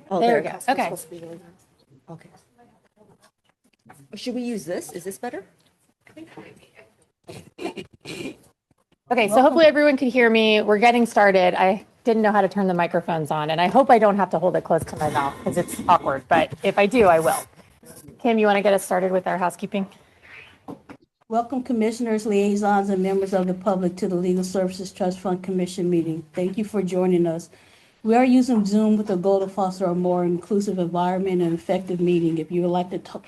Oh, there we go. Okay. Okay. Should we use this? Is this better? Okay, so hopefully everyone could hear me. We're getting started. I didn't know how to turn the microphones on, and I hope I don't have to hold it close to my mouth because it's awkward, but if I do, I will. Kim, you want to get us started with our housekeeping? Welcome, commissioners, liaisons, and members of the public to the Legal Services Trust Fund Commission meeting. Thank you for joining us. We are using Zoom with the goal to foster a more inclusive environment and effective meeting. If you would like to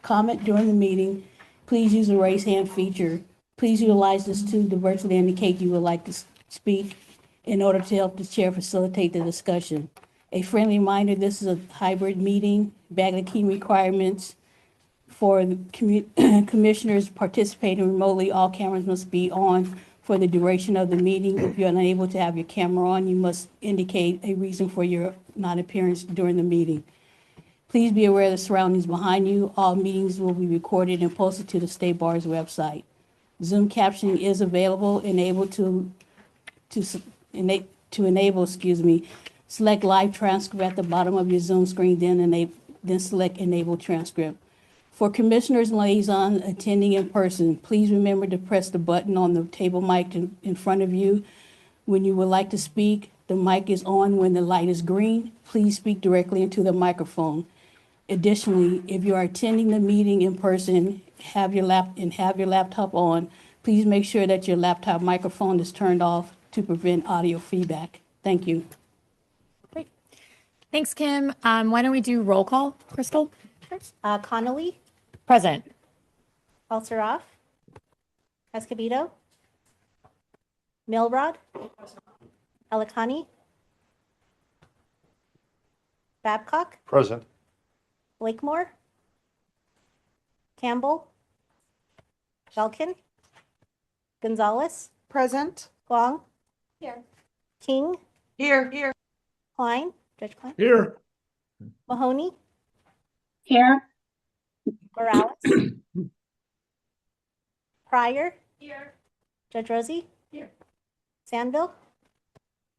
comment during the meeting, please use the raise hand feature. Please utilize this tool to virtually indicate you would like to speak in order to help the chair facilitate the discussion. A friendly reminder, this is a hybrid meeting. Back the key requirements for the commissioners participating remotely. All cameras must be on for the duration of the meeting. If you're unable to have your camera on, you must indicate a reason for your non-appearance during the meeting. Please be aware of the surroundings behind you. All meetings will be recorded and posted to the State Bar's website. Zoom captioning is available. Select live transcript at the bottom of your Zoom screen, then select enable transcript. For commissioners and liaisons attending in person, please remember to press the button on the table mic in front of you. When you would like to speak, the mic is on when the light is green. Please speak directly into the microphone. Additionally, if you are attending the meeting in person, have your laptop on, please make sure that your laptop microphone is turned off to prevent audio feedback. Thank you. Great. Thanks, Kim. Why don't we do roll call, Crystal? Connolly, Present. Alsaroff, Escobedo, Milrod, Alicani, Babcock, Present. Blakemore, Campbell, Belkin, Gonzalez, Present. Long, here, King, Here. Klein, Judge Klein, Here. Mahoney, Here. Morales, Pryor, here, Judge Rosie, here, Sandville,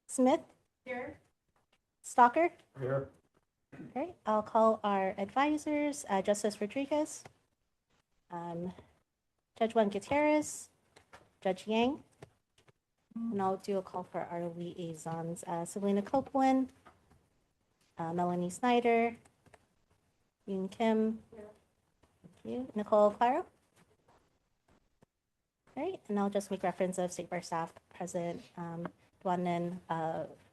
Smith, here, Stalker, Here. Okay, I'll call our advisors, Justice Rodriguez, Judge Juan Gutierrez, Judge Yang, and I'll do a call for our liaisons, Selena Copeland, Melanie Snyder, Yoon Kim, thank you, Nicole Claro. All right, and I'll just make reference of State Bar staff present, Duanen,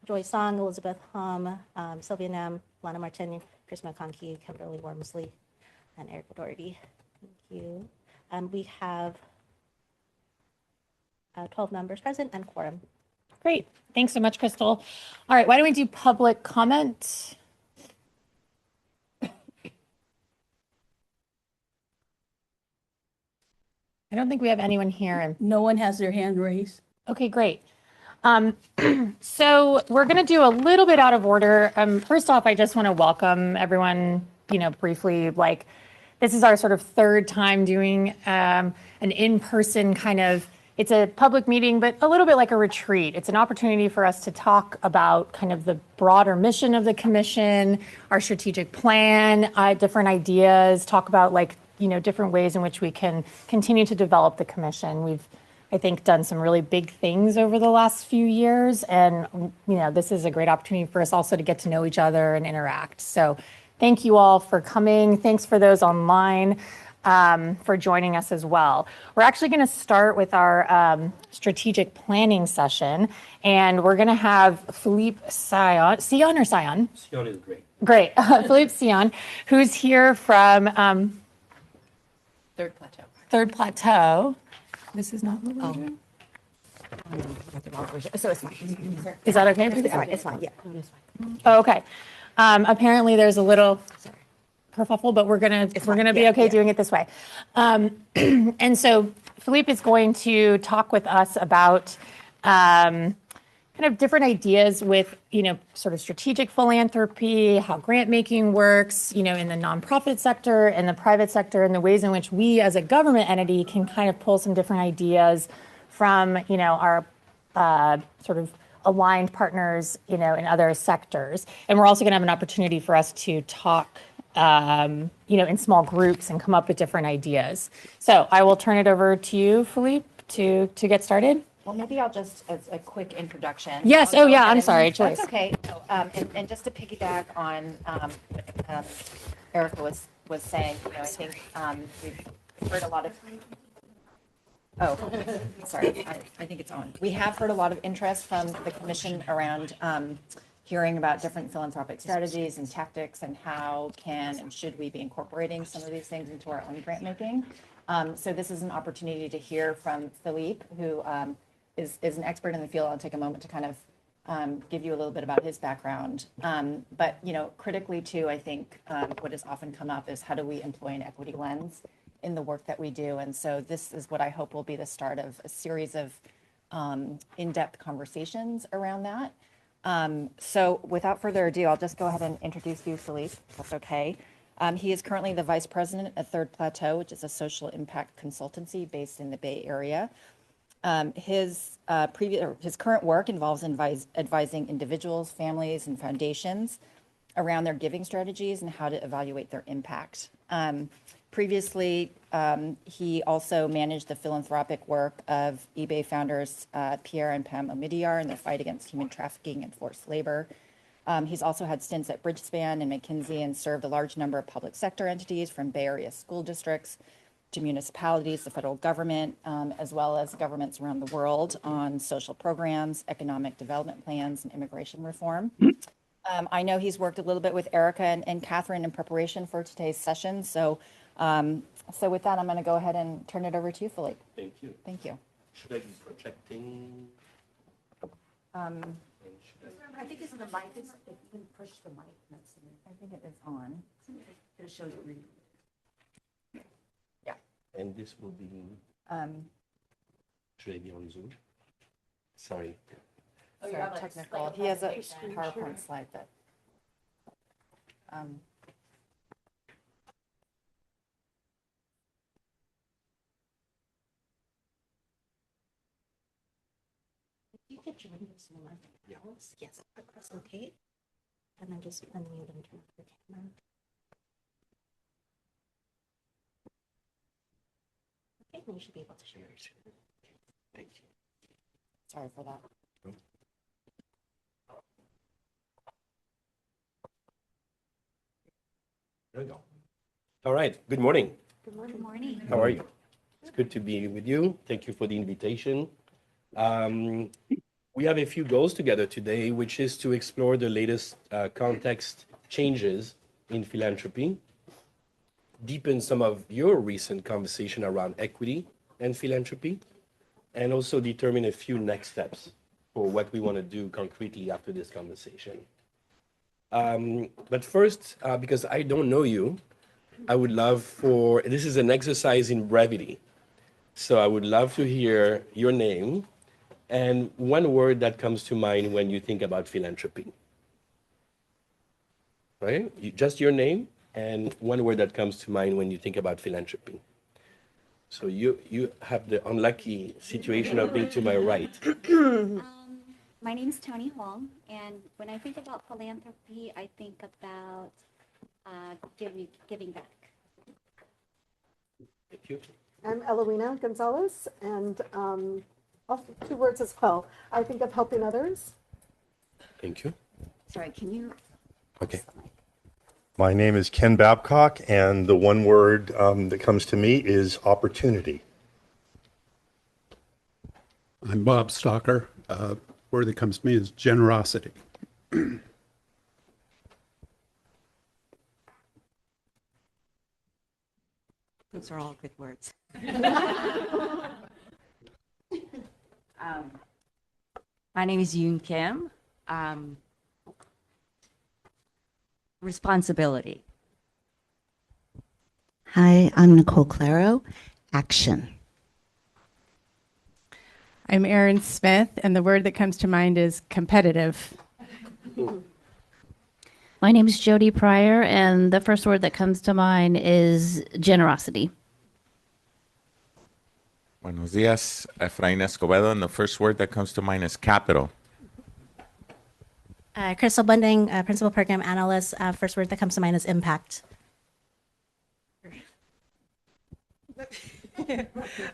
Joy Song, Elizabeth Hum, Sylvia Nam, Lana Martin, Chris McConkey, Kimberly Wormsley, and Eric Doherty. Thank you. We have 12 members present and quorum. Great. Thanks so much, Crystal. All right, why don't we do public comment? I don't think we have anyone here. No one has their hand raised. Okay, great. So we're going to do a little bit out of order. First off, I just want to welcome everyone, briefly. This is our sort of third time doing an in-person it's a public meeting, but a little bit like a retreat. It's an opportunity for us to talk about kind of the broader mission of the commission, our strategic plan, different ideas, talk about different ways in which we can continue to develop the commission. We've, I think, done some really big things over the last few years. And, this is a great opportunity for us also to get to know each other and interact. So thank you all for coming. Thanks for those online for joining us as well. We're actually going to start with our strategic planning session. And we're going to have Philippe Sion. Sion or Sion? Sion is great. Great. Philippe Sion, who's here from Third plateau. Third Plateau. This is not the version. So it's fine. Is that okay? It's fine. Yeah. It's fine. Oh, okay. Apparently there's a little kerfuffle, but we're gonna be okay doing it this way. And so Philippe is going to talk with us about kind of different ideas with, sort of strategic philanthropy, how grant making works, in the nonprofit sector and the private sector, and the ways in which we as a government entity can kind of pull some different ideas from, our sort of aligned partners, in other sectors. And we're also going to have an opportunity for us to talk, in small groups and come up with different ideas. So I will turn it over to you, Philippe, to get started. Well, maybe I'll just, as a quick introduction. Yes. I'll Oh, go yeah. ahead I'm and- sorry, Joyce. That's okay. And just to piggyback on what Erica was saying, I think we've heard a lot of. Oh, sorry. I think it's on. We have heard a lot of interest from the commission around hearing about different philanthropic strategies and tactics and how can and should we be incorporating some of these things into our own grant making. So this is an opportunity to hear from Philippe, who is an expert in the field. I'll take a moment to kind of give you a little bit about his background. But, critically too, I think what has often come up is how do we employ an equity lens in the work that we do. And so this is what I hope will be the start of a series of in-depth conversations around that. So without further ado, I'll just go ahead and introduce you, Philippe, if that's okay. He is currently the vice president at Third Plateau, which is a social impact consultancy based in the Bay Area. His current work involves advising individuals, families, and foundations around their giving strategies and how to evaluate their impact. Previously, he also managed the philanthropic work of eBay founders Pierre and Pam Omidyar in their fight against human trafficking and forced labor. He's also had stints at Bridgespan and McKinsey and served a large number of public sector entities from Bay Area school districts to municipalities, the federal government, as well as governments around the world on social programs, economic development plans, and immigration reform. I know he's worked a little bit with Erica and Catherine in preparation for today's session. So with that, I'm going to go ahead and turn it over to you, Philippe. Thank you. Thank you. Should I be projecting? I think it's the mic. If you can push the mic, I think it is on. It shows you. Yeah. And this will be, should I be on Zoom? Sorry. Sorry, technical. He has a PowerPoint slide that. You could join us in one else. Yes, that's okay. And then just unmute and turn off the camera. Okay, then you should be able to share your screen. Thank you. Sorry for that. There we go. All right. Good morning. Good morning. How are you? It's good to be with you. Thank you for the invitation. We have a few goals together today, which is to explore the latest context changes in philanthropy, deepen some of your recent conversation around equity and philanthropy, and also determine a few next steps for what we want to do concretely after this conversation. But first, because I don't know you, I would love this is an exercise in brevity. So I would love to hear your name and one word that comes to mind when you think about philanthropy. Right? Just your name and one word that comes to mind when you think about philanthropy. So you have the unlucky situation of being to my right. My name is Tony Huang, and when I think about philanthropy, I think about giving back. Thank you. I'm Eloina Gonzalez, and also 2 words as well. I think of helping others. Thank you. Sorry, can you? Okay. My name is Ken Babcock, and the one word that comes to me is opportunity. I'm Bob Stalker. Word that comes to me is generosity. Those are all good words. My name is Yoon Kim. Responsibility. Hi, I'm Nicole Claro. Action. I'm Erin Smith, and the word that comes to mind is competitive. My name is Jody Pryor, and the first word that comes to mind is generosity. Buenos días, Efraín Escobedo, and the first word that comes to mind is capital. Crystal Bunding, Principal Program Analyst. First word that comes to mind is impact.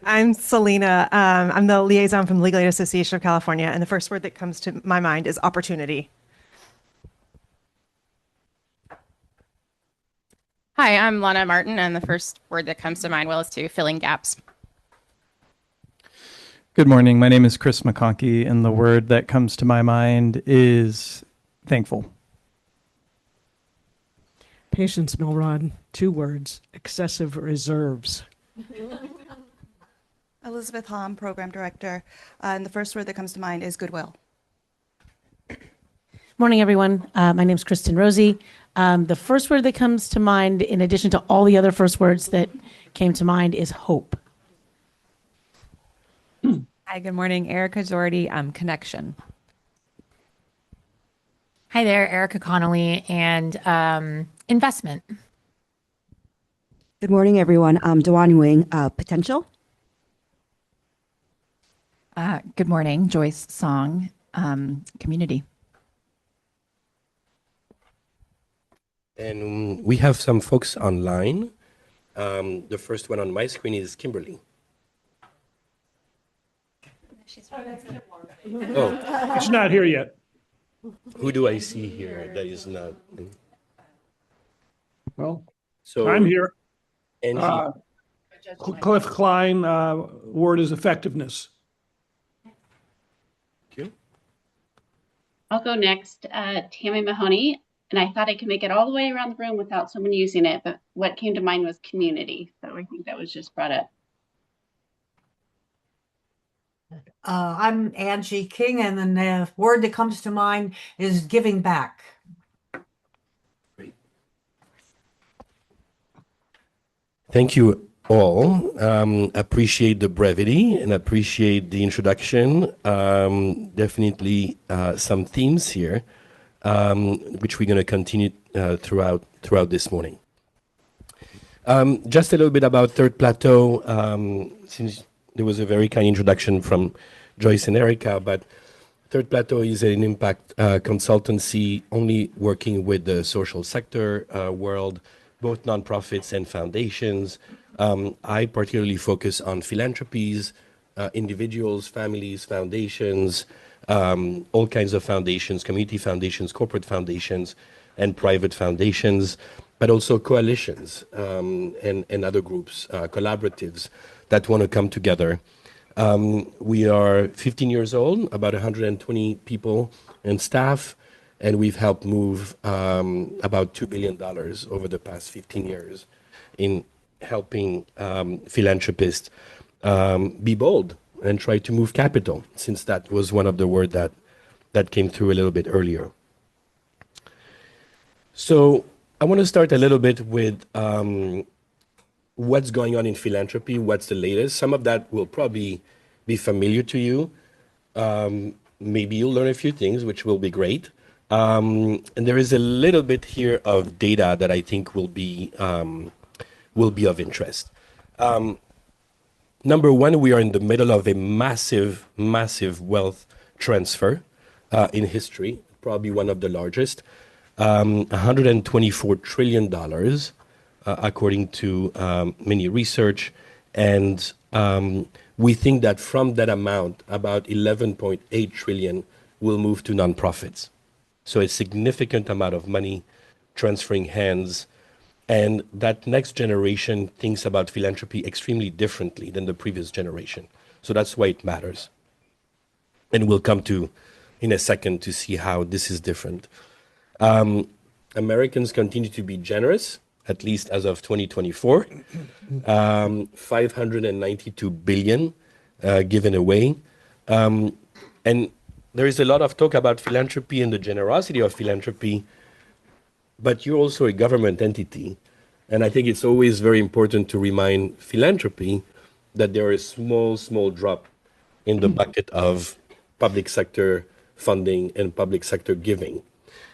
I'm Selena. I'm the liaison from the Legal Aid Association of California, and the first word that comes to my mind is opportunity. Hi, I'm Lana Martin, and the first word that comes to mind, is to filling gaps. Good morning. My name is Chris McConkey, and the word that comes to my mind is thankful. Patience Milrod, 2 words, excessive reserves. Elizabeth Hom, Program Director, and the first word that comes to mind is goodwill. Morning, everyone. My name is Kristen Rosie. The first word that comes to mind, in addition to all the other first words that came to mind, is hope. Hi, good morning. Erica Zordy, connection. Hi there, Erica Connolly, and investment. Good morning, everyone. I'm Dewan Wing, potential. Good morning, Joyce Song, community. And we have some folks online. The first one on my screen is Kimberly. Oh, It's not here yet. who do I see here that is not? Well, So I'm here. Angie. Cliff Klein, word is effectiveness. I'll go next. Tammy Mahoney, and I thought I could make it all the way around the room without someone using it, but what came to mind was community. So I think that was just brought up. I'm Angie King, and then the word that comes to mind is giving back. Thank you all. Appreciate the brevity and appreciate the introduction. Definitely some themes here, which we're going to continue throughout this morning. Just a little bit about Third Plateau, since there was a very kind introduction from Joyce and Erica, but Third Plateau is an impact consultancy only working with the social sector world, both nonprofits and foundations. I particularly focus on philanthropies, individuals, families, foundations, all kinds of foundations, community foundations, corporate foundations, and private foundations, but also coalitions and other groups, collaboratives that want to come together. We are 15 years old, about 120 people and staff, and we've helped move about $2 billion over the past 15 years in helping philanthropists be bold and try to move capital, since that was one of the words that came through a little bit earlier. So I want to start a little bit with what's going on in philanthropy, what's the latest. Some of that will probably be familiar to you. Maybe you'll learn a few things, which will be great. And there is a little bit here of data that I think will be of interest. Number one, we are in the middle of a massive wealth transfer in history, probably one of the largest. $124 trillion, according to many research. And we think that from that amount, about 11.8 trillion will move to nonprofits. So a significant amount of money transferring hands. And that next generation thinks about philanthropy extremely differently than the previous generation. So that's why it matters. And we'll come to in a second to see how this is different. Americans continue to be generous, at least as of 2024. 592 billion given away. And there is a lot of talk about philanthropy and the generosity of philanthropy, but you're also a government entity. And I think it's always very important to remind philanthropy that there is a small drop in the bucket of public sector funding and public sector giving.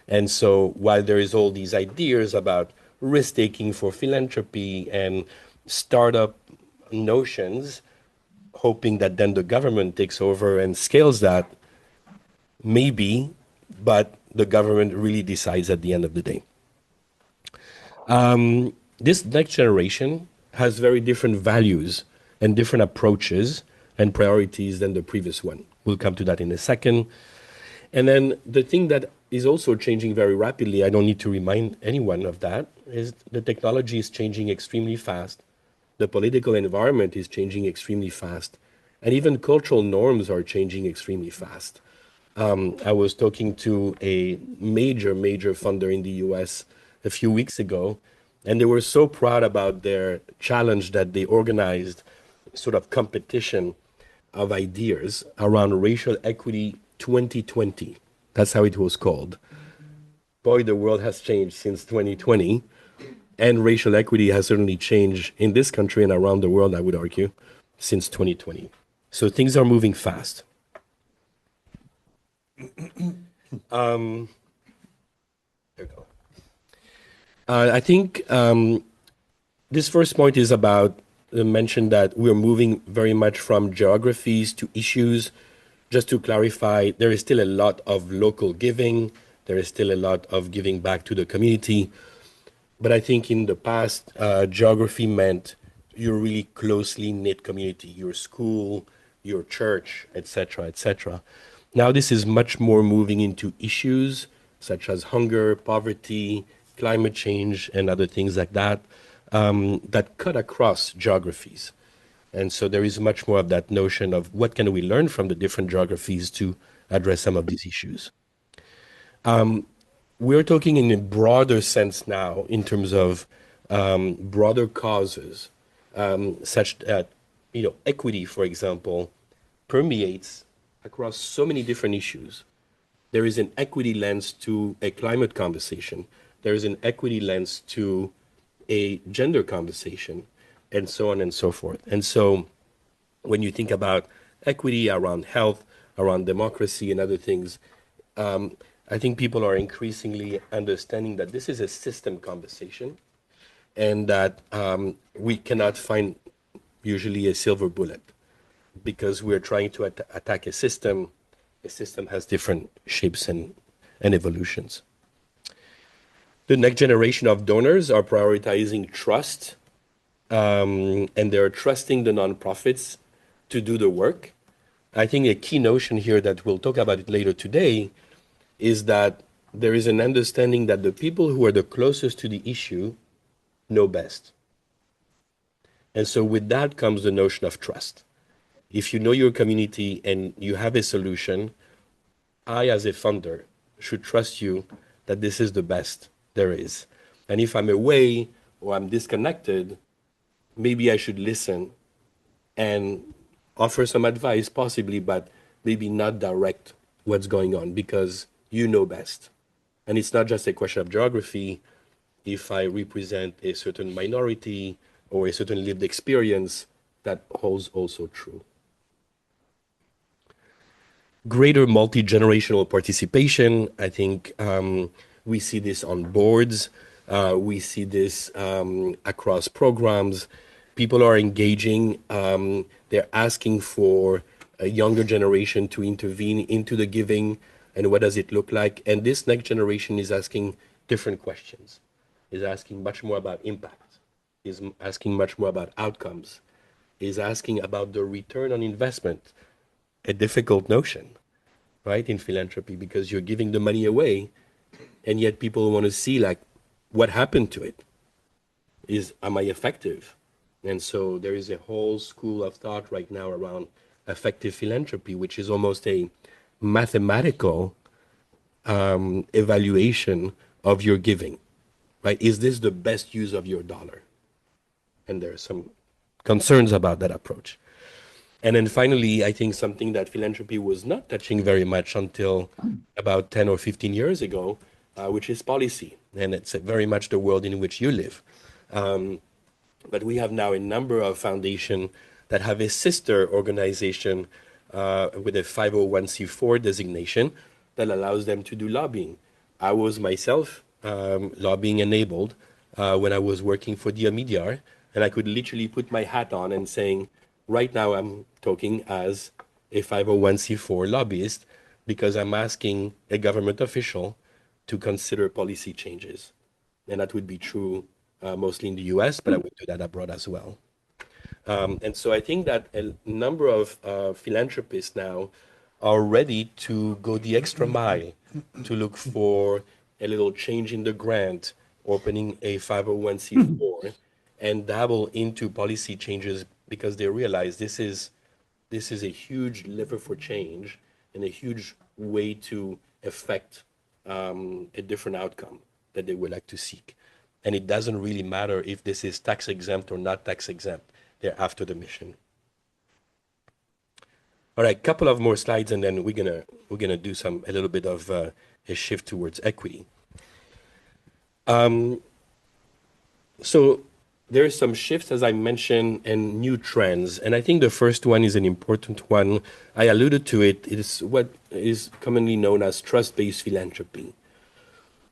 And so while there is all these ideas about risk-taking for philanthropy and startup notions, hoping that then the government takes over and scales that, maybe, but the government really decides at the end of the day. This next generation has very different values and different approaches and priorities than the previous one. We'll come to that in a second. And then the thing that is also changing very rapidly, I don't need to remind anyone of that, is the technology is changing extremely fast. The political environment is changing extremely fast. And even cultural norms are changing extremely fast. I was talking to a major funder in the US a few weeks ago, and they were so proud about their challenge that they organized sort of competition of ideas around racial equity 2020. That's how it was called. Boy, the world has changed since 2020, and racial equity has certainly changed in this country and around the world, I would argue, since 2020. So things are moving fast. There we go. I think this first point is about the mention that we're moving very much from geographies to issues. Just to clarify, there is still a lot of local giving. There is still a lot of giving back to the community. But I think in the past, geography meant your really closely knit community, your school, your church, etc., etc. Now this is much more moving into issues such as hunger, poverty, climate change, and other things like that, that cut across geographies. And so there is much more of that notion of what can we learn from the different geographies to address some of these issues. We're talking in a broader sense now in terms of broader causes, such that, equity, for example, permeates across so many different issues. There is an equity lens to a climate conversation. There is an equity lens to a gender conversation, and so on and so forth. And so when you think about equity around health, around democracy and other things, I think people are increasingly understanding that this is a system conversation and that we cannot find usually a silver bullet because we're trying to attack a system. A system has different shapes and evolutions. The next generation of donors are prioritizing trust, and they're trusting the nonprofits to do the work. I think a key notion here that we'll talk about it later today is that there is an understanding that the people who are the closest to the issue know best. And so with that comes the notion of trust. If you know your community and you have a solution, I, as a funder, should trust you that this is the best there is. And if I'm away or I'm disconnected, maybe I should listen and offer some advice, possibly, but maybe not direct what's going on because you know best. And it's not just a question of geography. If I represent a certain minority or a certain lived experience, that holds also true. Greater multi-generational participation. I think we see this on boards. We see this across programs. People are engaging. They're asking for a younger generation to intervene into the giving and what does it look like. And this next generation is asking different questions, is asking much more about impact, is asking much more about outcomes, is asking about the return on investment, a difficult notion, right, in philanthropy, because you're giving the money away, and yet people want to see, like, what happened to it? Am I effective? And so there is a whole school of thought right now around effective philanthropy, which is almost a mathematical evaluation of your giving, right? Is this the best use of your dollar? And there are some concerns about that approach. And then finally, I think something that philanthropy was not touching very much until about 10 or 15 years ago, which is policy. And it's very much the world in which you live. But we have now a number of foundations that have a sister organization with a 501c4 designation that allows them to do lobbying. I was myself lobbying enabled when I was working for DMEDR, and I could literally put my hat on and saying, right now I'm talking as a 501c4 lobbyist because I'm asking a government official to consider policy changes. And that would be true mostly in the US, but I would do that abroad as well. And so I think that a number of philanthropists now are ready to go the extra mile to look for a little change in the grant, opening a 501c4, and dabble into policy changes because they realize this is a huge lever for change and a huge way to affect a different outcome that they would like to seek. And it doesn't really matter if this is tax exempt or not tax exempt. They're after the mission. All right, couple of more slides, and then we're gonna do a little bit of a shift towards equity. So there are some shifts, as I mentioned, and new trends. And I think the first one is an important one. I alluded to it. It is what is commonly known as trust-based philanthropy.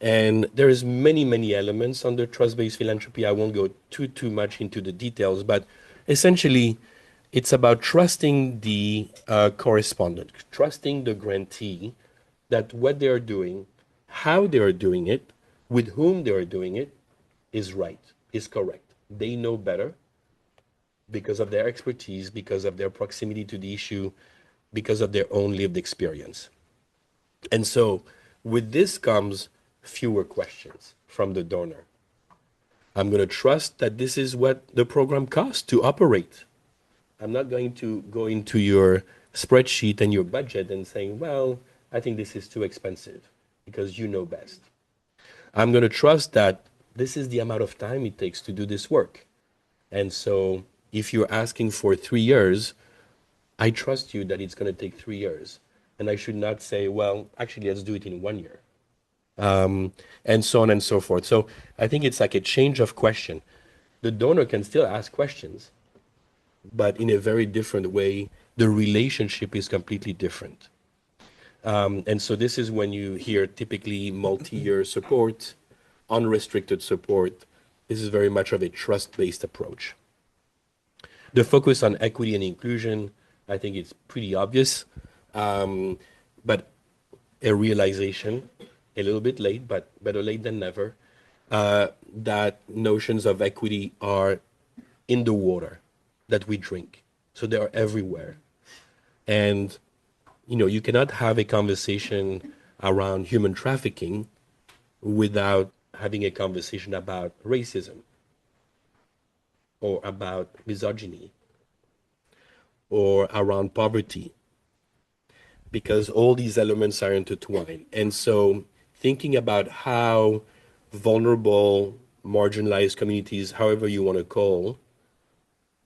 And there's many elements under trust-based philanthropy. I won't go too much into the details, but essentially, it's about trusting the correspondent, trusting the grantee that what they are doing, how they are doing it, with whom they are doing it, is right, is correct. They know better because of their expertise, because of their proximity to the issue, because of their own lived experience. And so with this comes fewer questions from the donor. I'm going to trust that this is what the program costs to operate. I'm not going to go into your spreadsheet and your budget and saying, well, I think this is too expensive because you know best. I'm going to trust that this is the amount of time it takes to do this work. And so if you're asking for 3 years, I trust you that it's going to take 3 years. And I should not say, well, actually, let's do it in 1 year. And so on and so forth. So I think it's like a change of question. The donor can still ask questions, but in a very different way. The relationship is completely different. And so this is when you hear typically multi-year support, unrestricted support. This is very much of a trust-based approach. The focus on equity and inclusion, I think it's pretty obvious, but a realization, a little bit late, but better late than never, that notions of equity are in the water that we drink. So they are everywhere. And, you know, you cannot have a conversation around human trafficking without having a conversation about racism or about misogyny or around poverty, because all these elements are intertwined. And so thinking about how vulnerable, marginalized communities, however you want to call,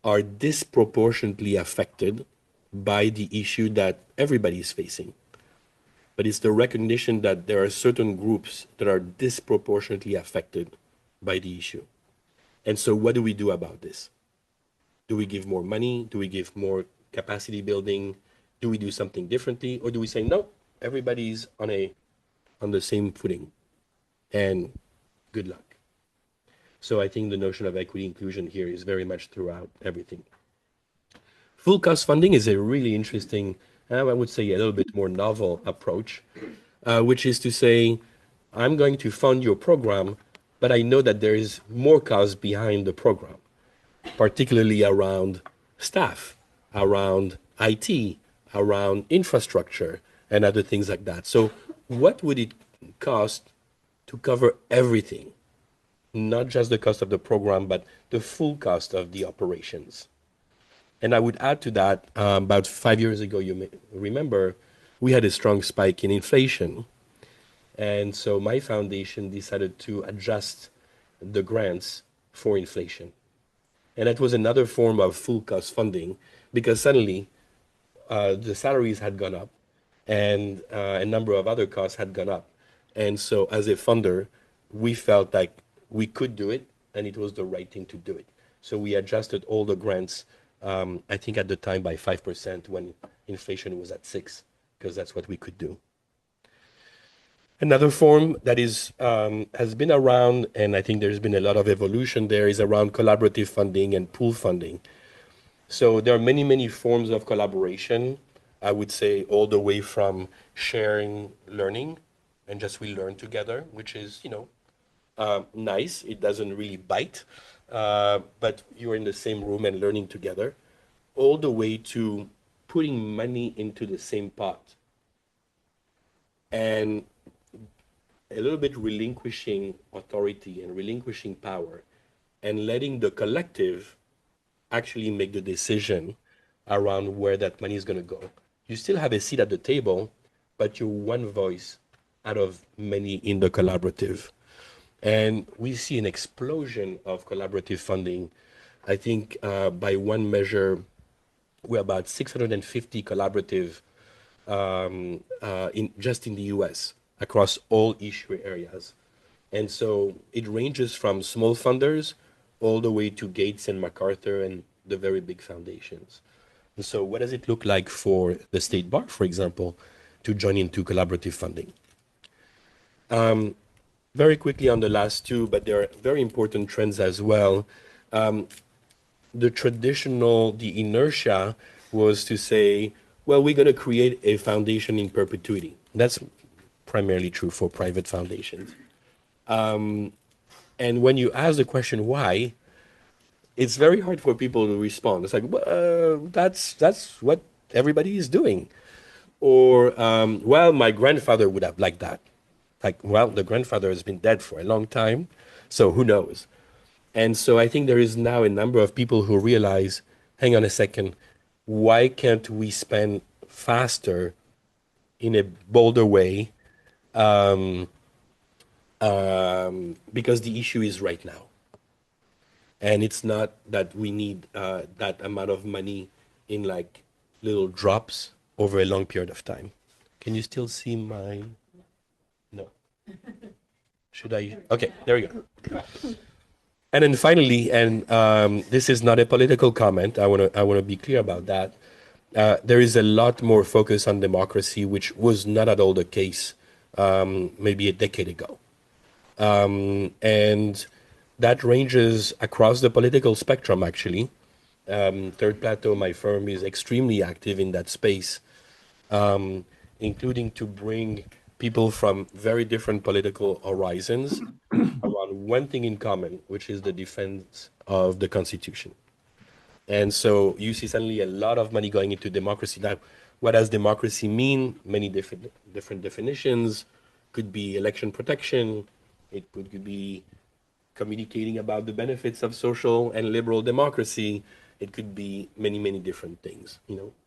are disproportionately affected by the issue that everybody is facing. But it's the recognition that there are certain groups that are disproportionately affected by the issue. And so what do we do about this? Do we give more money? Do we give more capacity building? Do we do something differently? Or do we say, no, everybody's on the same footing and good luck? So I think the notion of equity inclusion here is very much throughout everything. Full cost funding is a really interesting, I would say a little bit more novel approach, which is to say, I'm going to fund your program, but I know that there is more cost behind the program, particularly around staff, around IT, around infrastructure, and other things like that. So what would it cost to cover everything? Not just the cost of the program, but the full cost of the operations. And I would add to that, about 5 years ago, you may remember, we had a strong spike in inflation. And so my foundation decided to adjust the grants for inflation. And that was another form of full cost funding, because suddenly the salaries had gone up and a number of other costs had gone up. And so as a funder, we felt like we could do it and it was the right thing to do it. So we adjusted all the grants, I think at the time by 5% when inflation was at 6%, because that's what we could do. Another form that is has been around, and I think there's been a lot of evolution there, is around collaborative funding and pool funding. So there are many, many forms of collaboration. I would say all the way from sharing learning and just we learn together, which is, nice. It doesn't really bite, but you're in the same room and learning together, all the way to putting money into the same pot and a little bit relinquishing authority and relinquishing power and letting the collective actually make the decision around where that money is going to go. You still have a seat at the table, but you're one voice out of many in the collaborative. And we see an explosion of collaborative funding. I think by one measure, we're about 650 collaborative just in the US across all issue areas. And so it ranges from small funders all the way to Gates and MacArthur and the very big foundations. And so what does it look like for the State Bar, for example, to join into collaborative funding? Very quickly on the last two, but there are very important trends as well. The inertia was to say, well, we're going to create a foundation in perpetuity. That's primarily true for private foundations. And when you ask the question why, it's very hard for people to respond. It's like, that's what everybody is doing. Or, well, my grandfather would have liked that. Like, well, the grandfather has been dead for a long time, so who knows? And so I think there is now a number of people who realize, hang on a second, why can't we spend faster in a bolder way? Because the issue is right now. And it's not that we need that amount of money in like little drops over a long period of time. Can you still see my... No. Should I? Okay, there we go. And then finally, and this is not a political comment, I want to be clear about that. There is a lot more focus on democracy, which was not at all the case maybe a decade ago. And that ranges across the political spectrum, actually. Third Plateau, my firm, is extremely active in that space, including to bring people from very different political horizons around one thing in common, which is the defense of the Constitution. And so you see suddenly a lot of money going into democracy. Now, what does democracy mean? Many different definitions. Could be election protection. It could be communicating about the benefits of social and liberal democracy. It could be many, many different things,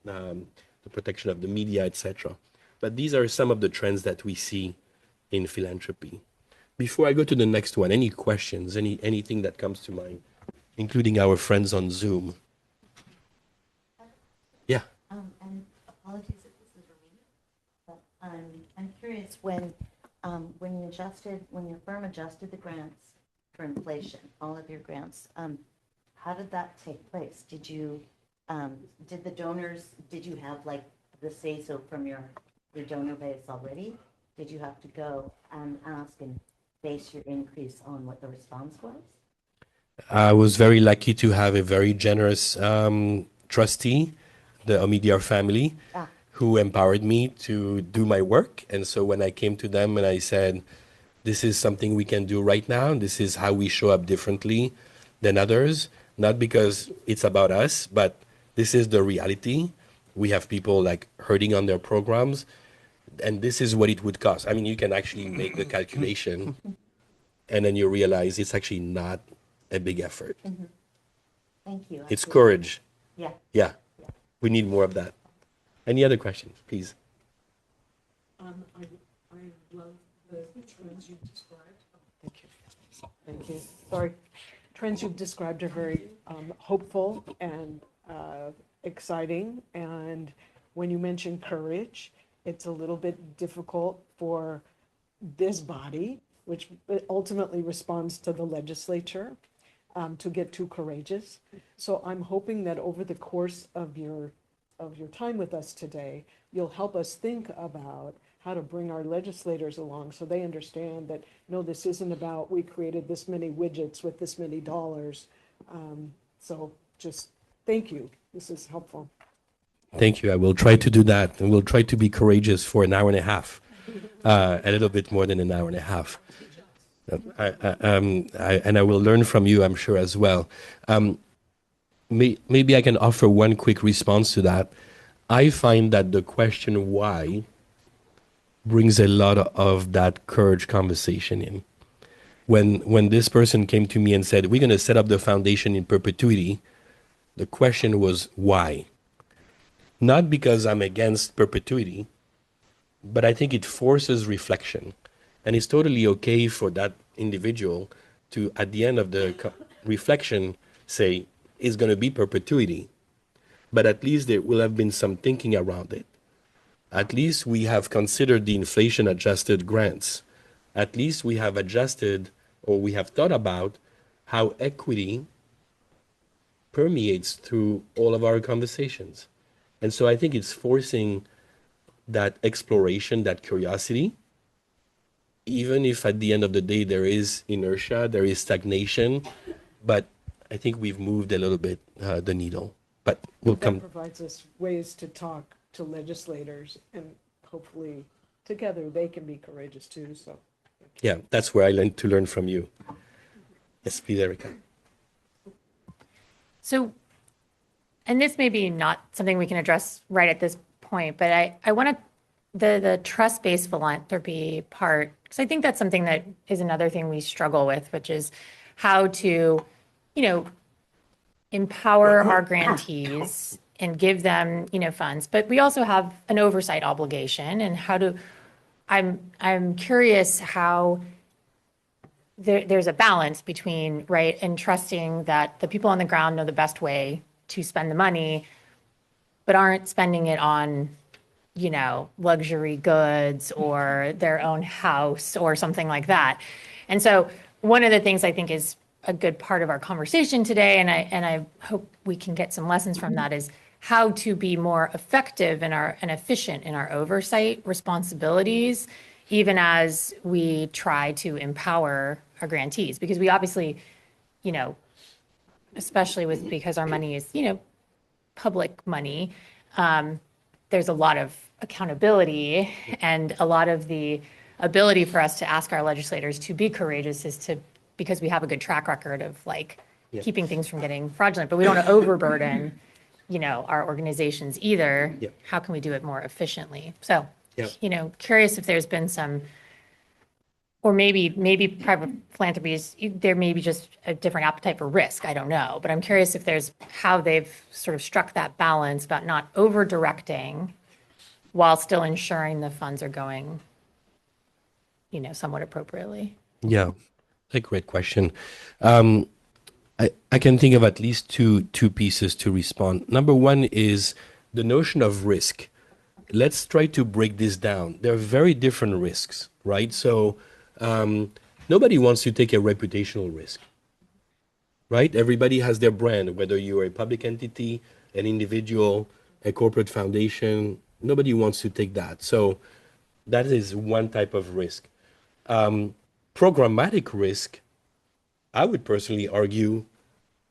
the protection of the media, etc. But these are some of the trends that we see in philanthropy. Before I go to the next one, any questions, anything that comes to mind, including our friends on Zoom? Yeah. And apologies if this is repeated, but I'm curious when your firm adjusted the grants for inflation, all of your grants, how did that take place? Did you have like the say so from your donor base already? Did you have to go and ask and base your increase on what the response was? I was very lucky to have a very generous trustee, the Omidyar family, who empowered me to do my work. And so when I came to them and I said, this is something we can do right now, this is how we show up differently than others, not because it's about us, but this is the reality. We have people like hurting on their programs, and this is what it would cost. I mean, you can actually make the calculation, and then you realize it's actually not a big effort. Mm-hmm. Thank you. It's courage. Yeah. Yeah. We need more of that. Any other questions, please? I love the trends you've described. Thank you. Thank you. Sorry. Trends you've described are very hopeful and exciting. And when you mention courage, it's a little bit difficult for this body, which ultimately responds to the legislature, to get too courageous. So I'm hoping that over the course of your time with us today, you'll help us think about how to bring our legislators along so they understand that, no, this isn't about we created this many widgets with this many dollars. So just Thank you. This is helpful. Thank you. I will try to do that, and we'll try to be courageous for an hour and a half, a little bit more than an hour and a half. And I will learn from you, I'm sure, as well. Maybe I can offer one quick response to that. I find that the question why brings a lot of that courage conversation in. When this person came to me and said, we're going to set up the foundation in perpetuity, the question was why? Not because I'm against perpetuity, but I think it forces reflection. And it's totally okay for that individual to, at the end of the reflection, say, it's going to be perpetuity. But at least there will have been some thinking around it. At least we have considered the inflation-adjusted grants. At least we have adjusted, or we have thought about how equity permeates through all of our conversations. And so I think it's forcing that exploration, that curiosity, even if at the end of the day there is inertia, there is stagnation, but I think we've moved a little bit the needle. But we'll come. That provides us ways to talk to legislators, and hopefully together they can be courageous too. So. Yeah, that's where I learned to learn from you. Yes, please, Erica. So, and this may be not something we can address right at this point, but I want to, the trust-based philanthropy part, because I think that's something that is another thing we struggle with, which is how to, empower our grantees and give them, funds. But we also have an oversight obligation, and I'm curious how there's a balance between, right, and trusting that the people on the ground know the best way to spend the money, but aren't spending it on, luxury goods or their own house or something like that. And so one of the things I think is a good part of our conversation today, and I hope we can get some lessons from that, is how to be more effective and efficient in our oversight responsibilities, even as we try to empower our grantees. Because we obviously, especially because our money is, public money, there's a lot of accountability, and a lot of the ability for us to ask our legislators to be courageous is because we have a good track record of keeping things from getting fraudulent, but we don't want to overburden, our organizations either. Yep. How can we do it more efficiently? So, Yep. Curious if there's been some, or maybe private philanthropies, there may be just a different appetite for risk. I don't know, but I'm curious if there's how they've sort of struck that balance about not over directing while still ensuring the funds are going, somewhat appropriately. Yeah, a great question. I can think of at least two pieces to respond. Number one is the notion of risk. Let's try to break this down. There are very different risks, right? So nobody wants to take a reputational risk, right? Everybody has their brand, whether you're a public entity, an individual, a corporate foundation. Nobody wants to take that. So that is one type of risk. Programmatic risk, I would personally argue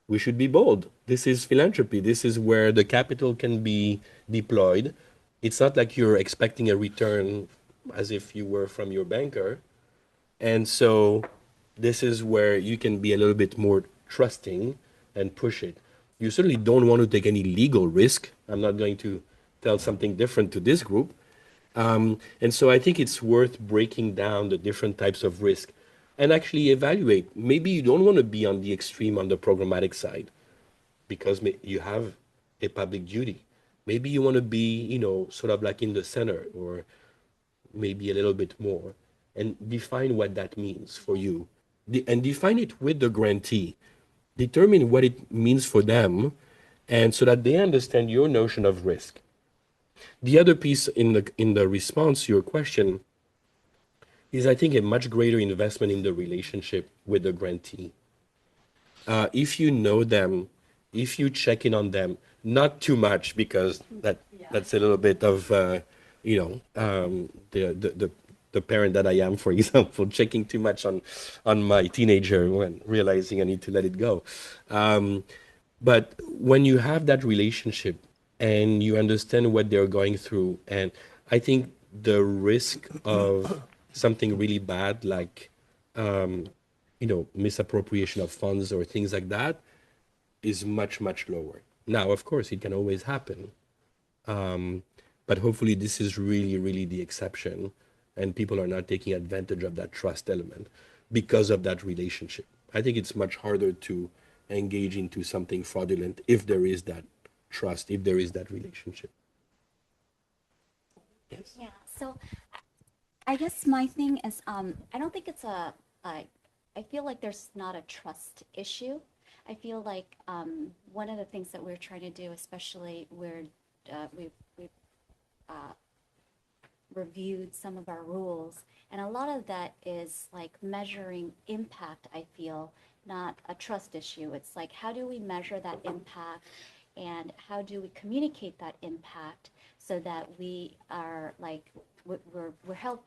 we should be bold. This is philanthropy. This is where the capital can be deployed. It's not like you're expecting a return as if you were from your banker. And so this is where you can be a little bit more trusting and push it. You certainly don't want to take any legal risk. I'm not going to tell something different to this group. And so I think it's worth breaking down the different types of risk and actually evaluate. Maybe you don't want to be on the extreme on the programmatic side because you have a public duty. Maybe you want to be, sort of like in the center or maybe a little bit more, and define what that means for you. And define it with the grantee. Determine what it means for them, and so that they understand your notion of risk. The other piece in the response to your question is, I think, a much greater investment in the relationship with the grantee. If you know them, if you check in on them, not too much, because that's a little bit of the parent that I am, for example, checking too much on my teenager when realizing I need to let it go. But when you have that relationship and you understand what they're going through, and I think the risk of something really bad like misappropriation of funds or things like that is much, much lower. Now, of course, it can always happen. But hopefully this is really, really the exception, and people are not taking advantage of that trust element because of that relationship. I think it's much harder to engage into something fraudulent if there is that trust, if there is that relationship. Yes. Yeah, so I guess my thing is, I don't think it's I feel like there's not a trust issue. I feel like one of the things that we're trying to do, especially where we've reviewed some of our rules, and a lot of that is like measuring impact, I feel, not a trust issue. It's like, how do we measure that impact, and how do we communicate that impact so that we are like, we're held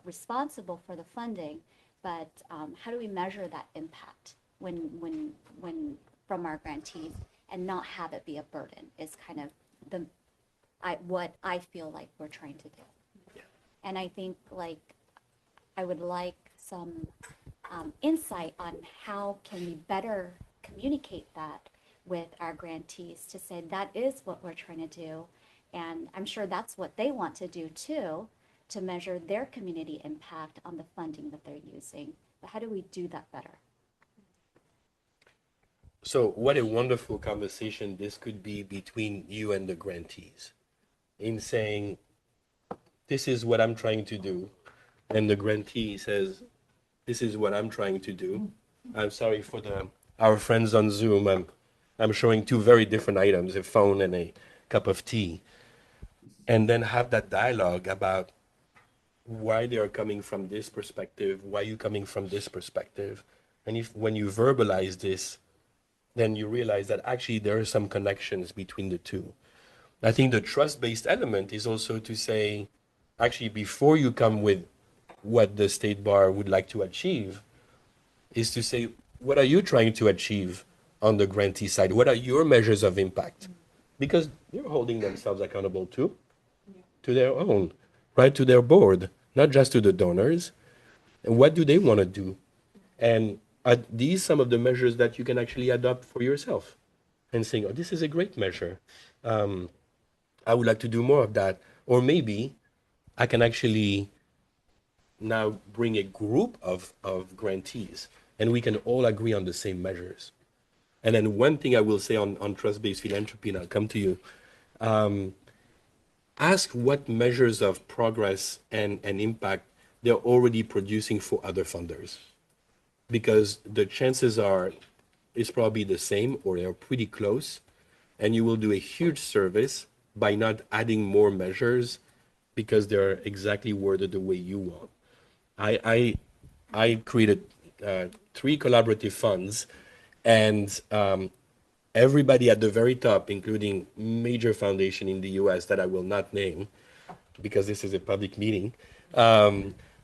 responsible for the funding, but how do we measure that impact when from our grantees and not have it be a burden is kind of what I feel like we're trying to do. And I think like I would like some insight on how can we better communicate that with our grantees to say that is what we're trying to do. And I'm sure that's what they want to do too, to measure their community impact on the funding that they're using. But how do we do that better? So what a wonderful conversation this could be between you and the grantees in saying, this is what I'm trying to do. And the grantee says, this is what I'm trying to do. I'm sorry for our friends on Zoom. I'm showing two very different items, a phone and a cup of tea. And then have that dialogue about why they are coming from this perspective, why you coming from this perspective. And when you verbalize this, then you realize that actually there are some connections between the two. I think the trust-based element is also to say, actually, before you come with what the State Bar would like to achieve, is to say, what are you trying to achieve on the grantee side? What are your measures of impact? Because they're holding themselves accountable too, to their own, right, to their board, not just to the donors. And what do they want to do? And are these some of the measures that you can actually adopt for yourself? And saying, oh, this is a great measure. I would like to do more of that. Or maybe I can actually now bring a group of grantees and we can all agree on the same measures. And then one thing I will say on trust-based philanthropy, and I'll come to you, ask what measures of progress and impact they're already producing for other funders. Because the chances are it's probably the same or they're pretty close, and you will do a huge service by not adding more measures because they're exactly worded the way you want. I created 3 collaborative funds, and everybody at the very top, including major foundation in the US that I will not name because this is a public meeting,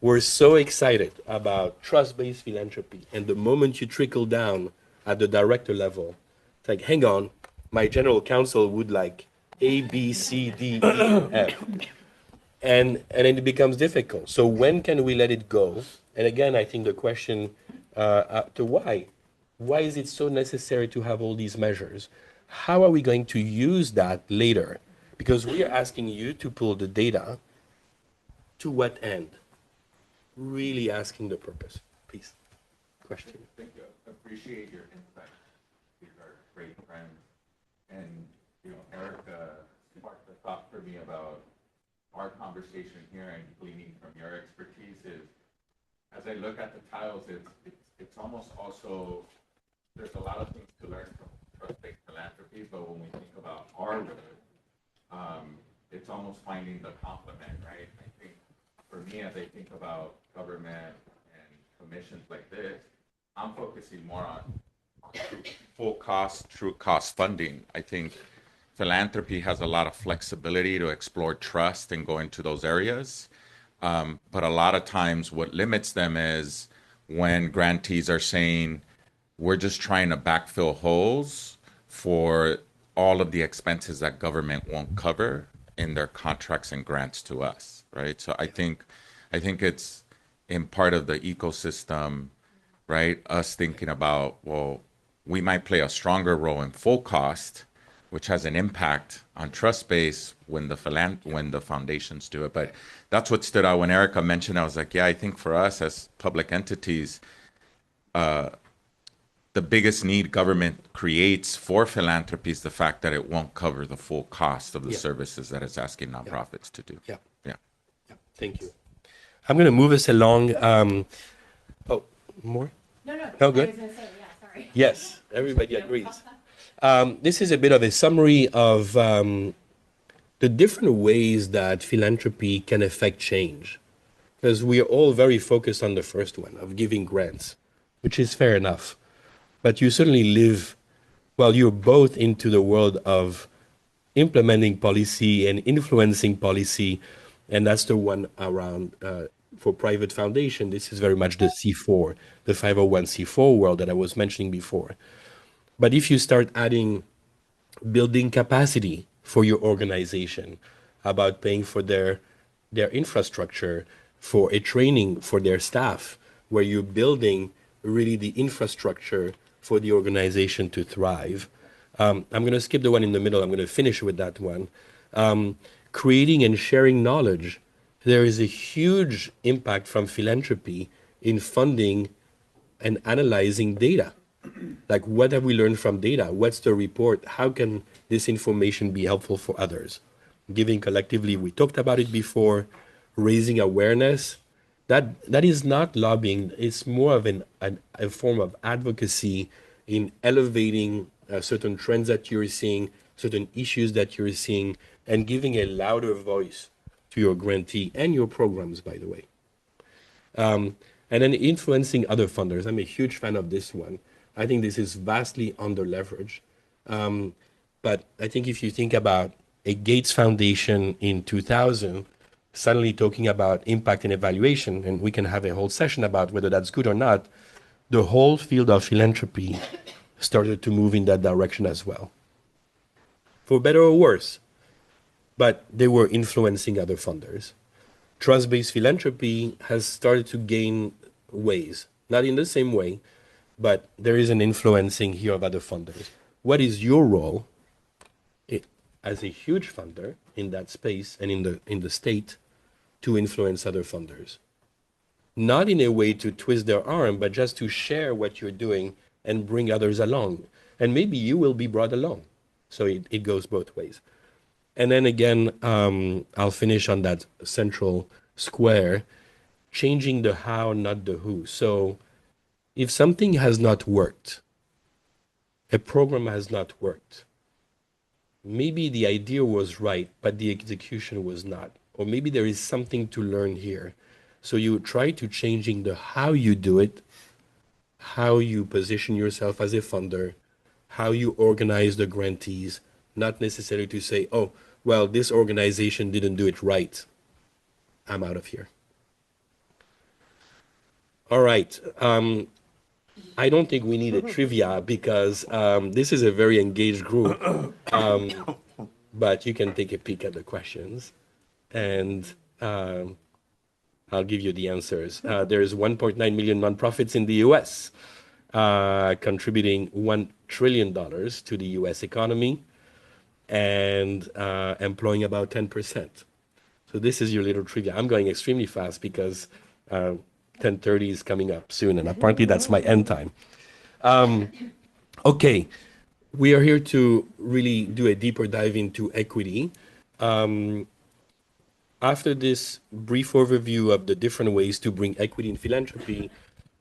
were so excited about trust-based philanthropy. And the moment you trickle down at the director level, it's like, hang on, my general counsel would like A, B, C, D, E, F. And then it becomes difficult. So when can we let it go? And again, I think the question to why? Why is it so necessary to have all these measures? How are we going to use that later? Because we are asking you to pull the data. To what end? Really asking the purpose. Please. Question. Thank you. Appreciate your insight. These are great friends. And, Erica sparked the thought for me about our conversation here and gleaning from your expertise is, as I look at the tiles, it's almost also, there's a lot of things to learn from trust-based philanthropy, but when we think about our work, it's almost finding the complement, right? I think for me, as I think about government and commissions like this, I'm focusing more on full cost, true cost funding. I think philanthropy has a lot of flexibility to explore trust and go into those areas. But a lot of times what limits them is when grantees are saying, we're just trying to backfill holes for all of the expenses that government won't cover in their contracts and grants to us, right? So I think it's in part of the ecosystem, right? Us thinking about, well, we might play a stronger role in full cost, which has an impact on trust base when the foundations do it. But that's what stood out when Erica mentioned. I was like, yeah, I think for us as public entities, the biggest need government creates for philanthropy is the fact that it won't cover the full cost of the services that it's asking nonprofits to do. Yeah. Yeah. Thank you. I'm going to move us along. Oh, more? No, good. Yes, everybody agrees. This is a bit of a summary of the different ways that philanthropy can affect change. Because we are all very focused on the first one, of giving grants, which is fair enough. But you certainly live, well, you're both into the world of implementing policy and influencing policy, and that's the one around for private foundation. This is very much the C4, the 501c4 world that I was mentioning before. But if you start adding building capacity for your organization, about paying for their infrastructure, for a training for their staff, where you're building really the infrastructure for the organization to thrive. I'm going to skip the one in the middle. I'm going to finish with that one. Creating and sharing knowledge. There is a huge impact from philanthropy in funding and analyzing data. Like, what have we learned from data? What's the report? How can this information be helpful for others? Giving collectively, we talked about it before. Raising awareness. That is not lobbying. It's more of a form of advocacy in elevating certain trends that you're seeing, certain issues that you're seeing, and giving a louder voice to your grantee and your programs, by the way. And then influencing other funders. I'm a huge fan of this one. I think this is vastly under-leveraged. But I think if you think about a Gates Foundation in 2000, suddenly talking about impact and evaluation, and we can have a whole session about whether that's good or not, the whole field of philanthropy started to move in that direction as well. For better or worse, but they were influencing other funders. Trust-based philanthropy has started to gain ways, not in the same way, but there is an influencing here of other funders. What is your role as a huge funder in that space and in the state to influence other funders? Not in a way to twist their arm, but just to share what you're doing and bring others along. And maybe you will be brought along. So it goes both ways. And then again, I'll finish on that central square, changing the how, not the who. So if something has not worked, a program has not worked, maybe the idea was right, but the execution was not. Or maybe there is something to learn here. So you try to changing the how you do it, how you position yourself as a funder, how you organize the grantees, not necessarily to say, oh, well, this organization didn't do it right. I'm out of here. All right. I don't think we need a trivia because this is a very engaged group. But you can take a peek at the questions, and I'll give you the answers. There's 1.9 million nonprofits in the U.S. Contributing $1 trillion to the U.S. economy and employing about 10%. So this is your little trivia. I'm going extremely fast because 10:30 is coming up soon, and apparently that's my end time. Okay, we are here to really do a deeper dive into equity. After this brief overview of the different ways to bring equity in philanthropy,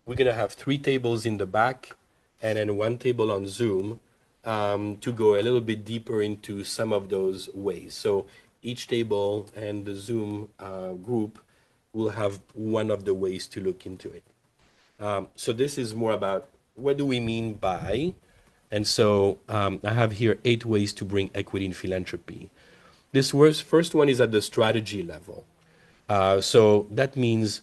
we're going to have 3 tables in the back and then 1 table on Zoom to go a little bit deeper into some of those ways. So each table and the Zoom group will have one of the ways to look into it. So this is more about what do we mean by, and so I have here 8 ways to bring equity in philanthropy. This first one is at the strategy level. So that means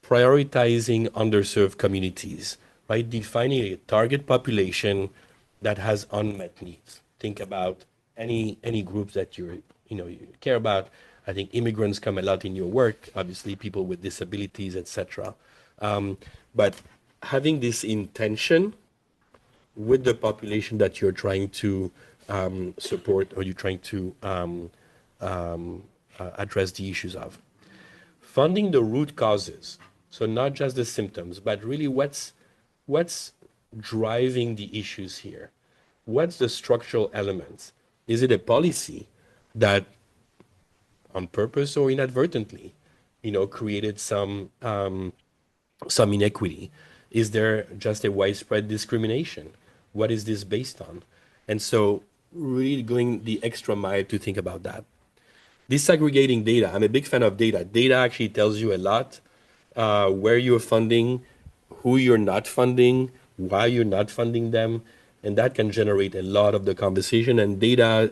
prioritizing underserved communities, right? Defining a target population that has unmet needs. Think about any groups that you care about. I think immigrants come a lot in your work, obviously people with disabilities, etc. But having this intention with the population that you're trying to support or you're trying to address the issues of. Funding the root causes, so not just the symptoms, but really what's driving the issues here? What's the structural elements? Is it a policy that on purpose or inadvertently, created some inequity? Is there just a widespread discrimination? What is this based on? And so really going the extra mile to think about that. Disaggregating data. I'm a big fan of data. Data actually tells you a lot, where you're funding, who you're not funding, why you're not funding them, and that can generate a lot of the conversation. And data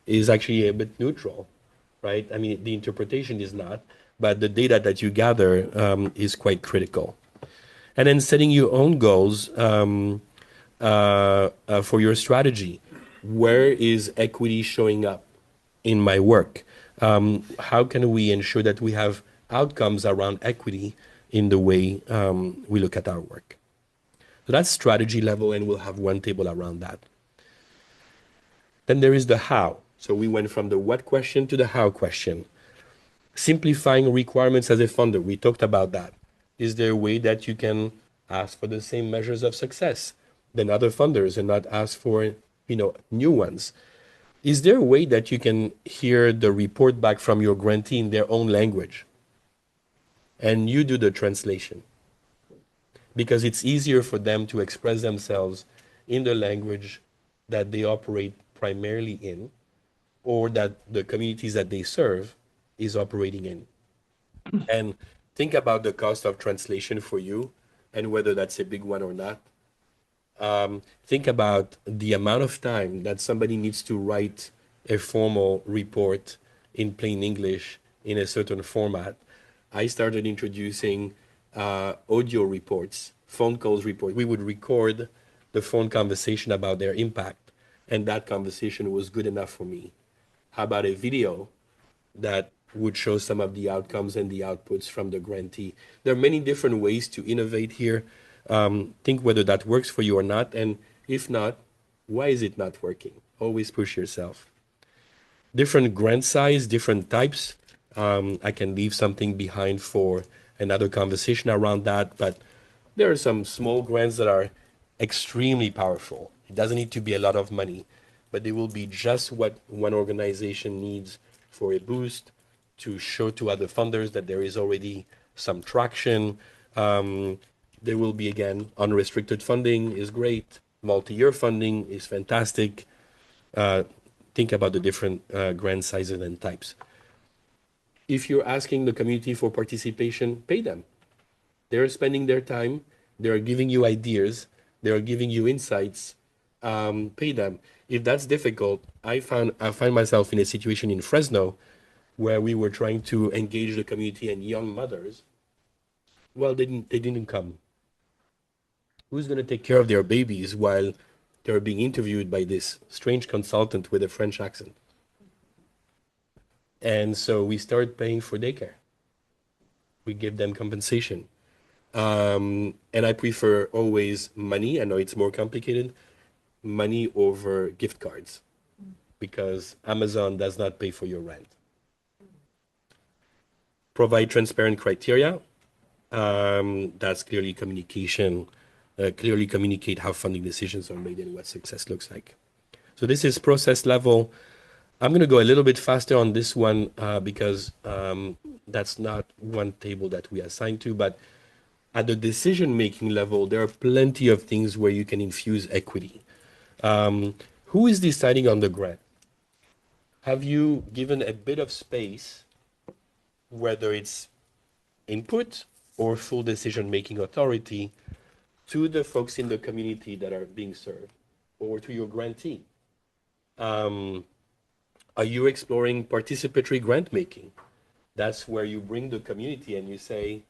is actually a bit neutral, right? I mean, the interpretation is not, but the data that you gather is quite critical. And then setting your own goals for your strategy. Where is equity showing up in my work? How can we ensure that we have outcomes around equity in the way we look at our work? So that's strategy level, and we'll have one table around that. Then there is the how. So we went from the what question to the how question. Simplifying requirements as a funder. We talked about that. Is there a way that you can ask for the same measures of success than other funders and not ask for, new ones? Is there a way that you can hear the report back from your grantee in their own language and you do the translation? Because it's easier for them to express themselves in the language that they operate primarily in, or that the communities that they serve is operating in. And think about the cost of translation for you and whether that's a big one or not. Think about the amount of time that somebody needs to write a formal report in plain English in a certain format. I started introducing audio reports, phone calls report. We would record the phone conversation about their impact, and that conversation was good enough for me. How about a video that would show some of the outcomes and the outputs from the grantee? There are many different ways to innovate here. Think whether that works for you or not, and if not, why is it not working? Always push yourself. Different grant size, different types. I can leave something behind for another conversation around that, but there are some small grants that are extremely powerful. It doesn't need to be a lot of money, but they will be just what one organization needs for a boost to show to other funders that there is already some traction. There will be, again, unrestricted funding is great. Multi-year funding is fantastic. Think about the different grant sizes and types. If you're asking the community for participation, pay them. They're spending their time. They're giving you ideas. They're giving you insights. Pay them. If that's difficult, I find myself in a situation in Fresno where we were trying to engage the community and young mothers. Well, they didn't come. Who's going to take care of their babies while they're being interviewed by this strange consultant with a French accent? And so we started paying for daycare. We give them compensation. And I prefer always money. I know it's more complicated. Money over gift cards, because Amazon does not pay for your rent. Provide transparent criteria. That's clearly communication. Clearly communicate how funding decisions are made and what success looks like. So this is process level. I'm going to go a little bit faster on this one because that's not one table that we assigned to, but at the decision-making level, there are plenty of things where you can infuse equity. Who is deciding on the grant? Have you given a bit of space, whether it's input or full decision-making authority, to the folks in the community that are being served, or to your grantee? Are you exploring participatory grant making? That's where you bring the community and you say,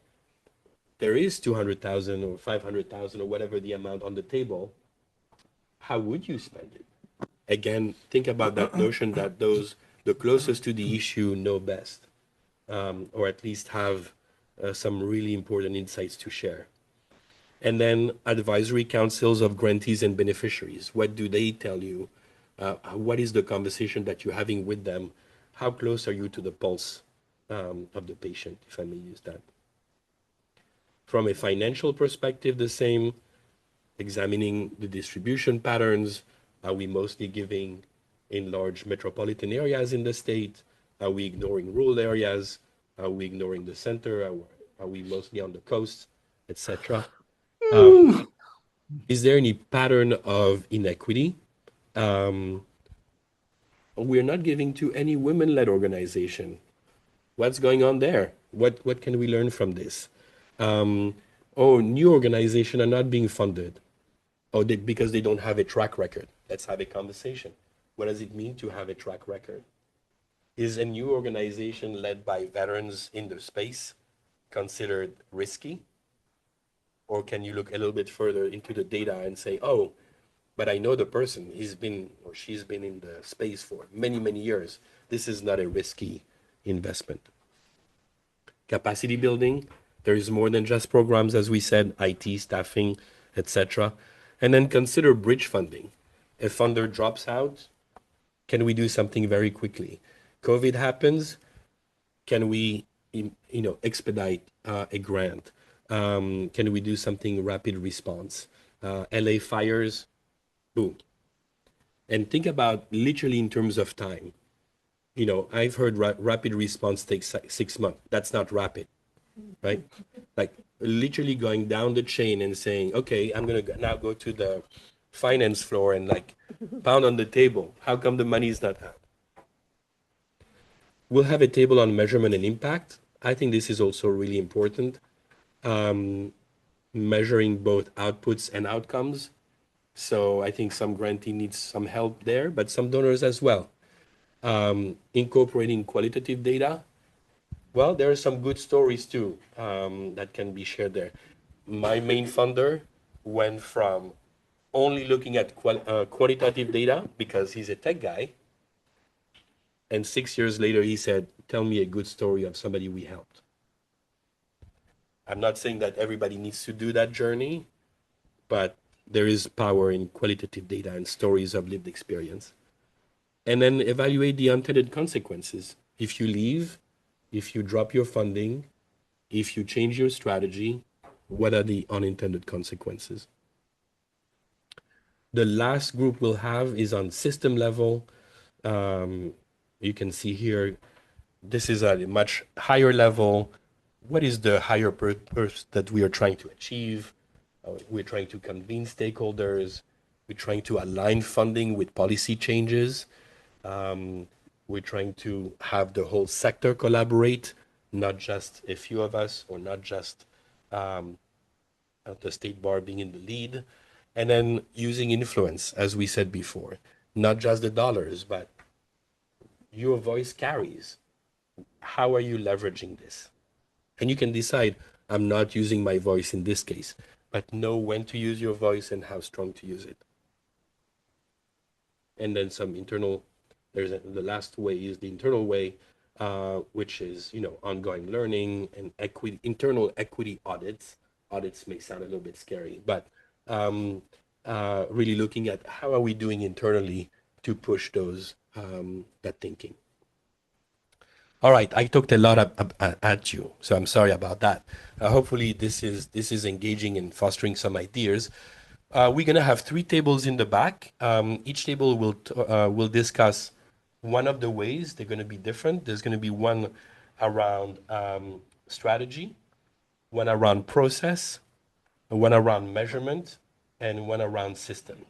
there is 200,000 or 500,000 or whatever the amount on the table. how would you spend it? Again, think about that notion that those the closest to the issue know best, or at least have some really important insights to share. And then advisory councils of grantees and beneficiaries. What do they tell you? What is the conversation that you're having with them? How close are you to the pulse of the patient, if I may use that? From a financial perspective, the same, examining the distribution patterns. Are we mostly giving in large metropolitan areas in the state? Are we ignoring rural areas? Are we ignoring the center? Are we mostly on the coast, etc.? Is there any pattern of inequity? We're not giving to any women-led organization. What's going on there? What can we learn from this? New organizations are not being funded. Because they don't have a track record. Let's have a conversation. What does it mean to have a track record? Is a new organization led by veterans in the space considered risky? Or can you look a little bit further into the data and say, oh, but I know the person, he's been or she's been in the space for many, many years. This is not a risky investment. Capacity building, there is more than just programs, as we said, IT, staffing, etc. And then consider bridge funding. If funder drops out, can we do something very quickly? COVID happens, can we expedite a grant? Can we do something rapid response? LA fires, boom. And think about literally in terms of time. I've heard rapid response takes 6 months. That's not rapid, right? Like literally going down the chain and saying, okay, I'm going to now go to the finance floor and like pound on the table. How come the money is not out? We'll have a table on measurement and impact. I think this is also really important. Measuring both outputs and outcomes. So I think some grantee needs some help there, but some donors as well. Incorporating qualitative data. Well, there are some good stories too that can be shared there. My main funder went from only looking at quantitative data because he's a tech guy. And 6 years later, he said, tell me a good story of somebody we helped. I'm not saying that everybody needs to do that journey, but there is power in qualitative data and stories of lived experience. And then evaluate the unintended consequences. If you leave, if you drop your funding, if you change your strategy, what are the unintended consequences? The last group we'll have is on system level. You can see here, this is at a much higher level. What is the higher purpose that we are trying to achieve? We're trying to convene stakeholders. We're trying to align funding with policy changes. We're trying to have the whole sector collaborate, not just a few of us or not just the state bar being in the lead. And then using influence, as we said before, not just the dollars, but your voice carries. How are you leveraging this? And you can decide, I'm not using my voice in this case, but know when to use your voice and how strong to use it. And then some internal, the last way is the internal way, which is, ongoing learning and internal equity audits. Audits may sound a little bit scary, but really looking at how are we doing internally to push that thinking. All right, I talked a lot at you, so I'm sorry about that. Hopefully this is engaging and fostering some ideas. We're gonna have 3 tables in the back. Each table will discuss one of the ways. They're gonna be different. There's gonna be one around strategy, one around process, one around measurement, and one around system.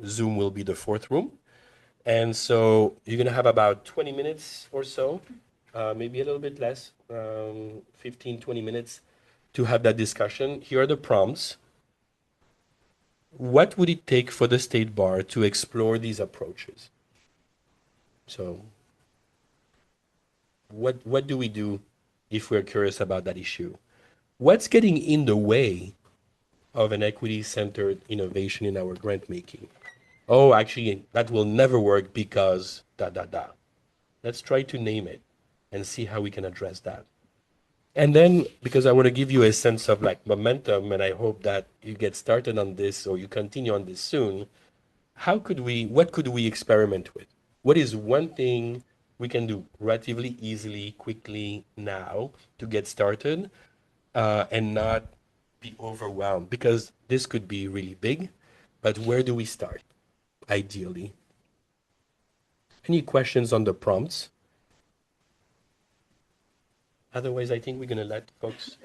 Zoom will be the 4th room. And so you're going to have about 20 minutes or so, maybe a little bit less, 15, 20 minutes to have that discussion. Here are the prompts. What would it take for the State Bar to explore these approaches? So what do we do if we're curious about that issue? What's getting in the way of an equity-centered innovation in our grant making. Oh, actually, that will never work because da da da. Let's try to name it and see how we can address that. And then, because I want to give you a sense of like momentum, and I hope that you get started on this or you continue on this soon, what could we experiment with? What is one thing we can do relatively easily, quickly now to get started and not be overwhelmed? Because this could be really big, but where do we start, ideally? Any questions on the prompts? Otherwise, I think we're going to let folks.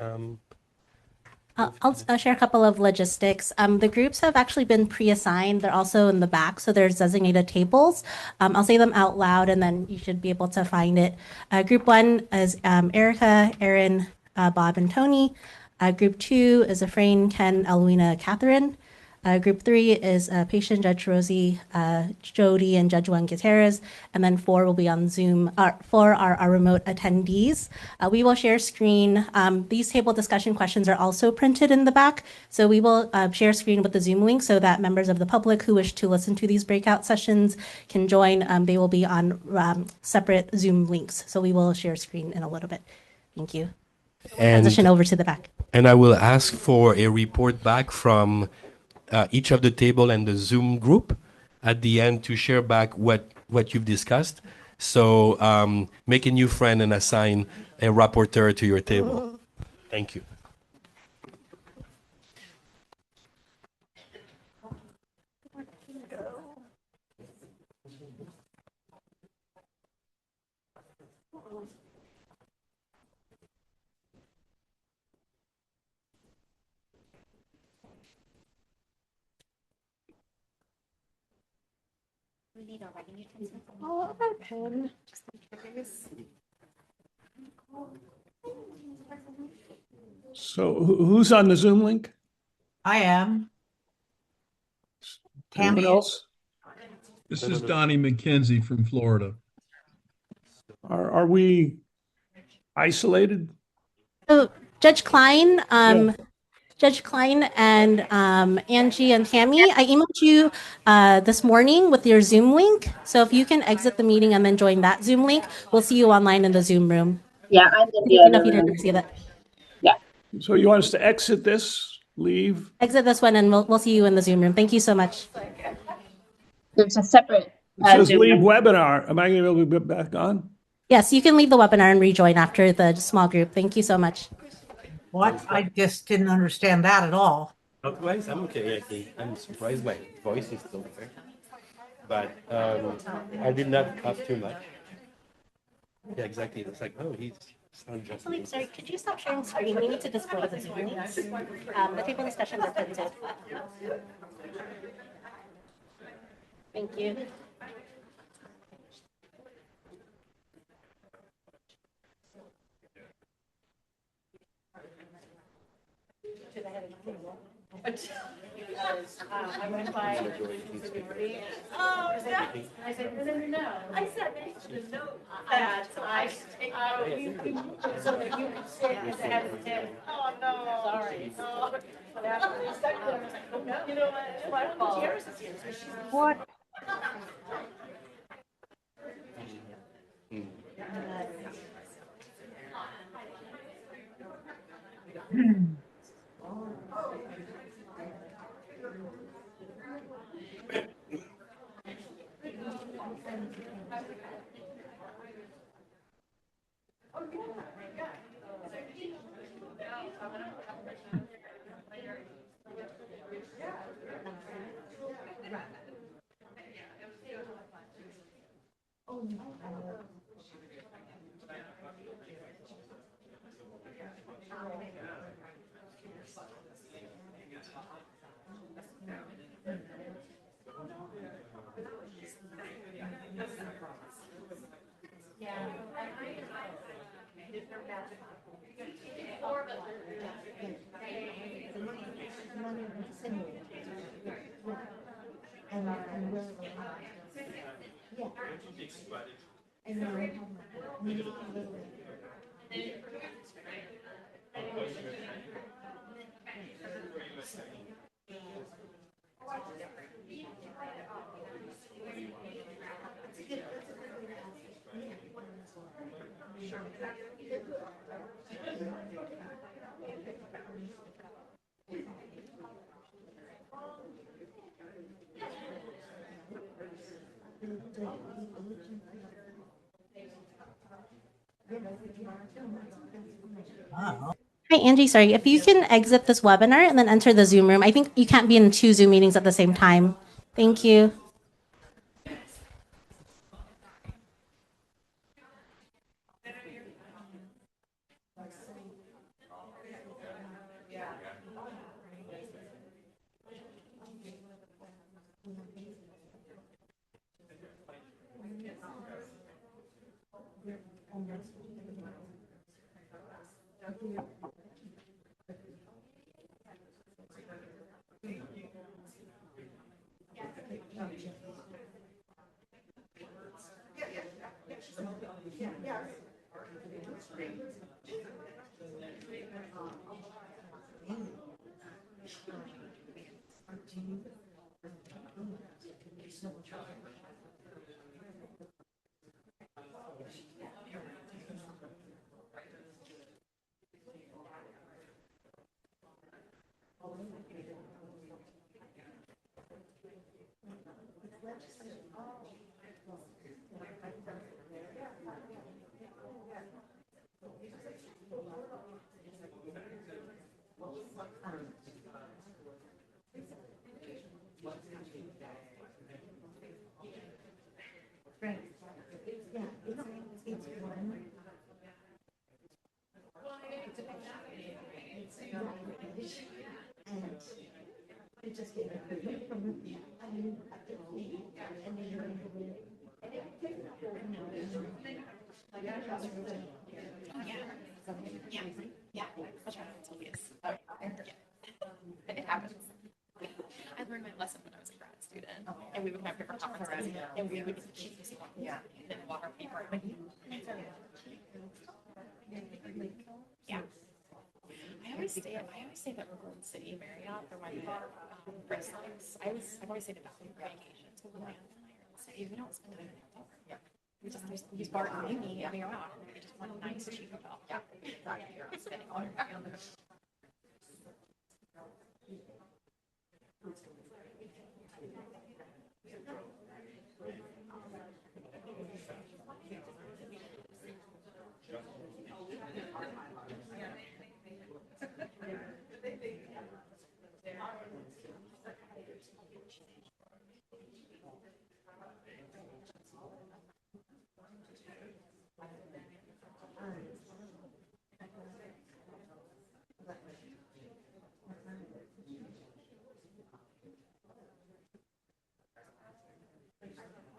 I'll share a couple of logistics. The groups have actually been pre-assigned. They're also in the back, so there's designated tables. I'll say them out loud, and then you should be able to find it. Group 1 is Erica, Aaron, Bob, and Tony. Group 2 is Efrain, Ken, Elwina, Catherine. Group 3 is Patient, Judge Rosie, Jody, and Judge Juan Gutierrez. And then 4 will be on Zoom. 4 are our remote attendees. We will share screen. These table discussion questions are also printed in the back. So we will share screen with the Zoom link so that members of the public who wish to listen to these breakout sessions can join. They will be on separate Zoom links. So we will share screen in a little bit. Thank you. Transition over to the back. And I will ask for a report back from each of the table and the Zoom group at the end to share back what you've discussed. So make a new friend and assign a rapporteur to your table. Thank you. Oh, a pen. So who's on the Zoom link? I am. Anyone else? This is Donnie McKenzie from Florida. Are we isolated? So Judge Klein, Judge Klein and Angie and Tammy, I emailed you this morning with your Zoom link. So if you can exit the meeting and then join that Zoom link, we'll see you online in the Zoom room. Yeah, I'm in the Enough other you didn't room. see that. Yeah. So you want us to exit this, leave? Exit this one and we'll see you in the Zoom room. Thank you so much. There's a separate It says Zoom leave room. webinar. Am I going to be able to get back on? Yes, you can leave the webinar and rejoin after the small group. Thank you so much. What? I just didn't understand that at all. Otherwise, I'm okay. I think I'm surprised my voice is still there. But I did not cough too much. Yeah, exactly. It's like, oh, he's sound just. Philippe, sorry, could you stop sharing screen? We need to display the Zoom links. The table discussions are printed. Thank you. I went by. Oh, I said, no. I said, no. So that you could sit as a head of the. Oh, no. Sorry. Oh. You know what? Gutierrez is here, so she's. What? Hi, Angie. Sorry, if you can exit this webinar and then enter the Zoom room. I think you can't be in 2 Zoom meetings at the same time. Thank you. It happens. I learned my lesson when I was a grad student, and we would have different conferences, and we would keep this one, and then water paper. Yeah. I always stay at the Golden City Marriott for my Christmas. I've always stayed at that for vacations with my aunt and I are in the city. We don't spend time in the hotel. Yeah. We just use Bart and Amy and we are out. We just want a nice cheap hotel. Yeah. Spending all your time on this.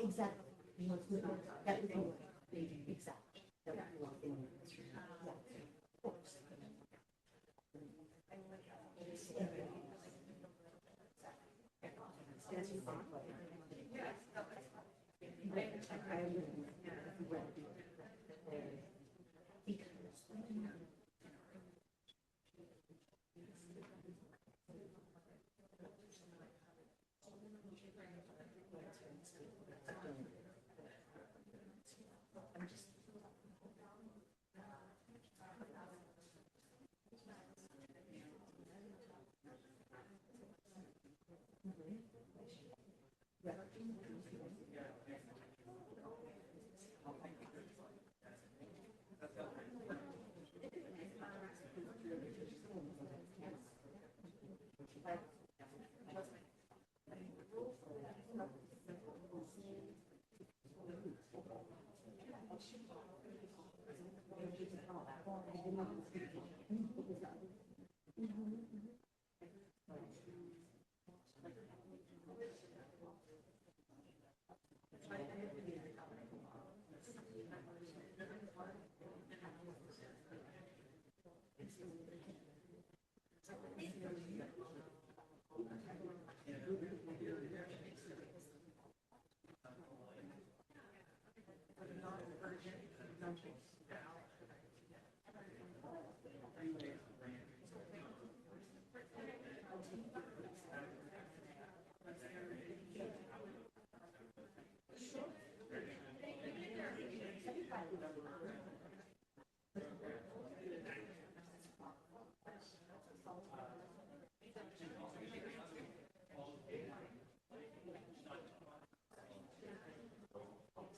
Exactly. Exactly.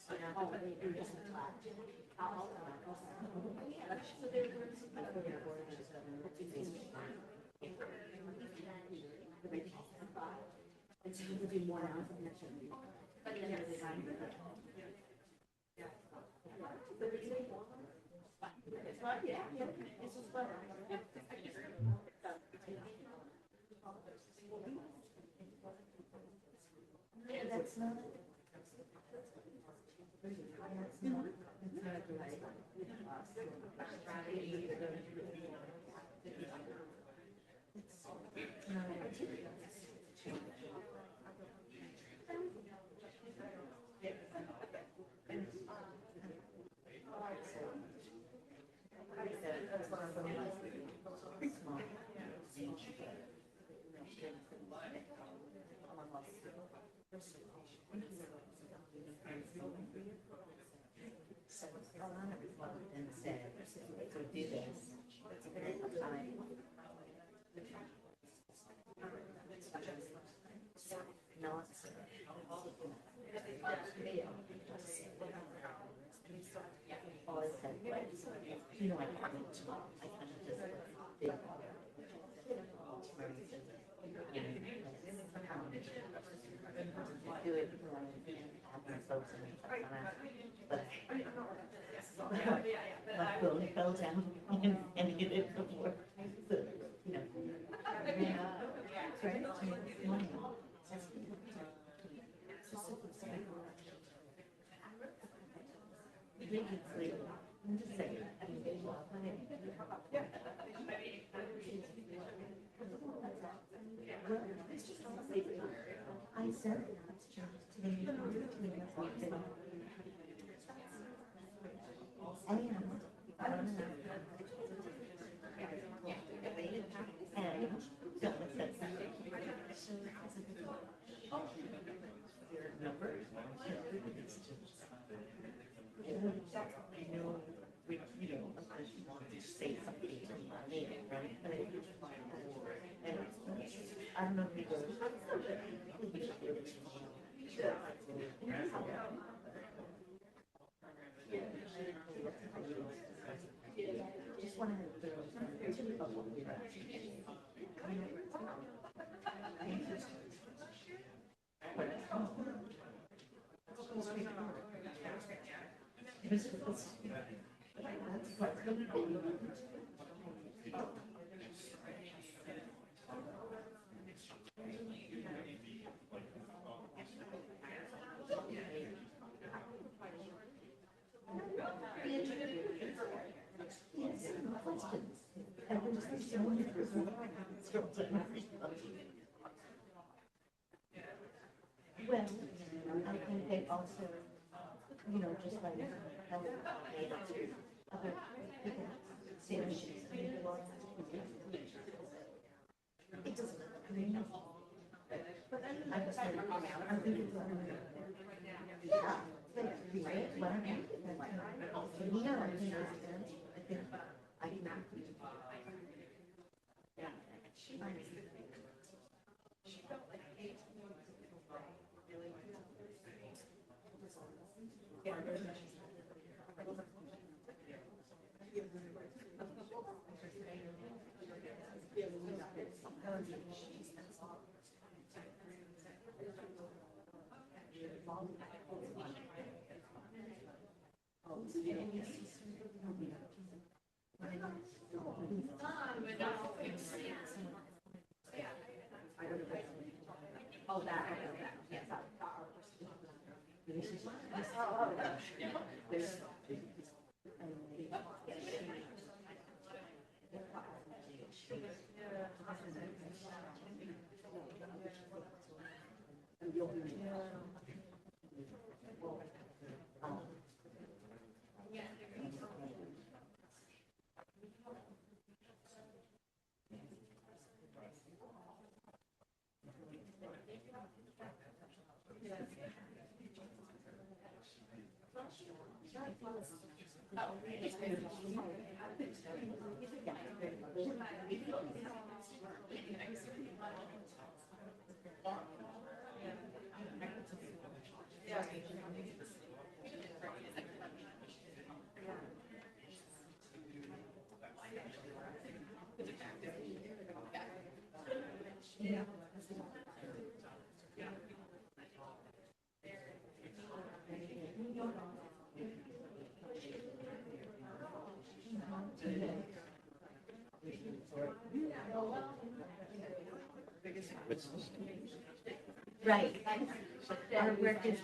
And said, so do this. You know, I kind of just do it but Will fell down and hit it before. So, you know, right? I'm just saying. I said it. Say something right? I don't know if he goes. Just want to well, I think they also, you know, just like how they other people say it doesn't, I mean, I'm just like, I'm thinking, yeah, right, whatever. You know, I think I can. Oh, that, yes. Right. Our work is.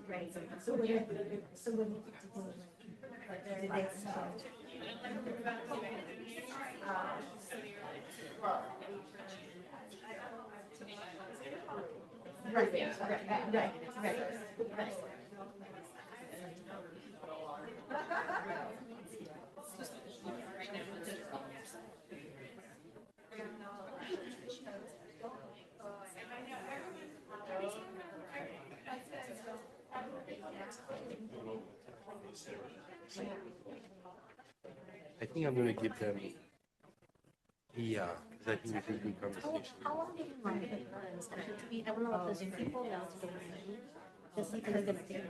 Right. So what do you do they start? Right. I think I'm going to give them, yeah, because I think it's a good conversation. How long do you want it? I don't know if those people know to just like they're going to take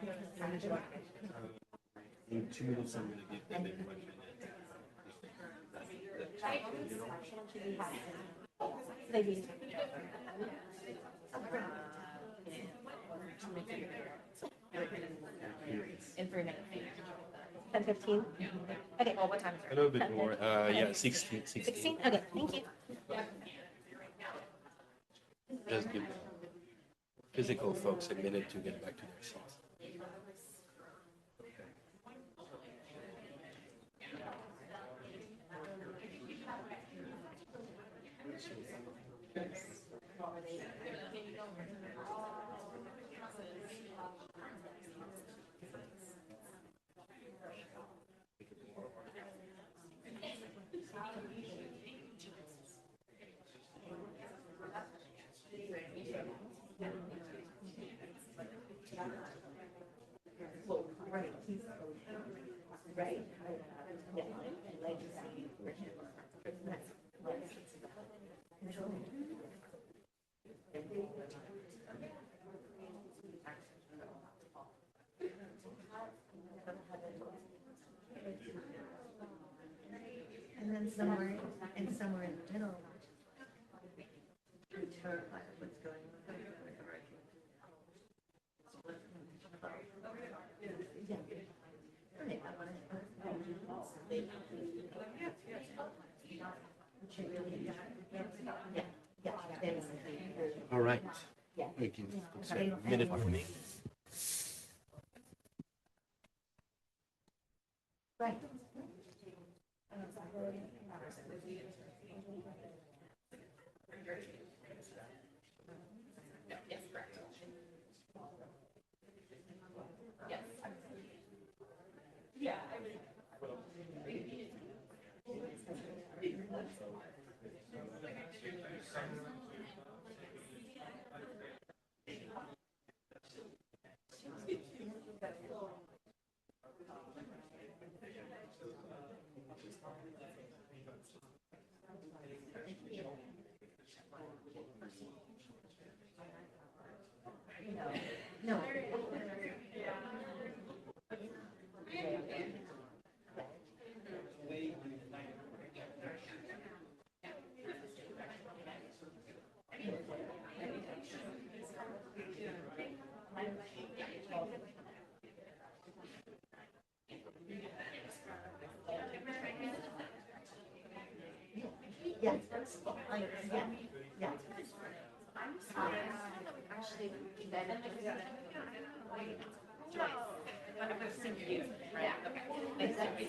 In 2 minutes, I'm going to give them in 1 minute. maybe. In 3 minutes. 10:15? Okay. Well, what time is it? A little bit more, yeah, 16. 16? Okay, thank you. Just give physical folks a minute to get back to their seats. Right. And then somewhere in the middle, I'm terrified of what's going on. Yeah. All right. We can say a minute for me. Right. Yes, correct. Yes. Yeah, I would. No. Yes, yeah. Actually, then I've seen you, right? Okay. Exactly.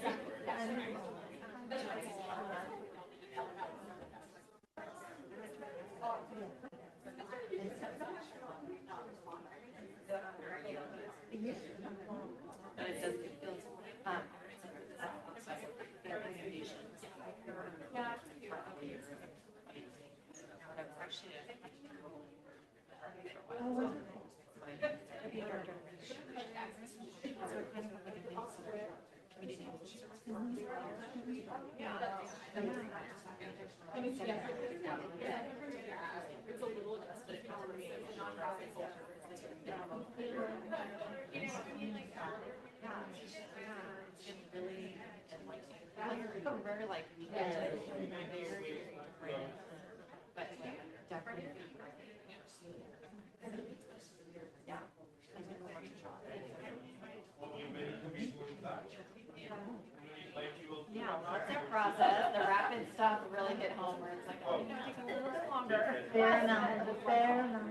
Yeah, lots of process. The rapid stuff really hit home where it's like, oh, it takes a little bit longer. Fair enough, fair enough.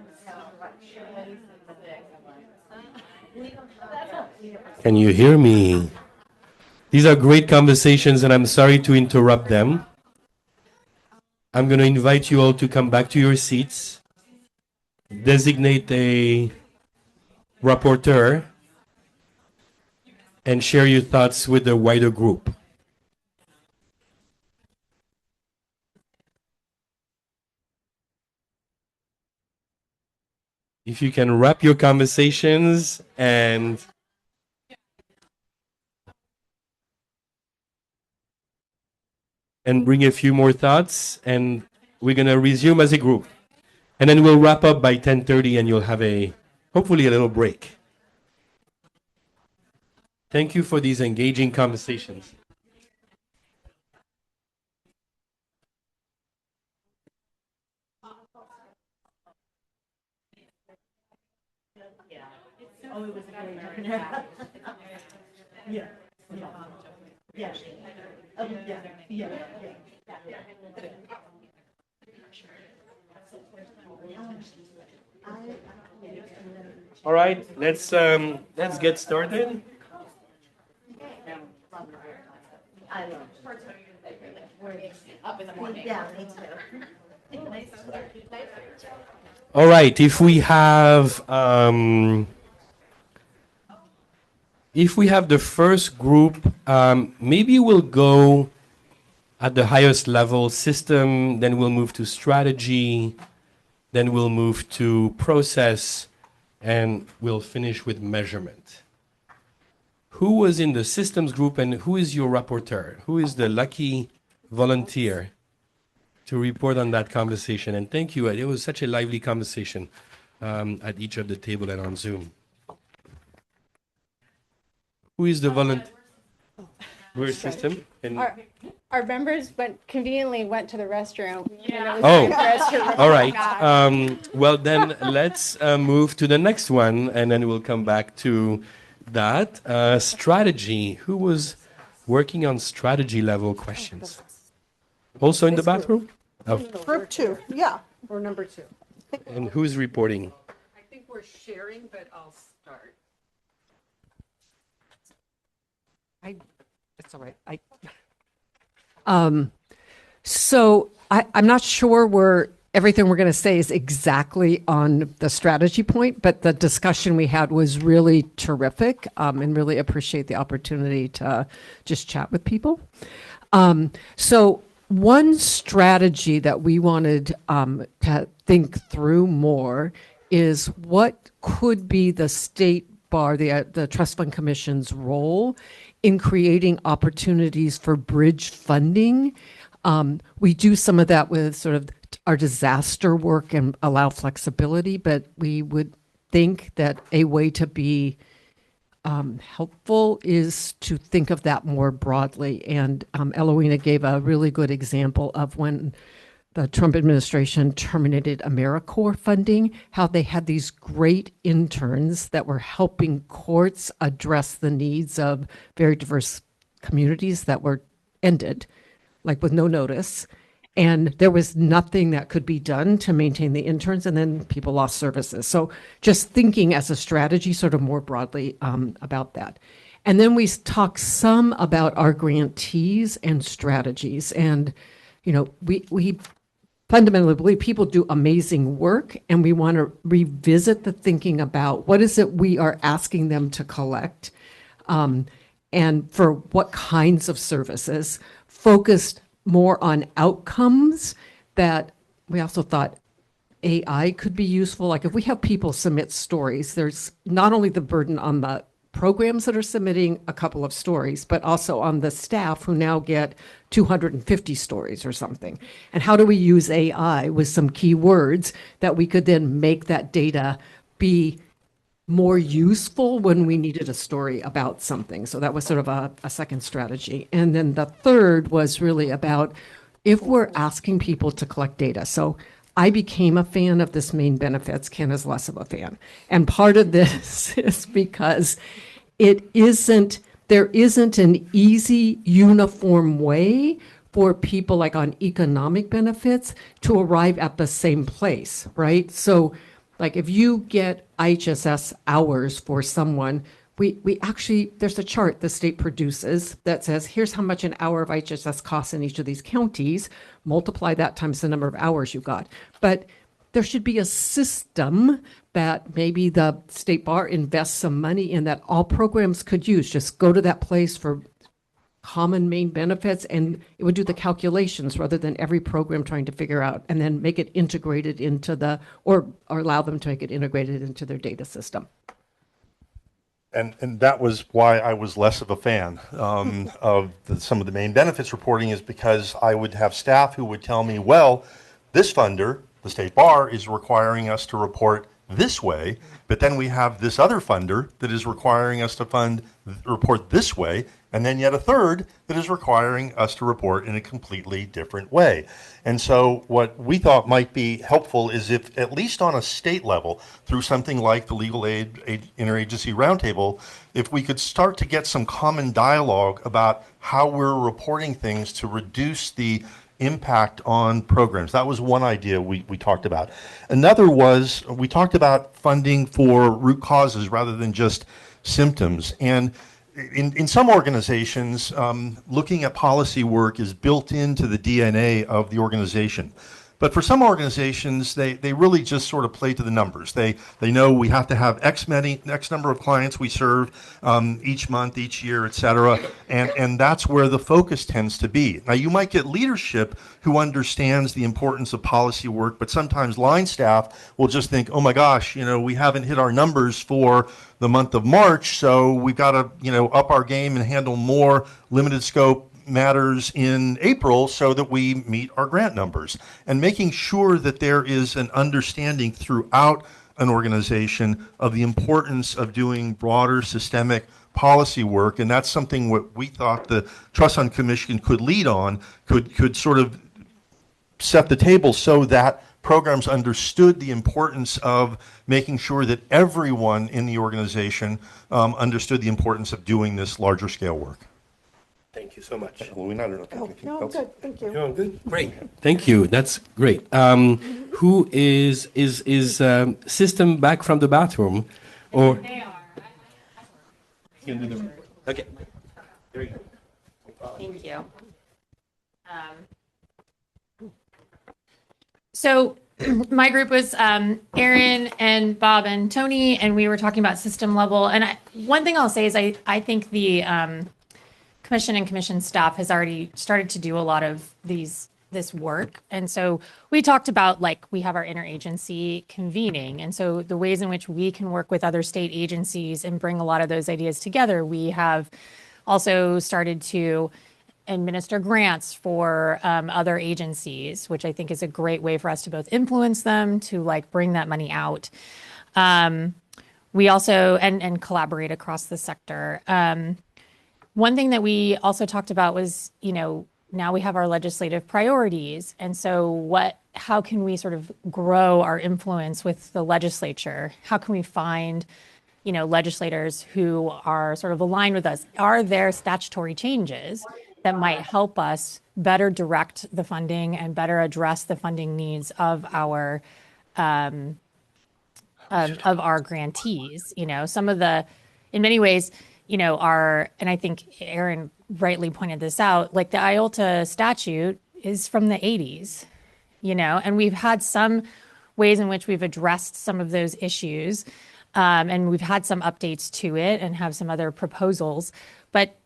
Can you hear me? These are great conversations, and I'm sorry to interrupt them. I'm going to invite you all to come back to your seats, designate a rapporteur, and share your thoughts with the wider group. If you can wrap your conversations and bring a few more thoughts, and we're going to resume as a group. And then we'll wrap up by 10:30, and you'll have hopefully a little break. Thank you for these engaging conversations. All right, let's get started. Up in the morning. Yeah, me too. All right, if we have the first group, maybe we'll go at the highest level, system, then we'll move to strategy, then we'll move to process, and we'll finish with measurement. Who was in the systems group, and who is your rapporteur? Who is the lucky volunteer to report on that conversation? And thank you. It was such a lively conversation at each of the table and on Zoom. Who is the volunteer? Where's system? And Our members conveniently went to the restroom. Yeah. All right. Well, then let's move to the next one, and then we'll come back to that. Strategy. Who was working on strategy level questions? Also in the bathroom? Oh. Group 2, yeah, or number 2. And who's reporting? I think we're sharing, but I'll start. It's all right. So I'm not sure everything we're going to say is exactly on the strategy point, but the discussion we had was really terrific, and really appreciate the opportunity to just chat with people. So one strategy that we wanted to think through more is what could be the state bar, the Trust Fund Commission's role in creating opportunities for bridge funding. We do some of that with sort of our disaster work and allow flexibility, but we would think that a way to be helpful is to think of that more broadly. And Eloina gave a really good example of when the Trump administration terminated AmeriCorps funding, how they had these great interns that were helping courts address the needs of very diverse communities that were ended, like with no notice. And there was nothing that could be done to maintain the interns, and then people lost services. So just thinking as a strategy sort of more broadly about that. And then we talk some about our grantees and strategies. And, you know, we fundamentally believe people do amazing work, and we want to revisit the thinking about what is it we are asking them to collect, and for what kinds of services, focused more on outcomes. That we also thought AI could be useful. Like if we have people submit stories, there's not only the burden on the programs that are submitting a couple of stories, but also on the staff who now get 250 stories or something. And how do we use AI with some keywords that we could then make that data be more useful when we needed a story about something. So that was sort of a second strategy. And then the third was really about if we're asking people to collect data. So I became a fan of this main benefits. Ken is less of a fan. And part of this is because there isn't an easy, uniform way for people like on economic benefits to arrive at the same place, right? So like if you get IHSS hours for someone, we actually, there's a chart the state produces that says, here's how much an hour of IHSS costs in each of these counties, multiply that times the number of hours you got. But there should be a system that maybe the state bar invests some money in that all programs could use. Just go to that place for common main benefits and it would do the calculations rather than every program trying to figure out and then make it integrated into or allow them to make it integrated into their data system. And that was why I was less of a fan of some of the main benefits reporting, is because I would have staff who would tell me, well, this funder, the state bar, is requiring us to report this way, but then we have this other funder that is requiring us to report this way, and then yet a third that is requiring us to report in a completely different way. And so what we thought might be helpful is if, at least on a state level, through something like the Legal Aid Interagency Roundtable, if we could start to get some common dialogue about how we're reporting things to reduce the impact on programs. That was one idea we talked about. Another was we talked about funding for root causes rather than just symptoms. And in some organizations, looking at policy work is built into the DNA of the organization. But for some organizations, they really just sort of play to the numbers. They know we have to have X number of clients we serve each month, each year, et cetera. And that's where the focus tends to be. Now, you might get leadership who understands the importance of policy work, but sometimes line staff will just think, oh my gosh, we haven't hit our numbers for the month of March, so we've got to, up our game and handle more limited scope matters in April so that we meet our grant numbers. And making sure that there is an understanding throughout an organization of the importance of doing broader systemic policy work. And that's something what we thought the Trust Fund Commission could lead on, could sort of set the table so that programs understood the importance of making sure that everyone in the organization understood the importance of doing this larger scale work. Thank you so much. No, good, thank you. Oh, good, great. Thank you. That's great. Who is system back from the bathroom, or? They are. Okay. There you go. Thank you. So my group was Aaron and Bob and Tony, and we were talking about system level. And one thing I'll say is I think the commission and commission staff has already started to do a lot of this work. And so we talked about, we have our interagency convening. And so the ways in which we can work with other state agencies and bring a lot of those ideas together. We have also started to administer grants for other agencies, which I think is a great way for us to both influence them, to bring that money out. We also, and collaborate across the sector. One thing that we also talked about was, now we have our legislative priorities. And so how can we sort of grow our influence with the legislature? How can we find, legislators who are sort of aligned with us? Are there statutory changes that might help us better direct the funding and better address the funding needs of our grantees? Some of in many ways, and I think Aaron rightly pointed this out, the IOLTA statute is from the 80s, and we've had some ways in which we've addressed some of those issues, and we've had some updates to it and have some other proposals, but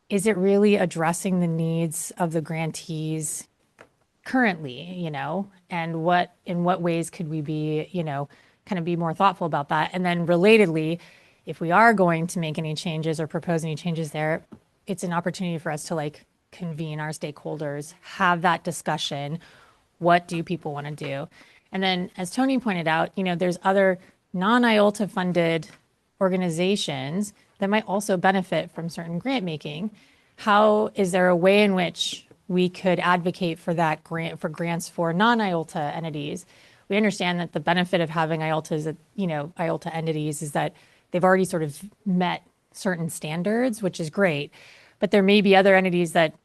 is it really addressing the needs of the grantees currently, and in what ways could we be, kind of be more thoughtful about that? And then relatedly, if we are going to make any changes or propose any changes there, it's an opportunity for us to convene our stakeholders, have that discussion. What do people want to do? And then, as Tony pointed out, there's other non-IOLTA funded organizations that might also benefit from certain grant making. How is there a way in which we could advocate for that grant for grants for non-IOLTA entities? We understand that the benefit of having IOLTAs, IOLTA entities is that they've already sort of met certain standards, which is great. But there may be other entities that,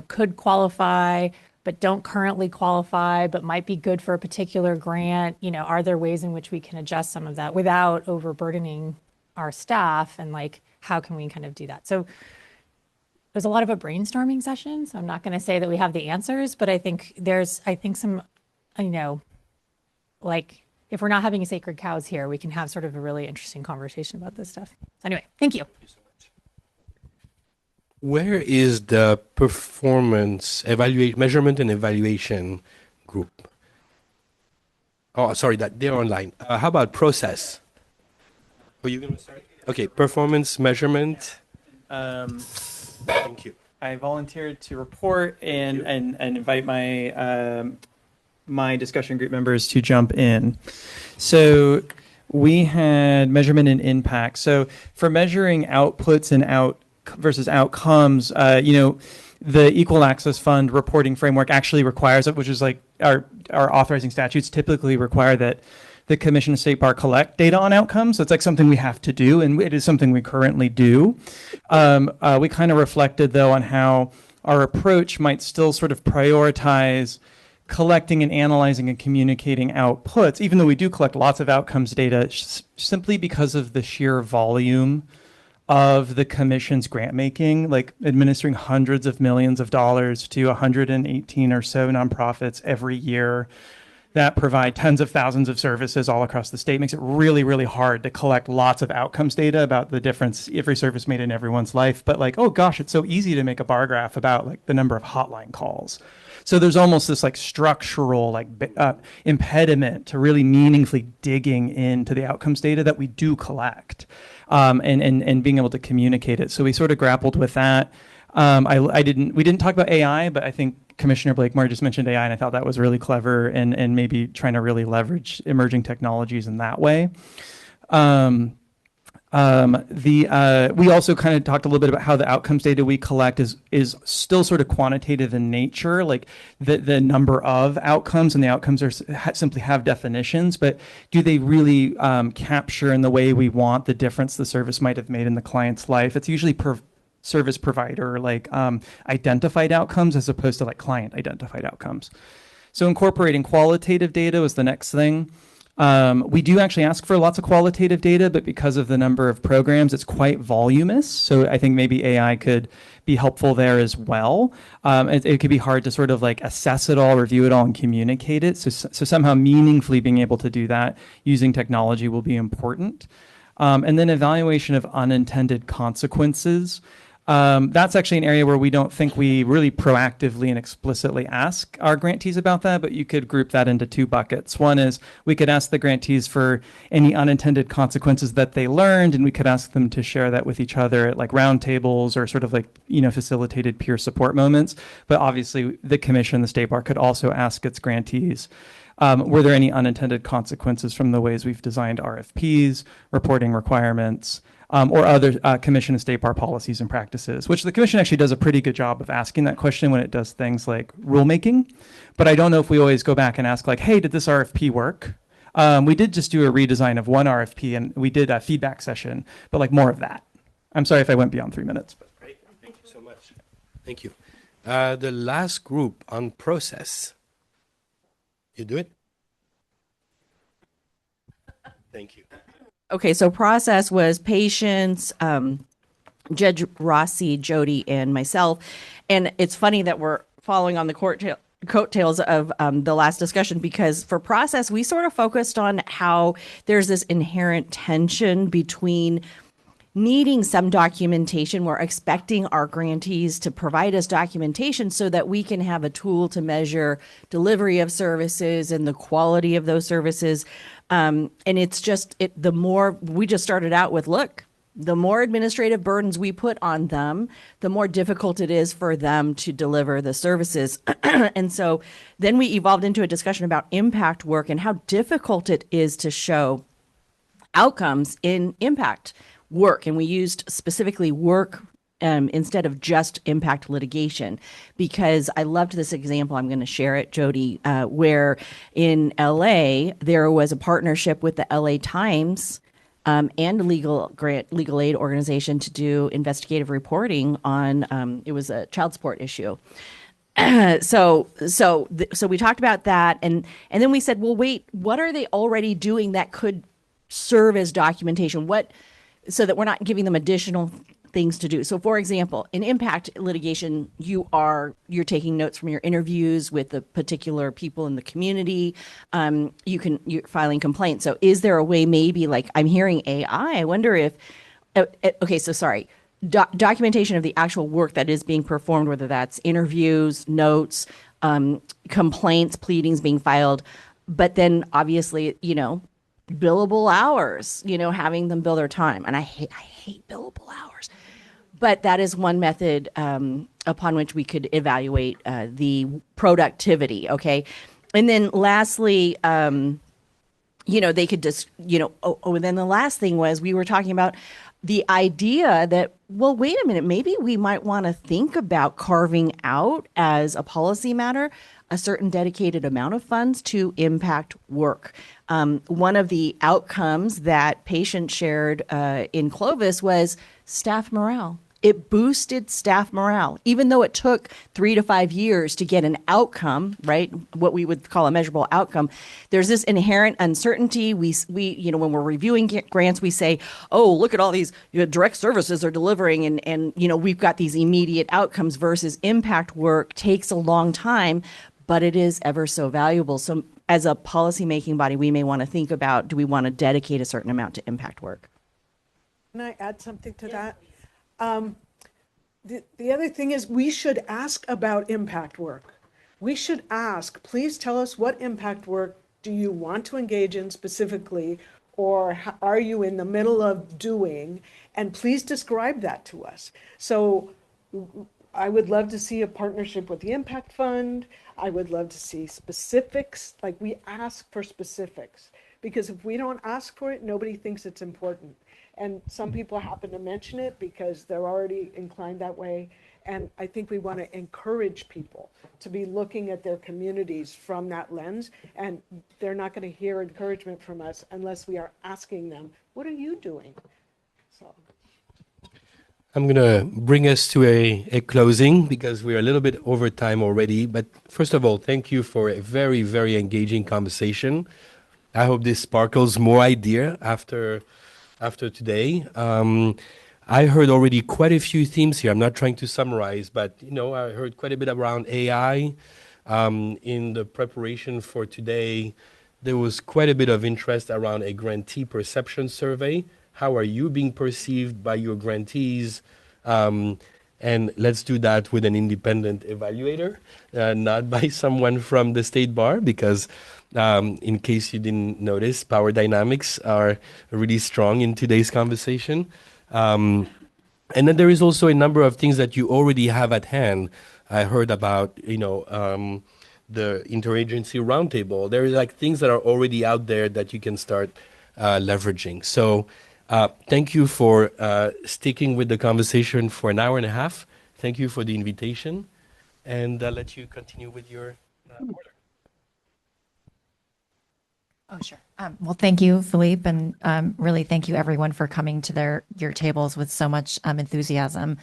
could qualify, but don't currently qualify, but might be good for a particular grant. Are there ways in which we can adjust some of that without overburdening our staff? And how can we kind of do that? So there's a lot of a brainstorming session. So I'm not going to say that we have the answers, but I think there's some, if we're not having a sacred cows here, we can have sort of a really interesting conversation about this stuff. So anyway, thank you. Where is the performance measurement and evaluation group? Oh, sorry, that they're online. How about process? Are you going to start? Okay, performance measurement. Thank you. I volunteered to report and invite my my discussion group members to jump in. So we had measurement and impact. So for measuring outputs and versus outcomes, the Equal Access Fund reporting framework actually requires it, which is like our authorizing statutes typically require that the Commission and State Bar collect data on outcomes. So it's like something we have to do, and it is something we currently do. We kind of reflected, though, on how our approach might still sort of prioritize collecting and analyzing and communicating outputs, even though we do collect lots of outcomes data, simply because of the sheer volume of the Commission's grant making, like administering hundreds of millions of dollars to 118 or so nonprofits every year that provide tens of thousands of services all across the state. Makes it really, really hard to collect lots of outcomes data about the difference every service made in everyone's life. But oh gosh, it's so easy to make a bar graph about the number of hotline calls. So there's almost this structural impediment to really meaningfully digging into the outcomes data that we do collect, and being able to communicate it. So we sort of grappled with that. We didn't talk about AI, but I think Commissioner Blakemore just mentioned AI, and I thought that was really clever, and maybe trying to really leverage emerging technologies in that way. We also kind of talked a little bit about how the outcomes data we collect is still sort of quantitative in nature, like the number of outcomes, and the outcomes simply have definitions, but do they really capture in the way we want the difference the service might have made in the client's life? It's usually service provider identified outcomes as opposed to client identified outcomes. So incorporating qualitative data was the next thing. We do actually ask for lots of qualitative data, but because of the number of programs, it's quite voluminous. So I think maybe AI could be helpful there as well. It could be hard to sort of assess it all, review it all, and communicate it. So somehow meaningfully being able to do that using technology will be important. And then evaluation of unintended consequences. That's actually an area where we don't think we really proactively and explicitly ask our grantees about that, but you could group that into two buckets. One is we could ask the grantees for any unintended consequences that they learned, and we could ask them to share that with each other at roundtables or sort of facilitated peer support moments. But obviously the Commission, the State Bar, could also ask its grantees, were there any unintended consequences from the ways we've designed RFPs, reporting requirements, or other Commission and State Bar policies and practices, which the Commission actually does a pretty good job of asking that question when it does things like rulemaking. But I don't know if we always go back and ask hey, did this RFP work? We did just do a redesign of one RFP, and we did a feedback session, but more of that. I'm sorry if I went beyond 3 minutes. Great, thank you so much. Thank you. The last group on process. You do it? Thank you. Okay, so process was patience, Judge Rossi, Jody, and myself. And it's funny that we're following on the coattails of the last discussion, because for process, we sort of focused on how there's this inherent tension between needing some documentation. We're expecting our grantees to provide us documentation so that we can have a tool to measure delivery of services and the quality of those services. And it's just, the more we just started out with, look, the more administrative burdens we put on them, the more difficult it is for them to deliver the services. And so then we evolved into a discussion about impact work and how difficult it is to show outcomes in impact work. And we used specifically work instead of just impact litigation, because I loved this example. I'm going to share it, Jody, where in LA, there was a partnership with the LA Times and a legal aid organization to do investigative reporting on, it was a child support issue. So we talked about that, and then we said, well, wait, what are they already doing that could serve as documentation? So that we're not giving them additional things to do. So, for example, in impact litigation, you're taking notes from your interviews with the particular people in the community. You're filing complaints. So, is there a way, maybe like I'm hearing AI? I wonder if. Okay, so sorry. Documentation of the actual work that is being performed, whether that's interviews, notes, complaints, pleadings being filed, but then obviously, billable hours, having them bill their time. And I hate billable hours, but that is one method upon which we could evaluate the productivity. Okay. And then lastly, they could just, and then the last thing was, we were talking about the idea that, well, wait a minute, maybe we might want to think about carving out as a policy matter a certain dedicated amount of funds to impact work. One of the outcomes that patients shared in Clovis was staff morale. It boosted staff morale, even though it took 3 to 5 years to get an outcome, right? What we would call a measurable outcome. There's this inherent uncertainty. We when we're reviewing grants, we say, oh, look at all these direct services are delivering, and we've got these immediate outcomes, versus impact work takes a long time, but it is ever so valuable. So as a policymaking body, we may want to think about, do we want to dedicate a certain amount to impact work? Can I add something to that? The other thing is, we should ask about impact work. We should ask, please tell us what impact work do you want to engage in specifically, or are you in the middle of doing, and please describe that to us. So I would love to see a partnership with the Impact Fund. I would love to see specifics, like we ask for specifics, because if we don't ask for it, nobody thinks it's important. And some people happen to mention it because they're already inclined that way. And I think we want to encourage people to be looking at their communities from that lens. And they're not going to hear encouragement from us unless we are asking them, what are you doing? So I'm going to bring us to a closing, because we're a little bit over time already. But first of all, thank you for a very, very engaging conversation. I hope this sparkles more idea after today. I heard already quite a few themes here. I'm not trying to summarize, but I heard quite a bit around AI. In the preparation for today, there was quite a bit of interest around a grantee perception survey. How are you being perceived by your grantees? And let's do that with an independent evaluator, not by someone from the State Bar, because in case you didn't notice, power dynamics are really strong in today's conversation. And then there is also a number of things that you already have at hand. I heard about, the interagency roundtable. There are like things that are already out there that you can start leveraging. So thank you for sticking with the conversation for an hour and a half. Thank you for the invitation. And I'll let you continue with your order. Oh, sure. Well, thank you, Philippe, and really thank you everyone for coming to your tables with so much enthusiasm.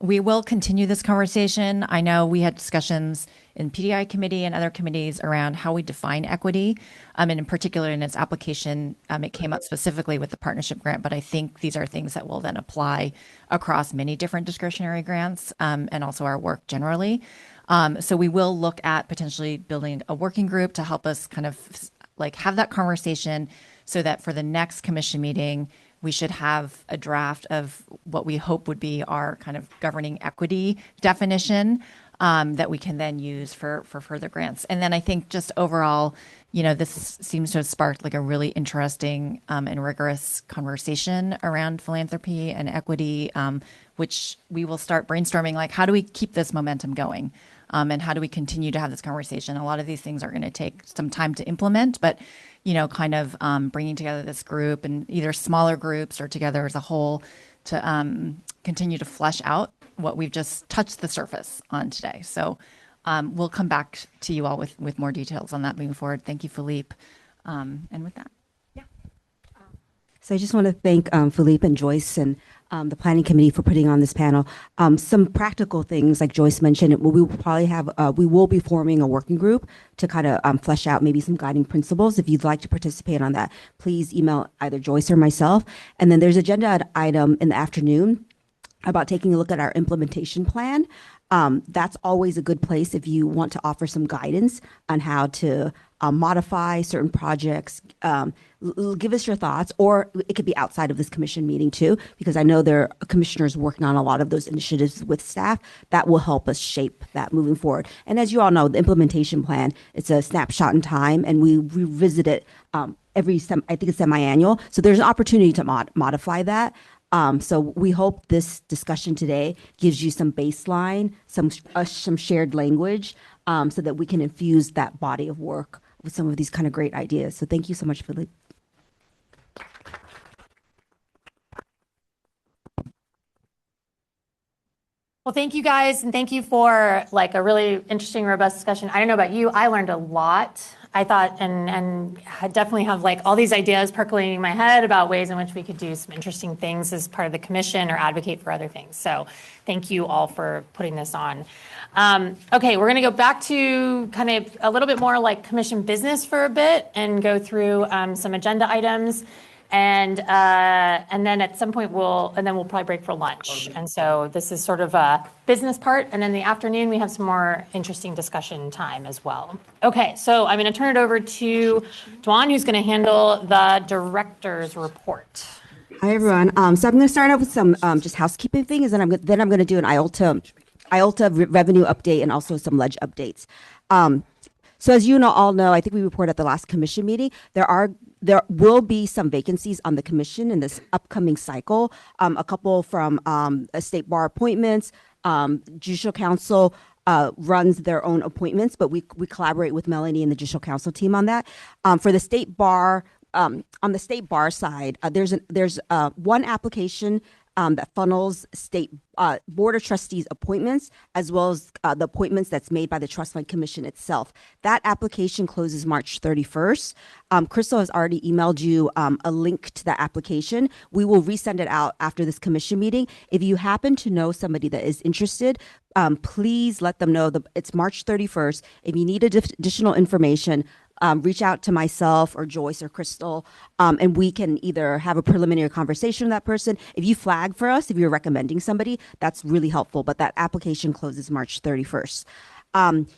We will continue this conversation. I know we had discussions in PDI committee and other committees around how we define equity, and in particular in its application, it came up specifically with the partnership grant, but I think these are things that will then apply across many different discretionary grants, and also our work generally. So we will look at potentially building a working group to help us kind of have that conversation, so that for the next commission meeting, we should have a draft of what we hope would be our kind of governing equity definition, that we can then use for further grants. And then I think just overall, this seems to have sparked a really interesting and rigorous conversation around philanthropy and equity, which we will start brainstorming, how do we keep this momentum going? And how do we continue to have this conversation? A lot of these things are going to take some time to implement, but kind of bringing together this group and either smaller groups or together as a whole to continue to flesh out what we've just touched the surface on today. So we'll come back to you all with more details on that moving forward. Thank you, Philippe. And with that. So I just want to thank Philippe and Joyce and the planning committee for putting on this panel. Some practical things, like Joyce mentioned, we will probably have, we will be forming a working group to kind of flesh out maybe some guiding principles. If you'd like to participate on that, please email either Joyce or myself. And then there's an agenda item in the afternoon about taking a look at our implementation plan. That's always a good place if you want to offer some guidance on how to modify certain projects. Give us your thoughts, or it could be outside of this commission meeting too, because I know there are commissioners working on a lot of those initiatives with staff that will help us shape that moving forward. And as you all know, the implementation plan, it's a snapshot in time, and we revisit it I think it's semi-annual. So there's an opportunity to modify that. So we hope this discussion today gives you some baseline, some shared language, so that we can infuse that body of work with some of these kind of great ideas. So thank you so much, Philippe. Well, thank you guys, and thank you for like a really interesting, robust discussion. I don't know about you, I learned a lot. I thought, and I definitely have like all these ideas percolating in my head about ways in which we could do some interesting things as part of the commission or advocate for other things. So thank you all for putting this on. Okay, we're gonna go back to kind of a little bit more like commission business for a bit and go through some agenda items. And then at some point we'll probably break for lunch. And so this is sort of a business part. And in the afternoon, we have some more interesting discussion time as well. Okay, so I'm going to turn it over to Dwan, who's going to handle the director's report. Hi, everyone. So I'm going to start out with some just housekeeping things, and then I'm going to do an IOLTA revenue update and also some ledge updates. So as you all know, I think we reported at the last commission meeting, there will be some vacancies on the commission in this upcoming cycle. A couple from state bar appointments. Judicial Council runs their own appointments, but we collaborate with Melanie and the Judicial Council team on that. For the state bar, on the state bar side, there's one application that funnels state board of trustees appointments, as well as the appointments that's made by the trust fund commission itself. That application closes March 31st. Crystal has already emailed you a link to that application. We will resend it out after this commission meeting. If you happen to know somebody that is interested, please let them know it's March 31st. If you need additional information, reach out to myself or Joyce or Crystal, and we can either have a preliminary conversation with that person. If you flag for us, if you're recommending somebody, that's really helpful, but that application closes March 31st.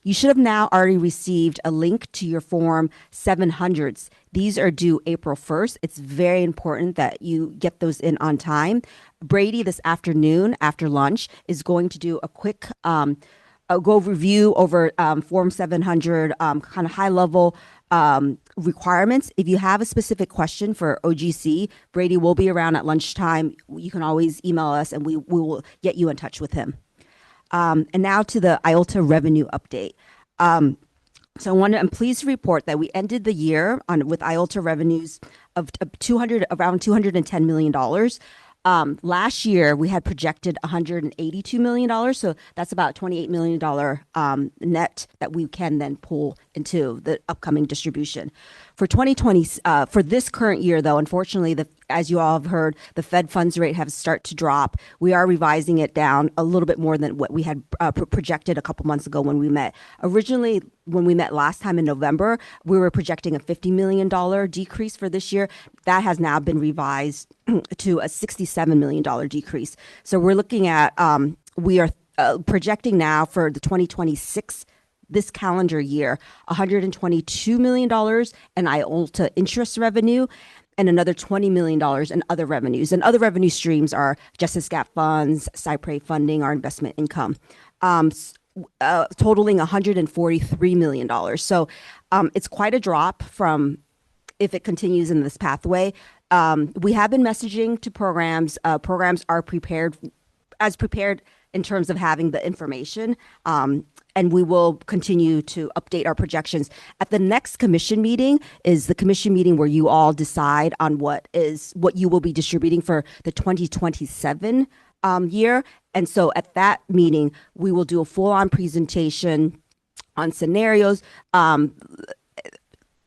You should have now already received a link to your Form 700s. These are due April 1st. It's very important that you get those in on time. Brady this afternoon after lunch is going to do a quick go review over Form 700 kind of high level requirements. If you have a specific question for OGC, Brady will be around at lunchtime. You can always email us and we will get you in touch with him. And now to the IOLTA revenue update. So I'm pleased to report that we ended the year with IOLTA revenues of around $210 million. Last year, we had projected $182 million, so that's about $28 million net that we can then pull into the upcoming distribution. For 2020, for this current year, though, unfortunately, as you all have heard, the Fed funds rate has started to drop. We are revising it down a little bit more than what we had projected a couple months ago when we met. Originally, when we met last time in November, we were projecting a $50 million decrease for this year. That has now been revised to a $67 million decrease. So we're looking at, we are projecting now for the 2026 this calendar year, $122 million in IOLTA interest revenue and another $20 million in other revenues. And other revenue streams are Justice Gap funds, Cypre funding, our investment income, totaling $143 million. So it's quite a drop from if it continues in this pathway. We have been messaging to programs. Programs are prepared in terms of having the information. And we will continue to update our projections. At the next commission meeting is the commission meeting where you all decide on what you will be distributing for the 2027 year. And so at that meeting, we will do a full-on presentation on scenarios.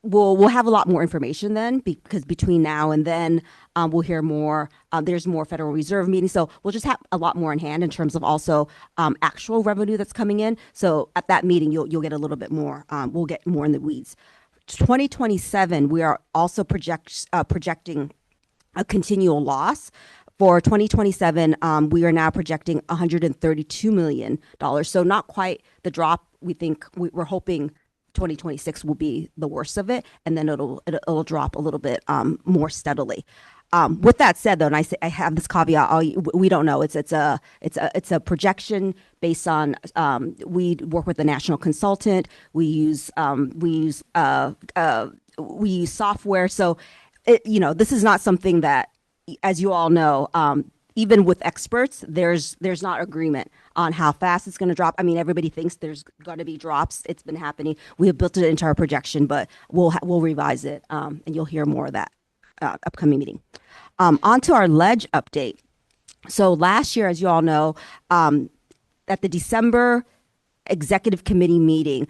We'll have a lot more information then, because between now and then we'll hear more. There's more Federal Reserve meetings, so we'll just have a lot more in hand in terms of also actual revenue that's coming in. So at that meeting, you'll get a little bit more. We'll get more in the weeds. 2027, we are also projecting a continual loss. For 2027, we are now projecting $132 million. So not quite the drop we think. We're hoping 2026 will be the worst of it, and then it'll drop a little bit more steadily. With that said, though, and I have this caveat: we don't know. It's a projection based on we work with a national consultant. We use software, so this is not something that, as you all know, even with experts, there's not agreement on how fast it's going to drop. I mean, everybody thinks there's going to be drops. It's been happening. We have built it into our projection, but we'll revise it, and you'll hear more of that upcoming meeting. On to our ledge update. So last year, as you all know, at the December executive committee meeting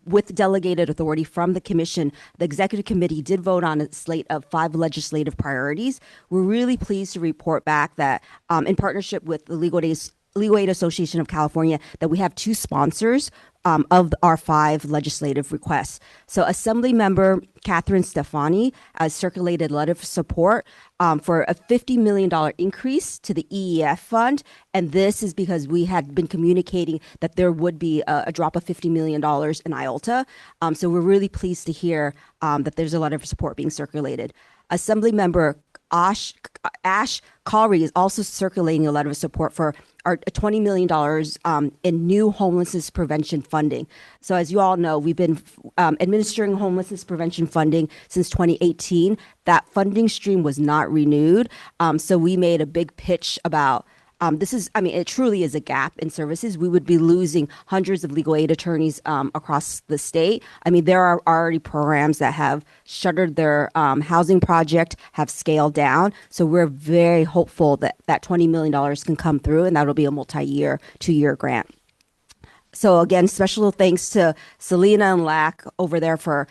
with delegated authority from the commission, the executive committee did vote on a slate of 5 legislative priorities. We're really pleased to report back that in partnership with the Legal Aid Association of California, that we have 2 sponsors of our 5 legislative requests. So Assembly Member Catherine Stefani circulated a letter of support for a $50 million increase to the EEF fund. And this is because we had been communicating that there would be a drop of $50 million in IOLTA. So we're really pleased to hear that there's a letter of support being circulated. Assembly Member Ash Khalri is also circulating a letter of support for our $20 million in new homelessness prevention funding. So as you all know, we've been administering homelessness prevention funding since 2018. That funding stream was not renewed. So we made a big pitch about it truly is a gap in services. We would be losing hundreds of legal aid attorneys across the state. I mean, there are already programs that have shuttered their housing project, have scaled down. So we're very hopeful that that $20 million can come through, and that'll be a multi-year, 2-year grant. So again, special thanks to Selena and LAC over there for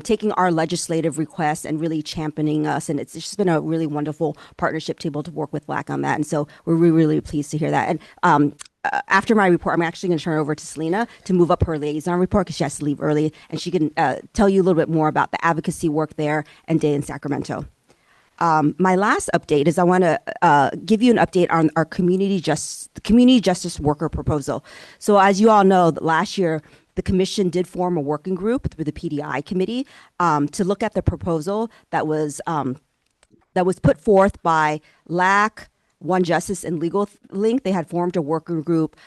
taking our legislative requests and really championing us. And it's just been a really wonderful partnership to be able to work with LAC on that. And so we're really, really pleased to hear that. And after my report, I'm actually going to turn it over to Selena to move up her liaison report because she has to leave early. And she can tell you a little bit more about the advocacy work there and day in Sacramento. My last update is I want to give you an update on our community justice worker proposal. So as you all know, last year, the commission did form a working group through the PDI committee to look at the proposal that was put forth by LAC, One Justice, and Legal Link. They had formed a working group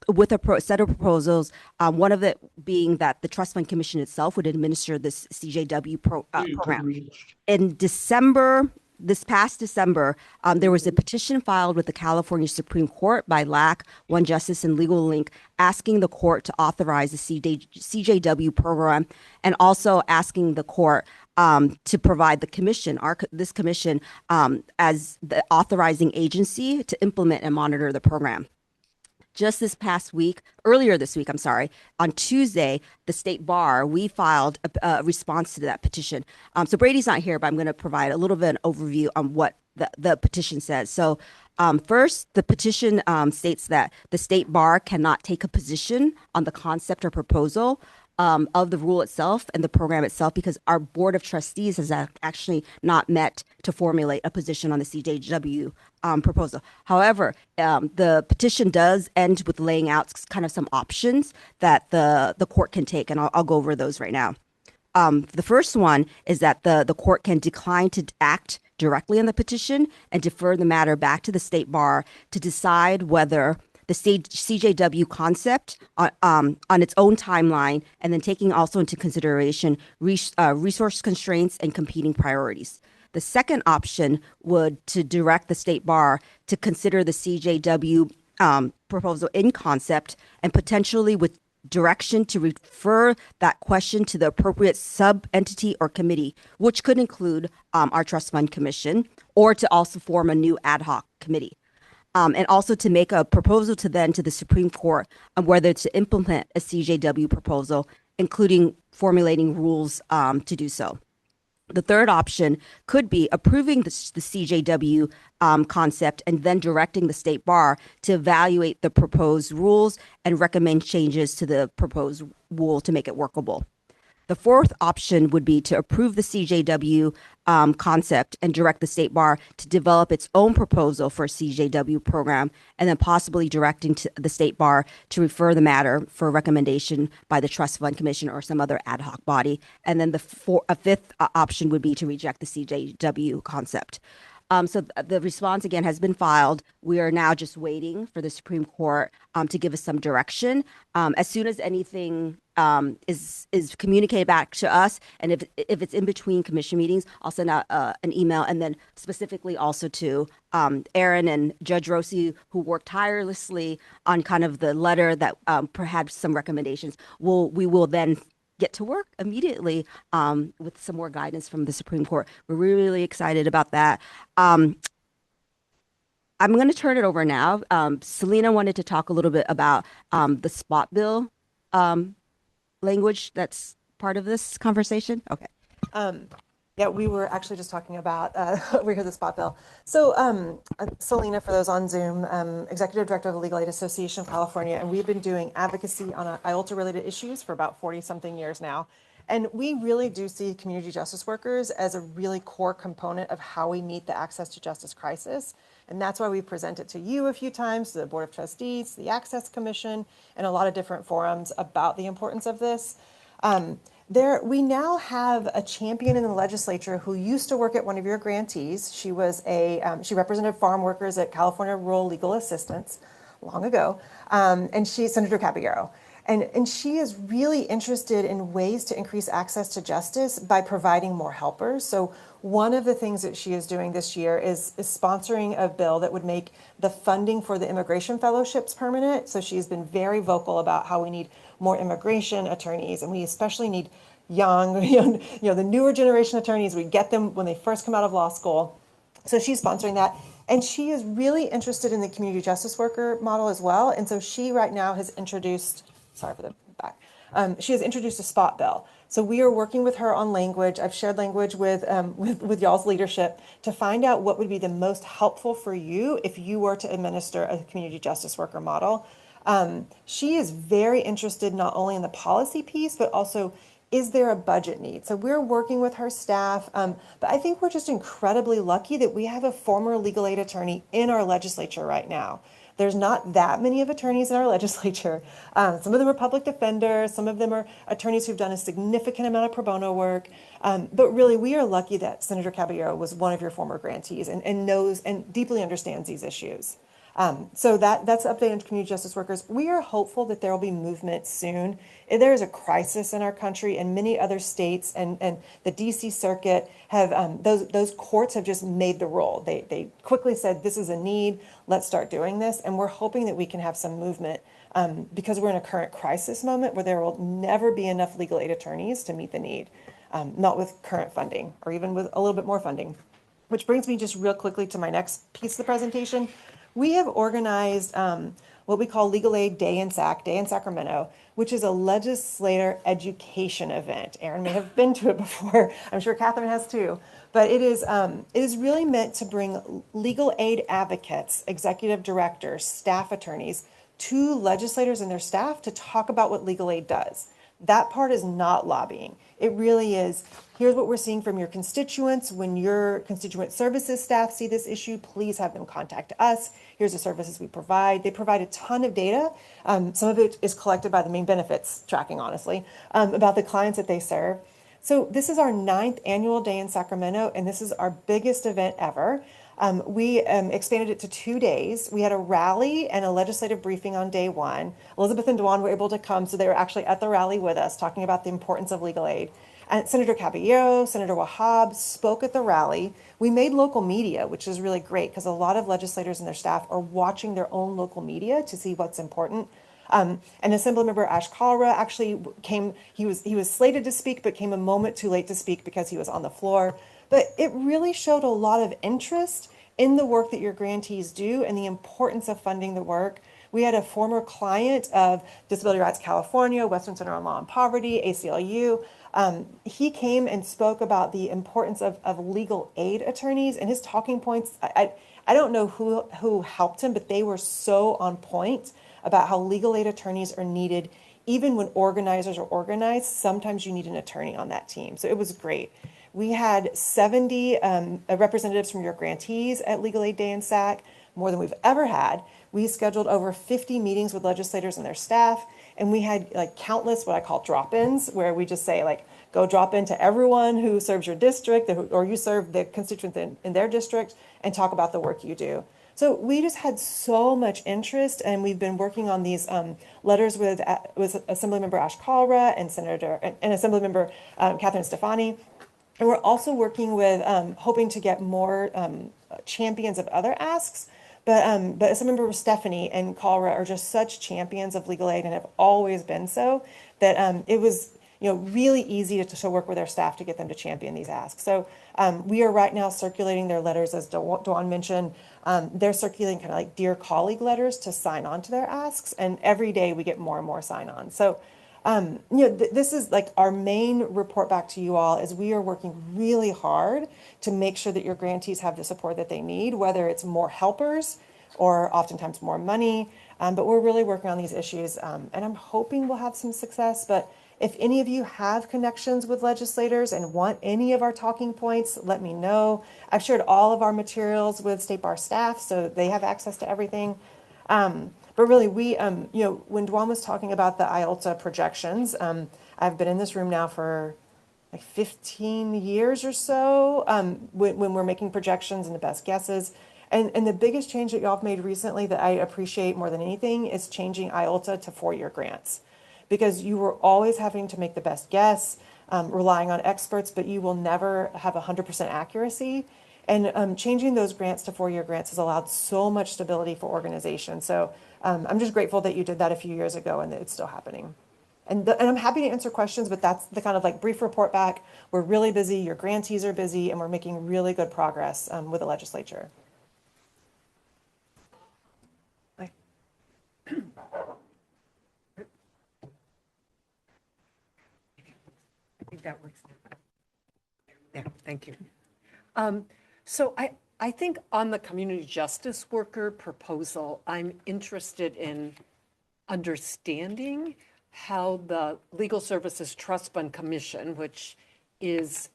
with a set of proposals, one of it being that the Trust Fund Commission itself would administer this CJW program. In December, this past December, there was a petition filed with the California Supreme Court by LAC, One Justice, and Legal Link asking the court to authorize the CJW program and also asking the court to provide the commission, this commission, as the authorizing agency to implement and monitor the program. Just earlier this week, on Tuesday, the state bar, we filed a response to that petition. So Brady's not here, but I'm going to provide a little bit of an overview on what the petition says. So first, the petition states that the state bar cannot take a position on the concept or proposal of the rule itself and the program itself because our board of trustees has actually not met to formulate a position on the CJW proposal. However, the petition does end with laying out kind of some options that the court can take, and I'll go over those right now. The first one is that the court can decline to act directly on the petition and defer the matter back to the state bar to decide whether the CJW concept on its own timeline, and then taking also into consideration resource constraints and competing priorities. The second option would to direct the state bar to consider the CJW proposal in concept and potentially with direction to refer that question to the appropriate sub-entity or committee, which could include our trust fund commission, or to also form a new ad hoc committee. And also to make a proposal to the Supreme Court on whether to implement a CJW proposal, including formulating rules to do so. The third option could be approving the CJW concept and then directing the state bar to evaluate the proposed rules and recommend changes to the proposed rule to make it workable. The fourth option would be to approve the CJW concept and direct the state bar to develop its own proposal for a CJW program, and then possibly directing to the state bar to refer the matter for recommendation by the Trust Fund Commission or some other ad hoc body. And then a fifth option would be to reject the CJW concept. So the response again has been filed. We are now just waiting for the Supreme Court to give us some direction. As soon as anything is communicated back to us, and if it's in between commission meetings, I'll send out an email, and then specifically also to Aaron and Judge Rossi, who worked tirelessly on kind of the letter that perhaps some recommendations. We will then get to work immediately with some more guidance from the Supreme Court. We're really excited about that. I'm going to turn it over now. Selena wanted to talk a little bit about the spot bill language that's part of this conversation. Okay. Yeah, we were actually just talking about over here the spot bill. So Selena, for those on Zoom, Executive Director of the Legal Aid Association of California, and we've been doing advocacy on IOLTA-related issues for about 40-something years now. And we really do see community justice workers as a really core component of how we meet the access to justice crisis. And that's why we presented to you a few times, to the Board of Trustees, the Access Commission, and a lot of different forums about the importance of this. We now have a champion in the legislature who used to work at one of your grantees. She was she represented farm workers at California Rural Legal Assistance long ago, and she's Senator Caballero. And she is really interested in ways to increase access to justice by providing more helpers. So one of the things that she is doing this year is sponsoring a bill that would make the funding for the immigration fellowships permanent. So she's been very vocal about how we need more immigration attorneys, and we especially need young, the newer generation attorneys. We get them when they first come out of law school. So she's sponsoring that. And she is really interested in the community justice worker model as well. And so she right now has introduced, sorry for the back, she has introduced a spot bill. So we are working with her on language. I've shared language with y'all's leadership to find out what would be the most helpful for you if you were to administer a community justice worker model. She is very interested not only in the policy piece, but also, is there a budget need? So we're working with her staff, but I think we're just incredibly lucky that we have a former legal aid attorney in our legislature right now. There's not that many of attorneys in our legislature. Some of them are public defenders, some of them are attorneys who've done a significant amount of pro bono work, but really we are lucky that Senator Caballero was one of your former grantees and knows and deeply understands these issues. So that's the update on community justice workers. We are hopeful that there will be movement soon. There is a crisis in our country, and many other states and the DC circuit have, those courts have just made the rule. They quickly said, this is a need, let's start doing this. And we're hoping that we can have some movement because we're in a current crisis moment where there will never be enough legal aid attorneys to meet the need, not with current funding or even with a little bit more funding. Which brings me just real quickly to my next piece of the presentation. We have organized what we call Legal Aid Day in Sacramento, which is a legislator education event. Aaron may have been to it before. I'm sure Catherine has too. But it is really meant to bring legal aid advocates, executive directors, staff attorneys to legislators and their staff to talk about what legal aid does. That part is not lobbying. It really is, here's what we're seeing from your constituents. When your constituent services staff see this issue, please have them contact us. Here's the services we provide. They provide a ton of data. Some of it is collected by the main benefits tracking, honestly, about the clients that they serve. So this is our 9th annual Day in Sacramento, and this is our biggest event ever. We expanded it to 2 days. We had a rally and a legislative briefing on day 1. Elizabeth and Dwan were able to come, so they were actually at the rally with us talking about the importance of legal aid. And Senator Caballero, Senator Wahab spoke at the rally. We made local media, which is really great because a lot of legislators and their staff are watching their own local media to see what's important. And Assemblymember Ash Kalra actually came, he was slated to speak, but came a moment too late to speak because he was on the floor. But it really showed a lot of interest in the work that your grantees do and the importance of funding the work. We had a former client of Disability Rights California, Western Center on Law and Poverty, ACLU. He came and spoke about the importance of legal aid attorneys, and his talking points, I don't know who helped him, but they were so on point about how legal aid attorneys are needed. Even when organizers are organized, sometimes you need an attorney on that team. So it was great. We had 70 representatives from your grantees at Legal Aid Day in SAC, more than we've ever had. We scheduled over 50 meetings with legislators and their staff, and we had like countless what I call drop-ins, where we just say like, go drop into everyone who serves your district or you serve the constituents in their district and talk about the work you do. So we just had so much interest, and we've been working on these letters with Assemblymember Ash Kalra and Assemblymember Catherine Stefani. And we're also working with hoping to get more champions of other asks. But Assemblymember Stephanie and Kalra are just such champions of legal aid and have always been so that it was really easy to work with their staff to get them to champion these asks. So we are right now circulating their letters, as Dawn mentioned. They're circulating kind of like dear colleague letters to sign on to their asks, and every day we get more and more sign on. So this is like our main report back to you all, is we are working really hard to make sure that your grantees have the support that they need, whether it's more helpers or oftentimes more money. But we're really working on these issues, and I'm hoping we'll have some success. But if any of you have connections with legislators and want any of our talking points, let me know. I've shared all of our materials with State Bar staff, so they have access to everything. But really, we, when Dwan was talking about the IOLTA projections, I've been in this room now for like 15 years or so when we're making projections and the best guesses. And the biggest change that y'all have made recently that I appreciate more than anything is changing IOLTA to 4-year grants. Because you were always having to make the best guess, relying on experts, but you will never have 100% accuracy. And changing those grants to 4-year grants has allowed so much stability for organizations. So I'm just grateful that you did that a few years ago and that it's still happening. And I'm happy to answer questions, but that's the kind of like brief report back. We're really busy, your grantees are busy, and we're making really good progress with the legislature. I think that works. Yeah, thank you. So I think on the community justice worker proposal, I'm interested in understanding how the Legal Services Trust Fund Commission, which is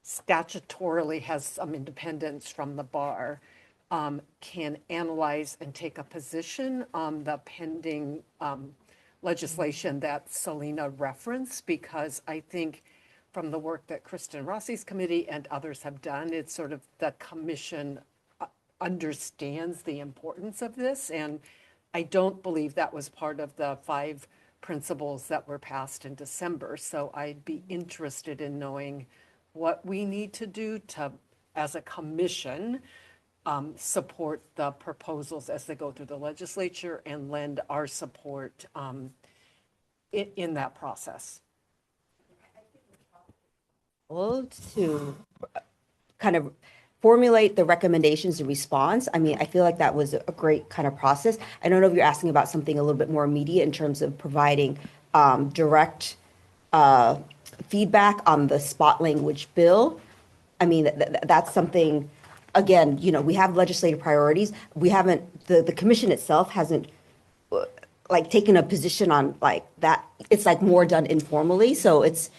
statutorily has some independence from the bar, can analyze and take a position on the pending legislation that Selena referenced, because I think from the work that Kristen Rossi's committee and others have done, it's sort of the commission understands the importance of this. And I don't believe that was part of the 5 principles that were passed in December. So I'd be interested in knowing what we need to do to, as a commission, support the proposals as they go through the legislature and lend our support in that process. To kind of formulate the recommendations and response. I mean, I feel like that was a great kind of process. I don't know if you're asking about something a little bit more immediate in terms of providing direct feedback on the spot language bill. I mean, that's something, again, we have legislative priorities. We haven't, the commission itself hasn't like taken a position on like that. It's like more done informally. So it's,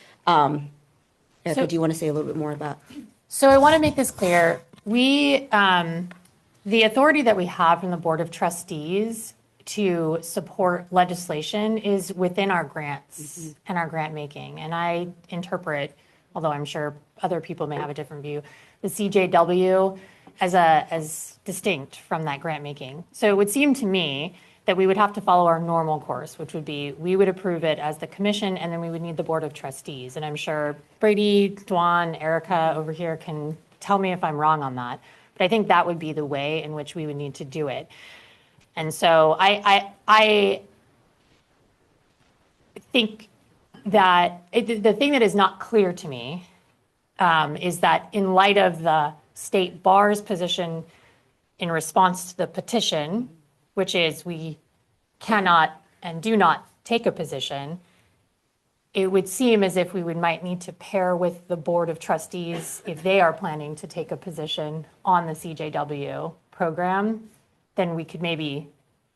Erica, do you want to say a little bit more about? So I want to make this clear. We, the authority that we have from the Board of Trustees to support legislation is within our grants and our grant making. And I interpret, although I'm sure other people may have a different view, the CJW as distinct from that grant making. So it would seem to me that we would have to follow our normal course, which would be, we would approve it as the commission, and then we would need the Board of Trustees. And I'm sure Brady, Dwan, Erica over here can tell me if I'm wrong on that. But I think that would be the way in which we would need to do it. And so I think that the thing that is not clear to me is that in light of the state bar's position in response to the petition, which is we cannot and do not take a position, it would seem as if we might need to pair with the Board of Trustees if they are planning to take a position on the CJW program, then we could maybe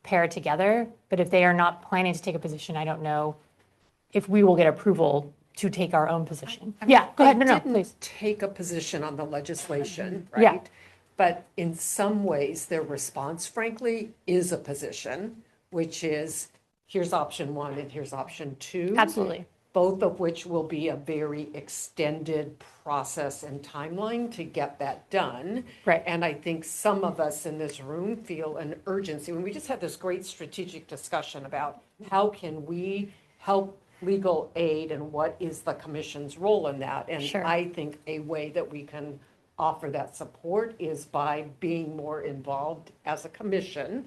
pair together. But if they are not planning to take a position, I don't know if we will get approval to take our own position. Yeah, go ahead. No, please. Take a position on the legislation, Yeah. right? But in some ways, their response, frankly, is a position, which is here's option 1 and here's option 2. Absolutely. Both of which will be a very extended process and timeline to get that done. Right. And I think some of us in this room feel an urgency. When we just had this great strategic discussion about how can we help legal aid and what is the commission's role in that. And Sure. I think a way that we can offer that support is by being more involved as a commission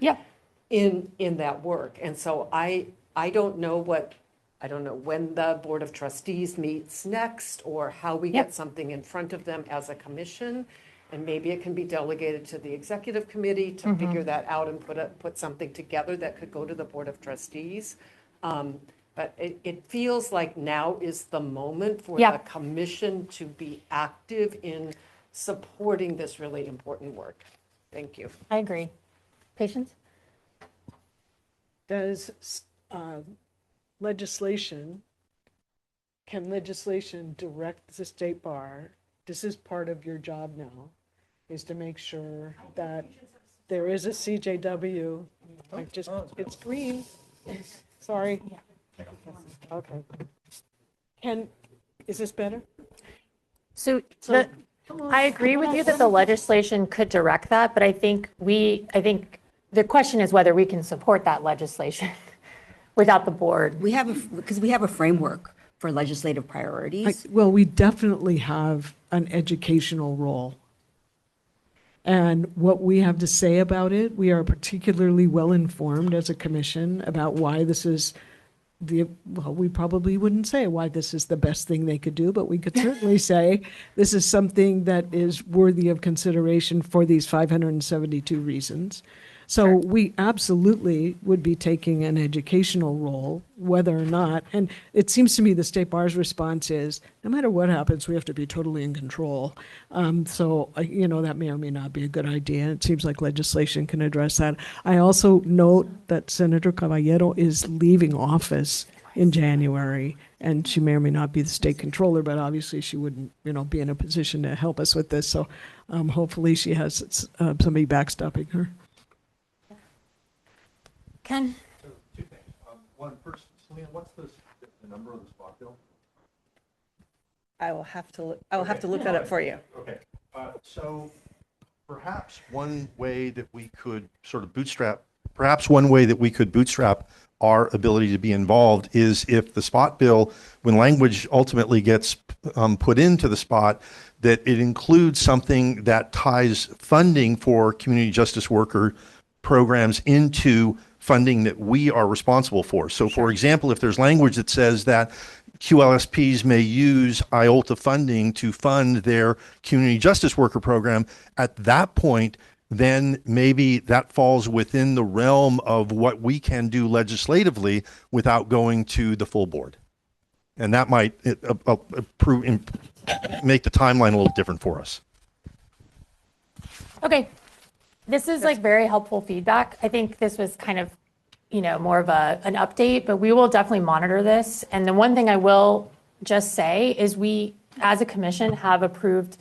in that work. And so I don't know when the Board of Trustees meets next or how we get something in front of them as a commission. And maybe it can be delegated to the executive committee to figure that out and put something together that could go to the Board of Trustees. But it feels like now is the moment for the commission to be active in supporting this really important work. Thank you. I agree. Patience? Does legislation direct the state bar? This is part of your job now, is to make sure that there is a CJW. It's green. Sorry. Okay. Is this better? So I agree with you that the legislation could direct that, but I think the question is whether we can support that legislation without the board. Because we have a framework for legislative priorities. Well, we definitely have an educational role. And what we have to say about it, we are particularly well informed as a commission about why this is we probably wouldn't say why this is the best thing they could do, but we could certainly say this is something that is worthy of consideration for these 572 reasons. So we absolutely would be taking an educational role, whether or not, and it seems to me the state bar's response is, no matter what happens, we have to be totally in control. So, that may or may not be a good idea. It seems like legislation can address that. I also note that Senator Caballero is leaving office in January, and she may or may not be the state controller, but obviously she wouldn't, be in a position to help us with this. So hopefully she has somebody backstopping her. Ken? So, 2 things. One, first, Selena, what's the number of the spot bill? I will have to look that up for you. Okay. So perhaps one way that we could bootstrap our ability to be involved is if the spot bill, when language ultimately gets put into the spot, that it includes something that ties funding for community justice worker programs into funding that we are responsible for. So for example, if there's language that says that QLSPs may use IOLTA funding to fund their community justice worker program, at that point, then maybe that falls within the realm of what we can do legislatively without going to the full board. And that might make the timeline a little different for us. Okay. This is very helpful feedback. I think this was kind of, more of an update, but we will definitely monitor this. And the one thing I will just say is we, as a commission, have approved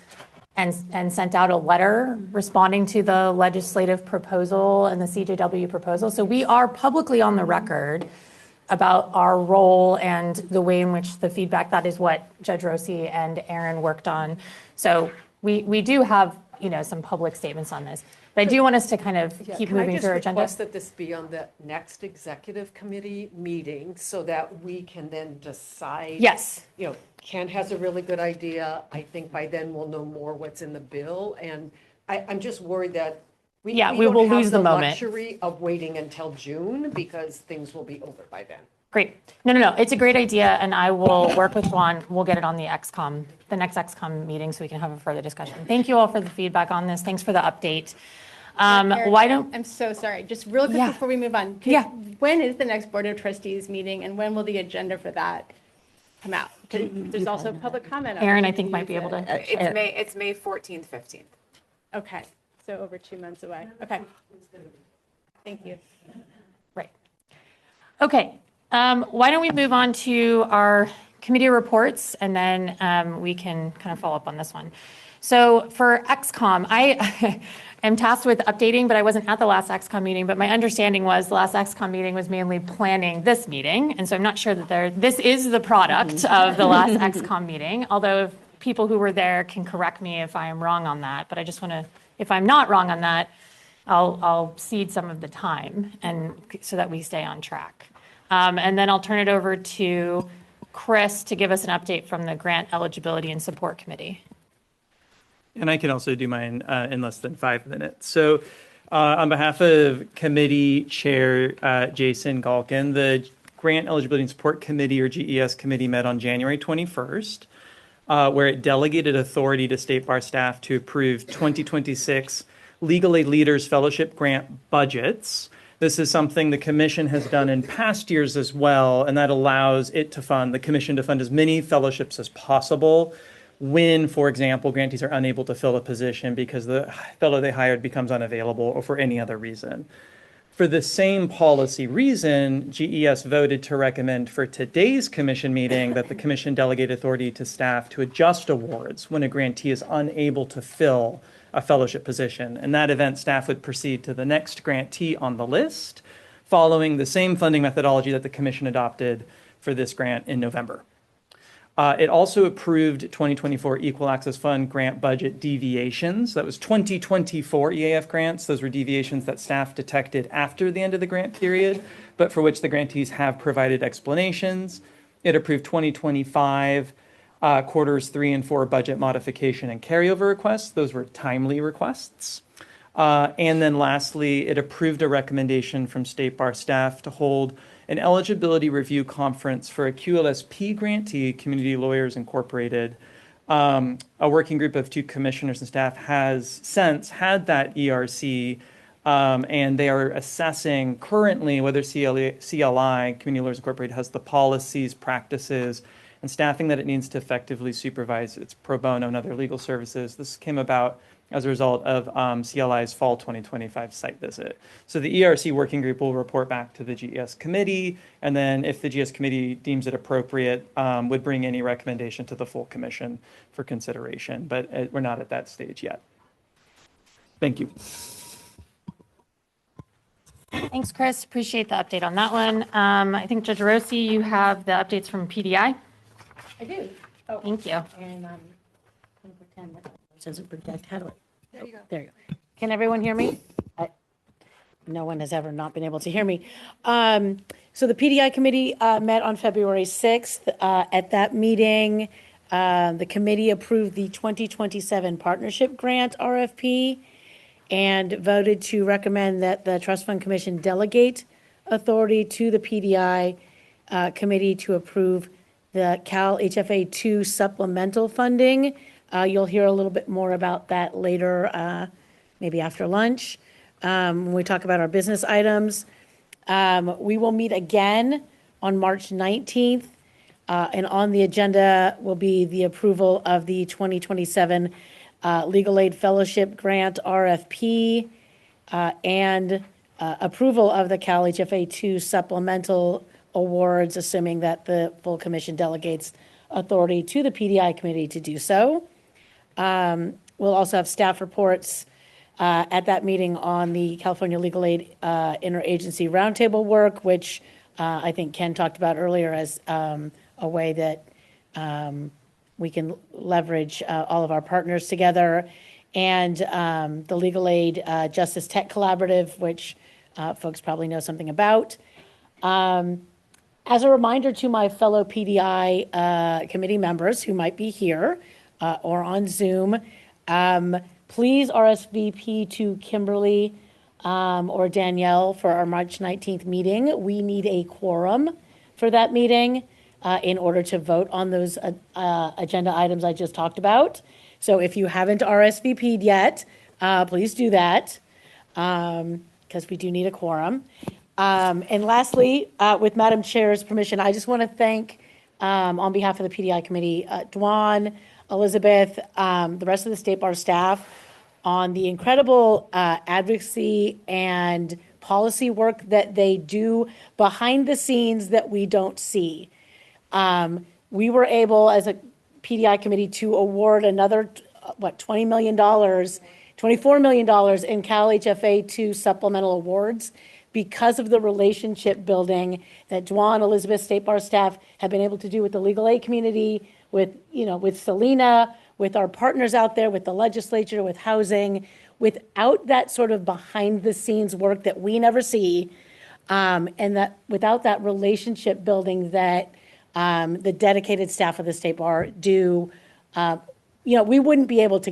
and sent out a letter responding to the legislative proposal and the CJW proposal. So we are publicly on the record about our role and the way in which the feedback, that is what Judge Rossi and Aaron worked on. So we do have, some public statements on this. But I do want us to kind of Yeah, keep can I moving just through our agenda. request that this be on the next executive committee meeting so that we can then decide? Yes. You know, Ken has a really good idea. I think by then we'll know more what's in the bill. And I'm just worried that we Yeah, we don't will have lose the moment. luxury of waiting until June because things will be over by then. Great. No. It's a great idea, and I will work with Juan. We'll get it on the next XCOM meeting, so we can have a further discussion. Thank you all for the feedback on this. Thanks for the update. I'm so sorry. Just real quick Yeah. before we move on. Yeah. When is the next Board of Trustees meeting, and when will the agenda for that come out? There's also public comment. Aaron, I think, might be able to. It's May 14th, 15th. Okay, so over 2 months away. Okay. Thank you. Right. Okay. Why don't we move on to our committee reports, and then we can kind of follow up on this one. So for XCOM, I am tasked with updating, but I wasn't at the last XCOM meeting, but my understanding was the last XCOM meeting was mainly planning this meeting. And so I'm not sure that this is the product of the last XCOM meeting, although if people who were there can correct me if I am wrong on that. But I just want to, if I'm not wrong on that, I'll cede some of the time and so that we stay on track. And then I'll turn it over to Chris to give us an update from the Grant Eligibility and Support Committee. And I can also do mine in less than 5 minutes. So on behalf of Committee Chair Jason Galkin, the Grant Eligibility and Support Committee, or GES Committee, met on January 21st, where it delegated authority to State Bar staff to approve 2026 Legal Aid Leaders Fellowship Grant budgets. This is something the Commission has done in past years as well, and that allows the Commission to fund as many fellowships as possible when, for example, grantees are unable to fill a position because the fellow they hired becomes unavailable or for any other reason. For the same policy reason, GES voted to recommend for today's Commission meeting that the Commission delegate authority to staff to adjust awards when a grantee is unable to fill a fellowship position. In that event, staff would proceed to the next grantee on the list, following the same funding methodology that the Commission adopted for this grant in November. It also approved 2024 Equal Access Fund grant budget deviations. That was 2024 EAF grants. Those were deviations that staff detected after the end of the grant period, but for which the grantees have provided explanations. It approved 2025 quarters 3 and 4 budget modification and carryover requests. Those were timely requests. And then lastly, it approved a recommendation from State Bar staff to hold an eligibility review conference for a QLSP grantee, Community Lawyers Incorporated. A working group of 2 commissioners and staff has since had that ERC, and they are assessing currently whether CLI, Community Lawyers Incorporated, has the policies, practices, and staffing that it needs to effectively supervise its pro bono and other legal services. This came about as a result of CLI's fall 2025 site visit. So the ERC working group will report back to the GES committee, and then if the GES committee deems it appropriate, would bring any recommendation to the full commission for consideration, but we're not at that stage yet. Thank you. Thanks, Chris. Appreciate the update on that one. I think Judge Rossi, you have the updates from PDI. I do. Thank you. And can pretend that it doesn't protect. How do I? There you go. There you go. Can everyone hear me? No one has ever not been able to hear me. So the PDI committee met on February 6th. At that meeting, the committee approved the 2027 partnership grant RFP and voted to recommend that the Trust Fund Commission delegate authority to the PDI committee to approve the CalHFA 2 supplemental funding. You'll hear a little bit more about that later, maybe after lunch, when we talk about our business items. We will meet again on March 19th, and on the agenda will be the approval of the 2027 Legal Aid Fellowship Grant RFP and approval of the CalHFA 2 supplemental awards, assuming that the full commission delegates authority to the PDI committee to do so. We'll also have staff reports at that meeting on the California Legal Aid Interagency Roundtable work, which I think Ken talked about earlier as a way that we can leverage all of our partners together. and the Legal Aid Justice Tech Collaborative, which folks probably know something about. As a reminder to my fellow PDI committee members who might be here or on Zoom, please RSVP to Kimberly or Danielle for our March 19th meeting. We need a quorum for that meeting in order to vote on those agenda items I just talked about. So if you haven't RSVP'd yet, please do that because we do need a quorum. And lastly, with Madam Chair's permission, I just want to thank, on behalf of the PDI committee, Dwan, Elizabeth, the rest of the State Bar staff on the incredible advocacy and policy work that they do behind the scenes that we don't see. We were able, as a PDI committee, to award another, $20 million, $24 million in CalHFA 2 supplemental awards because of the relationship building that Dwan, Elizabeth, State Bar staff have been able to do with the legal aid community, with Selena, with our partners out there, with the legislature, with housing. Without that sort of behind the scenes work that we never see, and that without that relationship building that the dedicated staff of the State Bar do, we wouldn't be able to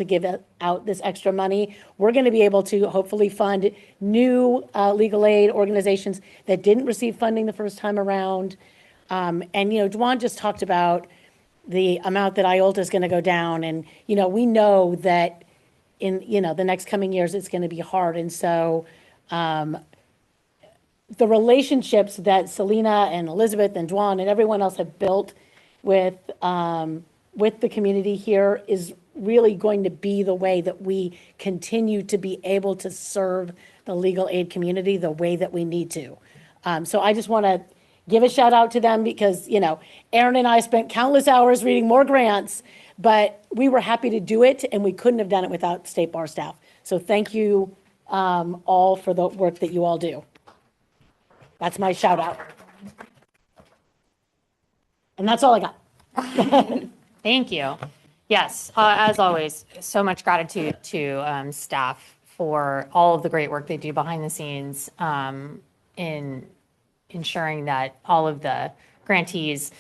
give out this extra money. We're going to be able to hopefully fund new legal aid organizations that didn't receive funding the first time around. And Dwan just talked about the amount that IOLTA is going to go down, and we know that in the next coming years it's going to be hard. And so the relationships that Selena and Elizabeth and Dwan and everyone else have built with the community here is really going to be the way that we continue to be able to serve the legal aid community the way that we need to. So I just want to give a shout out to them because, Aaron and I spent countless hours reading more grants, but we were happy to do it and we couldn't have done it without State Bar staff. So thank you all for the work that you all do. That's my shout out. And that's all I got. Thank you. Yes, as always, so much gratitude to staff for all of the great work they do behind the scenes in ensuring that all of the grantees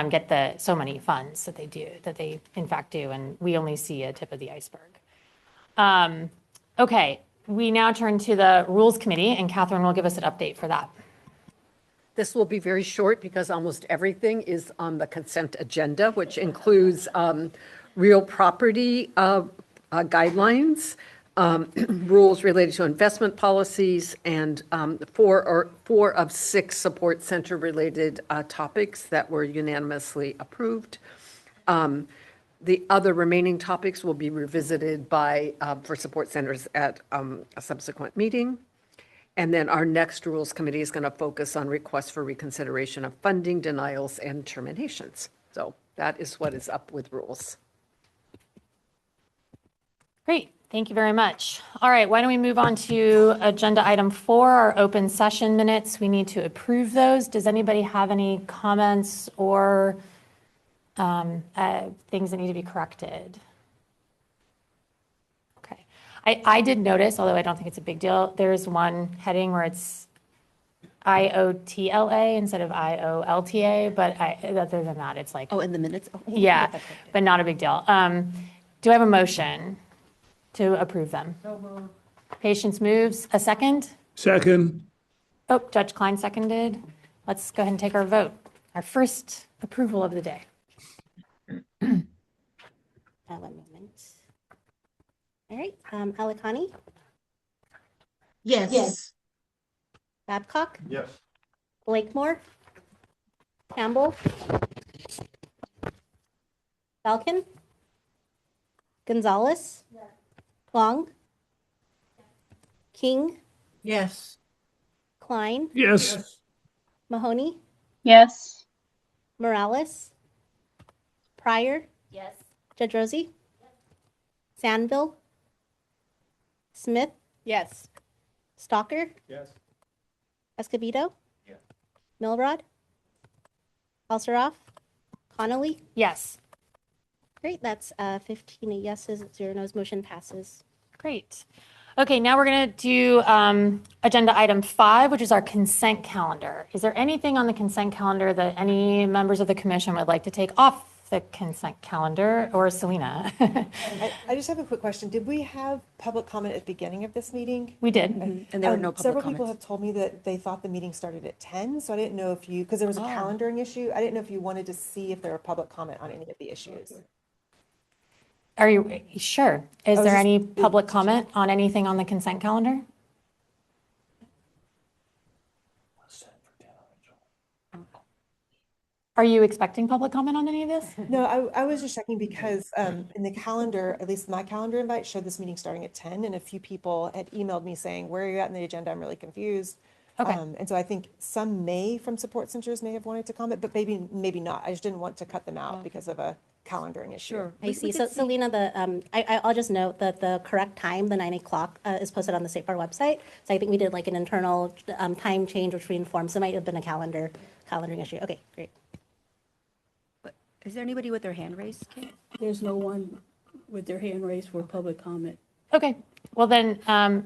get so many funds that they in fact do, and we only see a tip of the iceberg. Okay, we now turn to the Rules Committee, and Catherine will give us an update for that. This will be very short because almost everything is on the consent agenda, which includes real property guidelines, rules related to investment policies, and 4 of 6 support center related topics that were unanimously approved. The other remaining topics will be revisited for support centers at a subsequent meeting. And then our next Rules Committee is going to focus on requests for reconsideration of funding, denials, and terminations. So that is what is up with rules. Great, thank you very much. All right, why don't we move on to agenda item 4, our open session minutes. We need to approve those. Does anybody have any comments or things that need to be corrected? I did notice, although I don't think it's a big deal, there's one heading where it's IOTLA instead of IOLTA, but other than that, it's like... Oh, in the minutes? Oh, yeah, but not a big deal. Do I have a motion to approve them? Patience moves. A second? Second. Oh, Judge Klein seconded. Let's go ahead and take our vote. Our first approval of the day. One moment. All right, Alikani? Yes. Babcock? Yes. Blakemore? Campbell? Falcon? Gonzalez? Long? King? Yes. Klein? Yes. Mahoney? Yes. Morales? Pryor? Yes. Judge Rosie? Sandville? Smith? Yes. Stalker? Yes. Escobedo? Yes. Milrod? Alsaroff? Connolly? Yes. Great, that's 15 yeses, 0 noes, motion passes. Great. Okay, now we're going to do agenda item 5, which is our consent calendar. Is there anything on the consent calendar that any members of the commission would like to take off the consent calendar, or Selena? I just have a quick question. Did we have public comment at the beginning of this meeting? We did. And there were no public Several people have told me that they thought the meeting started at 10, so I didn't know if you, because there was a calendaring issue, I didn't know if you wanted to see if there were public comment on any of the issues. Are you sure? Is I was there just- any public comment on anything on the consent calendar? Are you expecting public comment on any of this? No, I was just checking because in the calendar, at least my calendar invite showed this meeting starting at 10, and a few people had emailed me saying, where are you at in the agenda? I'm really confused. Okay. And so I think some from support centers may have wanted to comment, but maybe not. I just didn't want to cut them out because of a calendaring issue. Sure. I see. So Selena, I'll just note that the correct time, the 9 o'clock, is posted on the State Bar website. So I think we did like an internal time change, which we informed. So it might have been a calendaring issue. Okay, great. Is there anybody with their hand raised? There's no one with their hand raised for public comment. Okay. Well then,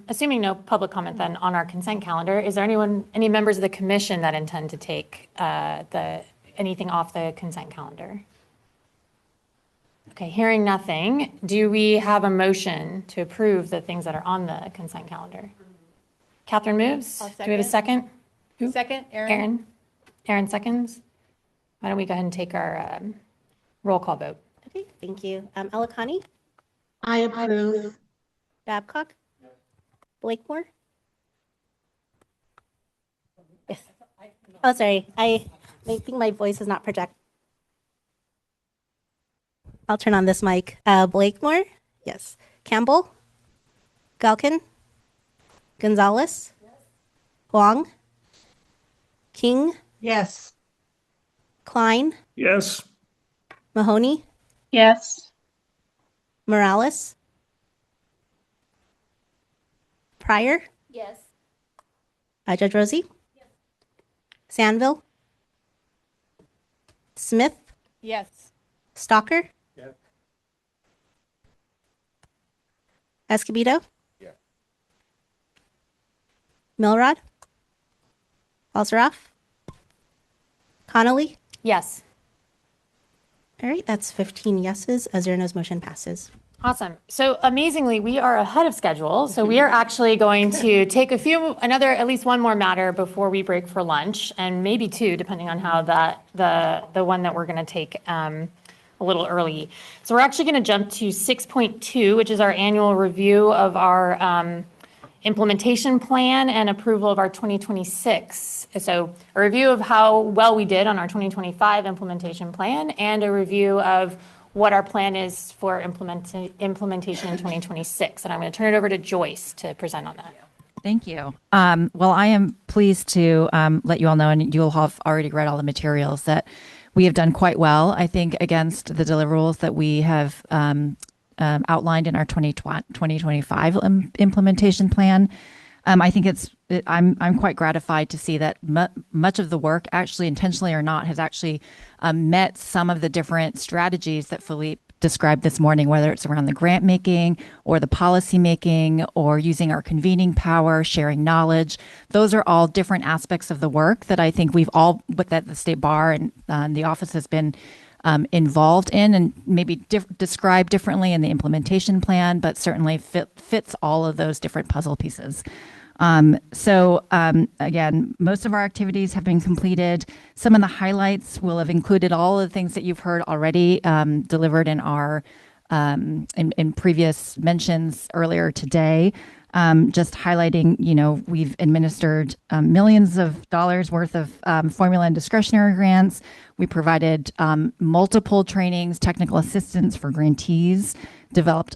assuming no public comment then on our consent calendar, is there any members of the commission that intend to take anything off the consent calendar? Okay, hearing nothing, do we have a motion to approve the things that are on the consent calendar? Catherine moves. Do we have a second? Who? Second, Aaron. Aaron seconds. Why don't we go ahead and take our roll call vote? Okay, thank you. Alakani? I approve. Babcock? Blakemore? Yes. Oh, sorry. I think my voice is not project. I'll turn on this mic. Blakemore? Yes. Campbell? Galkin? Gonzalez? Huang? King? Yes. Yes. Klein? Mahoney? Yes. Morales? Pryor? Yes. Judge Rosie? Yes. Sandville? Smith? Yes. Stalker? Yes. Escobedo? Yeah. Milrod? Balsarov? Connolly? Yes. All right, that's 15 yeses. 0 noes, motion passes. Awesome. So amazingly, we are ahead of schedule. So we are actually going to take at least one more matter before we break for lunch, and maybe two, depending on how the one that we're going to take a little early. So we're actually going to jump to 6.2, which is our annual review of our implementation plan and approval of our 2026. So a review of how well we did on our 2025 implementation plan and a review of what our plan is for implementation in 2026. And I'm going to turn it over to Joyce to present on that. Thank you. Well, I am pleased to let you all know, and you'll have already read all the materials, that we have done quite well, I think, against the deliverables that we have outlined in our 2025 implementation plan. I think I'm quite gratified to see that much of the work, actually intentionally or not, has actually met some of the different strategies that Philippe described this morning, whether it's around the grant making or the policy making or using our convening power, sharing knowledge. Those are all different aspects of the work that I think that the State Bar and the office has been involved in, and maybe described differently in the implementation plan, but certainly fits all of those different puzzle pieces. Again, most of our activities have been completed. Some of the highlights will have included all of the things that you've heard already delivered in our in previous mentions earlier today. Just highlighting, we've administered millions of dollars worth of formula and discretionary grants. We provided multiple trainings, technical assistance for grantees, developed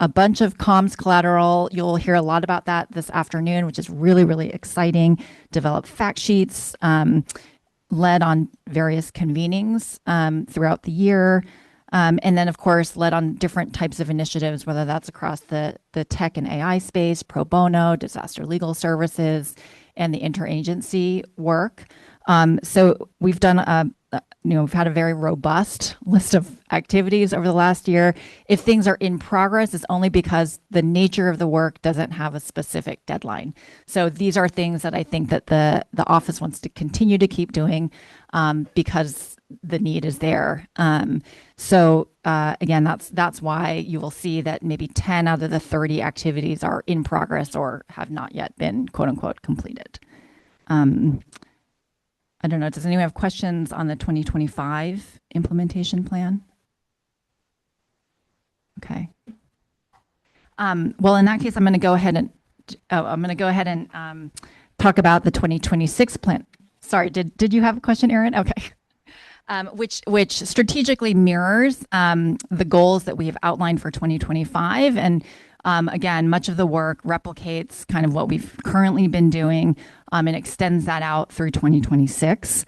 a bunch of comms collateral. You'll hear a lot about that this afternoon, which is really, really exciting. Developed fact sheets, led on various convenings throughout the year. And then, of course, led on different types of initiatives, whether that's across the tech and AI space, pro bono, disaster legal services, and the interagency work. So we've done we've had a very robust list of activities over the last year. If things are in progress, it's only because the nature of the work doesn't have a specific deadline. So these are things that I think that the office wants to continue to keep doing because the need is there. Again, that's why you will see that maybe 10 out of the 30 activities are in progress or have not yet been quote unquote completed. I don't know. Does anyone have questions on the 2025 implementation plan? Okay. Well, in that case, I'm going to go ahead and talk about the 2026 plan. Sorry, did you have a question, Erin? Okay. Which strategically mirrors the goals that we have outlined for 2025. And again, much of the work replicates kind of what we've currently been doing and extends that out through 2026.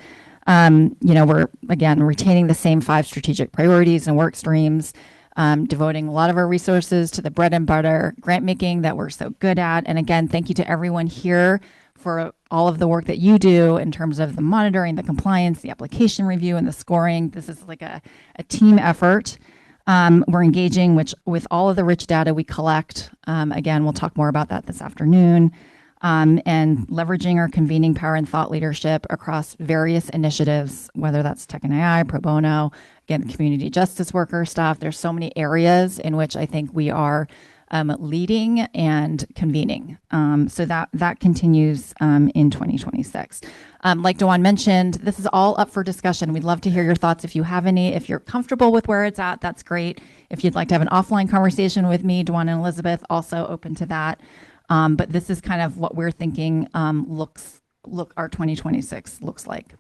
We're, again, retaining the same 5 strategic priorities and work streams, devoting a lot of our resources to the bread and butter grant making that we're so good at. And again, thank you to everyone here for all of the work that you do in terms of the monitoring, the compliance, the application review, and the scoring. This is like a team effort. We're engaging with all of the rich data we collect. Again, we'll talk more about that this afternoon. And leveraging our convening power and thought leadership across various initiatives, whether that's Tech and AI, pro bono, again, community justice worker stuff. There's so many areas in which I think we are leading and convening. So that continues in 2026. Like Dewan mentioned, this is all up for discussion. We'd love to hear your thoughts if you have any. If you're comfortable with where it's at, that's great. If you'd like to have an offline conversation with me, Dewan and Elizabeth, also open to that. But this is kind of what we're thinking our 2026 looks like.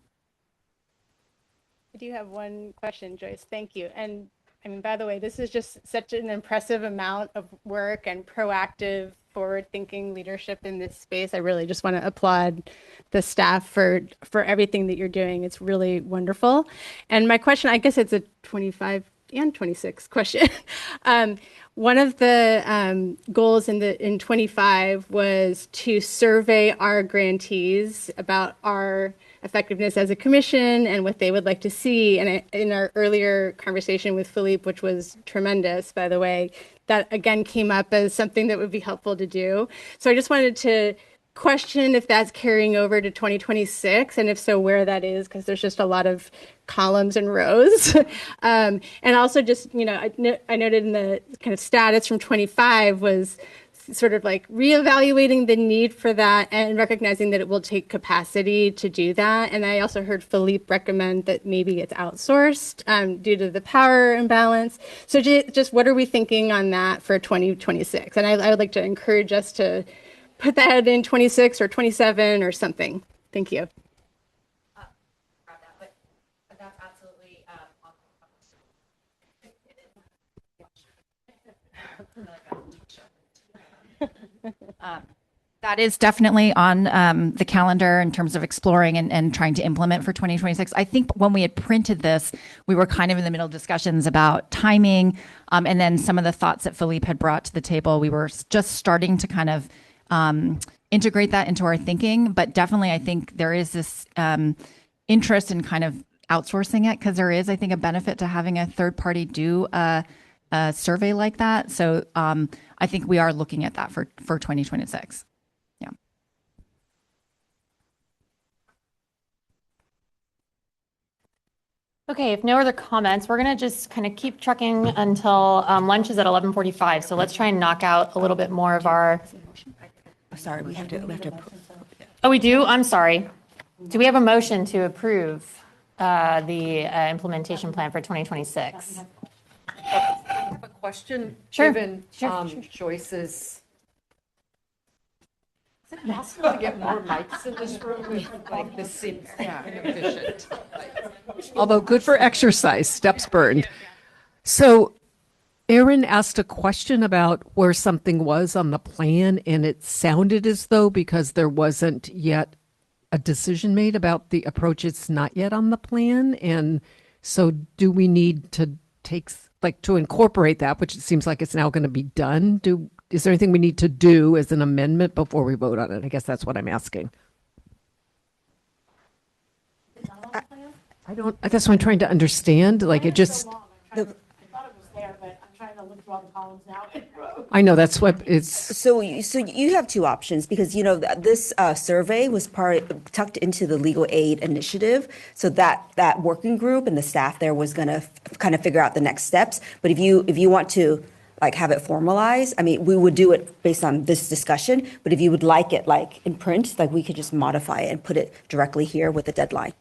I do have one question, Joyce. Thank you. And I mean, by the way, this is just such an impressive amount of work and proactive, forward-thinking leadership in this space. I really just want to applaud the staff for everything that you're doing. It's really wonderful. And my question, I guess it's a 25 and 26 question. One of the goals in 25 was to survey our grantees about our effectiveness as a commission and what they would like to see. And in our earlier conversation with Philippe, which was tremendous, by the way, that again came up as something that would be helpful to do. So I just wanted to question if that's carrying over to 2026, and if so, where that is, because there's just a lot of columns and rows. And also just, I noted in the kind of status from 25 was sort of like reevaluating the need for that and recognizing that it will take capacity to do that. And I also heard Philippe recommend that maybe it's outsourced due to the power imbalance. So just what are we thinking on that for 2026? And I would like to encourage us to put that in 26 or 27 or something. Thank you. That's absolutely that is definitely on the calendar in terms of exploring and trying to implement for 2026. I think when we had printed this, we were kind of in the middle of discussions about timing, and then some of the thoughts that Philippe had brought to the table. We were just starting to kind of integrate that into our thinking, but definitely I think there is this interest in kind of outsourcing it, because there is, I think, a benefit to having a third party do a survey like that. So I think we are looking at that for 2026. Yeah. Okay, if no other comments, we're going to just kind of keep trucking until lunch is at 11:45. So let's try and knock out a little bit more of our. Sorry, we have to. Oh, we do? I'm sorry. Do we have a motion to approve the implementation plan for 2026? I have a question. Sure. Given Sure. Joyce's. Is it possible to get more mics in this room? Like, this seems inefficient. Although good for exercise, steps burned. So Erin asked a question about where something was on the plan, and it sounded as though because there wasn't yet a decision made about the approach, it's not yet on the plan. And so do we need to to incorporate that, which it seems like it's now going to be done? Is there anything we need to do as an amendment before we vote on it? I guess that's what I'm asking. That's what I'm trying to understand, like it just, I thought it was there, but I'm trying to look through all the columns now. I know that's what it's, So you have two options because, you know, this survey was tucked into the legal aid initiative. So that working group and the staff there was going to kind of figure out the next steps. But if you want to like have it formalized, I mean, we would do it based on this discussion. But if you would like it like in print, like we could just modify it and put it directly here with the deadline.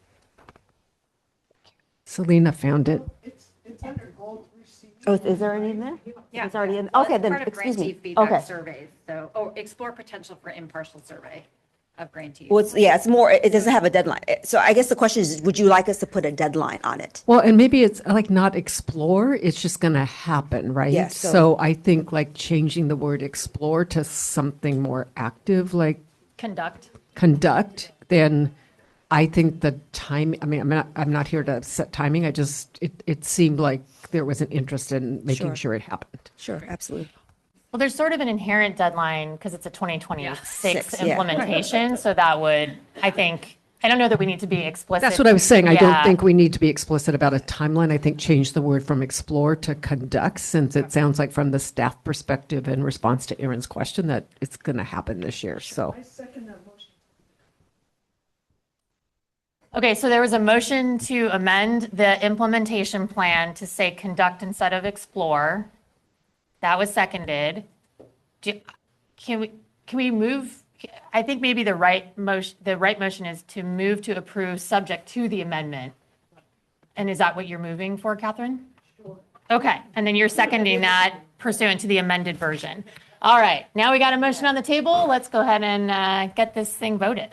Selena found it. It's under gold received. Oh, is there any in there? Yeah. It's already in. Well, Okay, it's then part of excuse me. grantee feedback Okay. surveys. So, explore potential for impartial survey of grantees. Well, it's more. It doesn't have a deadline. So I guess the question is, would you like us to put a deadline on it? Well, and maybe it's like not explore, it's just going to happen, right? Yes, So so- I think like changing the word explore to something more active, like conduct, then I think the time, I mean, I'm not here to set timing. It seemed like there was an interest in making sure it happened. Sure, absolutely. Well, there's sort of an inherent deadline because it's a 2026 Six, yeah. implementation. So that would, I think, I don't know that we need to be explicit. That's what I was saying. I don't Yeah. think we need to be explicit about a timeline. I think change the word from explore to conduct, since it sounds like from the staff perspective in response to Aaron's question that it's going to happen this year. So I second that motion. Okay, so there was a motion to amend the implementation plan to say conduct instead of explore. That was seconded. Can we move? I think maybe the right motion is to move to approve subject to the amendment. And is that what you're moving for, Catherine? Sure. Okay, and then you're seconding that pursuant to the amended version. All right, now we got a motion on the table. Let's go ahead and get this thing voted.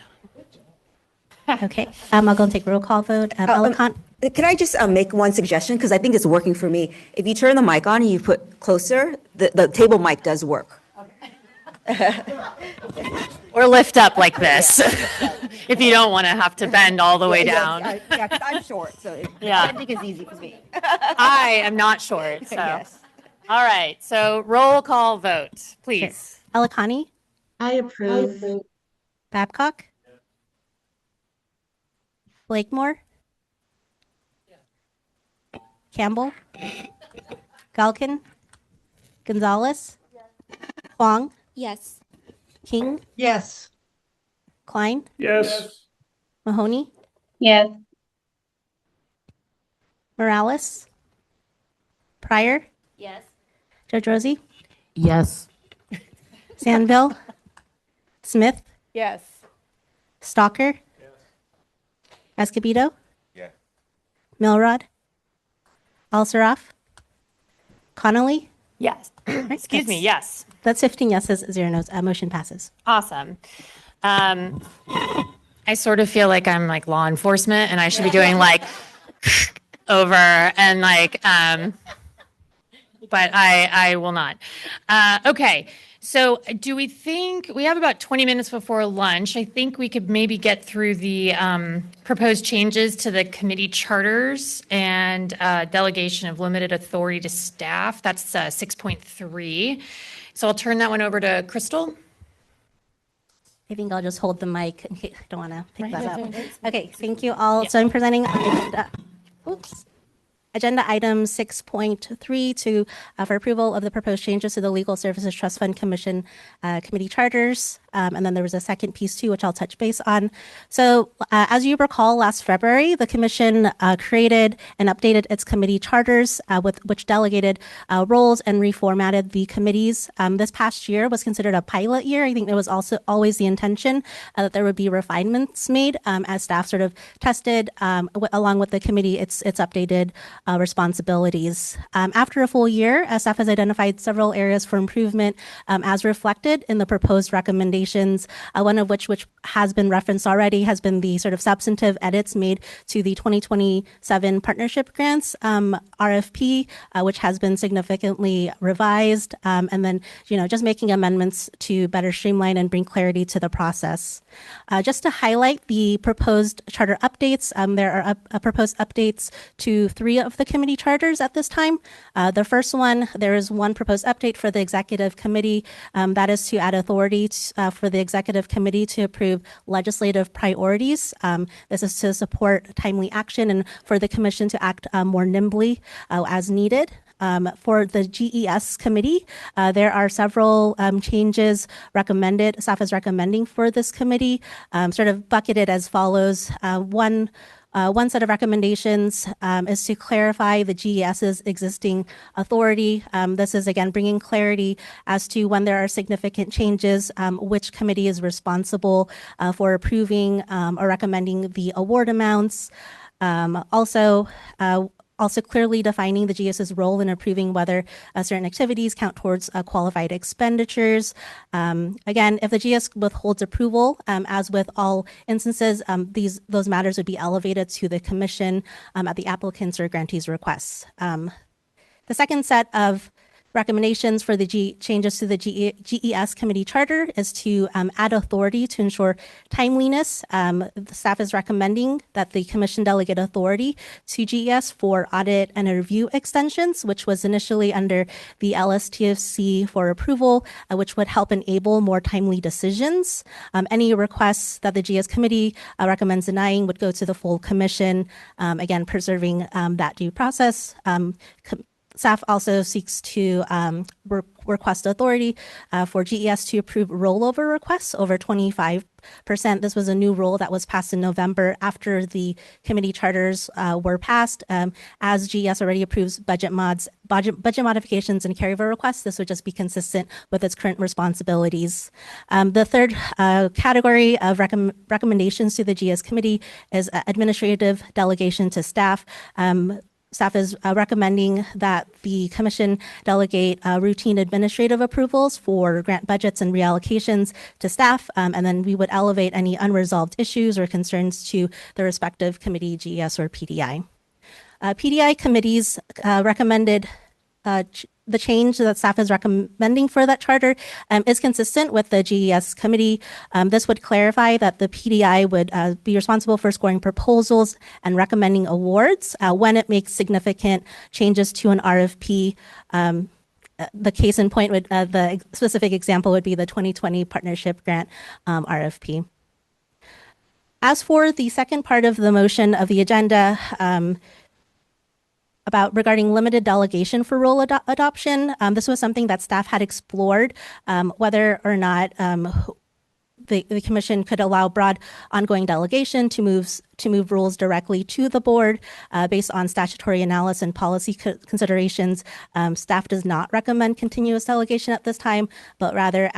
Okay, I'll go and take roll call vote. Can I just make one suggestion? Because I think it's working for me. If you turn the mic on and you put closer, the table mic does work. Or lift up like this, if you don't want to have to bend all the way down. Yeah, because I'm short, so Yeah. I think it's easy for me. I am not short, so. Yes. All right, so roll call vote, please. Elakani, I approve. Babcock, Blakemore, Campbell, Galkin, Gonzalez, Huang, Yes. King, Yes. Klein, Yes. Mahoney, Yes. Morales, Pryor, Yes. Judge Rosie, Yes. Sandville, Smith, Yes. Stalker, Escobedo, Yes. Milrod, Al-Saraf, Connolly. Yes. Excuse me, yes. That's 15 yeses, 0 noes. Motion passes. Awesome. I sort of feel like I'm like law enforcement and I should be doing like over and like, but I will not. Okay. So do we think we have about 20 minutes before lunch? I think we could maybe get through the proposed changes to the committee charters and delegation of limited authority to staff. That's 6.3. So I'll turn that one over to Crystal. I think I'll just hold the mic in case I don't want to pick that up. Okay, thank you all. So I'm presenting agenda item 6.3 for approval of the proposed changes to the Legal Services Trust Fund Commission committee charters. And then there was a second piece too, which I'll touch base on. So as you recall, last February, the commission created and updated its committee charters, which delegated roles and reformatted the committees. This past year was considered a pilot year. I think there was also always the intention that there would be refinements made as staff sort of tested along with the committee its updated responsibilities. After a full year, staff has identified several areas for improvement as reflected in the proposed recommendations, one of which has been referenced already has been the sort of substantive edits made to the 2027 partnership grants RFP, which has been significantly revised, and then just making amendments to better streamline and bring clarity to the process. Just to highlight the proposed charter updates, there are proposed updates to 3 of the committee charters at this time. The first one, there is one proposed update for the executive committee, that is to add authority for the executive committee to approve legislative priorities. This is to support timely action and for the commission to act more nimbly as needed. For the GES committee, there are several changes recommended, staff is recommending for this committee, sort of bucketed as follows. One set of recommendations is to clarify the GES's existing authority. This is, again, bringing clarity as to when there are significant changes, which committee is responsible for approving or recommending the award amounts. Also clearly defining the GS's role in approving whether certain activities count towards qualified expenditures. Again, if the GS withholds approval, as with all instances, those matters would be elevated to the commission at the applicant's or grantee's requests. The second set of recommendations for the changes to the GES committee charter is to add authority to ensure timeliness. The staff is recommending that the commission delegate authority to GES for audit and review extensions, which was initially under the LSTFC for approval, which would help enable more timely decisions. Any requests that the GES committee recommends denying would go to the full commission, again, preserving that due process. Staff also seeks to request authority for GES to approve rollover requests over 25%. This was a new rule that was passed in November after the committee charters were passed. As GES already approves budget modifications and carryover requests, this would just be consistent with its current responsibilities. The third category of recommendations to the GES committee is administrative delegation to staff. Staff is recommending that the commission delegate routine administrative approvals for grant budgets and reallocations to staff, and then we would elevate any unresolved issues or concerns to the respective committee, GES or PDI. PDI committees recommended the change that staff is recommending for that charter is consistent with the GES committee. This would clarify that the PDI would be responsible for scoring proposals and recommending awards when it makes significant changes to an RFP. The case in point would, the specific example would be the 2020 partnership grant RFP. As for the second part of the motion of the agenda, regarding limited delegation for role adoption. This was something that staff had explored, whether or not the commission could allow broad ongoing delegation to move rules directly to the board based on statutory analysis and policy considerations. Staff does not recommend continuous delegation at this time, but rather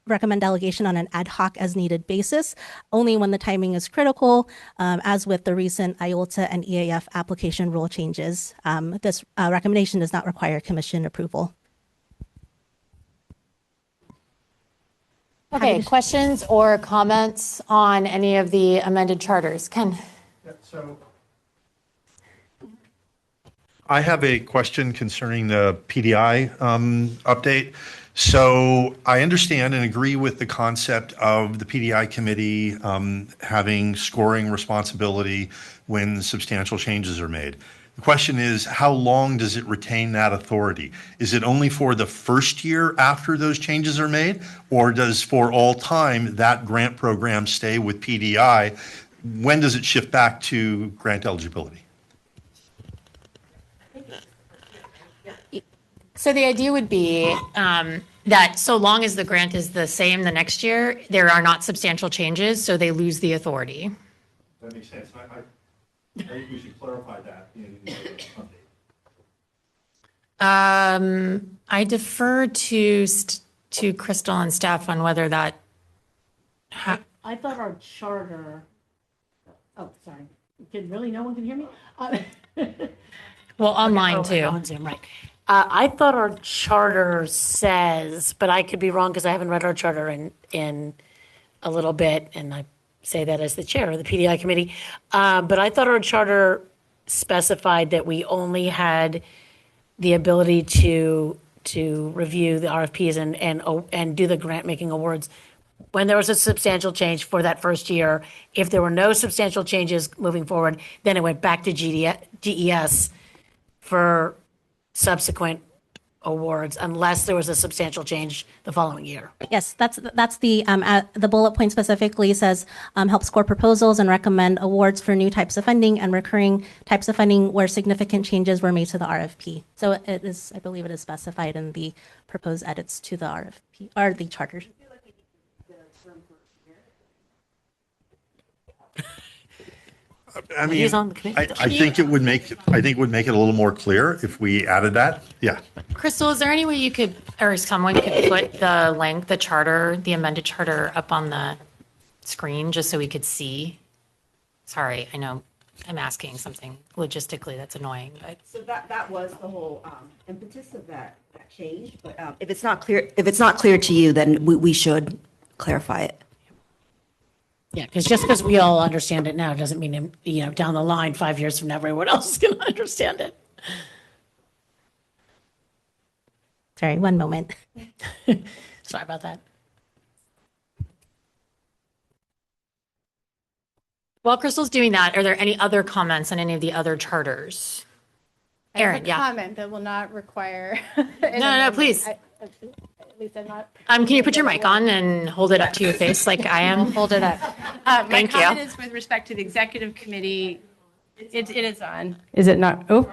recommend delegation on an ad hoc as needed basis, only when the timing is critical, as with the recent IOLTA and EAF application rule changes. This recommendation does not require commission approval. Okay, questions or comments on any of the amended charters? Ken? So I have a question concerning the PDI update. So I understand and agree with the concept of the PDI committee having scoring responsibility when substantial changes are made. The question is, how long does it retain that authority? Is it only for the first year after those changes are made, or does for all time that grant program stay with PDI? When does it shift back to grant eligibility? So the idea would be that so long as the grant is the same the next year, there are not substantial changes, so they lose the authority. That makes sense. I think we should clarify that in the update. I defer to Crystal and staff on whether that. I thought our charter. Oh, sorry. Really, no one can hear me? Well, online okay, too. On Zoom, right. I thought our charter says, but I could be wrong because I haven't read our charter in a little bit, and I say that as the chair of the PDI committee. But I thought our charter specified that we only had the ability to review the RFPs and do the grant making awards when there was a substantial change for that first year. If there were no substantial changes moving forward, then it went back to GES for subsequent awards unless there was a substantial change the following year. Yes, that's the bullet point specifically says help score proposals and recommend awards for new types of funding and recurring types of funding where significant changes were made to the RFP. So it is, I believe it is specified in the proposed edits to the RFP or the charter. I mean, He's on the committee. I think it would make, I think it would make it a little more clear if we added that. Yeah. Crystal, is there any way you could, or someone could put the charter, the amended charter up on the screen just so we could see? Sorry, I know I'm asking something logistically that's annoying, but. So that was the whole impetus of that change. But if it's not clear to you, then we should clarify it. Yeah, because just because we all understand it now doesn't mean, down the line, 5 years from now, everyone else is going to understand it. Sorry, one moment. Sorry about that. While Crystal's doing that, are there any other comments on any of the other charters? Aaron, I have a yeah. comment that will not require. No, please. At least I'm not. Can you put your mic on and hold it up to your face like I am? Hold it up. My Thank you. comment is with respect to the executive committee. It is on. Is it not? Oh,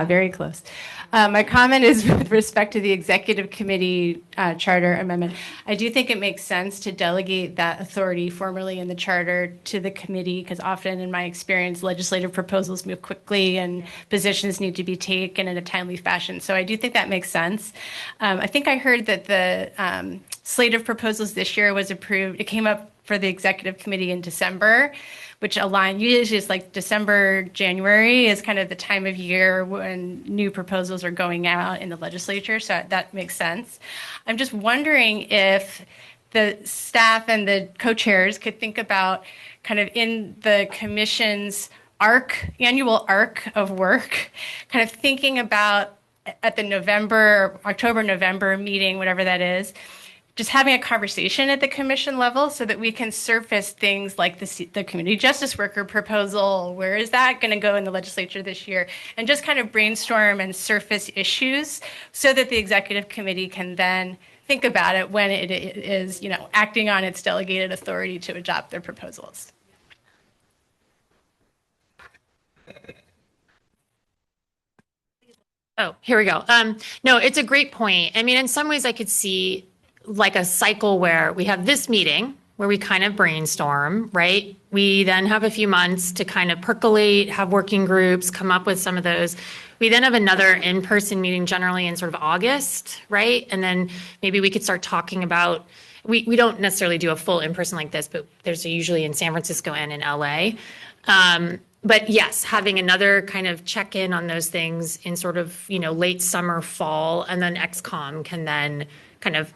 very close. My comment is with respect to the executive committee charter amendment. I do think it makes sense to delegate that authority formally in the charter to the committee, because often in my experience, legislative proposals move quickly and positions need to be taken in a timely fashion. So I do think that makes sense. I think I heard that the slate of proposals this year was approved. It came up for the executive committee in December, which align usually is like December, January is kind of the time of year when new proposals are going out in the legislature. So that makes sense. I'm just wondering if the staff and the co-chairs could think about kind of in the commission's annual arc of work, kind of thinking about at the October-November meeting, whatever that is, just having a conversation at the commission level so that we can surface things like the community justice worker proposal. Where is that going to go in the legislature this year? And just kind of brainstorm and surface issues so that the executive committee can then think about it when it is, acting on its delegated authority to adopt their proposals. Oh, here we go. No, it's a great point. I mean, in some ways I could see like a cycle where we have this meeting where we kind of brainstorm, right? We then have a few months to kind of percolate, have working groups, come up with some of those. We then have another in-person meeting generally in sort of August, right? And then maybe we could start talking about, we don't necessarily do a full in-person like this, but there's usually in San Francisco and in LA. But yes, having another kind of check-in on those things in sort of, late summer, fall, and then XCOM can then kind of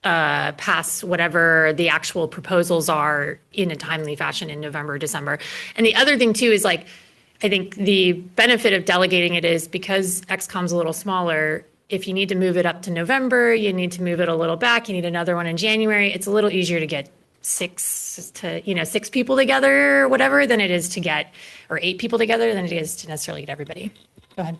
pass whatever the actual proposals are in a timely fashion in November, December. And the other thing too is like, I think the benefit of delegating it is because XCOM's a little smaller, if you need to move it up to November, you need to move it a little back, you need another one in January, it's a little easier to get six people together or whatever than it is to get, or 8 people together than it is to necessarily get everybody. Go ahead.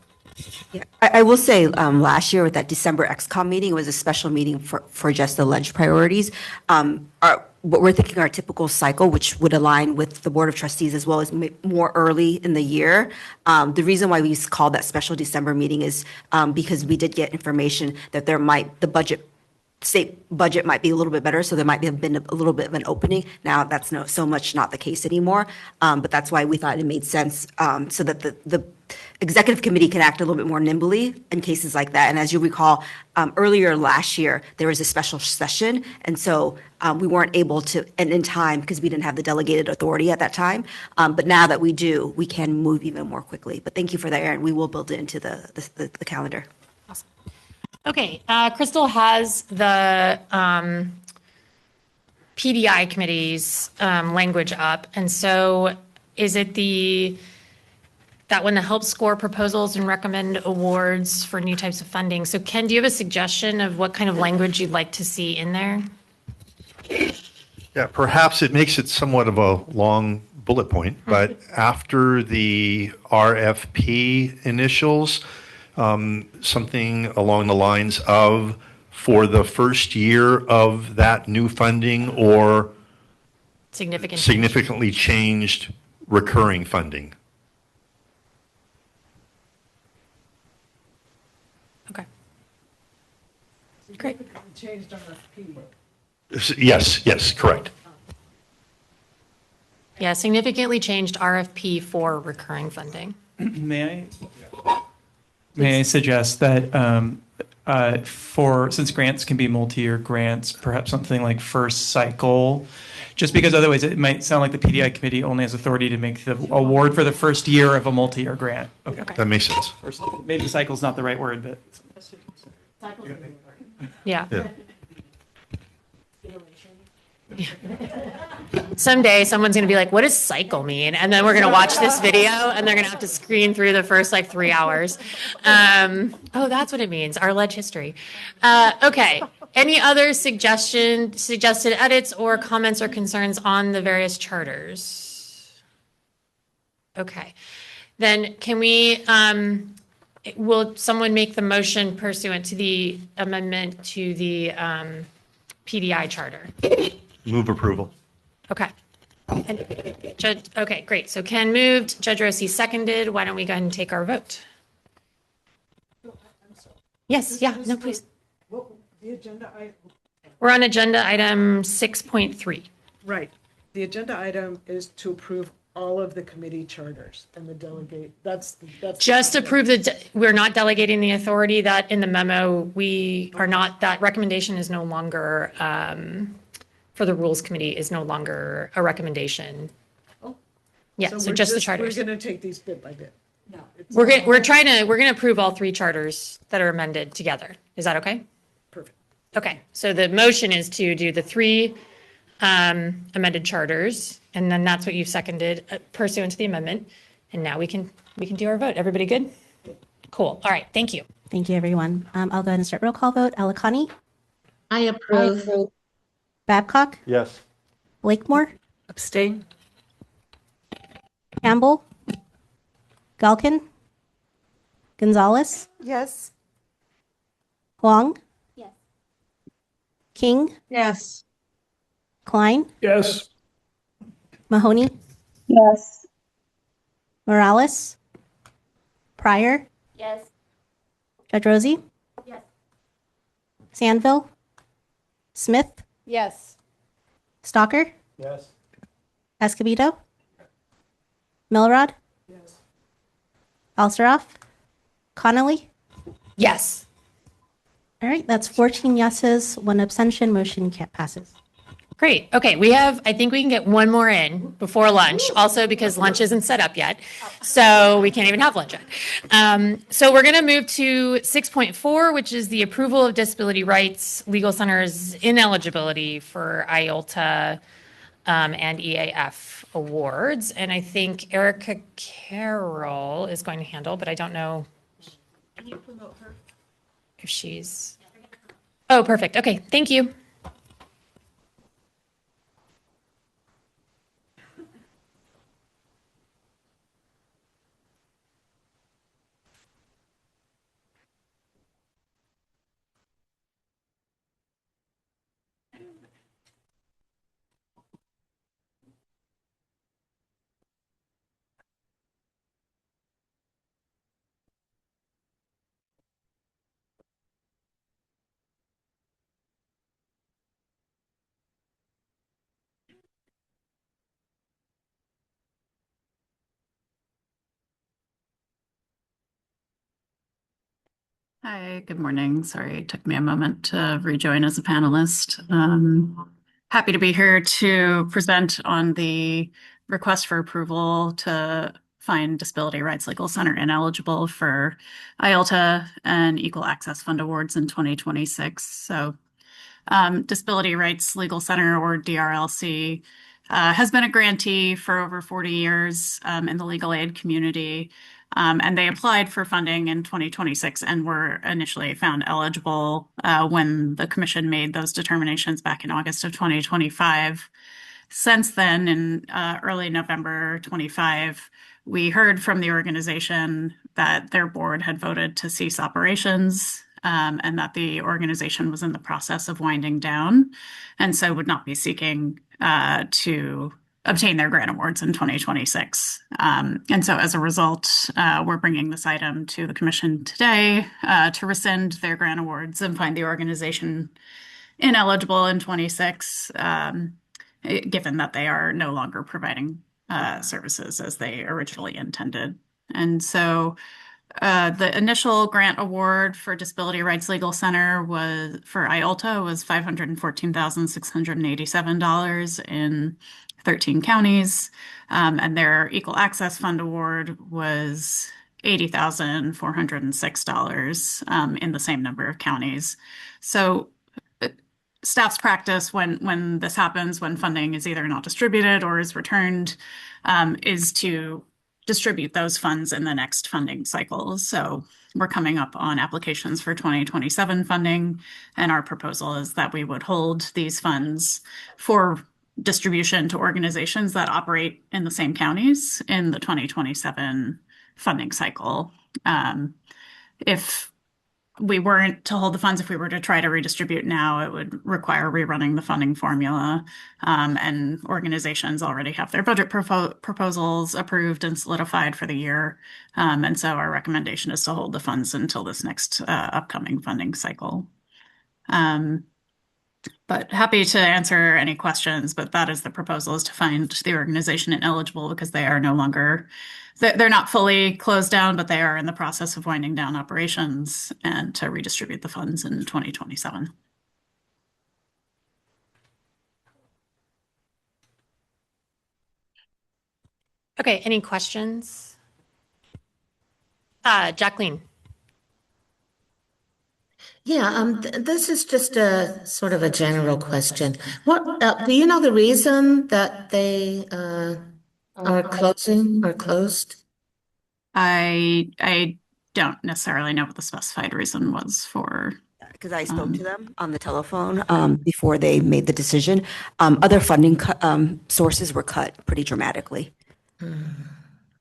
Yeah, I will say last year with that December XCOM meeting, it was a special meeting for just the ledge priorities. What we're thinking our typical cycle, which would align with the Board of Trustees as well as more early in the year. The reason why we called that special December meeting is because we did get information that the state budget might be a little bit better, so there might have been a little bit of an opening. Now that's so much not the case anymore, but that's why we thought it made sense so that the executive committee can act a little bit more nimbly in cases like that. And as you recall, earlier last year, there was a special session, and so we weren't able to, and in time, because we didn't have the delegated authority at that time. But now that we do, we can move even more quickly. But thank you for that, Erin. We will build it into the calendar. Okay, Crystal has the PDI committee's language up. And so is it that one that helps score proposals and recommend awards for new types of funding? So Ken, do you have a suggestion of what kind of language you'd like to see in there? Yeah, perhaps it makes it somewhat of a long bullet point, but after the RFP initials, something along the lines of for the first year of that new funding or significantly changed recurring funding. Okay. Great. Changed RFP. Yes, correct. Yeah, significantly changed RFP for recurring funding. May I suggest that since grants can be multi-year grants, perhaps something like first cycle, just because otherwise it might sound like the PDI committee only has authority to make the award for the first year of a multi-year grant. Okay. That makes sense. Maybe cycle's not the right word, but. Yeah. Someday someone's going to be like, what does cycle mean? And then we're going to watch this video and they're going to have to screen through the first like 3 hours. Oh, that's what it means. Our ledge history. Okay. Any other suggested edits or comments or concerns on the various charters? Okay. Then can we, will someone make the motion pursuant to the amendment to the PDI charter? Move approval. Okay. And okay, great. So Ken moved, Judge Rossi seconded. Why don't we go ahead and take our vote? Yes, yeah, no, please. The agenda item. We're on agenda item 6.3. Right. The agenda item is to approve all of the committee charters and the delegate. That's Just approve we're not delegating the authority. That in the memo, we are not, that recommendation is no longer, for the Rules Committee is no longer a recommendation. Oh. Yeah, so just the charters. We're going to take these bit by bit. No. We're going to approve all 3 charters that are amended together. Is that okay? Perfect. Okay, so the motion is to do the 3 amended charters, and then that's what you've seconded pursuant to the amendment. And now we can do our vote. Everybody good? Cool. All right. Thank you. Thank you, everyone. I'll go ahead and start roll call vote. Alikani? I approve. Babcock? Yes. Blakemore? Abstain. Campbell? Galkin? Gonzalez? Yes. Huang? Yes. King? Yes. Klein? Yes. Mahoney? Yes. Morales? Pryor? Yes. Judge Rosie? Yes. Sandville? Smith? Yes. Stalker? Yes. Escobedo? Milrod? Yes. Alsteroff? Connolly? Yes. All right, that's 14 yeses, 1 abstention, motion passes. Great. Okay, I think we can get one more in before lunch, also because lunch isn't set up yet. So we can't even have lunch yet. So we're going to move to 6.4, which is the approval of disability rights, legal centers ineligibility for IOLTA and EAF awards. And I think Erica Carroll is going to handle, but I don't know Can you promote her? if she's, oh, perfect. Okay, thank you. Hi, good morning. Sorry, it took me a moment to rejoin as a panelist. Happy to be here to present on the request for approval to find Disability Rights Legal Center ineligible for IOLTA and Equal Access Fund Awards in 2026. So Disability Rights Legal Center, or DRLC, has been a grantee for over 40 years in the legal aid community. And they applied for funding in 2026 and were initially found eligible when the commission made those determinations back in August of 2025. Since then, in early November 25, we heard from the organization that their board had voted to cease operations, and that the organization was in the process of winding down, and so would not be seeking to obtain their grant awards in 2026. And so as a result, we're bringing this item to the commission today to rescind their grant awards and find the organization ineligible in 26, given that they are no longer providing services as they originally intended. And so the initial grant award for Disability Rights Legal Center was for IOLTA was $514,687 in 13 counties, and their Equal Access Fund award was $80,406 in the same number of counties. So staff's practice when this happens, when funding is either not distributed or is returned, is to distribute those funds in the next funding cycle. So we're coming up on applications for 2027 funding, and our proposal is that we would hold these funds for distribution to organizations that operate in the same counties in the 2027 funding cycle. If we weren't to hold the funds, if we were to try to redistribute now, it would require rerunning the funding formula, and organizations already have their budget proposals approved and solidified for the year. And so our recommendation is to hold the funds until this next upcoming funding cycle. But happy to answer any questions, but that is the proposal, is to find the organization ineligible because they are no longer, they're not fully closed down, but they are in the process of winding down operations, and to redistribute the funds in 2027. Okay, any questions? Jacqueline. Yeah, this is just a sort of a general question. What do you know the reason that they are closing or closed? I don't necessarily know what the specified reason was for. Because I spoke to them on the telephone before they made the decision. Other funding sources were cut pretty dramatically.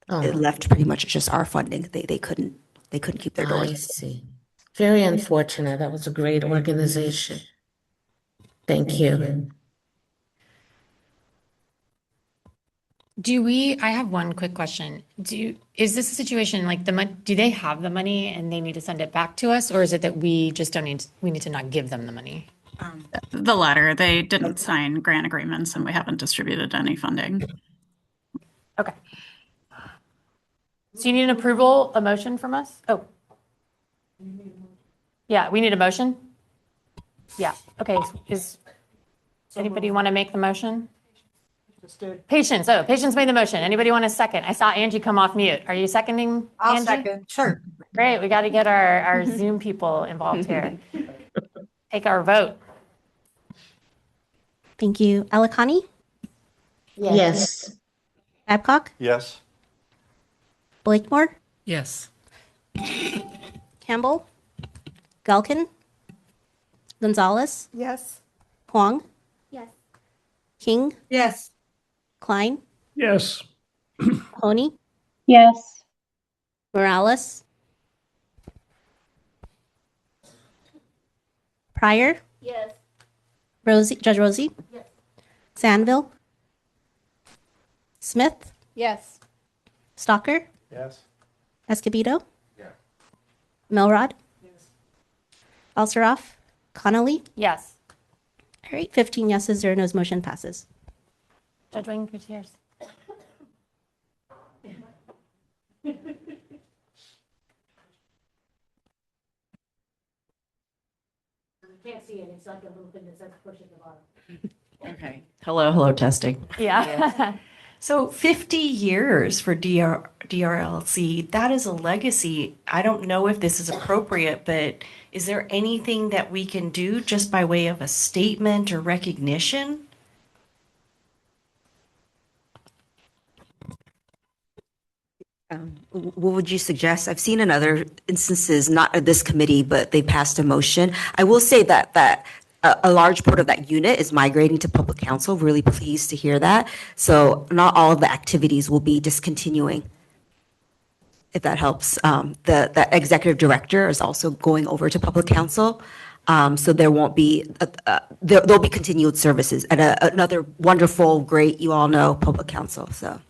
It left pretty much just our funding. They couldn't keep their doors. I see. Very unfortunate. That was a great organization. Thank you. I have one quick question. Is this a situation like do they have the money and they need to send it back to us, or is it that we just we need to not give them the money? The latter. They didn't sign grant agreements and we haven't distributed any funding. Okay. So you need an approval, a motion from us? Oh. Yeah, we need a motion? Yeah, okay. Does anybody want to make the motion? Patience. Oh, Patience made the motion. Anybody want a second? I saw Angie come off mute. Are you seconding, I'll Angie? second, sure. Great, we got to get our Zoom people involved here. Take our vote. Thank you. Alikani? Yes. Babcock? Yes. Blakemore? Yes. Campbell? Galkin? Gonzalez? Yes. Huang? Yes. King? Yes. Klein? Yes. Honey? Yes. Morales? Pryor? Yes. Judge Rosie? Yes. Sandville? Smith? Yes. Stalker? Yes. Escobedo? Yeah. Melrod? Yes. Alsaroff? Connolly? Yes. All right, 15 yeses, 0 noes, motion passes. Judge Wayne Gutierrez. Can't see it. It's like a little thing that says push at the bottom. Okay. Hello, testing. Yeah. So 50 years for DRLC, that is a legacy. I don't know if this is appropriate, but is there anything that we can do just by way of a statement or recognition? What would you suggest? I've seen in other instances, not at this committee, but they passed a motion. I will say that a large part of that unit is migrating to public counsel. Really pleased to hear that. So not all of the activities will be discontinuing. if that helps. The executive director is also going over to public counsel. So there won't be, there'll be continued services at another wonderful, great, you all know, public counsel, so.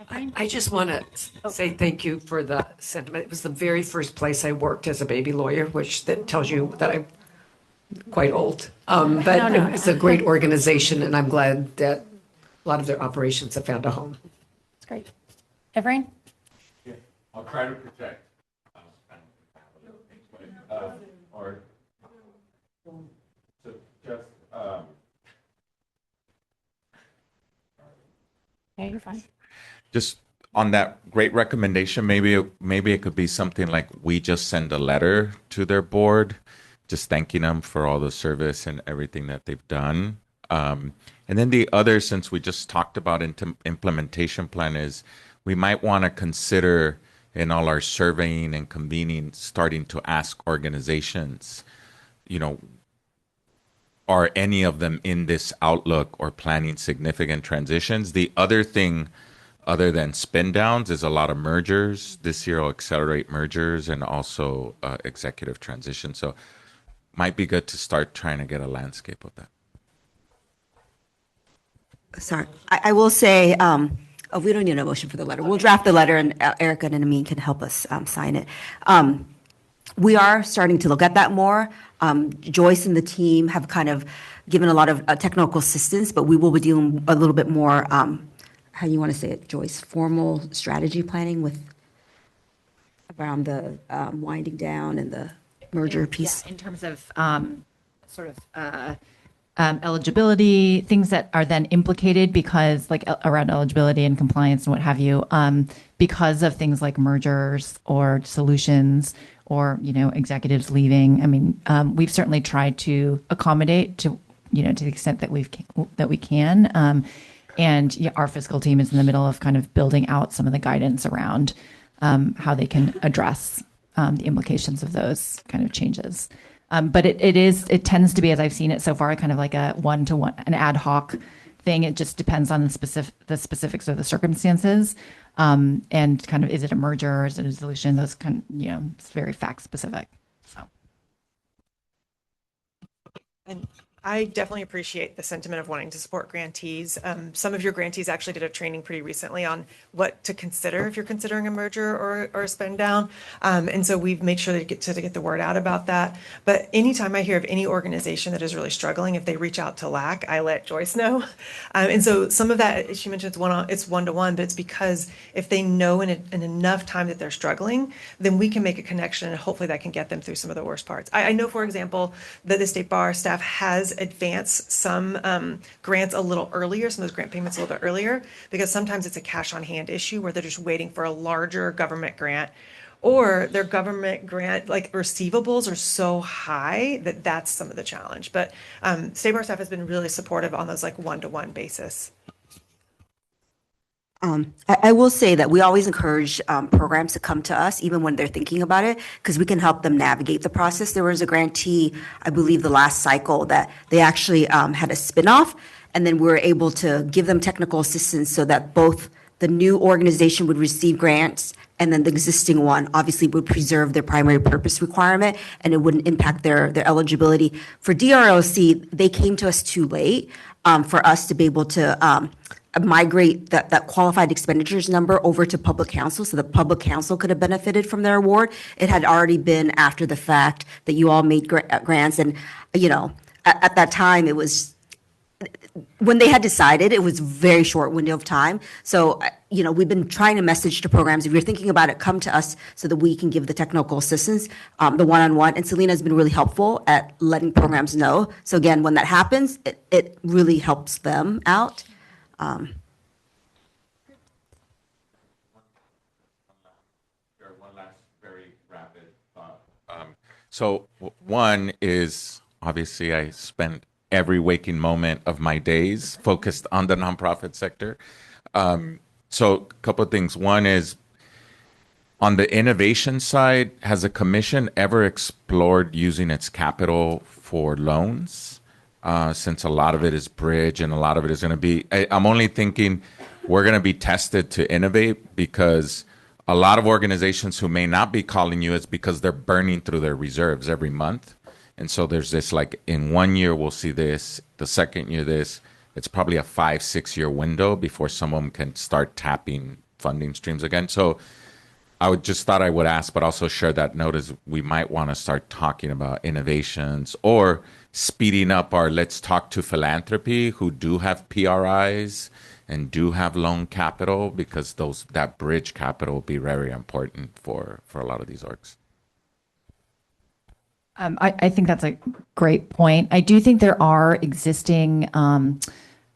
I just want to say thank you for the sentiment. It was the very first place I worked as a baby lawyer, which that tells you that I'm quite old. But No. it's a great organization, and I'm glad that a lot of their operations have found a home. That's great. Everine? Yeah, I'll try to protect. Or so just. Yeah, you're fine. Just on that great recommendation, maybe it could be something like we just send a letter to their board, just thanking them for all the service and everything that they've done. And then the other, since we just talked about implementation plan, is we might want to consider in all our surveying and convening, starting to ask organizations, are any of them in this outlook or planning significant transitions? The other thing, other than spin downs, is a lot of mergers. This year will accelerate mergers and also executive transition. So might be good to start trying to get a landscape of that. Sorry, I will say, we don't need a motion for the letter. We'll draft the letter and Erica and Amin can help us sign it. We are starting to look at that more. Joyce and the team have kind of given a lot of technical assistance, but we will be dealing a little bit more, how you want to say it, Joyce, formal strategy planning with around the winding down and the merger piece. Yeah, in terms of eligibility, things that are then implicated because like around eligibility and compliance and what have you, because of things like mergers or solutions or, executives leaving. I mean, we've certainly tried to accommodate to the extent that we can. And our fiscal team is in the middle of kind of building out some of the guidance around how they can address the implications of those kind of changes. But it tends to be, as I've seen it so far, kind of like a one-to-one, an ad hoc thing. It just depends on the specifics of the circumstances. And kind of, is it a merger or is it a solution? Those kind of, it's very fact specific. So. And I definitely appreciate the sentiment of wanting to support grantees. Some of your grantees actually did a training pretty recently on what to consider if you're considering a merger or a spend down. And so we've made sure to get the word out about that. But anytime I hear of any organization that is really struggling, if they reach out to LAC, I let Joyce know. And so some of that, she mentioned it's one-to-one, but it's because if they know in enough time that they're struggling, then we can make a connection and hopefully that can get them through some of the worst parts. I know, for example, that the State Bar staff has advance some grants a little earlier, some of those grant payments a little bit earlier, because sometimes it's a cash on hand issue where they're just waiting for a larger government grant, or their government grant like receivables are so high that that's some of the challenge. But State Bar staff has been really supportive on those like one-to-one basis. I will say that we always encourage programs to come to us, even when they're thinking about it, because we can help them navigate the process. There was a grantee, I believe the last cycle, that they actually had a spinoff, and then we were able to give them technical assistance so that both the new organization would receive grants and then the existing one obviously would preserve their primary purpose requirement and it wouldn't impact their eligibility. For DRLC, they came to us too late for us to be able to migrate that qualified expenditures number over to public counsel so the public counsel could have benefited from their award. It had already been after the fact that you all made grants, and at that time it was when they had decided, it was a very short window of time. So we've been trying to message to programs, if you're thinking about it, come to us so that we can give the technical assistance, the one-on-one. And Selena has been really helpful at letting programs know. So again, when that happens, it really helps them out. One last very rapid thought. So one is, obviously, I spent every waking moment of my days focused on the nonprofit sector. So a couple of things. One is, on the innovation side, has a commission ever explored using its capital for loans? Since a lot of it is bridge and a lot of it is going to be, I'm only thinking we're going to be tested to innovate because a lot of organizations who may not be calling you, it's because they're burning through their reserves every month. And so there's this, like, in 1 year, we'll see this, the second year, this. It's probably a 5-6 year window before someone can start tapping funding streams again. So I would just thought I would ask, but also share that note as we might want to start talking about innovations or speeding up our Let's Talk to Philanthropy, who do have PRIs and do have loan capital, because that bridge capital will be very important for a lot of these orgs. I think that's a great point. I do think there are existing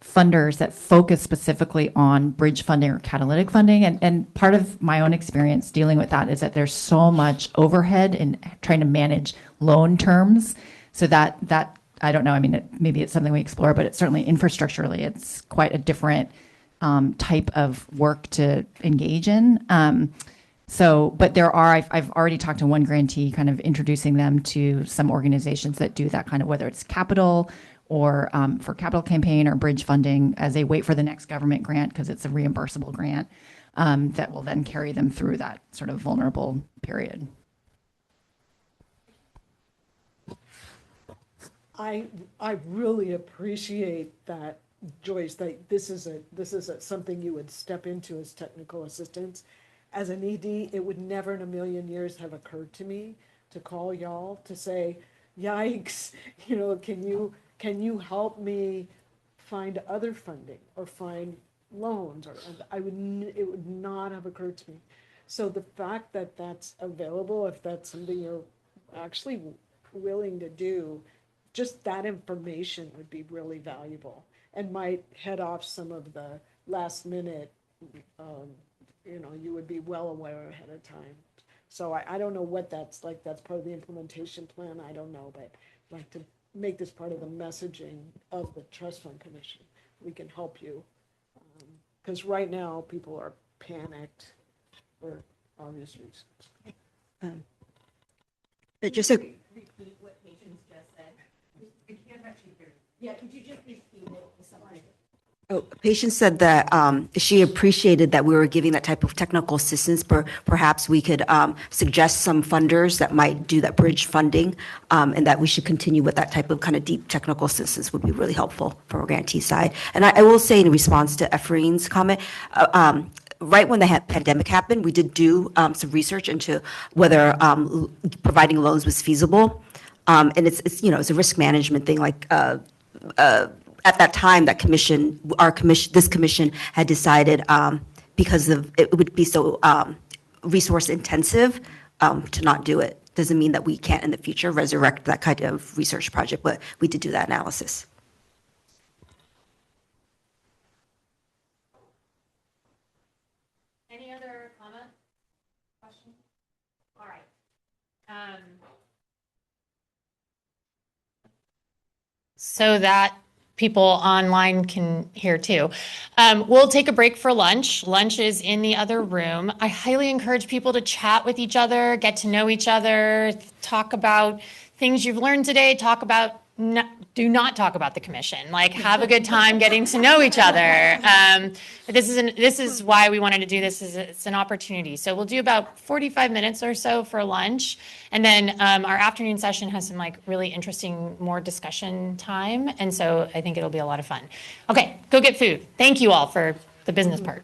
funders that focus specifically on bridge funding or catalytic funding. And part of my own experience dealing with that is that there's so much overhead in trying to manage loan terms. So that I don't know, I mean, maybe it's something we explore, but it's certainly infrastructurally, it's quite a different type of work to engage in. But there are, I've already talked to one grantee, kind of introducing them to some organizations that do that kind of, whether it's capital or for capital campaign or bridge funding, as they wait for the next government grant, because it's a reimbursable grant that will then carry them through that sort of vulnerable period. I really appreciate that, Joyce, that this is something you would step into as technical assistance. As an ED, it would never in a million years have occurred to me to call y'all to say, yikes, can you help me find other funding or find loans? Or it would not have occurred to me. So the fact that that's available, if that's something you're actually willing to do, just that information would be really valuable and might head off some of the last minute, you would be well aware ahead of time. So I don't know what that's like. That's part of the implementation plan. I don't know, but I'd like to make this part of the messaging of the Trust Fund Commission. We can help you. Because right now people are panicked for obvious reasons. But just a Repeat what Patience just said. We can't actually hear you. Yeah, could you just repeat it to somebody? Patience said that she appreciated that we were giving that type of technical assistance. Perhaps we could suggest some funders that might do that bridge funding, and that we should continue with that type of kind of deep technical assistance would be really helpful for our grantee side. And I will say, in response to Efrain's comment, right when the pandemic happened, we did do some research into whether providing loans was feasible. And it's it's a risk management thing. Like at that time, this commission had decided, because of it would be so resource intensive, to not do it. Doesn't mean that we can't in the future resurrect that kind of research project, but we did do that analysis. Any other comments, questions? All right. So that people online can hear too. We'll take a break for lunch. Lunch is in the other room. I highly encourage people to chat with each other, get to know each other, talk about things you've learned today, do not talk about the commission. Like, have a good time getting to know each other. This is why we wanted to do this. It's an opportunity. So we'll do about 45 minutes or so for lunch, and then our afternoon session has some really interesting more discussion time. And so I think it'll be a lot of fun. Okay, go get food. Thank you all for the business part.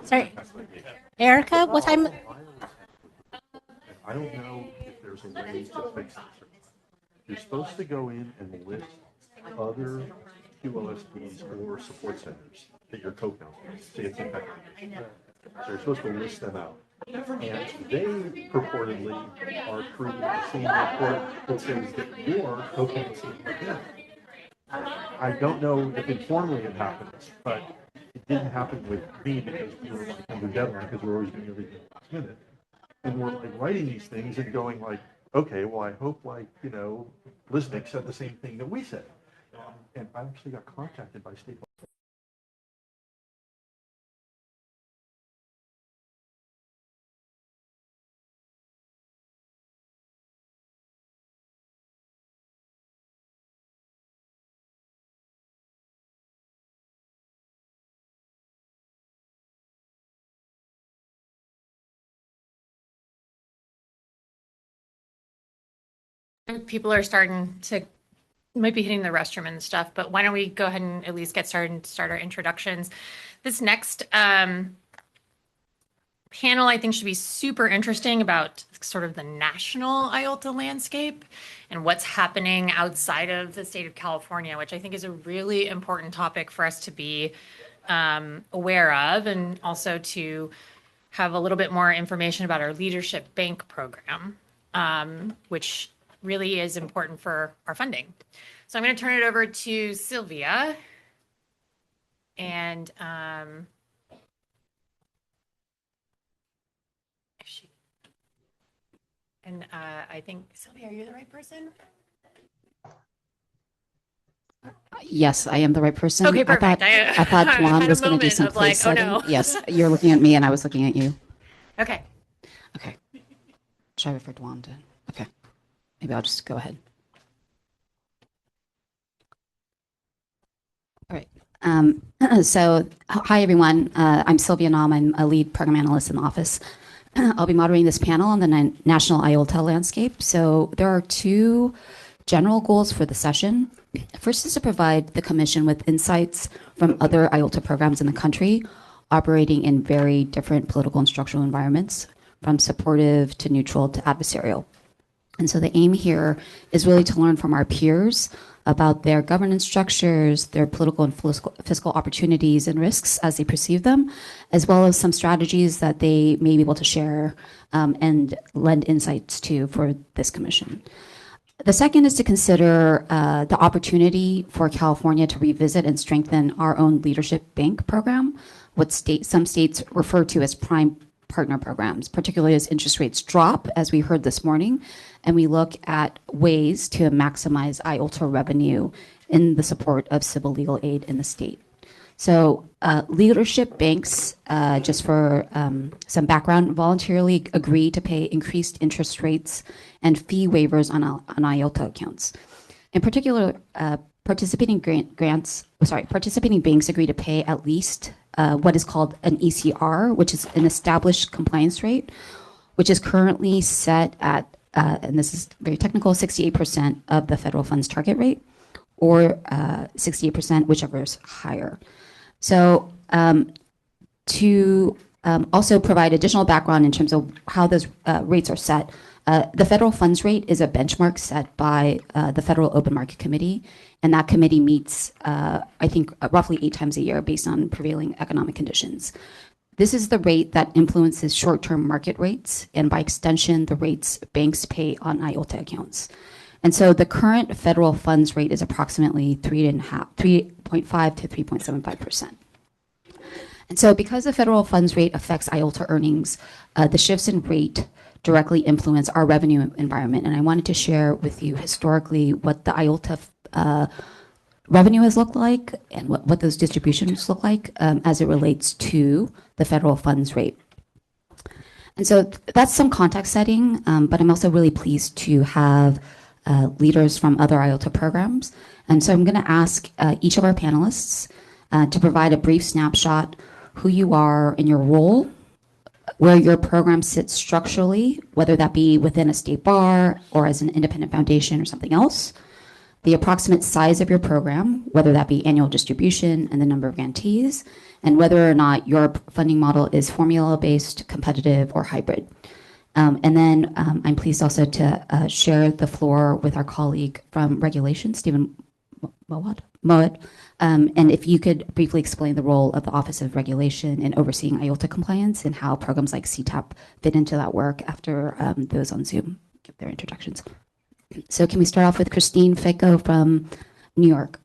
Sorry, Erica, what time? I don't know if there's a way to fix this. You're supposed to go in and list other QLSPs or support centers that you're co-counseling. Say it's infected. So you're supposed to list them out. And they purportedly are creating the same report that says that you're co-counseling with them. I don't know if informally it happens, but it didn't happen with me because we were under deadline because we're always doing everything last minute. And we're writing these things and going okay, well, I hope Lisnick said the same thing that we said. And I actually got contacted by state People are starting to, might be hitting the restroom and stuff, but why don't we go ahead and at least get started and start our introductions. This next panel, I think, should be super interesting about sort of the national IOLTA landscape and what's happening outside of the state of California, which I think is a really important topic for us to be aware of, and also to have a little bit more information about our leadership bank program, which really is important for our funding. So I'm going to turn it over to Sylvia. And I think, Sylvia, are you the right person? Yes, I am the right person. Okay, perfect. I thought Juan was going to do some place oh setting. no. Yes, you're looking at me and I was looking at you. Okay. Okay. Should I refer to Juan to? Okay. Maybe I'll just go ahead. All right. So, hi everyone. I'm Sylvia Nam. I'm a lead program analyst in the office. I'll be moderating this panel on the national IOLTA landscape. So there are two general goals for the session. First is to provide the Commission with insights from other IOLTA programs in the country operating in very different political and structural environments, from supportive to neutral to adversarial. And so the aim here is really to learn from our peers about their governance structures, their political and fiscal opportunities and risks as they perceive them, as well as some strategies that they may be able to share and lend insights to for this commission. The second is to consider the opportunity for California to revisit and strengthen our own leadership bank program, what some states refer to as prime partner programs, particularly as interest rates drop, as we heard this morning, and we look at ways to maximize IOLTA revenue in the support of civil legal aid in the state. So leadership banks, just for some background, voluntarily agree to pay increased interest rates and fee waivers on IOLTA accounts. In particular, participating banks agree to pay at least what is called an ECR, which is an established compliance rate, which is currently set at, and this is very technical, 68% of the federal funds target rate, or 68%, whichever is higher. So to also provide additional background in terms of how those rates are set, the federal funds rate is a benchmark set by the Federal Open Market Committee, and that committee meets, I think, roughly 8 times a year based on prevailing economic conditions. This is the rate that influences short-term market rates, and by extension, the rates banks pay on IOLTA accounts. And so the current federal funds rate is approximately 3.5 to 3.75%. And so because the federal funds rate affects IOLTA earnings, the shifts in rate directly influence our revenue environment. And I wanted to share with you historically what the IOLTA revenue has looked like and what those distributions look like as it relates to the federal funds rate. And so that's some context setting, but I'm also really pleased to have leaders from other IOLTA programs. And so I'm going to ask each of our panelists to provide a brief snapshot who you are in your role, where your program sits structurally, whether that be within a state bar or as an independent foundation or something else, the approximate size of your program, whether that be annual distribution and the number of grantees, and whether or not your funding model is formula-based, competitive, or hybrid. And then I'm pleased also to share the floor with our colleague from Regulation, Stephen Mowat. And if you could briefly explain the role of the Office of Regulation in overseeing IOLTA compliance and how programs like CTAP fit into that work after those on Zoom give their introductions. So can we start off with Christine Ficco from New York?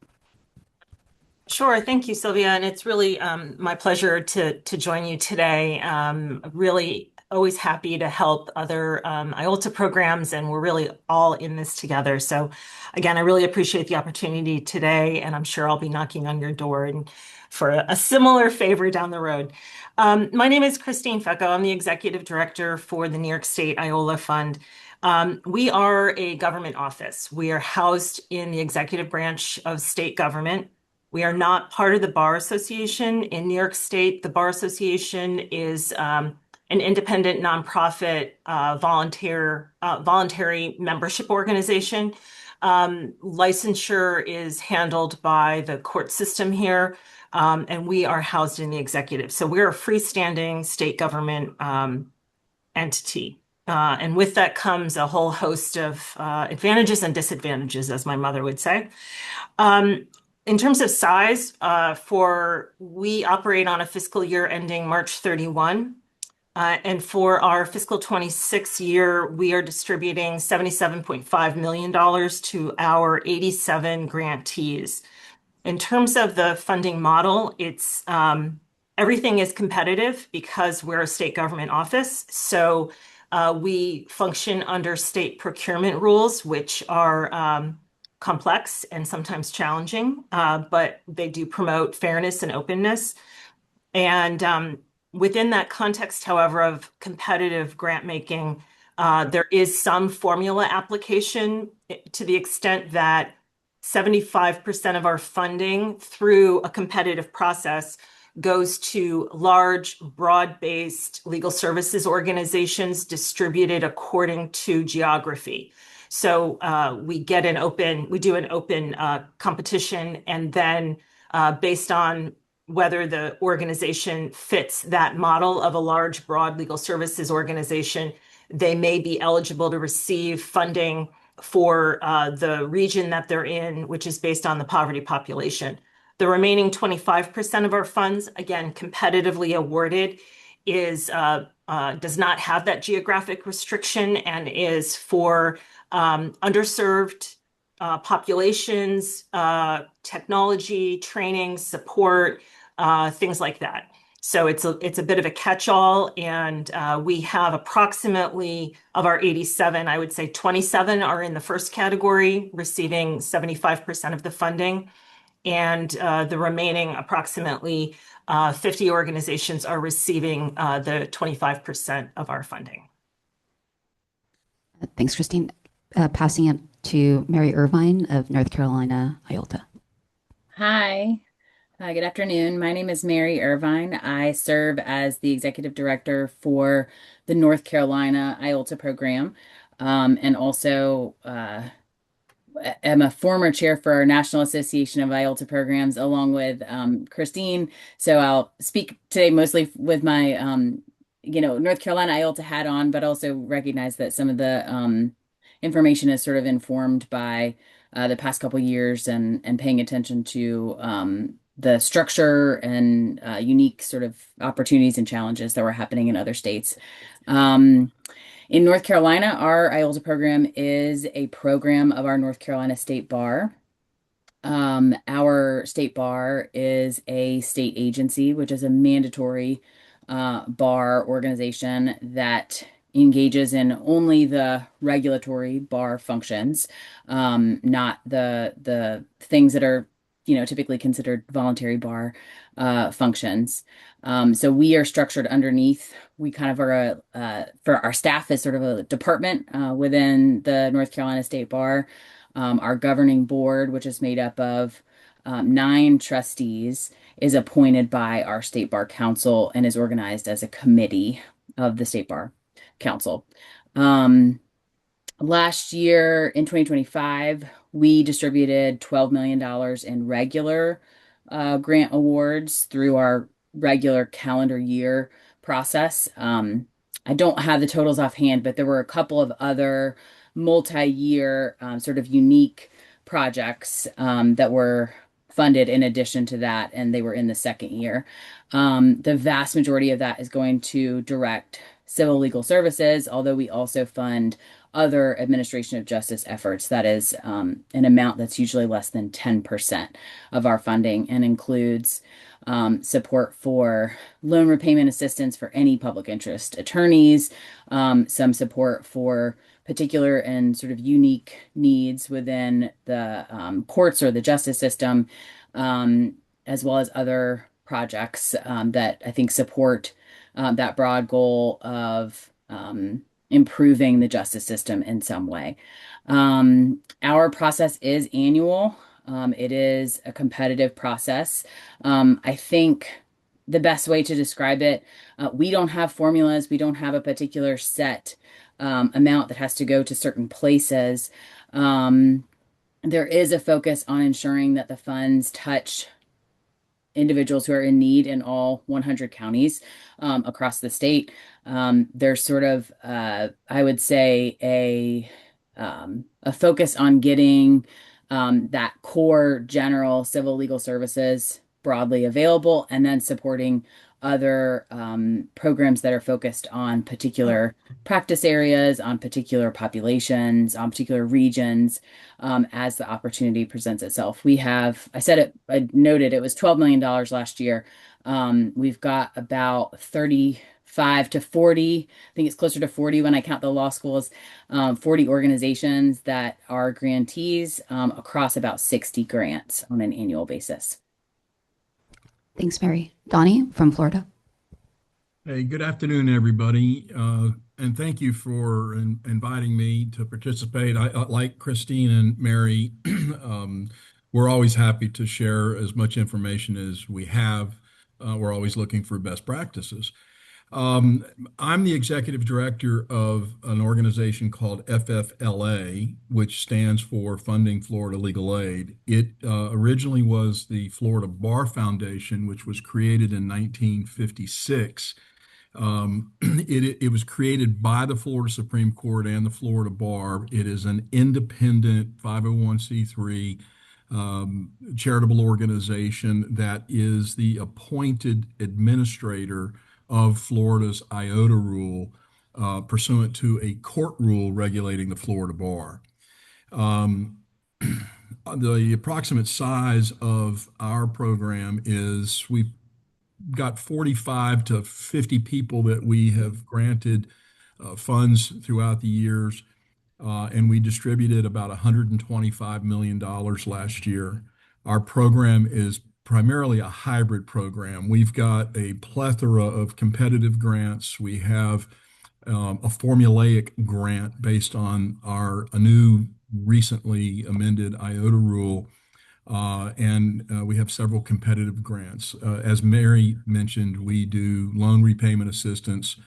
Sure. Thank you, Sylvia. And it's really my pleasure to join you today. Really always happy to help other IOLTA programs, and we're really all in this together. So again, I really appreciate the opportunity today, and I'm sure I'll be knocking on your door and for a similar favor down the road. My name is Christine Ficco. I'm the Executive Director for the New York State IOLTA Fund. We are a government office. We are housed in the executive branch of state government. We are not part of the Bar Association in New York State. The Bar Association is an independent nonprofit voluntary membership organization. Licensure is handled by the court system here, and we are housed in the executive. So we're a freestanding state government entity. And with that comes a whole host of advantages and disadvantages, as my mother would say. In terms of size, we operate on a fiscal year ending March 31. And for our fiscal 26 year, we are distributing $77.5 million to our 87 grantees. In terms of the funding model, it's everything is competitive because we're a state government office. So we function under state procurement rules, which are complex and sometimes challenging, but they do promote fairness and openness. And within that context, however, of competitive grant making, there is some formula application to the extent that 75% of our funding through a competitive process goes to large, broad-based legal services organizations distributed according to geography. So we do an open competition, and then based on whether the organization fits that model of a large, broad legal services organization, they may be eligible to receive funding for the region that they're in, which is based on the poverty population. The remaining 25% of our funds, again, competitively awarded, does not have that geographic restriction and is for underserved populations, technology, training, support, things like that. So it's a bit of a catch-all, and we have approximately, of our 87, I would say 27 are in the first category, receiving 75% of the funding, and the remaining approximately 50 organizations are receiving the 25% of our funding. Thanks, Christine. Passing it to Mary Irvine of North Carolina, IOLTA. Hi. Good afternoon. My name is Mary Irvine. I serve as the executive director for the North Carolina IOLTA program, and also am a former chair for our National Association of IOLTA programs, along with Christine. So I'll speak today mostly with my, North Carolina IOLTA hat on, but also recognize that some of the information is sort of informed by the past couple years and paying attention to the structure and unique sort of opportunities and challenges that were happening in other states. In North Carolina, our IOLTA program is a program of our North Carolina State Bar. Our state bar is a state agency, which is a mandatory bar organization that engages in only the regulatory bar functions, not the things that are typically considered voluntary bar functions. So we are structured underneath. We kind of are for our staff is sort of a department within the North Carolina State Bar. Our governing board, which is made up of 9 trustees, is appointed by our State Bar Council and is organized as a committee of the State Bar Council. Last year in 2025, we distributed $12 million in regular grant awards through our regular calendar year process. I don't have the totals offhand, but there were a couple of other multi-year sort of unique projects that were funded in addition to that, and they were in the second year. The vast majority of that is going to direct civil legal services, although we also fund other administration of justice efforts. That is an amount that's usually less than 10% of our funding and includes support for loan repayment assistance for any public interest attorneys, some support for particular and sort of unique needs within the courts or the justice system, as well as other projects that I think support that broad goal of improving the justice system in some way. Our process is annual. It is a competitive process. I think the best way to describe it. We don't have formulas. We don't have a particular set amount that has to go to certain places. There is a focus on ensuring that the funds touch individuals who are in need in all 100 counties across the state. There's sort of, I would say, a focus on getting that core general civil legal services broadly available, and then supporting other programs that are focused on particular practice areas, on particular populations, on particular regions, as the opportunity presents itself. We have, I noted it was $12 million last year. We've got about 35 to 40, I think it's closer to 40 when I count the law schools, 40 organizations that are grantees across about 60 grants on an annual basis. Thanks, Mary. Donnie from Florida. Hey, good afternoon, everybody. And thank you for inviting me to participate. I like Christine and Mary, we're always happy to share as much information as we have. We're always looking for best practices. I'm the executive director of an organization called FFLA, which stands for Funding Florida Legal Aid. It originally was the Florida Bar Foundation, which was created in 1956. It was created by the Florida Supreme Court and the Florida Bar. It is an independent 501c3 charitable organization that is the appointed administrator of Florida's IOTA rule, pursuant to a court rule regulating the Florida Bar. The approximate size of our program is we've got 45 to 50 people that we have granted funds throughout the years, and we distributed about $125 million last year. Our program is primarily a hybrid program. We've got a plethora of competitive grants. We have a formulaic grant based on a new recently amended IOTA rule. And we have several competitive grants. As Mary mentioned, we do loan repayment assistance,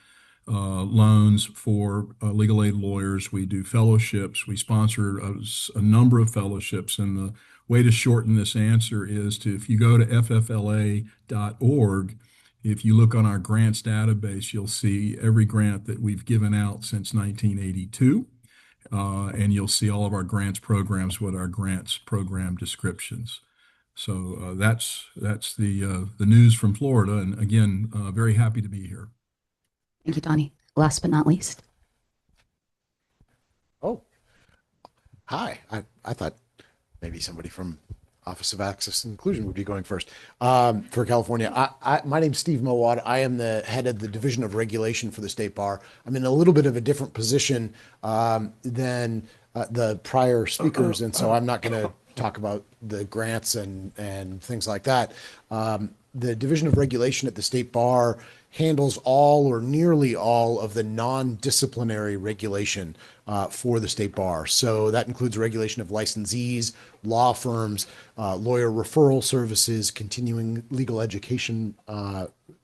loans for legal aid lawyers. We do fellowships. We sponsor a number of fellowships. And the way to shorten this answer is if you go to ffla.org, if you look on our grants database, you'll see every grant that we've given out since 1982. And you'll see all of our grants programs with our grants program descriptions. So that's the news from Florida. And again, very happy to be here. Thank you, Donnie. Last but not least. Oh, hi. I thought maybe somebody from Office of Access and Inclusion would be going first for California. My name's Steve Mowat. I am the head of the Division of Regulation for the State Bar. I'm in a little bit of a different position than the prior speakers, and so I'm not going to talk about the grants and things like that. The Division of Regulation at the State Bar handles all or nearly all of the non-disciplinary regulation for the State Bar. So that includes regulation of licensees, law firms, lawyer referral services, continuing legal education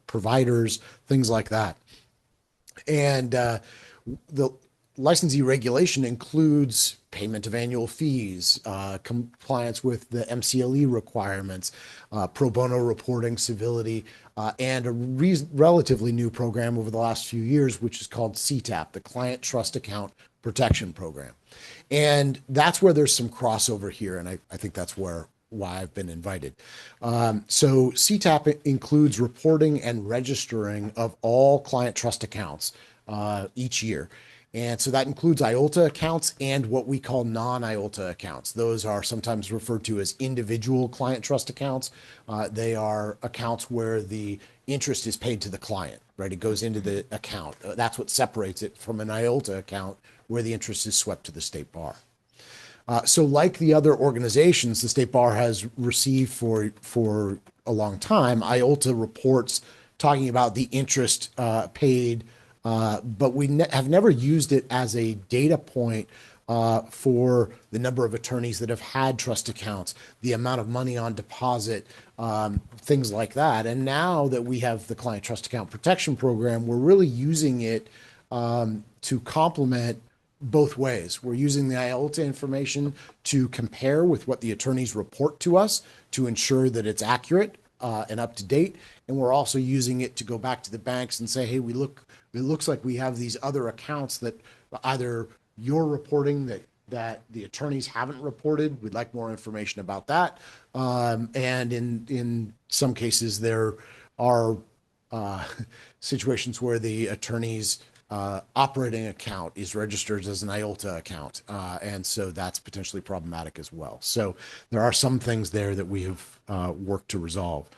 providers, things like that. And the licensee regulation includes payment of annual fees, compliance with the MCLE requirements, pro bono reporting, civility, and a relatively new program over the last few years, which is called CTAP, the Client Trust Account Protection Program. And that's where there's some crossover here, and I think that's why I've been invited. So CTAP includes reporting and registering of all client trust accounts each year. And so that includes IOLTA accounts and what we call non-IOLTA accounts. Those are sometimes referred to as individual client trust accounts. They are accounts where the interest is paid to the client, right? It goes into the account. That's what separates it from an IOLTA account where the interest is swept to the State Bar. So like the other organizations the State Bar has received for a long time, IOLTA reports talking about the interest paid, but we have never used it as a data point for the number of attorneys that have had trust accounts, the amount of money on deposit, things like that. And now that we have the Client Trust Account Protection Program, we're really using it to complement both ways. We're using the IOLTA information to compare with what the attorneys report to us to ensure that it's accurate and up to date. And we're also using it to go back to the banks and say, hey, it looks like we have these other accounts that either you're reporting that the attorneys haven't reported. We'd like more information about that. And in some cases, there are situations where the attorney's operating account is registered as an IOLTA account. And so that's potentially problematic as well. So there are some things there that we have worked to resolve.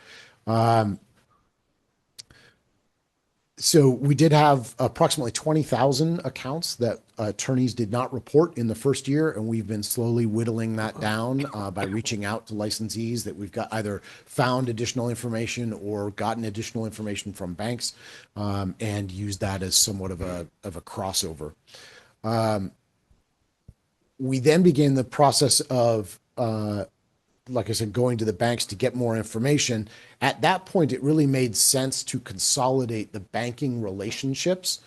So we did have approximately 20,000 accounts that attorneys did not report in the first year, and we've been slowly whittling that down by reaching out to licensees that we've got either found additional information or gotten additional information from banks, and used that as somewhat of a crossover. We then began the process of like I said, going to the banks to get more information. At that point, it really made sense to consolidate the banking relationships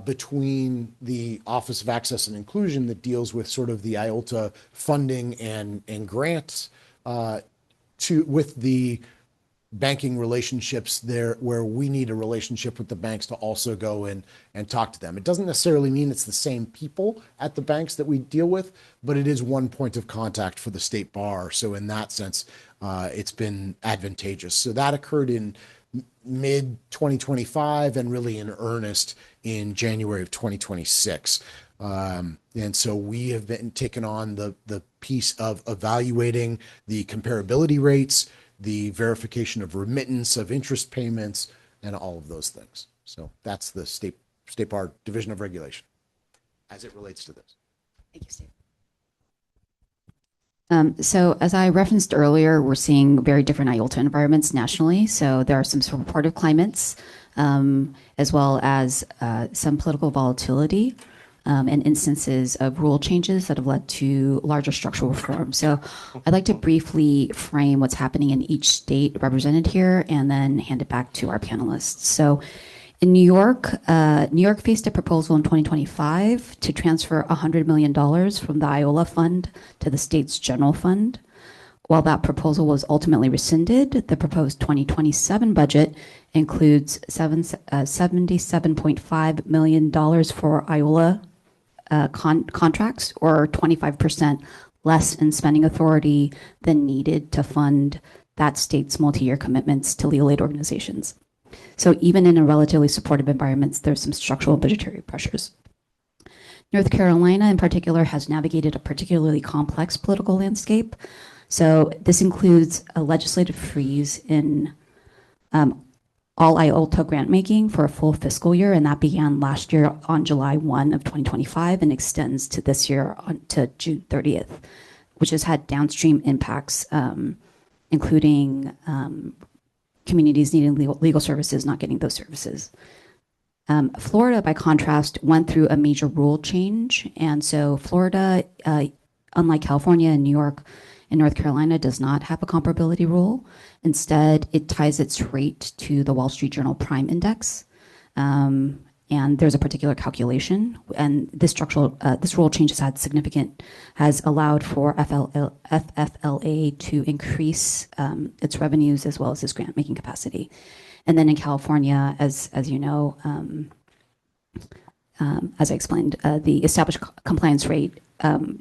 between the Office of Access and Inclusion that deals with sort of the IOLTA funding and grants with the banking relationships there where we need a relationship with the banks to also go in and talk to them. It doesn't necessarily mean it's the same people at the banks that we deal with, but it is one point of contact for the state bar. So in that sense, it's been advantageous. So that occurred in mid 2025 and really in earnest in January of 2026. And so we have been taking on the piece of evaluating the comparability rates, the verification of remittance of interest payments, and all of those things. So that's the State Bar Division of Regulation as it relates to this. Thank you, Steve. So as I referenced earlier, we're seeing very different IOLTA environments nationally. So there are some supportive climates, as well as some political volatility and instances of rule changes that have led to larger structural reform. So I'd like to briefly frame what's happening in each state represented here and then hand it back to our panelists. So in New York faced a proposal in 2025 to transfer $100 million from the IOLA fund to the state's general fund. While that proposal was ultimately rescinded, the proposed 2027 budget includes $77.5 million for IOLA contracts, or 25% less in spending authority than needed to fund that state's multi-year commitments to legal aid organizations. So even in a relatively supportive environment, there's some structural budgetary pressures. North Carolina in particular has navigated a particularly complex political landscape. So this includes a legislative freeze in all IOLTA grant making for a full fiscal year, and that began last year on July 1 of 2025 and extends to this year to June 30th, which has had downstream impacts, including communities needing legal services not getting those services. Florida, by contrast, went through a major rule change, and so Florida, unlike California and New York and North Carolina, does not have a comparability rule. Instead, it ties its rate to the Wall Street Journal Prime Index. And there's a particular calculation. And this rule change has allowed for FFLA to increase its revenues as well as its grant making capacity. And then in California, as you know, as I explained, the established compliance rate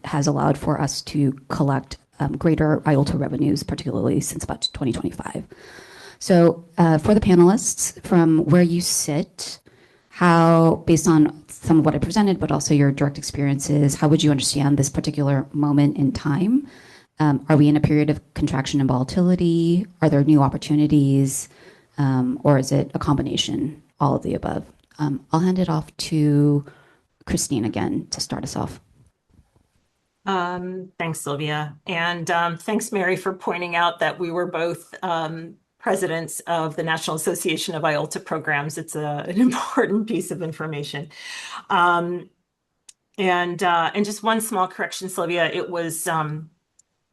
has allowed for us to collect greater IOLTA revenues, particularly since about 2025. So for the panelists, from where you sit, how, based on some of what I presented, but also your direct experiences, how would you understand this particular moment in time? Are we in a period of contraction and volatility? Are there new opportunities? Or is it a combination, all of the above? I'll hand it off to Christine again to start us off. Thanks, Sylvia. And thanks, Mary, for pointing out that we were both presidents of the National Association of IOLTA Programs. It's an important piece of information. And just one small correction, Sylvia, it was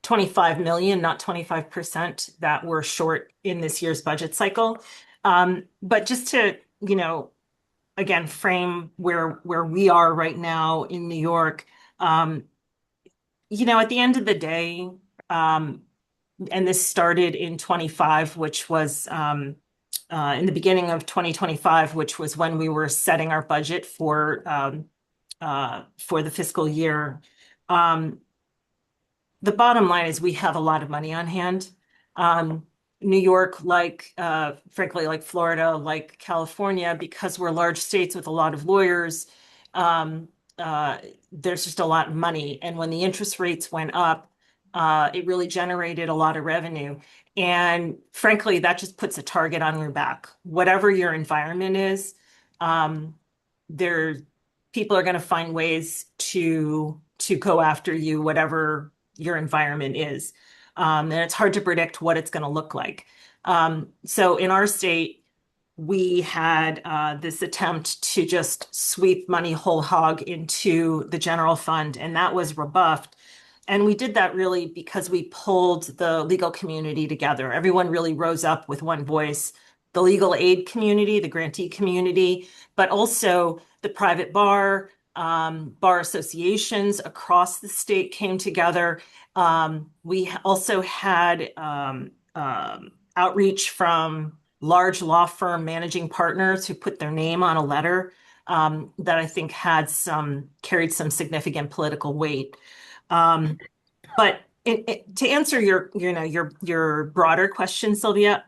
25 million, not 25% that we're short in this year's budget cycle. But just to, again, frame where we are right now in New York, at the end of the day, and this started in 25, which was in the beginning of 2025, which was when we were setting our budget for the fiscal year. The bottom line is we have a lot of money on hand. New York, frankly, like Florida, like California, because we're large states with a lot of lawyers, there's just a lot of money. And when the interest rates went up, it really generated a lot of revenue. And frankly, that just puts a target on your back. Whatever your environment is, people are going to find ways to go after you, whatever your environment is. And it's hard to predict what it's going to look like. So in our state, we had this attempt to just sweep money whole hog into the general fund, and that was rebuffed. And we did that really because we pulled the legal community together. Everyone really rose up with one voice, the legal aid community, the grantee community, but also the private bar associations across the state came together. We also had outreach from large law firm managing partners who put their name on a letter that I think carried some significant political weight. But to answer your broader question, Sylvia,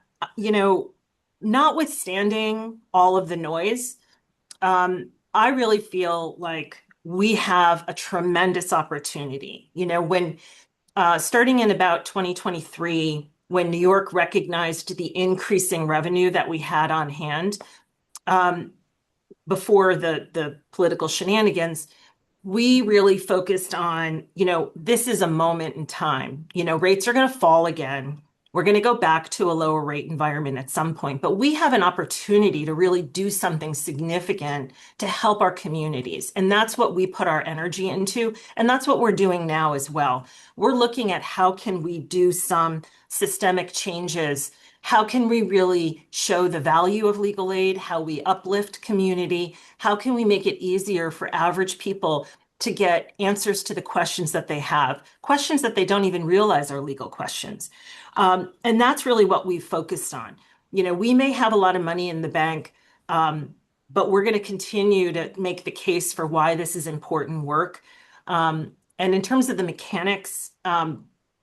notwithstanding all of the noise, I really feel like we have a tremendous opportunity. When starting in about 2023, when New York recognized the increasing revenue that we had on hand before the political shenanigans, we really focused on, this is a moment in time. Rates are going to fall again. We're going to go back to a lower rate environment at some point, but we have an opportunity to really do something significant to help our communities. And that's what we put our energy into. And that's what we're doing now as well. We're looking at how can we do some systemic changes. How can we really show the value of legal aid, how we uplift community? How can we make it easier for average people to get answers to the questions that they have, questions that they don't even realize are legal questions? And that's really what we've focused on. We may have a lot of money in the bank, but we're going to continue to make the case for why this is important work. And in terms of the mechanics,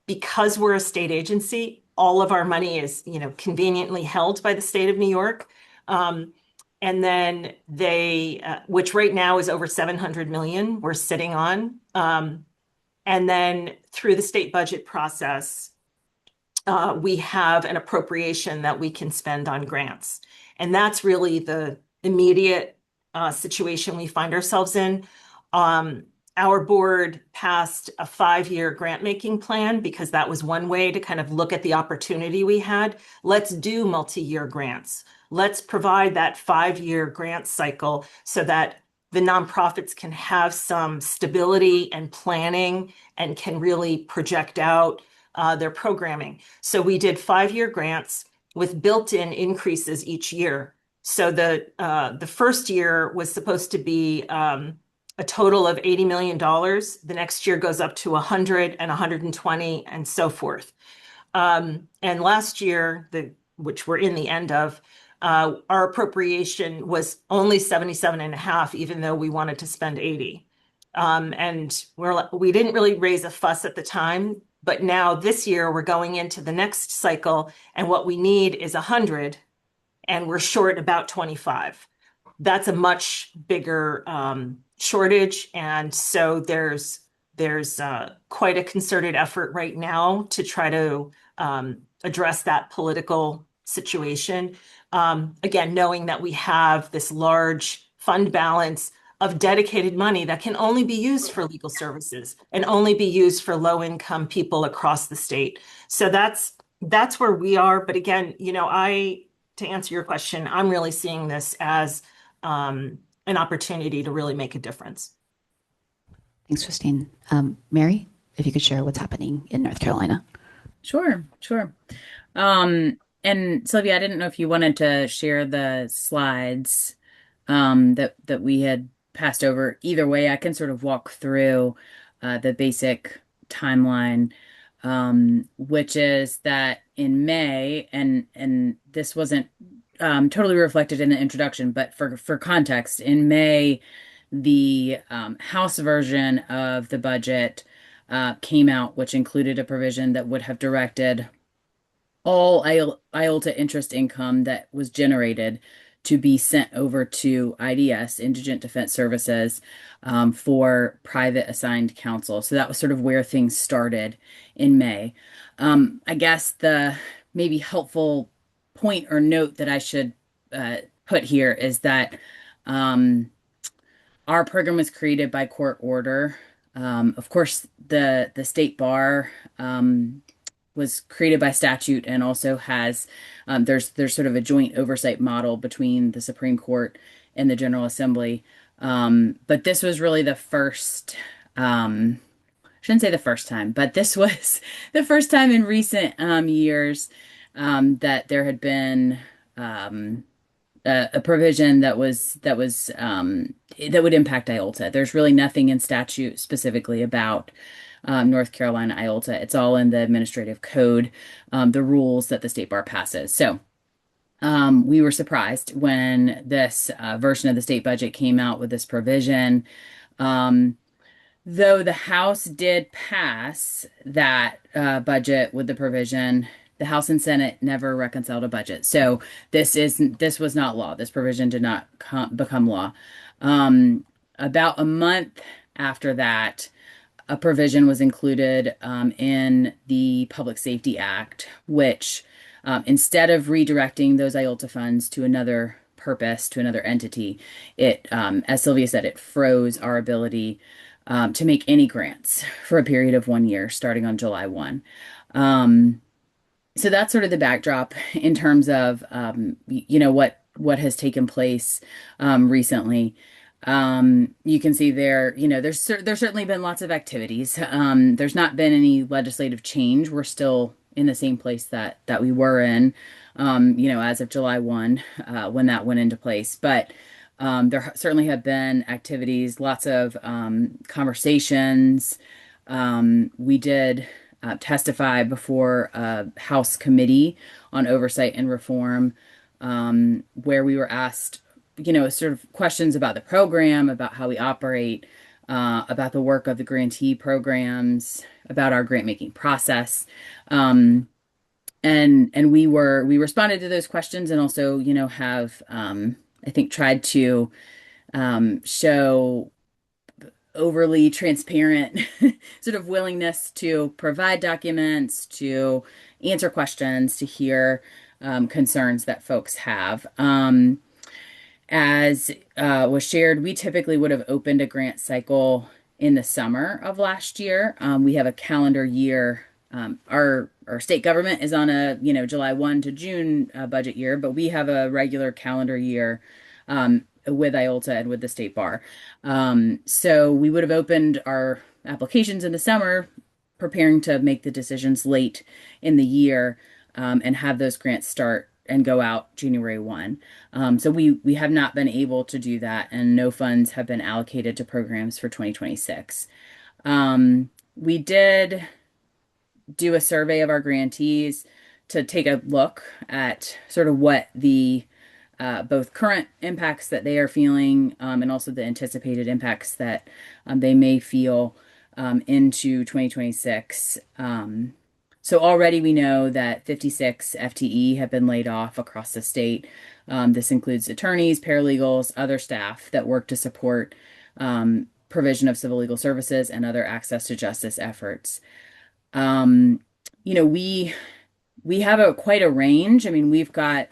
because we're a state agency, all of our money is, conveniently held by the state of New York. And then which right now is over 700 million we're sitting on. And then through the state budget process, we have an appropriation that we can spend on grants. And that's really the immediate situation we find ourselves in. Our board passed a 5-year grant-making plan because that was one way to kind of look at the opportunity we had. Let's do multi-year grants. Let's provide that 5-year grant cycle so that the nonprofits can have some stability and planning and can really project out their programming. So we did 5-year grants with built-in increases each year. So the first year was supposed to be a total of $80 million. The next year goes up to 100 and 120 and so forth. And last year, which we're in the end of, our appropriation was only 77.5, even though we wanted to spend 80. And we didn't really raise a fuss at the time, but now this year we're going into the next cycle, and what we need is 100, and we're short about 25. That's a much bigger shortage, and so there's quite a concerted effort right now to try to address that political situation. Again, knowing that we have this large fund balance of dedicated money that can only be used for legal services and only be used for low-income people across the state. So that's where we are. But again, to answer your question, I'm really seeing this as an opportunity to really make a difference. Thanks, Christine. Mary, if you could share what's happening in North Carolina. Sure, sure. And Sylvia, I didn't know if you wanted to share the slides that we had passed over. Either way, I can sort of walk through the basic timeline, which is that in May, and this wasn't totally reflected in the introduction, but for context, in May, the House version of the budget came out, which included a provision that would have directed all IOLTA interest income that was generated to be sent over to IDS, Indigent Defense Services, for private assigned counsel. So that was sort of where things started in May. I guess the maybe helpful point or note that I should put here is that our program was created by court order. Of course, the state bar was created by statute and also has there's sort of a joint oversight model between the Supreme Court and the General Assembly. But this was really the first, shouldn't say the first time, but this was the first time in recent years that there had been a provision that would impact IOLTA. There's really nothing in statute specifically about North Carolina IOLTA. It's all in the administrative code, the rules that the state bar passes. So we were surprised when this version of the state budget came out with this provision. Though the House did pass that budget with the provision, the House and Senate never reconciled a budget. So this was not law. This provision did not become law. About a month after that, a provision was included in the Public Safety Act, which instead of redirecting those IOLTA funds to another purpose, to another entity, it, as Sylvia said, it froze our ability to make any grants for a period of 1 year, starting on July 1. So that's sort of the backdrop in terms of, what has taken place recently. You can see there, there's certainly been lots of activities. There's not been any legislative change. We're still in the same place that we were in, as of July 1, when that went into place. But there certainly have been activities, lots of conversations. We did testify before a House Committee on Oversight and Reform, where we were asked sort of questions about the program, about how we operate, about the work of the grantee programs, about our grant making process. And we responded to those questions and also, have, I think, tried to show overly transparent sort of willingness to provide documents, to answer questions, to hear concerns that folks have. As was shared, we typically would have opened a grant cycle in the summer of last year. We have a calendar year. Our state government is on a July 1 to June budget year, but we have a regular calendar year with IOLTA and with the state bar. So we would have opened our applications in the summer, preparing to make the decisions late in the year, and have those grants start and go out January 1. So we have not been able to do that, and no funds have been allocated to programs for 2026. We did do a survey of our grantees to take a look at sort of what the both current impacts that they are feeling, and also the anticipated impacts that they may feel into 2026. So already we know that 56 FTE have been laid off across the state. This includes attorneys, paralegals, other staff that work to support provision of civil legal services and other access to justice efforts. We have quite a range. I mean, we've got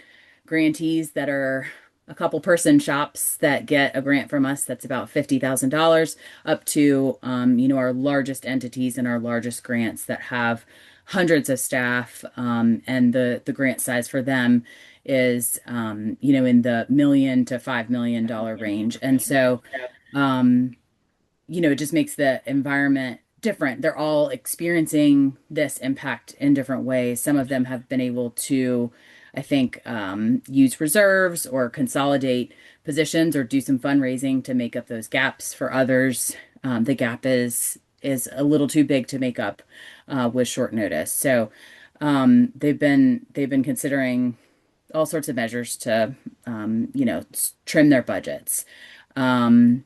grantees that are a couple person shops that get a grant from us that's about $50,000 up to, our largest entities and our largest grants that have hundreds of staff, and the grant size for them is, in the $1 million to $5 million range. And so, it just makes the environment different. They're all experiencing this impact in different ways. Some of them have been able to, I think, use reserves or consolidate positions or do some fundraising to make up those gaps. For others, the gap is a little too big to make up with short notice. So they've been considering all sorts of measures to trim their budgets. And,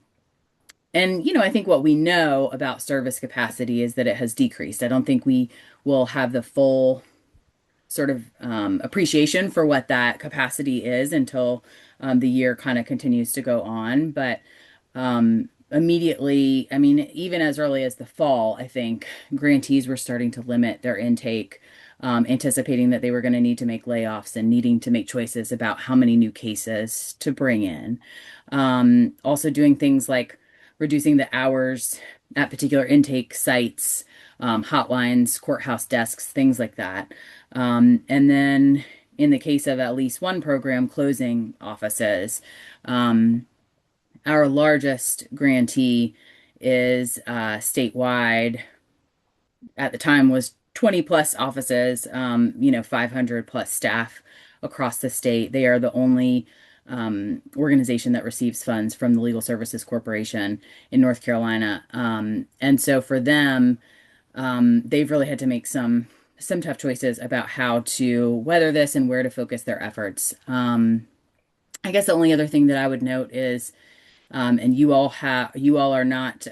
I think what we know about service capacity is that it has decreased. I don't think we will have the full sort of appreciation for what that capacity is until the year kind of continues to go on. But immediately, I mean, even as early as the fall, I think grantees were starting to limit their intake, anticipating that they were going to need to make layoffs and needing to make choices about how many new cases to bring in. Also doing things like reducing the hours at particular intake sites, hotlines, courthouse desks, things like that. And then in the case of at least one program, closing offices. Our largest grantee is statewide. At the time was 20 plus offices, 500 plus staff across the state. They are the only organization that receives funds from the Legal Services Corporation in North Carolina. And so for them, they've really had to make some tough choices about how to weather this and where to focus their efforts. I guess the only other thing that I would note is, and you all are not,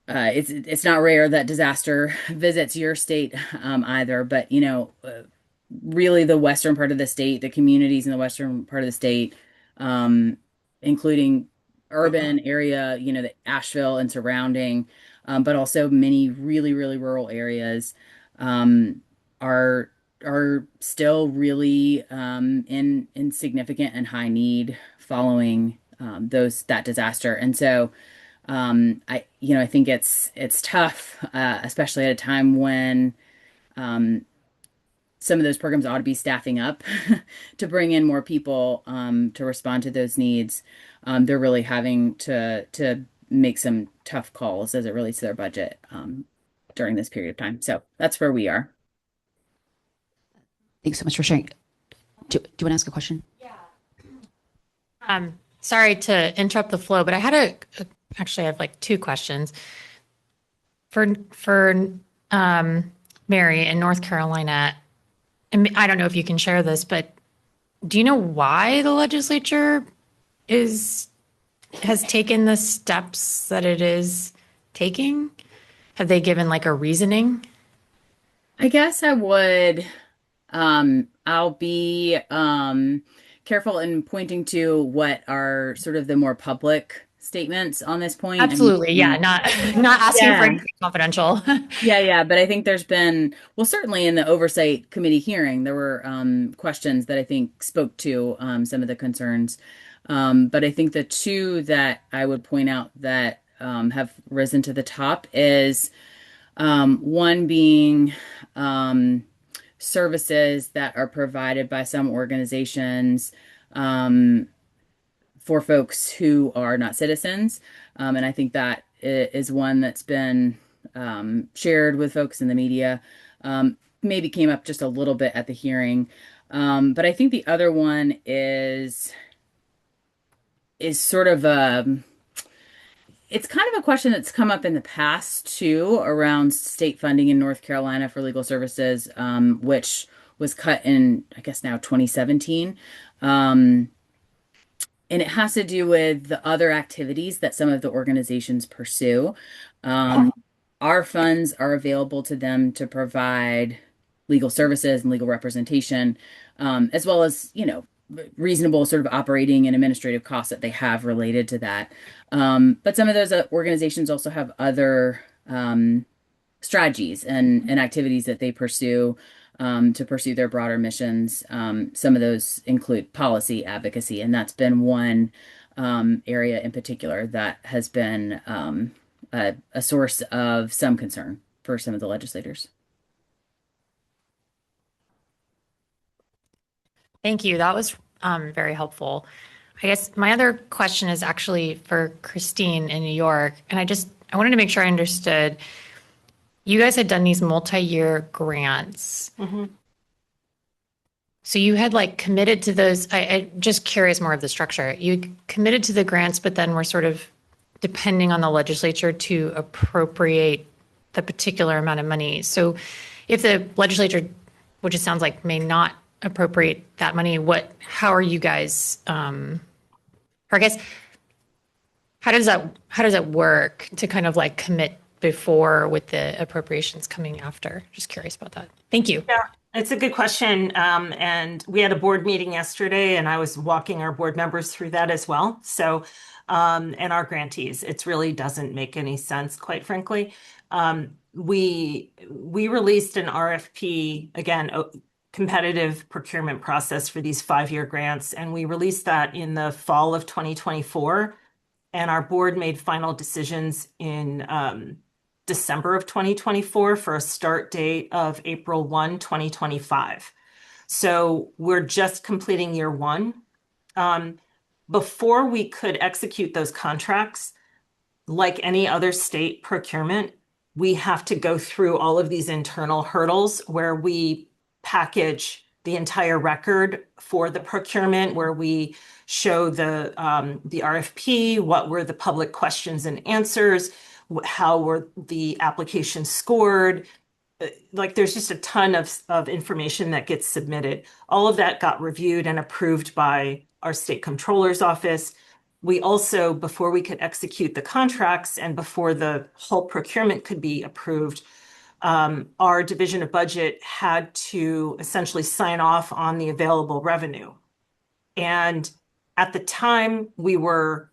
it's not rare that disaster visits your state either, but really the western part of the state, the communities in the western part of the state, including urban area, the Asheville and surrounding, but also many really, really rural areas, are still really in significant and high need following that disaster. And so I think it's tough, especially at a time when some of those programs ought to be staffing up to bring in more people to respond to those needs. They're really having to make some tough calls as it relates to their budget during this period of time. So that's where we are. Thanks so much for sharing. Do you want to ask a question? Sorry to interrupt the flow, but I had actually I have like two questions. For Mary in North Carolina, and I don't know if you can share this, but do you know why the legislature has taken the steps that it is taking? Have they given like a reasoning? I guess I would. I'll be careful in pointing to what are sort of the more public statements on this point. Absolutely. Yeah. Not asking for anything confidential. Yeah. But I think there's been, well, certainly in the oversight committee hearing, there were questions that I think spoke to some of the concerns. But I think the two that I would point out that have risen to the top is one being services that are provided by some organizations for folks who are not citizens. And I think that is one that's been shared with folks in the media, maybe came up just a little bit at the hearing. But I think the other one is sort of it's kind of a question that's come up in the past too around state funding in North Carolina for legal services, which was cut in, I guess now 2017. And it has to do with the other activities that some of the organizations pursue. Our funds are available to them to provide legal services and legal representation, as well as, reasonable sort of operating and administrative costs that they have related to that. But some of those organizations also have other strategies and activities that they pursue to pursue their broader missions. Some of those include policy advocacy, and that's been one area in particular that has been a source of some concern for some of the legislators. Thank you. That was very helpful. I guess my other question is actually for Christine in New York. And I wanted to make sure I understood. You guys had done these multi-year grants. So you had like committed to those. I just curious more of the structure. You committed to the grants, but then were sort of depending on the legislature to appropriate the particular amount of money. So if the legislature, which it sounds like may not appropriate that money, how are you guys, or I guess, how does that work to kind of like commit before with the appropriations coming after? Just curious about that. Thank you. Yeah, it's a good question. And we had a board meeting yesterday, and I was walking our board members through that as well. So, and our grantees, it really doesn't make any sense, quite frankly. We released an RFP, again, competitive procurement process for these 5-year grants, and we released that in the fall of 2024. And our board made final decisions in December of 2024 for a start date of April 1, 2025. So we're just completing year one. Before we could execute those contracts, like any other state procurement, we have to go through all of these internal hurdles where we package the entire record for the procurement, where we show the RFP, what were the public questions and answers, how were the applications scored. Like there's just a ton of information that gets submitted. All of that got reviewed and approved by our state controller's office. We also, before we could execute the contracts and before the whole procurement could be approved, our division of budget had to essentially sign off on the available revenue. And at the time we were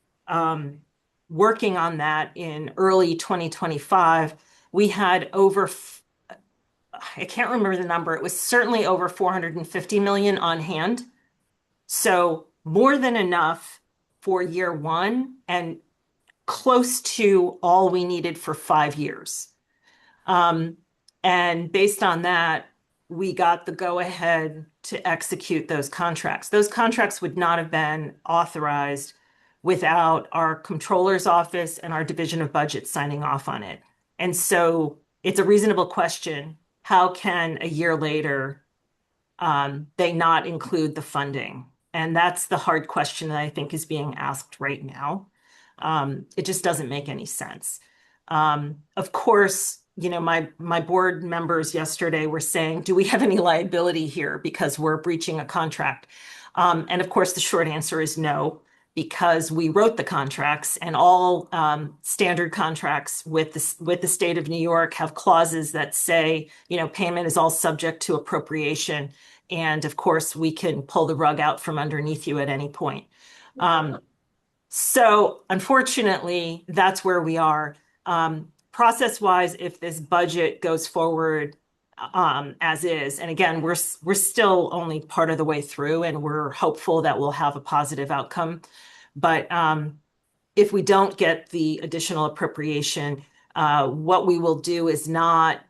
working on that in early 2025, we had I can't remember the number, it was certainly over 450 million on hand. So more than enough for year one and close to all we needed for 5 years. And based on that, we got the go-ahead to execute those contracts. Those contracts would not have been authorized without our controller's office and our division of budget signing off on it. And so it's a reasonable question. How can a year later they not include the funding? And that's the hard question that I think is being asked right now. It just doesn't make any sense. Of course, my board members yesterday were saying, do we have any liability here because we're breaching a contract? And of course, the short answer is no, because we wrote the contracts, and all standard contracts with the state of New York have clauses that say, payment is all subject to appropriation. And of course, we can pull the rug out from underneath you at any point. So unfortunately, that's where we are. Process-wise, if this budget goes forward as is, and again, we're still only part of the way through, and we're hopeful that we'll have a positive outcome. But if we don't get the additional appropriation, what we will do is not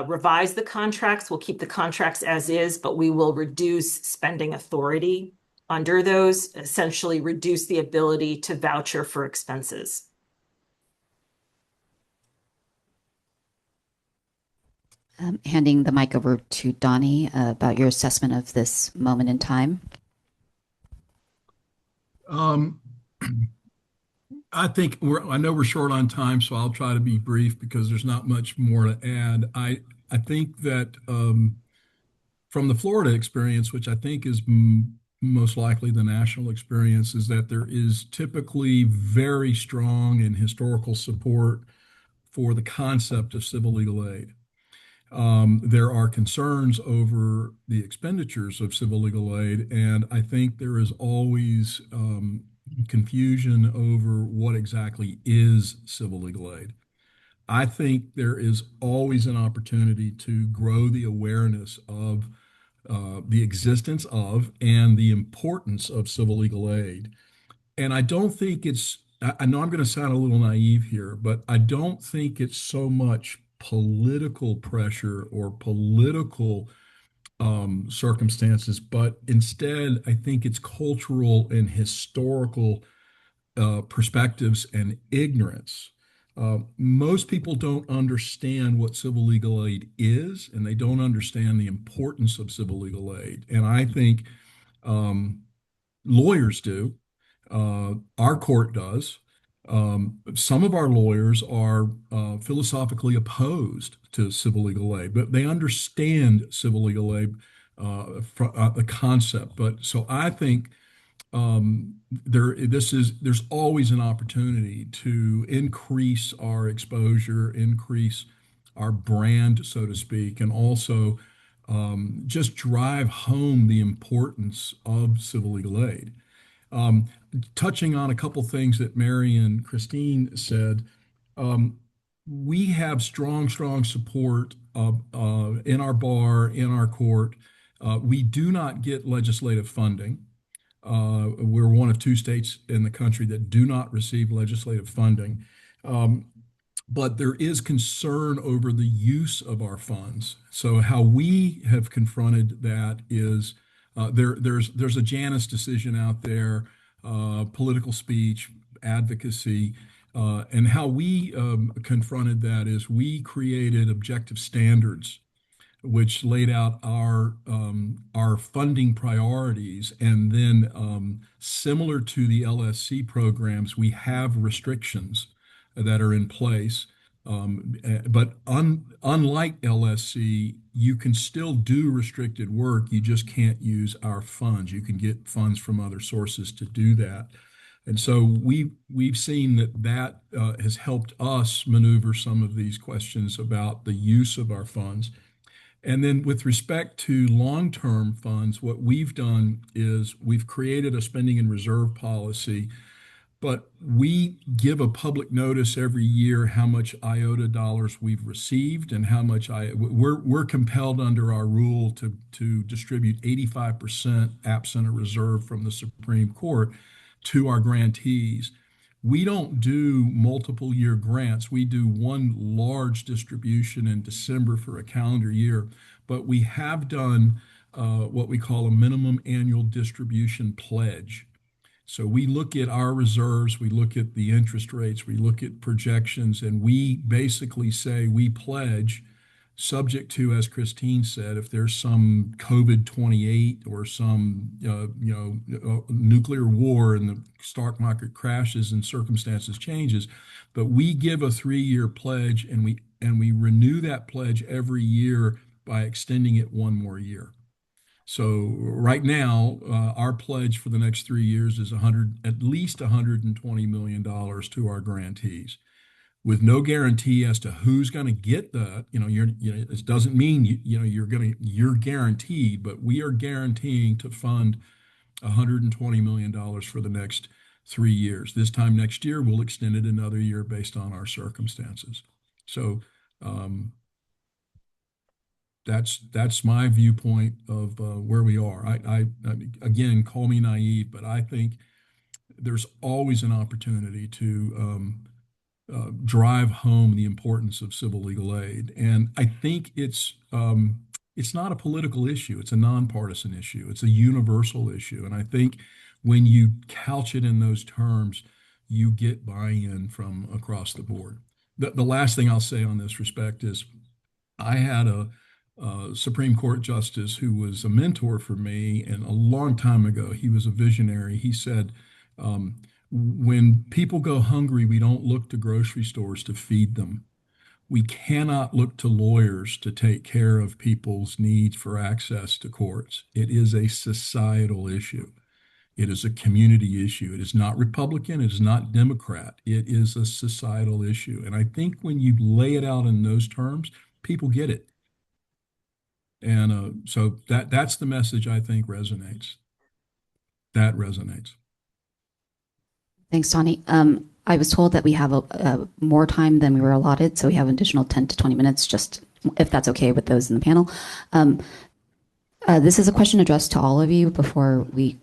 revise the contracts. We'll keep the contracts as is, but we will reduce spending authority under those, essentially reduce the ability to voucher for expenses. Handing the mic over to Donnie about your assessment of this moment in time. I think I know we're short on time, so I'll try to be brief because there's not much more to add. I think that from the Florida experience, which I think is most likely the national experience, is that there is typically very strong and historical support for the concept of civil legal aid. There are concerns over the expenditures of civil legal aid, and I think there is always confusion over what exactly is civil legal aid. I think there is always an opportunity to grow the awareness of the existence of and the importance of civil legal aid. And I don't think I know I'm going to sound a little naive here, but I don't think it's so much political pressure or political circumstances, but instead, I think it's cultural and historical perspectives and ignorance. Most people don't understand what civil legal aid is, and they don't understand the importance of civil legal aid. And I think um, lawyers do. Our court does. Some of our lawyers are philosophically opposed to civil legal aid, but they understand civil legal aid, the concept. But so I think there's always an opportunity to increase our exposure, increase our brand, so to speak, and also just drive home the importance of civil legal aid. Um, Touching on a couple things that Mary and Christine said, um, we have strong support in our bar, in our court. We do not get legislative funding. We're one of two states in the country that do not receive legislative funding. But there is concern over the use of our funds. So how we have confronted that is there's a Janus decision out there, political speech, advocacy, and how we confronted that is we created objective standards which laid out our funding priorities, and then similar to the LSC programs, we have restrictions that are in place. But unlike LSC, you can still do restricted work. You just can't use our funds. You can get funds from other sources to do that. And so we've seen that has helped us maneuver some of these questions about the use of our funds. And then with respect to long-term funds, what we've done is we've created a spending and reserve policy, but we give a public notice every year how much IOTA dollars we've received and how much we're compelled under our rule to distribute 85% absent a reserve from the Supreme Court to our grantees. We don't do multiple year grants. We do one large distribution in December for a calendar year, but we have done what we call a minimum annual distribution pledge. So we look at our reserves, we look at the interest rates, we look at projections, and we basically say we pledge subject to, as Christine said, if there's some COVID-28 or some nuclear war and the stock market crashes and circumstances changes, but we give a 3-year pledge and we renew that pledge every year by extending it one more year. So right now, our pledge for the next 3 years is at least $120 million to our grantees, with no guarantee as to who's going to get that. It doesn't mean you're guaranteed, but we are guaranteeing to fund $120 million for the next 3 years. This time next year, we'll extend it another year based on our circumstances. So that's my viewpoint of where we are. I again, call me naive, but I think there's always an opportunity to drive home the importance of civil legal aid. And I think it's not a political issue. It's a nonpartisan issue. It's a universal issue. And I think when you couch it in those terms, you get buy-in from across the board. The last thing I'll say on this respect is I had a Supreme Court justice who was a mentor for me, and a long time ago, he was a visionary. He said, when people go hungry, we don't look to grocery stores to feed them. We cannot look to lawyers to take care of people's needs for access to courts. It is a societal issue. It is a community issue. It is not Republican. It is not Democrat. It is a societal issue. And I think when you lay it out in those terms, people get it. And so that's the message I think resonates. That resonates. Thanks, Tawny. I was told that we have more time than we were allotted, so we have an additional 10 to 20 minutes, just if that's okay with those in the panel. This is a question addressed to all of you before we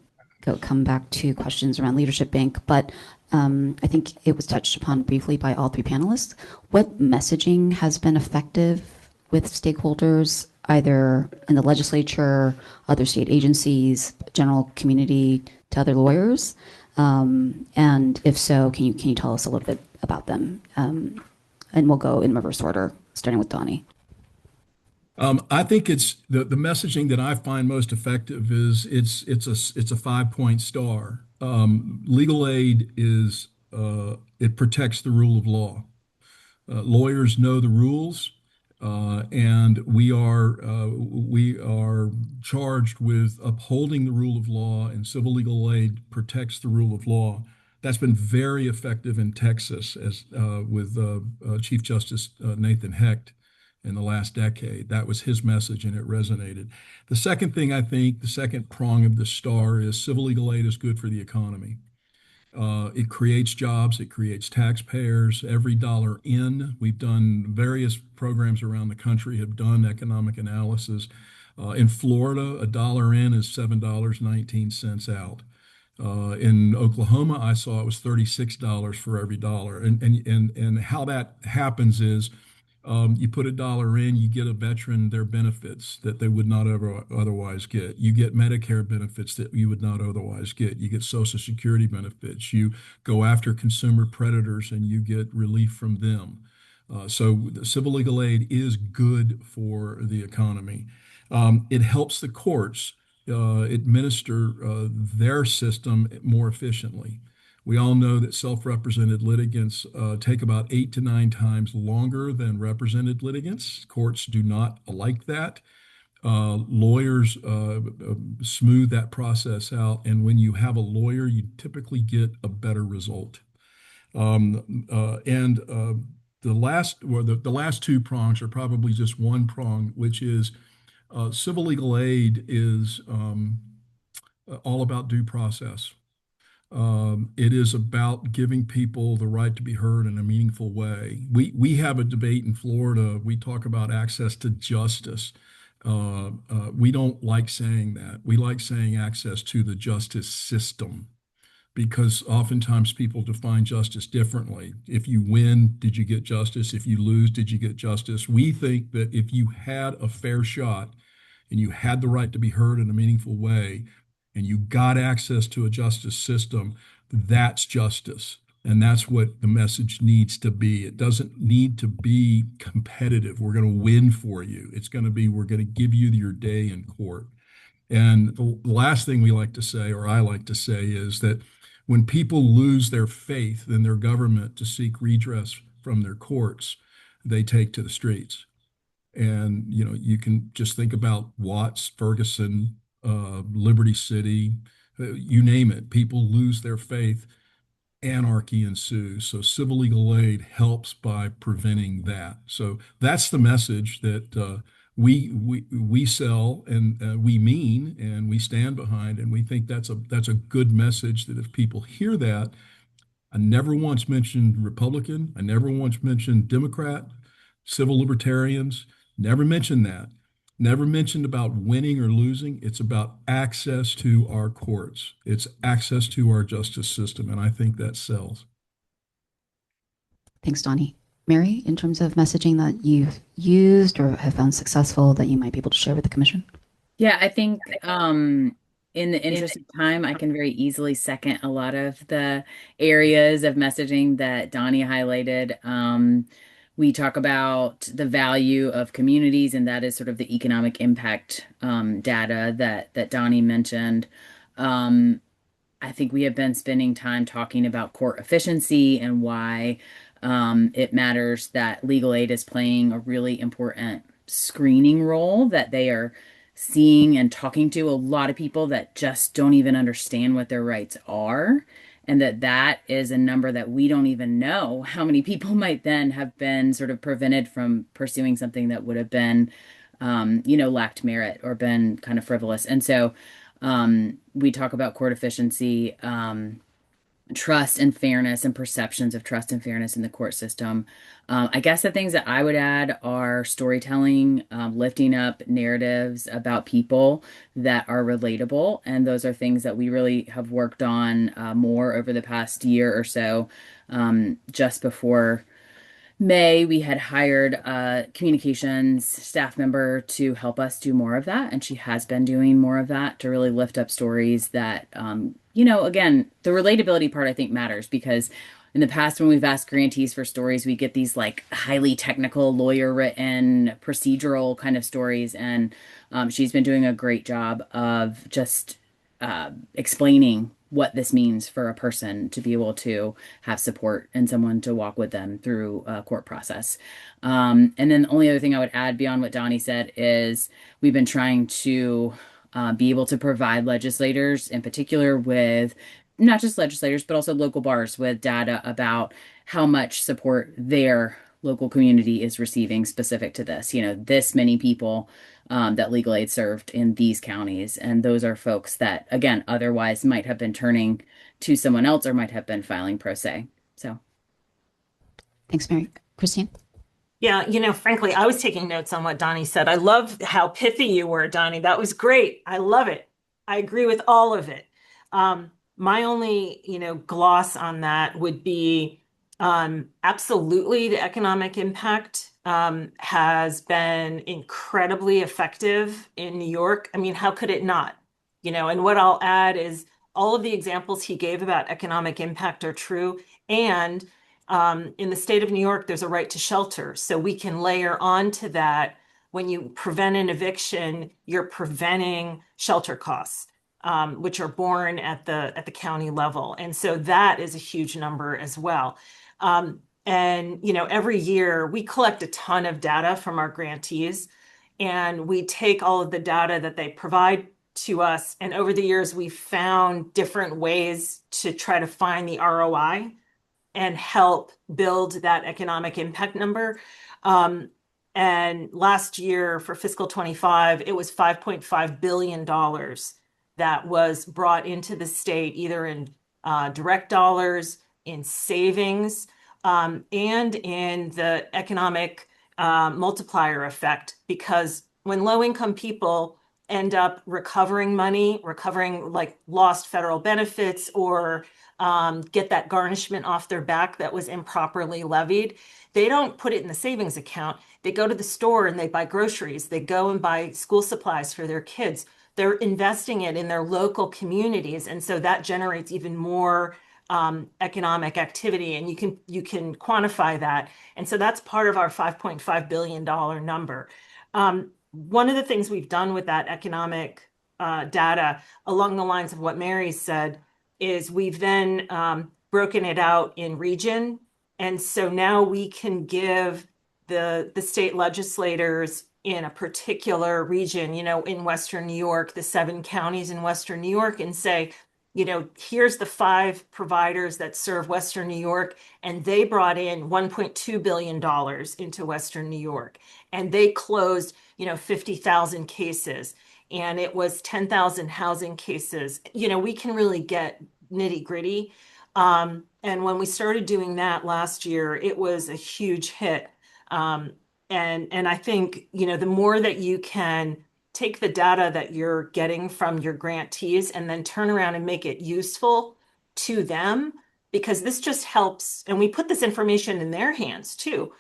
come back to questions around Leadership Bank, but I think it was touched upon briefly by all three panelists. What messaging has been effective with stakeholders either in the legislature, other state agencies, general community, to other lawyers? And if so, can you tell us a little bit about them? And we'll go in reverse order, starting with Donnie. I think it's the messaging that I find most effective is it's a 5-point star. Legal aid is it protects the rule of law. Lawyers know the rules, and we are charged with upholding the rule of law, and civil legal aid protects the rule of law. That's been very effective in Texas, as with Chief Justice Nathan Hecht in the last decade. That was his message, and it resonated. The second thing, I think, the second prong of the star is civil legal aid is good for the economy. It creates jobs, it creates taxpayers. Every dollar in, we've done various programs around the country, have done economic analysis. In Florida, a dollar in is $7.19 out. In Oklahoma, I saw it was $36 for every dollar. And how that happens is you put a dollar in, you get a veteran their benefits that they would not ever otherwise get. You get Medicare benefits that you would not otherwise get. You get Social Security benefits. You go after consumer predators and you get relief from them. So the civil legal aid is good for the economy. It helps the courts administer their system more efficiently. We all know that self-represented litigants take about 8 to 9 times longer than represented litigants. Courts do not like that. Lawyers smooth that process out, and when you have a lawyer, you typically get a better result. The last two prongs are probably just one prong, which is civil legal aid is all about due process. It is about giving people the right to be heard in a meaningful way. We have a debate in Florida. We talk about access to justice. We don't like saying that. We like saying access to the justice system, because oftentimes people define justice differently. If you win, did you get justice? If you lose, did you get justice? We think that if you had a fair shot and you had the right to be heard in a meaningful way, and you got access to a justice system, that's justice. And that's what the message needs to be. It doesn't need to be competitive. We're going to win for you. It's going to be, we're going to give you your day in court. And the last thing we like to say, or I like to say, is that when people lose their faith in their government to seek redress from their courts, they take to the streets. And, you can just think about Watts, Ferguson, Liberty City, you name it. People lose their faith, anarchy ensues. So civil legal aid helps by preventing that. So that's the message that we sell, and we mean, and we stand behind, and we think that's a good message. That if people hear that, I never once mentioned Republican, I never once mentioned Democrat, civil libertarians, never mentioned that. Never mentioned about winning or losing. It's about access to our courts. It's access to our justice system, and I think that sells. Thanks, Donnie. Mary, in terms of messaging that you've used or have found successful that you might be able to share with the commission? Yeah, I think in the interest of time, I can very easily second a lot of the areas of messaging that Donnie highlighted. We talk about the value of communities, and that is sort of the economic impact data that Donnie mentioned. I think we have been spending time talking about court efficiency and why it matters that legal aid is playing a really important screening role, that they are seeing and talking to a lot of people that just don't even understand what their rights are. And that is a number that we don't even know how many people might then have been sort of prevented from pursuing something that would have been, lacked merit or been kind of frivolous. And so we talk about court efficiency, trust and fairness, and perceptions of trust and fairness in the court system. I guess the things that I would add are storytelling, lifting up narratives about people that are relatable. And those are things that we really have worked on more over the past year or so. Just before May, we had hired a communications staff member to help us do more of that. And she has been doing more of that to really lift up stories that, again, the relatability part I think matters because in the past, when we've asked grantees for stories, we get these like highly technical, lawyer written, procedural kind of stories. And she's been doing a great job of just explaining what this means for a person to be able to have support and someone to walk with them through a court process. And then the only other thing I would add beyond what Donnie said is we've been trying to be able to provide legislators in particular with not just legislators, but also local bars with data about how much support their local community is receiving specific to this. This many people that legal aid served in these counties. And those are folks that, again, otherwise might have been turning to someone else or might have been filing pro se. So. Thanks, Mary. Christine? Yeah, frankly, I was taking notes on what Donnie said. I love how pithy you were, Donnie. That was great. I love it. I agree with all of it. My only, gloss on that would be absolutely the economic impact has been incredibly effective in New York. I mean, how could it not? And what I'll add is all of the examples he gave about economic impact are true. And in the state of New York, there's a right to shelter. So we can layer onto that. When you prevent an eviction, you're preventing shelter costs, which are borne at the county level. And so that is a huge number as well. Every year we collect a ton of data from our grantees, and we take all of the data that they provide to us. And over the years, we've found different ways to try to find the ROI and help build that economic impact number. And last year for fiscal 25, it was $5.5 billion that was brought into the state, either in direct dollars, in savings, and in the economic multiplier effect. Because when low-income people end up recovering money, recovering like lost federal benefits or get that garnishment off their back that was improperly levied, they don't put it in the savings account. They go to the store and they buy groceries. They go and buy school supplies for their kids. They're investing it in their local communities. And so that generates even more economic activity, and you can quantify that. And so that's part of our $5.5 billion number. One of the things we've done with that economic data, along the lines of what Mary said, is we've then broken it out in region. And so now we can give the state legislators in a particular region, in Western New York, the 7 counties in Western New York, and say, here's the 5 providers that serve Western New York, and they brought in $1.2 billion into Western New York, and they closed, 50,000 cases, and it was 10,000 housing cases. We can really get nitty gritty. And when we started doing that last year, it was a huge hit. And I think, the more that you can take the data that you're getting from your grantees and then turn around and make it useful to them, because this just helps. And we put this information in their hands too,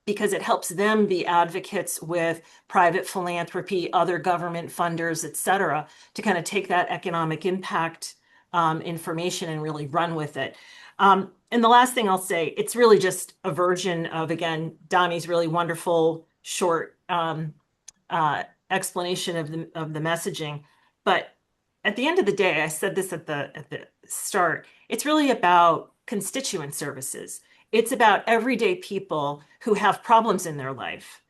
because it helps them be advocates with private philanthropy, other government funders, et cetera, to kind of take that economic impact information and really run with it. And the last thing I'll say, it's really just a version of, again, Donnie's really wonderful short explanation of the messaging. But at the end of the day, I said this at the start, it's really about constituent services. It's about everyday people who have problems in their life.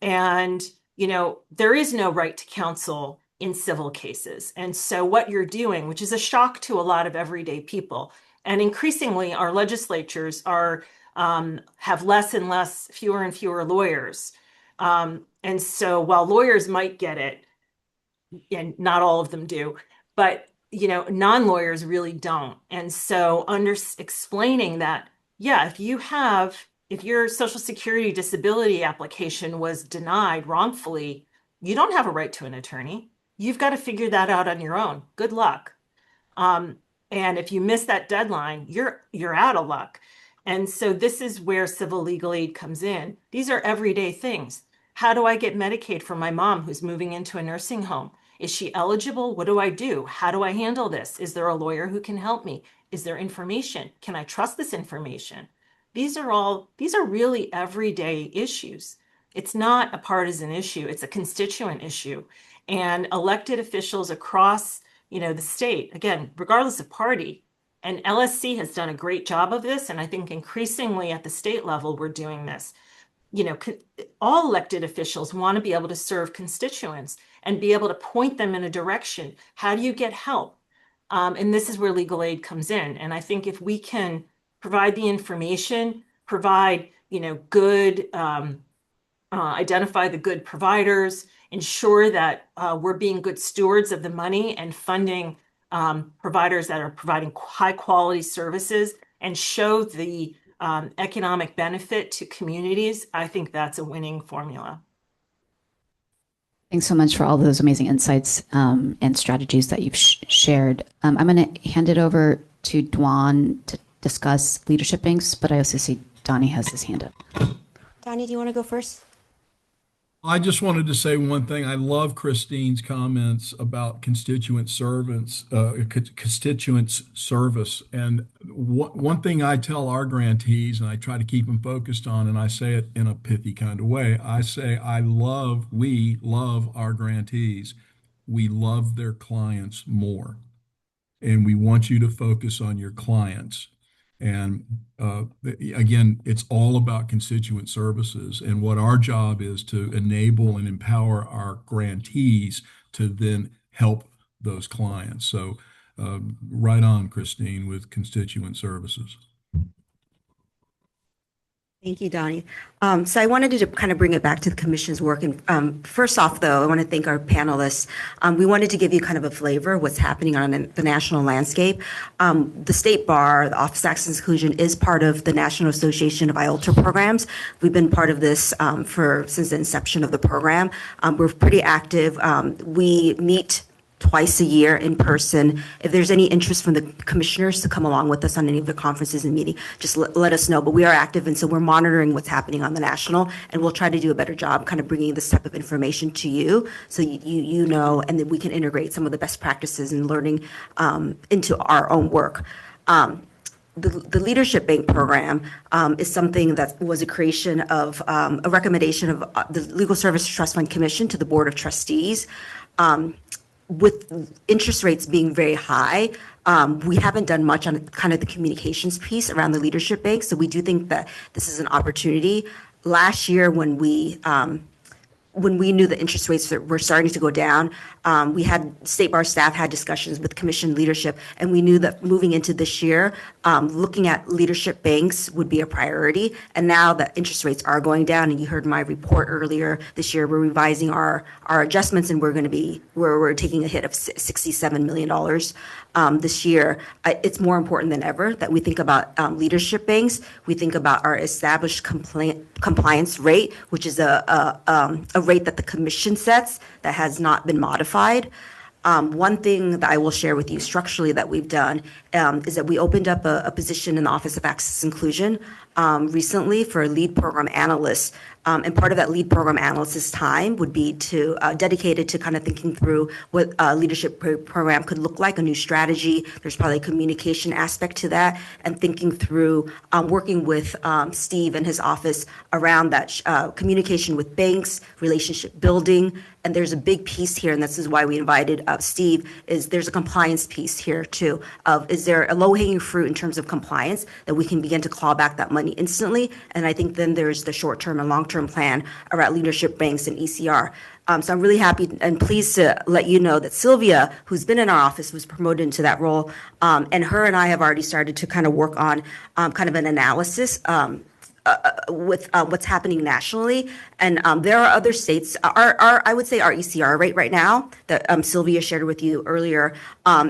And, there is no right to counsel in civil cases. And so what you're doing, which is a shock to a lot of everyday people, and increasingly our legislatures are have less and less, fewer and fewer lawyers. And so while lawyers might get it, and not all of them do, but non-lawyers really don't. And so explaining that, yeah, if your Social Security disability application was denied wrongfully, you don't have a right to an attorney. You've got to figure that out on your own. Good luck. And if you miss that deadline, you're out of luck. And so this is where civil legal aid comes in. These are everyday things. How do I get Medicaid for my mom who's moving into a nursing home? Is she eligible? What do I do? How do I handle this? Is there a lawyer who can help me? Is there information? Can I trust this information? These are really everyday issues. It's not a partisan issue, it's a constituent issue. And elected officials across, the state, again, regardless of party, and LSC has done a great job of this, and I think increasingly at the state level, we're doing this. All elected officials want to be able to serve constituents and be able to point them in a direction. How do you get help? And this is where legal aid comes in. And I think if we can provide the information, provide, good, identify the good providers, ensure that we're being good stewards of the money and funding providers that are providing high quality services, and show the economic benefit to communities, I think that's a winning formula. Thanks so much for all those amazing insights and strategies that you've shared. I'm going to hand it over to Dwan to discuss leadership banks, but I also see Donnie has his hand up. Donnie, do you want to go first? I just wanted to say one thing. I love Christine's comments about constituents service. And one thing I tell our grantees, and I try to keep them focused on, and I say it in a pithy kind of way, I say, we love our grantees. We love their clients more. And we want you to focus on your clients. And again, it's all about constituent services. And what our job is to enable and empower our grantees to then help those clients. So right on, Christine, with constituent services. Thank you, Donnie. So I wanted to kind of bring it back to the commission's work. And first off, though, I want to thank our panelists. We wanted to give you kind of a flavor of what's happening on the national landscape. The State Bar, the Office of Access and Inclusion, is part of the National Association of IOLTA programs. We've been part of this since the inception of the program. We're pretty active. We meet twice a year in person. If there's any interest from the commissioners to come along with us on any of the conferences and meetings, just let us know. But we are active, and so we're monitoring what's happening on the national, and we'll try to do a better job kind of bringing this type of information to you, so you know, and then we can integrate some of the best practices and learning into our own work. The Leadership Bank program is something that was a creation of a recommendation of the Legal Services Trust Fund Commission to the Board of Trustees. With interest rates being very high, we haven't done much on kind of the communications piece around the leadership bank. So we do think that this is an opportunity. Last year, when we knew the interest rates were starting to go down, we had State Bar staff had discussions with commission leadership, and we knew that moving into this year, looking at leadership banks would be a priority. And now that interest rates are going down, and you heard my report earlier this year, we're revising our adjustments, and we're taking a hit of $67 million this year. It's more important than ever that we think about leadership banks. We think about our established compliance rate, which is a rate that the commission sets that has not been modified. One thing that I will share with you structurally that we've done is that we opened up a position in the Office of Access and Inclusion recently for a lead program analyst. And part of that lead program analyst's time would be dedicated to kind of thinking through what a leadership program could look like, a new strategy. There's probably a communication aspect to that, and thinking through working with Steve and his office around that communication with banks, relationship building. And there's a big piece here, and this is why we invited Steve, is there's a compliance piece here too, of is there a low-hanging fruit in terms of compliance that we can begin to claw back that money instantly? And I think then there's the short-term and long-term plan around leadership banks and ECR. So I'm really happy and pleased to let you know that Sylvia, who's been in our office, was promoted into that role. And her and I have already started to kind of work on kind of an analysis with what's happening nationally. And there are other states, I would say our ECR rate right now that Sylvia shared with you earlier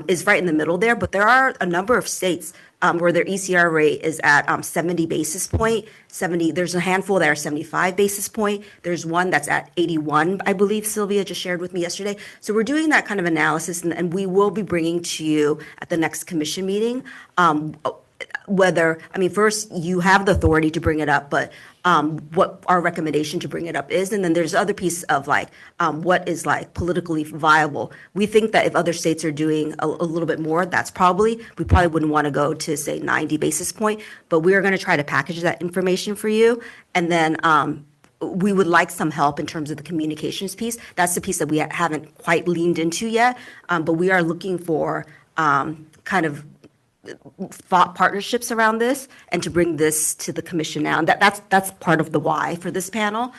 is right in the middle there, but there are a number of states where their ECR rate is at 70 basis point, 70, there's a handful that are 75 basis point. There's one that's at 81, I believe Sylvia just shared with me yesterday. So we're doing that kind of analysis, and we will be bringing to you at the next commission meeting whether, I mean, first, you have the authority to bring it up, but what our recommendation to bring it up is, and then there's other piece of like, what is like politically viable. We think that if other states are doing a little bit more, we probably wouldn't want to go to say 90 basis point, but we are going to try to package that information for you. And then we would like some help in terms of the communications piece. That's the piece that we haven't quite leaned into yet, but we are looking for kind of thought partnerships around this and to bring this to the commission now. And that's part of the why for this panel.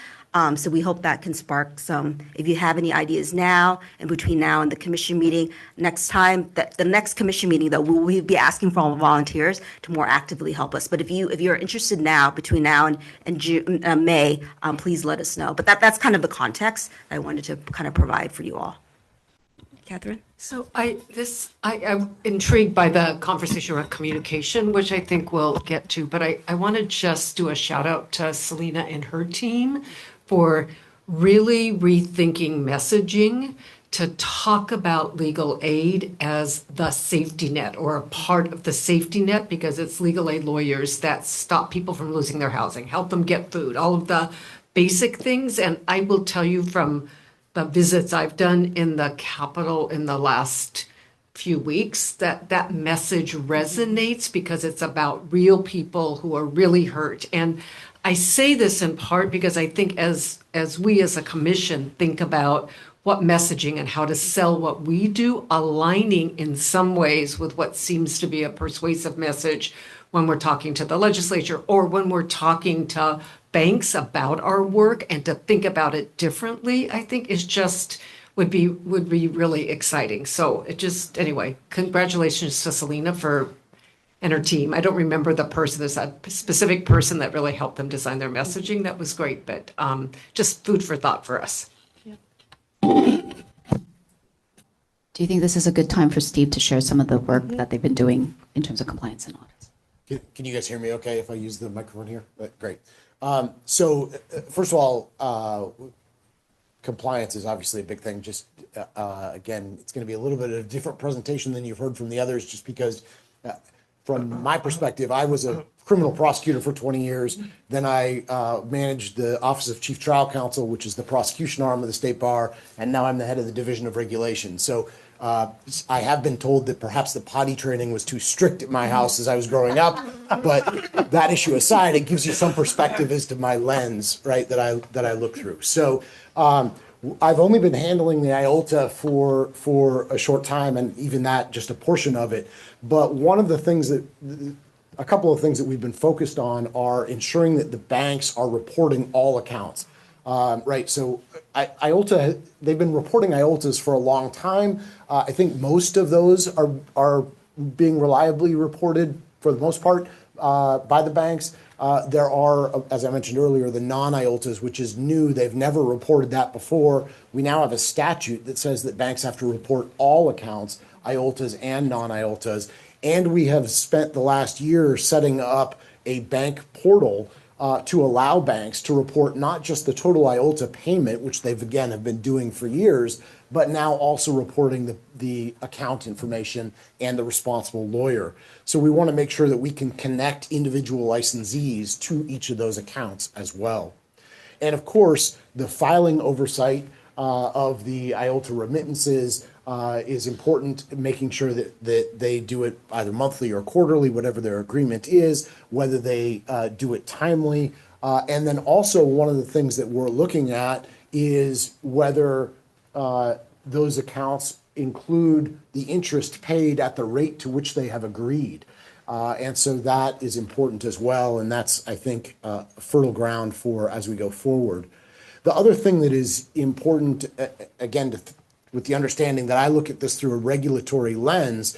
So we hope that can spark some, if you have any ideas now and between now and the commission meeting, next time, the next commission meeting though, we'll be asking for all volunteers to more actively help us. But if you're interested now, between now and June, May, please let us know. But that's kind of the context I wanted to kind of provide for you all. Catherine? So I'm intrigued by the conversation around communication, which I think we'll get to, but I want to just do a shout out to Selena and her team for really rethinking messaging to talk about legal aid as the safety net or a part of the safety net, because it's legal aid lawyers that stop people from losing their housing, help them get food, all of the basic things. And I will tell you from the visits I've done in the Capitol in the last few weeks, that message resonates because it's about real people who are really hurt. And I say this in part because I think as we as a commission think about what messaging and how to sell what we do, aligning in some ways with what seems to be a persuasive message when we're talking to the legislature or when we're talking to banks about our work, and to think about it differently, I think is just would be really exciting. So anyway, congratulations to Selena and her team. I don't remember the person, there's a specific person that really helped them design their messaging. That was great, but just food for thought for us. Do you think this is a good time for Steve to share some of the work that they've been doing in terms of compliance and audits? Can you guys hear me okay if I use the microphone here? Great. So first of all, compliance is obviously a big thing. Just again, it's going to be a little bit of a different presentation than you've heard from the others, just because from my perspective, I was a criminal prosecutor for 20 years. Then I managed the Office of Chief Trial Counsel, which is the prosecution arm of the State Bar, and now I'm the head of the Division of Regulation. So I have been told that perhaps the potty training was too strict at my house as I was growing up, but that issue aside, it gives you some perspective as to my lens, right, that I look through. So I've only been handling the IOLTA for a short time, and even that, just a portion of it. But a couple of things that we've been focused on are ensuring that the banks are reporting all accounts. Right, so IOLTA, they've been reporting IOLTAs for a long time. I think most of those are being reliably reported for the most part by the banks. There are, as I mentioned earlier, the non-IOLTAs, which is new. They've never reported that before. We now have a statute that says that banks have to report all accounts, IOLTAs and non-IOLTAs. And we have spent the last year setting up a bank portal to allow banks to report not just the total IOLTA payment, which they've again have been doing for years, but now also reporting the account information and the responsible lawyer. So we want to make sure that we can connect individual licensees to each of those accounts as well. And of course, the filing oversight of the IOLTA remittances is important, making sure that they do it either monthly or quarterly, whatever their agreement is, whether they do it timely. And then also one of the things that we're looking at is whether those accounts include the interest paid at the rate to which they have agreed. And so that is important as well. And that's, I think, fertile ground for as we go forward. The other thing that is important, again, with the understanding that I look at this through a regulatory lens,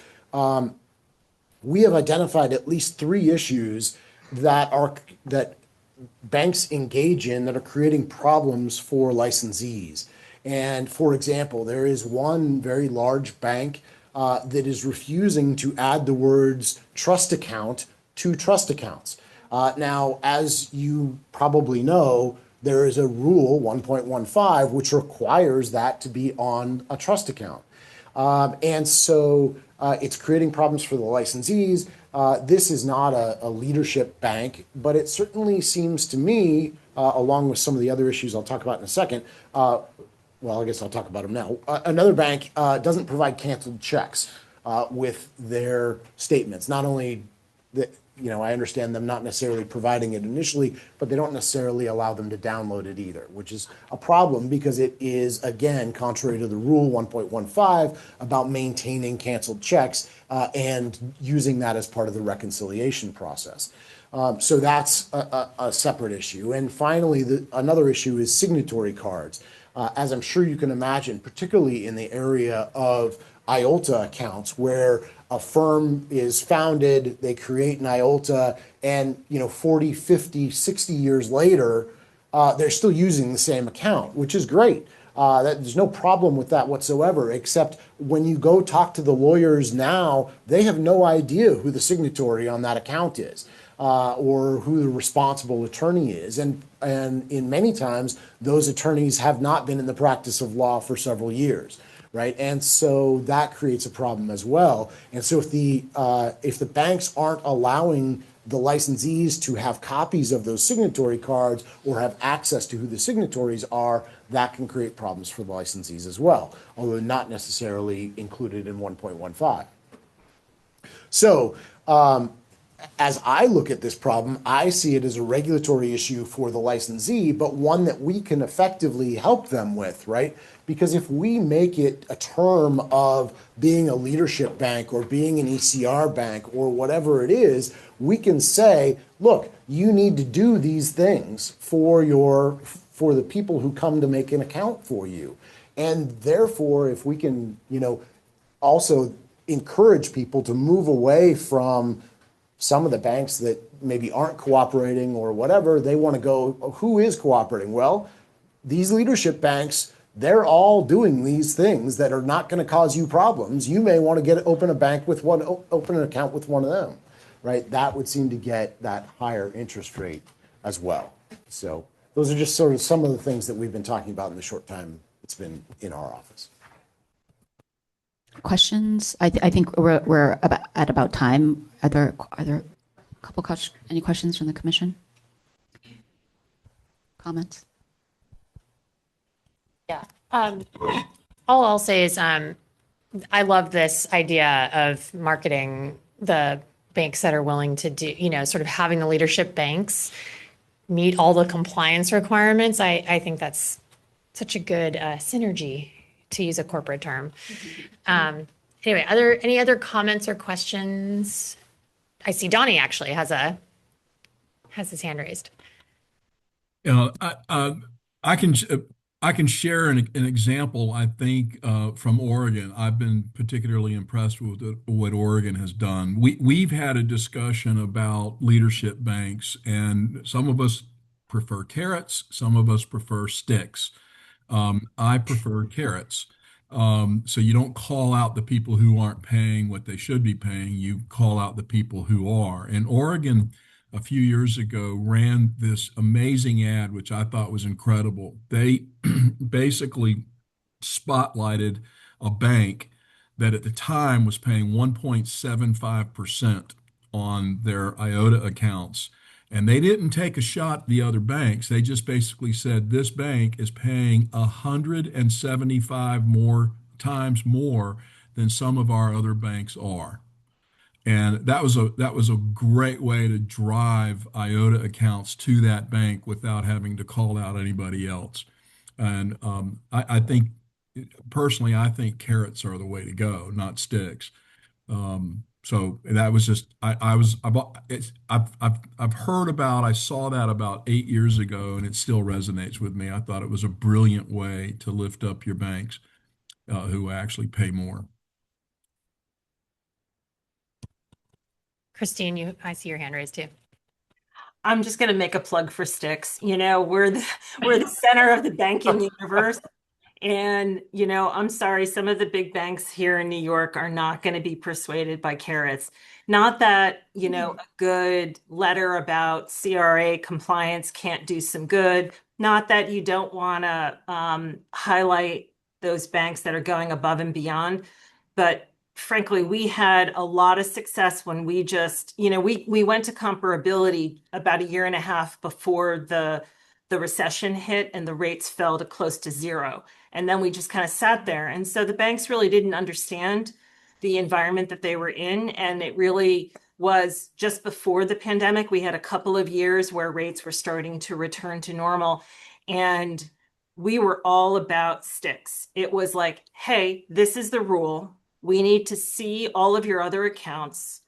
we have identified at least 3 issues that banks engage in that are creating problems for licensees. And for example, there is one very large bank that is refusing to add the words trust account to trust accounts. Now, as you probably know, there is a rule 1.15 which requires that to be on a trust account. And so it's creating problems for the licensees. This is not a leadership bank, but it certainly seems to me, along with some of the other issues I'll talk about in a second, well, I guess I'll talk about them now. Another bank doesn't provide canceled checks with their statements. Not only that, I understand them not necessarily providing it initially, but they don't necessarily allow them to download it either, which is a problem because it is, again, contrary to the rule 1.15 about maintaining canceled checks and using that as part of the reconciliation process. So that's a separate issue. And finally, another issue is signatory cards. As I'm sure you can imagine, particularly in the area of IOLTA accounts where a firm is founded, they create an IOLTA, and 40, 50, 60 years later, they're still using the same account, which is great. There's no problem with that whatsoever, except when you go talk to the lawyers now, they have no idea who the signatory on that account is. Or who the responsible attorney is. And in many times, those attorneys have not been in the practice of law for several years, right? And so that creates a problem as well. And so if the banks aren't allowing the licensees to have copies of those signatory cards or have access to who the signatories are, that can create problems for the licensees as well, although not necessarily included in 1.15. So, as I look at this problem, I see it as a regulatory issue for the licensee, but one that we can effectively help them with, right? Because if we make it a term of being a leadership bank or being an ECR bank or whatever it is, we can say, look, you need to do these things for the people who come to make an account for you. And therefore, if we can, also encourage people to move away from some of the banks that maybe aren't cooperating or whatever, they want to go, who is cooperating? Well, these leadership banks, they're all doing these things that are not going to cause you problems. You may want to open an account with one of them, right? That would seem to get that higher interest rate as well. So those are just sort of some of the things that we've been talking about in the short time it's been in our office. Questions? I think we're at about time. Are there any questions from the commission? Comments? Yeah. All I'll say is I love this idea of marketing the banks that are willing to do, sort of having the leadership banks meet all the compliance requirements. I think that's such a good synergy, to use a corporate term. Anyway, any other comments or questions? I see Donnie actually has his hand raised. I can share an example, I think, from Oregon. I've been particularly impressed with what Oregon has done. We've had a discussion about leadership banks, and some of us prefer carrots, some of us prefer sticks. I prefer carrots. So you don't call out the people who aren't paying what they should be paying. You call out the people who are. And Oregon, a few years ago, ran this amazing ad, which I thought was incredible. They basically spotlighted a bank that at the time was paying 1.75% on their IOTA accounts. And they didn't take a shot at the other banks. They just basically said this bank is paying 175 times more than some of our other banks are. And that was a great way to drive IOTA accounts to that bank without having to call out anybody else. And I think personally, I think carrots are the way to go, not sticks. So that was just I've heard about, I saw that about 8 years ago, and it still resonates with me. I thought it was a brilliant way to lift up your banks who actually pay more. Christine, I see your hand raised too. I'm just going to make a plug for sticks. We're the center of the banking universe. And, I'm sorry, some of the big banks here in New York are not going to be persuaded by carrots. Not that, a good letter about CRA compliance can't do some good. Not that you don't want to highlight those banks that are going above and beyond. But frankly, we had a lot of success when we just, we went to comparability about a year and a half before the recession hit and the rates fell to close to zero. And then we just kind of sat there. And so the banks really didn't understand the environment that they were in. And it really was just before the pandemic. We had a couple of years where rates were starting to return to normal. And we were all about sticks. It was like, hey, this is the rule. We need to see all of your other accounts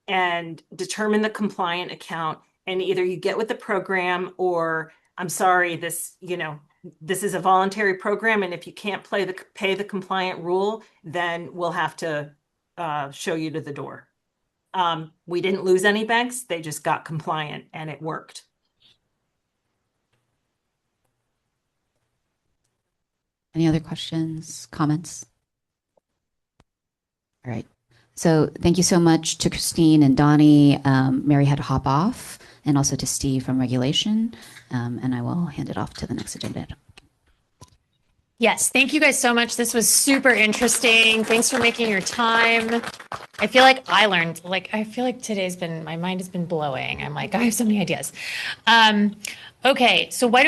and determine the compliant account. And either you get with the program or I'm sorry, this is a voluntary program. And if you can't pay the compliant rule, then we'll have to show you to the door. We didn't lose any banks. They just got compliant and it worked. Any other questions, comments? All right. So thank you so much to Christine and Donnie. Mary had to hop off, and also to Steve from Regulation. And I will hand it off to the next agenda item. Yes, thank you guys so much. This was super interesting. Thanks for making your time. I feel like I learned, I feel like my mind has been blowing. I'm like, I have so many ideas. Okay, so we're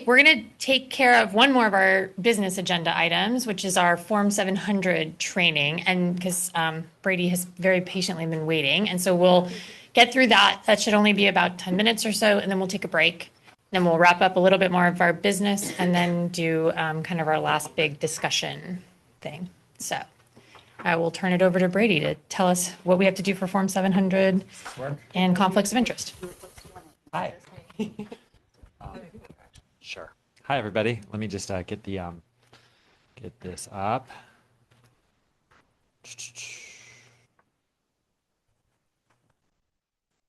going to take care of one more of our business agenda items, which is our Form 700 training. And because Brady has very patiently been waiting. And so we'll get through that. That should only be about 10 minutes or so, and then we'll take a break. Then we'll wrap up a little bit more of our business and then do kind of our last big discussion thing. So I will turn it over to Brady to tell us what we have to do for Form 700 and conflicts of interest. Hi. Sure. Hi, everybody. Let me just get this up.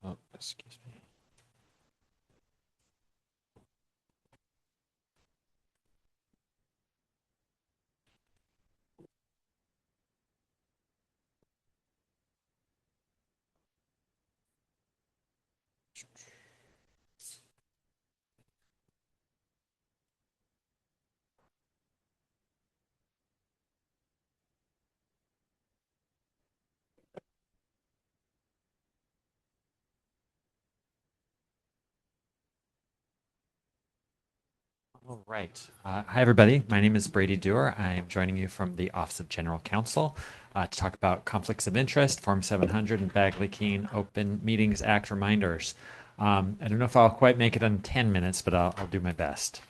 Oh, excuse me. All right. Hi, everybody. My name is Brady Dewar. I am joining you from the Office of General Counsel to talk about conflicts of interest, Form 700, and Bagley-Keene Open Meetings Act reminders. I don't know if I'll quite make it in 10 minutes, but I'll do my best.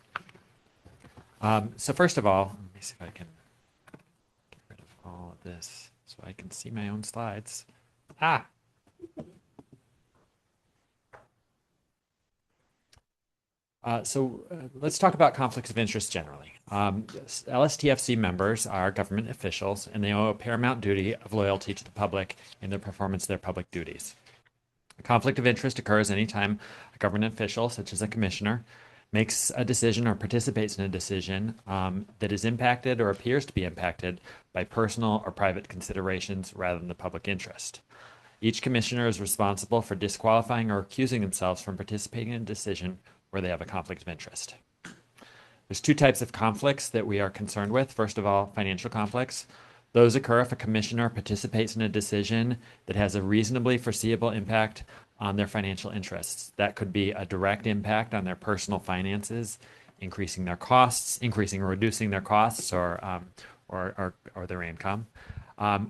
So first of all, let me see if I can get rid of all of this so I can see my own slides. Let's talk about conflicts of interest generally. LSTFC members are government officials, and they owe a paramount duty of loyalty to the public in their performance of their public duties. A conflict of interest occurs anytime a government official, such as a commissioner, makes a decision or participates in a decision that is impacted or appears to be impacted by personal or private considerations rather than the public interest. Each commissioner is responsible for disqualifying or accusing themselves from participating in a decision where they have a conflict of interest. There's two types of conflicts that we are concerned with. First of all, financial conflicts. Those occur if a commissioner participates in a decision that has a reasonably foreseeable impact on their financial interests. That could be a direct impact on their personal finances, increasing their costs, increasing or reducing their costs or their income.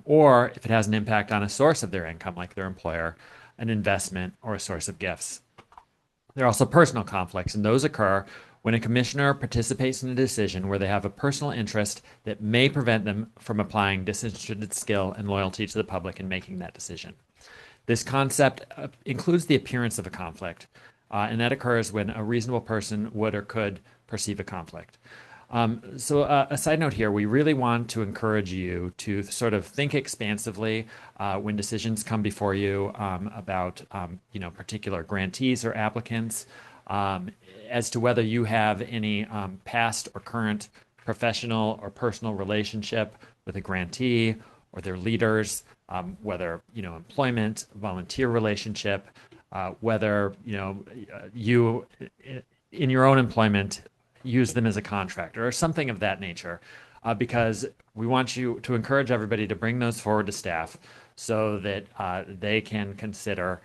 Or if it has an impact on a source of their income, like their employer, an investment, or a source of gifts. There are also personal conflicts, and those occur when a commissioner participates in a decision where they have a personal interest that may prevent them from applying disinterested skill and loyalty to the public in making that decision. This concept includes the appearance of a conflict, and that occurs when a reasonable person would or could perceive a conflict. A side note here, we really want to encourage you to sort of think expansively when decisions come before you about particular grantees or applicants as to whether you have any past or current professional or personal relationship with a grantee or their leaders, whether employment, volunteer relationship, whether you in your own employment use them as a contractor or something of that nature. because we want you to encourage everybody to bring those forward to staff so that they can consider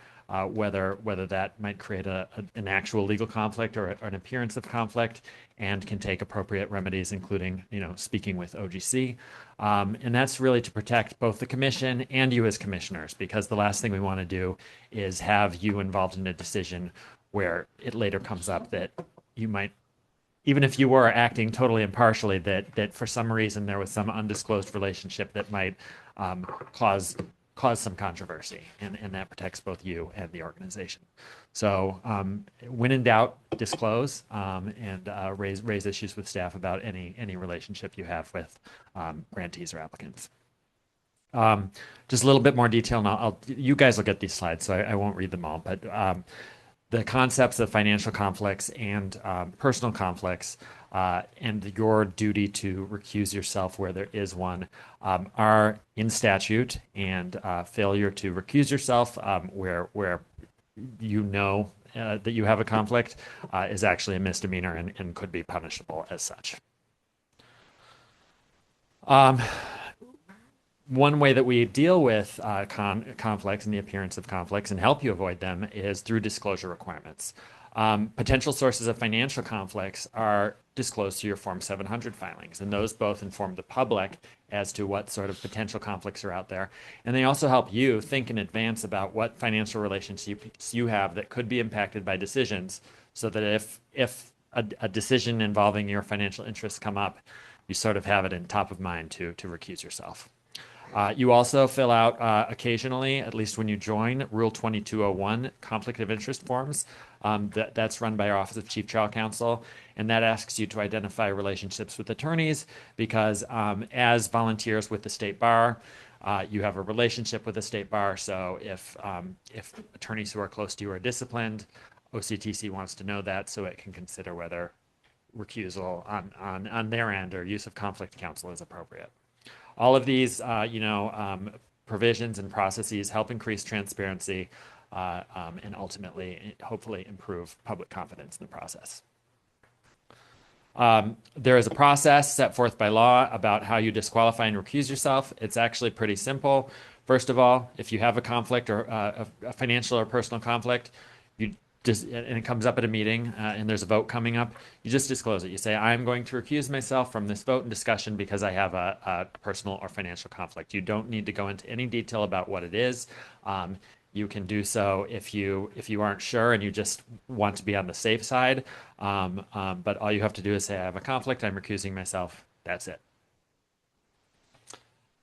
whether that might create an actual legal conflict or an appearance of conflict, and can take appropriate remedies, including speaking with OGC. And that's really to protect both the commission and you as commissioners, because the last thing we want to do is have you involved in a decision where it later comes up that you might, even if you were acting totally impartially, that for some reason there was some undisclosed relationship that might cause some controversy, and that protects both you and the organization. So when in doubt, disclose and raise issues with staff about any relationship you have with grantees or applicants. Just a little bit more detail, and you guys will get these slides, so I won't read them all, but the concepts of financial conflicts and personal conflicts and your duty to recuse yourself where there is one are in statute, and failure to recuse yourself where you know that you have a conflict is actually a misdemeanor and could be punishable as such. One way that we deal with conflicts and the appearance of conflicts and help you avoid them is through disclosure requirements. Potential sources of financial conflicts are disclosed to your Form 700 filings, and those both inform the public as to what sort of potential conflicts are out there. And they also help you think in advance about what financial relationships you have that could be impacted by decisions, so that if a decision involving your financial interests come up, you sort of have it in top of mind to recuse yourself. You also fill out occasionally, at least when you join, Rule 2201 conflict of interest forms. That's run by our Office of Chief Trial Counsel, and that asks you to identify relationships with attorneys, because as volunteers with the state bar, you have a relationship with the state bar. So if attorneys who are close to you are disciplined, OCTC wants to know that so it can consider whether recusal on their end or use of conflict counsel is appropriate. All of these, provisions and processes help increase transparency and ultimately, hopefully, improve public confidence in the process. There is a process set forth by law about how you disqualify and recuse yourself. It's actually pretty simple. First of all, if you have a conflict or a financial or personal conflict, and it comes up at a meeting and there's a vote coming up, you just disclose it. You say, I'm going to recuse myself from this vote and discussion because I have a personal or financial conflict. You don't need to go into any detail about what it is. You can do so if you aren't sure and you just want to be on the safe side. But all you have to do is say, I have a conflict, I'm recusing myself. That's it.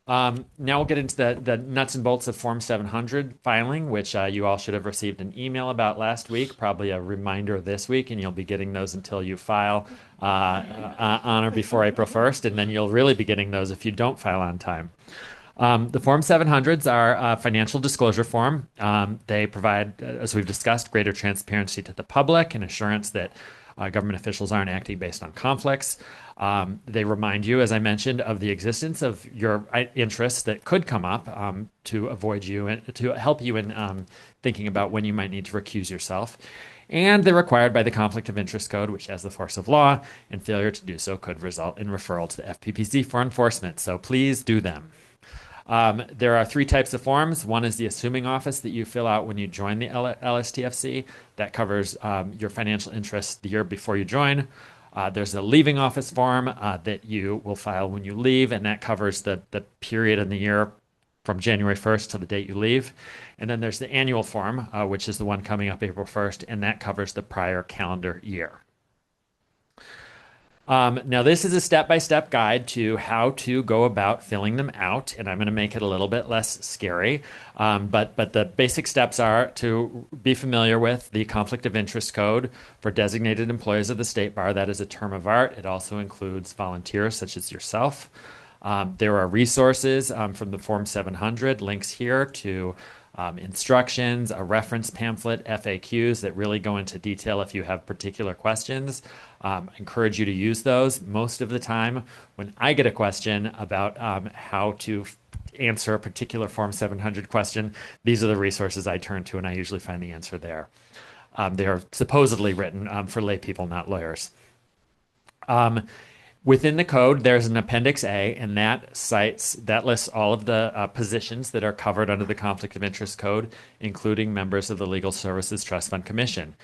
Now we'll get into the nuts and bolts of Form 700 filing, which you all should have received an email about last week, probably a reminder this week, and you'll be getting those until you file on or before April 1st, and then you'll really be getting those if you don't file on time. The Form 700s are a financial disclosure form. They provide, as we've discussed, greater transparency to the public and assurance that government officials aren't acting based on conflicts. They remind you, as I mentioned, of the existence of your interests that could come up to avoid you and to help you in thinking about when you might need to recuse yourself. And they're required by the Conflict of Interest Code, which has the force of law, and failure to do so could result in referral to the FPPC for enforcement. So please do them. There are three types of forms. One is the assuming office that you fill out when you join the LSTFC. That covers your financial interests the year before you join. There's a leaving office form that you will file when you leave, and that covers the period in the year from January 1st to the date you leave. And then there's the annual form, which is the one coming up April 1st, and that covers the prior calendar year. Now, this is a step-by-step guide to how to go about filling them out, and I'm going to make it a little bit less scary. But the basic steps are to be familiar with the Conflict of Interest Code for designated employees of the State Bar. That is a term of art. It also includes volunteers such as yourself. There are resources from the Form 700, links here to instructions, a reference pamphlet, FAQs that really go into detail if you have particular questions. I encourage you to use those. Most of the time, when I get a question about how to answer a particular Form 700 question, these are the resources I turn to, and I usually find the answer there. They are supposedly written for lay people, not lawyers. Within the code, there's an Appendix A, and that lists all of the positions that are covered under the Conflict of Interest Code, including members of the Legal Services Trust Fund Commission.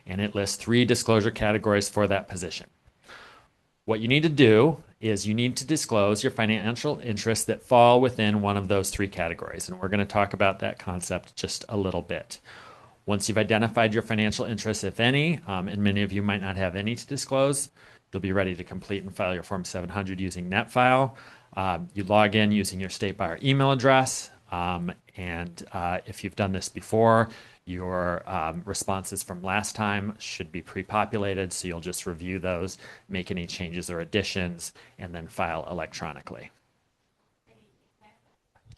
And it lists 3 disclosure categories for that position. What you need to do is you need to disclose your financial interests that fall within one of those 3 categories. And we're going to talk about that concept just a little bit. Once you've identified your financial interests, if any, and many of you might not have any to disclose, you'll be ready to complete and file your Form 700 using NetFile. You log in using your state bar email address. And if you've done this before, your responses from last time should be pre-populated, so you'll just review those, make any changes or additions, and then file electronically.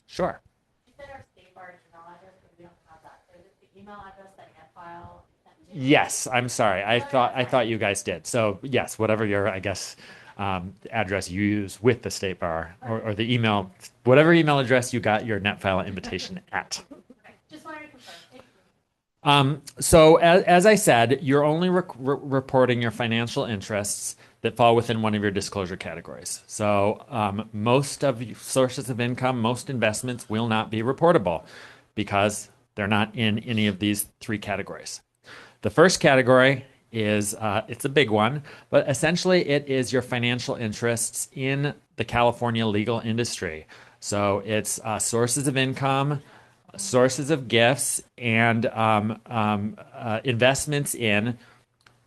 Sure. You said our state bar email address, but we don't have that. So is it the email address that NetFile sent to? Yes, I'm sorry. I thought you guys did. So yes, whatever your, I guess, address you use with the state bar, or the email, whatever email address you got your NetFile invitation at. Just wanted to confirm. So as I said, you're only reporting your financial interests that fall within one of your disclosure categories. So most of sources of income, most investments will not be reportable because they're not in any of these 3 categories. The first category is, it's a big one, but essentially it is your financial interests in the California legal industry. So it's sources of income, sources of gifts, and investments in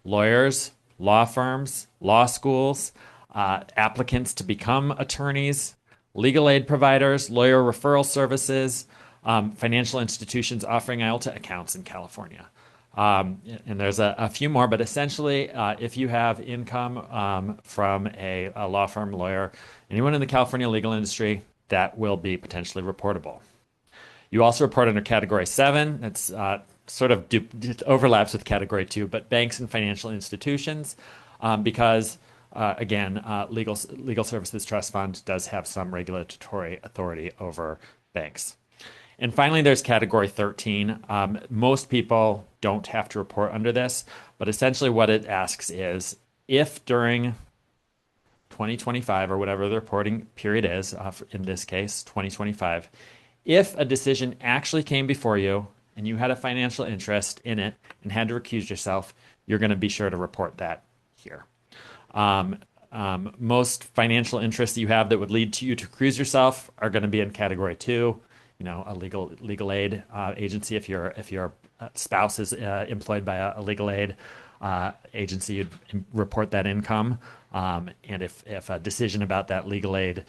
lawyers, law firms, law schools, applicants to become attorneys, legal aid providers, lawyer referral services, financial institutions offering IOLTA accounts in California. And there's a few more, but essentially, if you have income from a law firm, lawyer, anyone in the California legal industry, that will be potentially reportable. You also report under Category 7. That's sort of overlaps with Category 2, but banks and financial institutions, because, again, Legal Services Trust Fund does have some regulatory authority over banks. And finally, there's Category 13. Most people don't have to report under this, but essentially what it asks is, if during 2025, or whatever the reporting period is, in this case, 2025, if a decision actually came before you and you had a financial interest in it and had to recuse yourself, you're going to be sure to report that here. Most financial interests you have that would lead to you to recuse yourself are going to be in Category 2. You know, a legal aid agency. If your spouse is employed by a legal aid agency, you'd report that income. And if a decision about that legal aid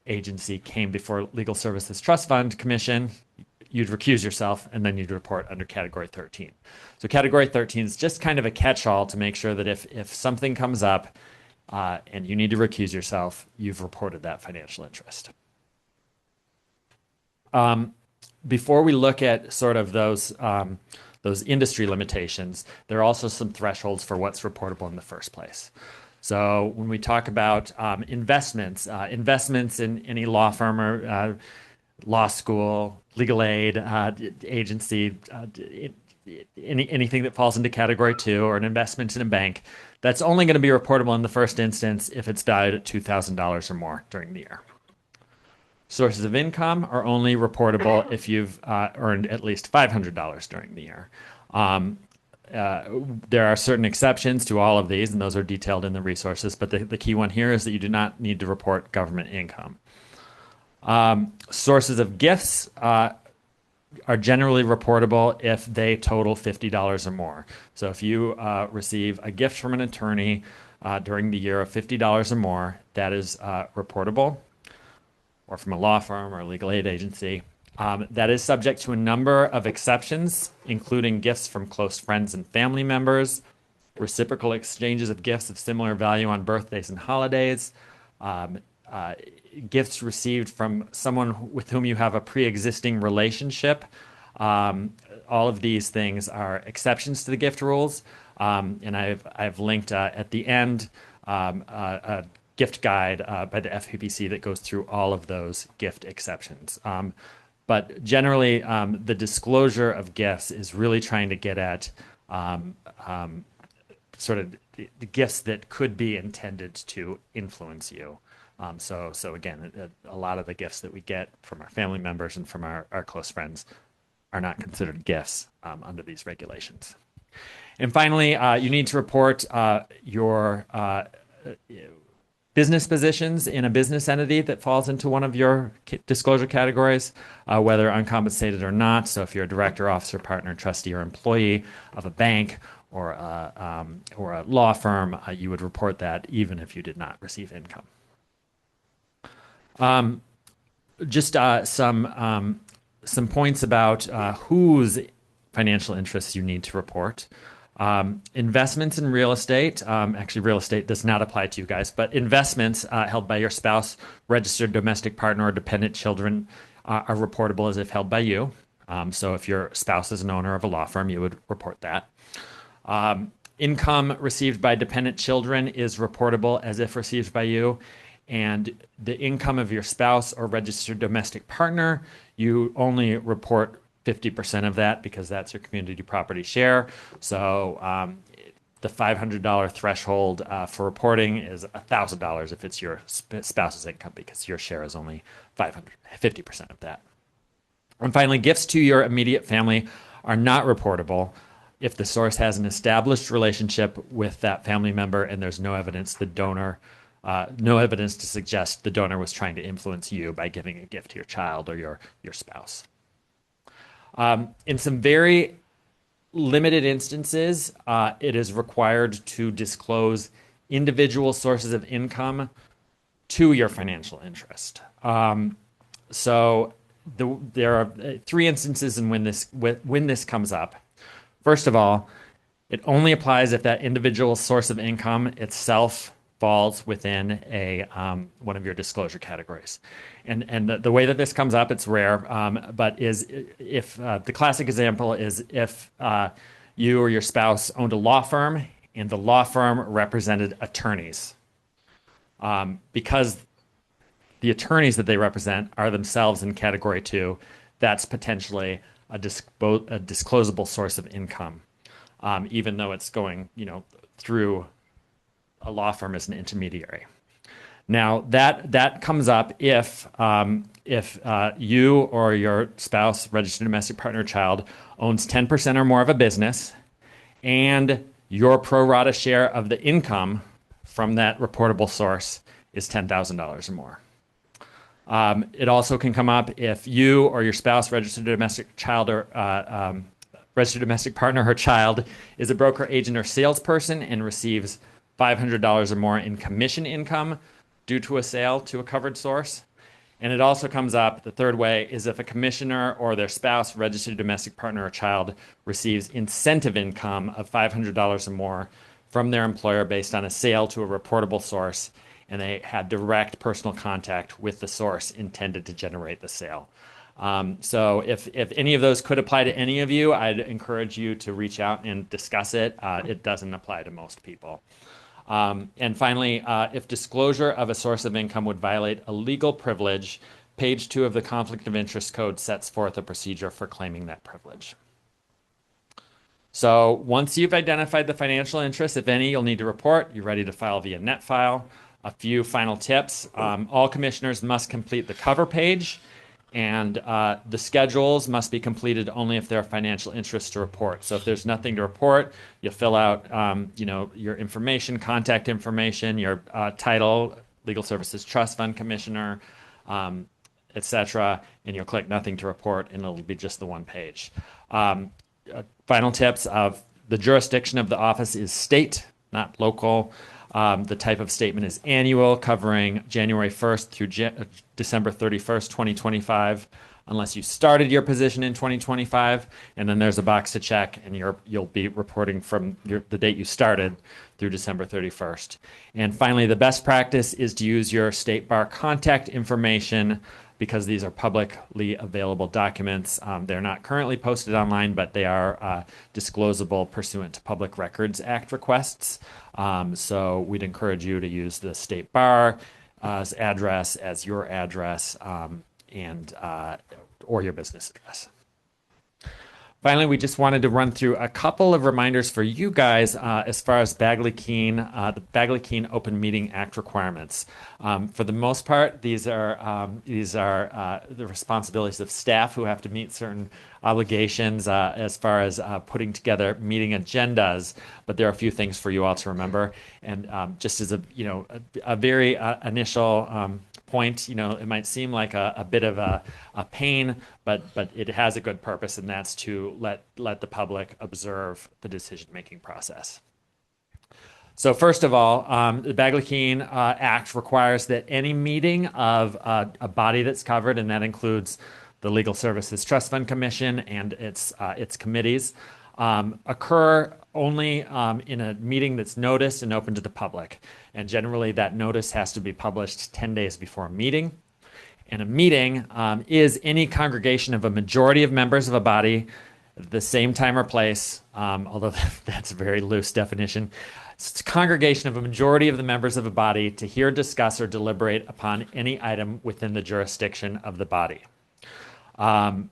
agency came before Legal Services Trust Fund Commission, you'd recuse yourself, and then you'd report under Category 13. So Category 13 is just kind of a catch-all to make sure that if something comes up and you need to recuse yourself, you've reported that financial interest. Before we look at sort of those industry limitations, there are also some thresholds for what's reportable in the first place. So when we talk about investments in any law firm or law school, legal aid agency, anything that falls into Category 2, or an investment in a bank, that's only going to be reportable in the first instance if it's valued at $2,000 or more during the year. Sources of income are only reportable if you've earned at least $500 during the year. There are certain exceptions to all of these, and those are detailed in the resources, but the key one here is that you do not need to report government income. Sources of gifts are generally reportable if they total $50 or more. So if you receive a gift from an attorney during the year of $50 or more, that is reportable, or from a law firm or a legal aid agency. That is subject to a number of exceptions, including gifts from close friends and family members, reciprocal exchanges of gifts of similar value on birthdays and holidays, gifts received from someone with whom you have a pre-existing relationship. All of these things are exceptions to the gift rules, and I've linked at the end a gift guide by the FPPC that goes through all of those gift exceptions. But generally, the disclosure of gifts is really trying to get at sort of the gifts that could be intended to influence you. So again, a lot of the gifts that we get from our family members and from our close friends are not considered gifts under these regulations. And finally, you need to report your business positions in a business entity that falls into one of your disclosure categories, whether uncompensated or not. So if you're a director, officer, partner, trustee, or employee of a bank or a law firm, you would report that even if you did not receive income. Just some points about whose financial interests you need to report. Investments in real estate, actually real estate does not apply to you guys, but investments held by your spouse, registered domestic partner, or dependent children are reportable as if held by you. So if your spouse is an owner of a law firm, you would report that. Income received by dependent children is reportable as if received by you. And the income of your spouse or registered domestic partner, you only report 50% of that because that's your community property share. So the $500 threshold for reporting is $1,000 if it's your spouse's income because your share is only 50% of that. And finally, gifts to your immediate family are not reportable if the source has an established relationship with that family member and there's no evidence no evidence to suggest the donor was trying to influence you by giving a gift to your child or your spouse. In some very limited instances, it is required to disclose individual sources of income to your financial interest. So there are 3 instances in when this comes up. First of all, it only applies if that individual source of income itself falls within one of your disclosure categories. And the way that this comes up, it's rare, but is if the classic example is if you or your spouse owned a law firm and the law firm represented attorneys. Because the attorneys that they represent are themselves in category 2, that's potentially a disclosable source of income, even though it's going, through a law firm as an intermediary. Now that comes up if you or your spouse, registered domestic partner, or child owns 10% or more of a business, and your pro rata share of the income from that reportable source is $10,000 or more. It also can come up if you or your spouse, registered domestic child, or registered domestic partner or child is a broker, agent, or salesperson and receives $500 or more in commission income due to a sale to a covered source. And it also comes up, the third way, is if a commissioner or their spouse, registered domestic partner, or child receives incentive income of $500 or more from their employer based on a sale to a reportable source, and they had direct personal contact with the source intended to generate the sale. So if any of those could apply to any of you, I'd encourage you to reach out and discuss it. It doesn't apply to most people. And finally, if disclosure of a source of income would violate a legal privilege, page 2 of the Conflict of Interest Code sets forth a procedure for claiming that privilege. So once you've identified the financial interests, if any, you'll need to report. You're ready to file via NetFile. A few final tips. All commissioners must complete the cover page, and the schedules must be completed only if there are financial interests to report. So if there's nothing to report, you'll fill out your information, contact information, your title, Legal Services Trust Fund Commissioner, etc., and you'll click nothing to report, and it'll be just the one page. Final tips of the jurisdiction of the office is state, not local. The type of statement is annual, covering January 1st through December 31st, 2025, unless you started your position in 2025, and then there's a box to check, and you'll be reporting from the date you started through December 31st. And finally, the best practice is to use your state bar contact information because these are publicly available documents. They're not currently posted online, but they are disclosable pursuant to Public Records Act requests. So we'd encourage you to use the state bar address as your address or your business address. Finally, we just wanted to run through a couple of reminders for you guys as far as Bagley-Keene, the Bagley-Keene Open Meeting Act requirements. For the most part, these are the responsibilities of staff who have to meet certain obligations as far as putting together meeting agendas. But there are a few things for you all to remember. And just as a very initial point, it might seem like a bit of a pain, but it has a good purpose, and that's to let the public observe the decision-making process. So first of all, the Bagley-Keene Act requires that any meeting of a body that's covered, and that includes the Legal Services Trust Fund Commission and its committees, occur only in a meeting that's noticed and open to the public. And generally, that notice has to be published 10 days before a meeting. And a meeting is any congregation of a majority of members of a body at the same time or place, although that's a very loose definition. It's a congregation of a majority of the members of a body to hear, discuss, or deliberate upon any item within the jurisdiction of the body. And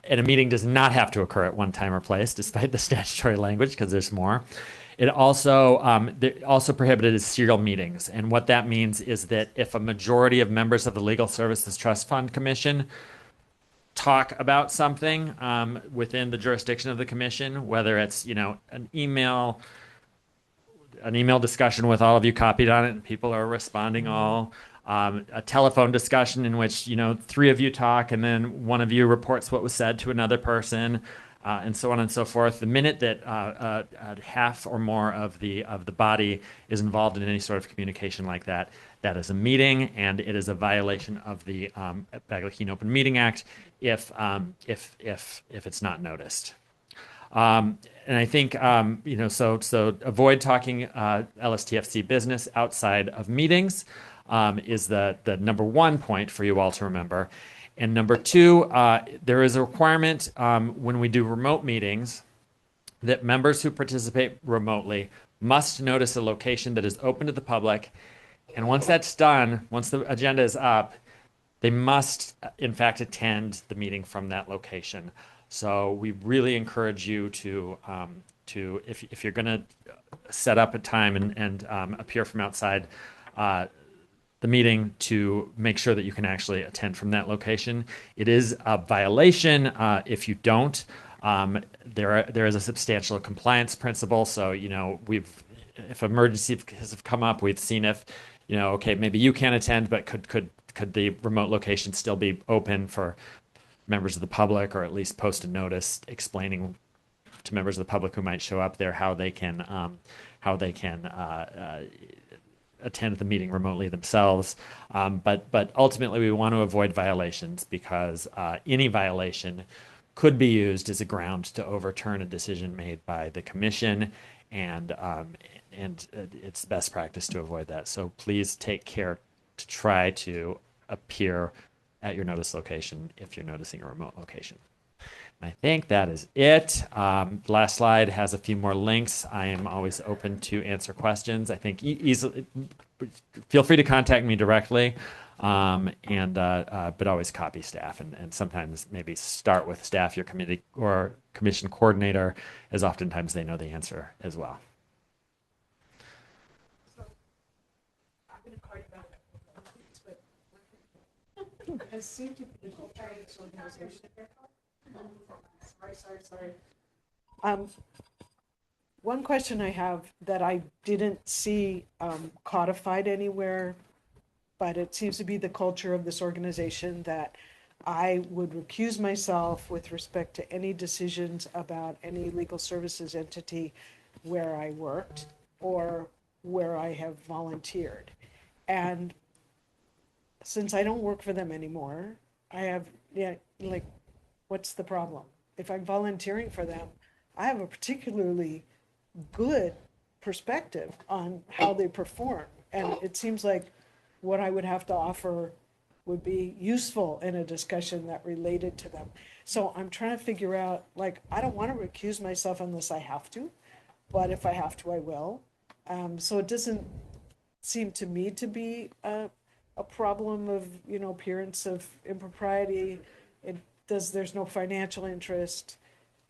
a meeting does not have to occur at one time or place, despite the statutory language, because there's more. It also prohibited is serial meetings. And what that means is that if a majority of members of the Legal Services Trust Fund Commission talk about something within the jurisdiction of the commission, whether it's an email discussion with all of you copied on it and people are responding all, a telephone discussion in which 3 of you talk and then one of you reports what was said to another person, and so on and so forth. The minute that half or more of the body is involved in any sort of communication like that, that is a meeting, and it is a violation of the Bagley-Keene Open Meeting Act if it's not noticed. And I think so avoid talking LSTFC business outside of meetings is the number 1 point for you all to remember. And number 2, there is a requirement when we do remote meetings that members who participate remotely must notice a location that is open to the public. And once that's done, once the agenda is up, they must, in fact, attend the meeting from that location. So we really encourage you to if you're going to set up a time and appear from outside the meeting, to make sure that you can actually attend from that location. It is a violation if you don't. There is a substantial compliance principle. So if emergencies have come up, we've seen if okay, maybe you can't attend, but could the remote location still be open for members of the public, or at least post a notice explaining to members of the public who might show up there how they can attend the meeting remotely themselves. But ultimately, we want to avoid violations because any violation could be used as a ground to overturn a decision made by the commission, and it's best practice to avoid that. So please take care to try to appear at your notice location if you're noticing a remote location. And I think that is it. The last slide has a few more links. I am always open to answer questions. I think easily feel free to contact me directly, but always copy staff, and sometimes maybe start with staff, your committee or commission coordinator, as oftentimes they know the answer as well. One question I have that I didn't see codified anywhere, but it seems to be the culture of this organization, that I would recuse myself with respect to any decisions about any legal services entity where I worked or where I have volunteered. And since I don't work for them anymore, I have, what's the problem? If I'm volunteering for them, I have a particularly good perspective on how they perform. And it seems like what I would have to offer would be useful in a discussion that related to them. So I'm trying to figure out, I don't want to recuse myself unless I have to, but if I have to, I will. So it doesn't seem to me to be a problem of, appearance of impropriety. There's no financial interest.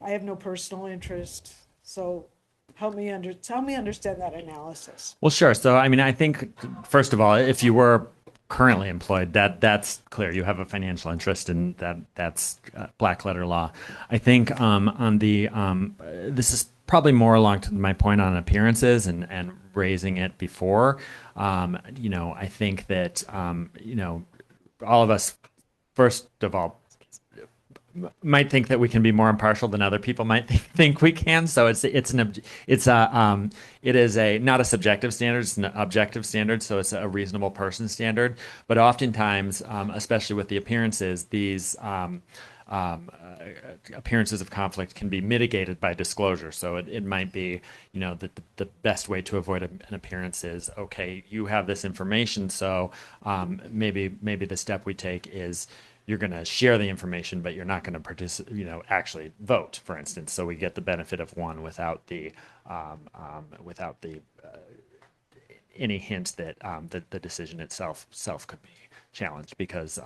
I have no personal interest. So help me understand that analysis. Well, sure. So, I mean, I think, first of all, if you were currently employed, that's clear. You have a financial interest, and that's black letter law. I think on the this is probably more along to my point on appearances and raising it before. I think that all of us, first of all, might think that we can be more impartial than other people might think we can. So it is a not a subjective standard, it's an objective standard. So it's a reasonable person standard. But oftentimes, especially with the appearances, these appearances of conflict can be mitigated by disclosure. So it might be, that the best way to avoid an appearance is, okay, you have this information, so maybe the step we take is you're going to share the information, but you're not going to participate, actually vote, for instance. So we get the benefit of one without the any hint that the decision itself could be challenged, because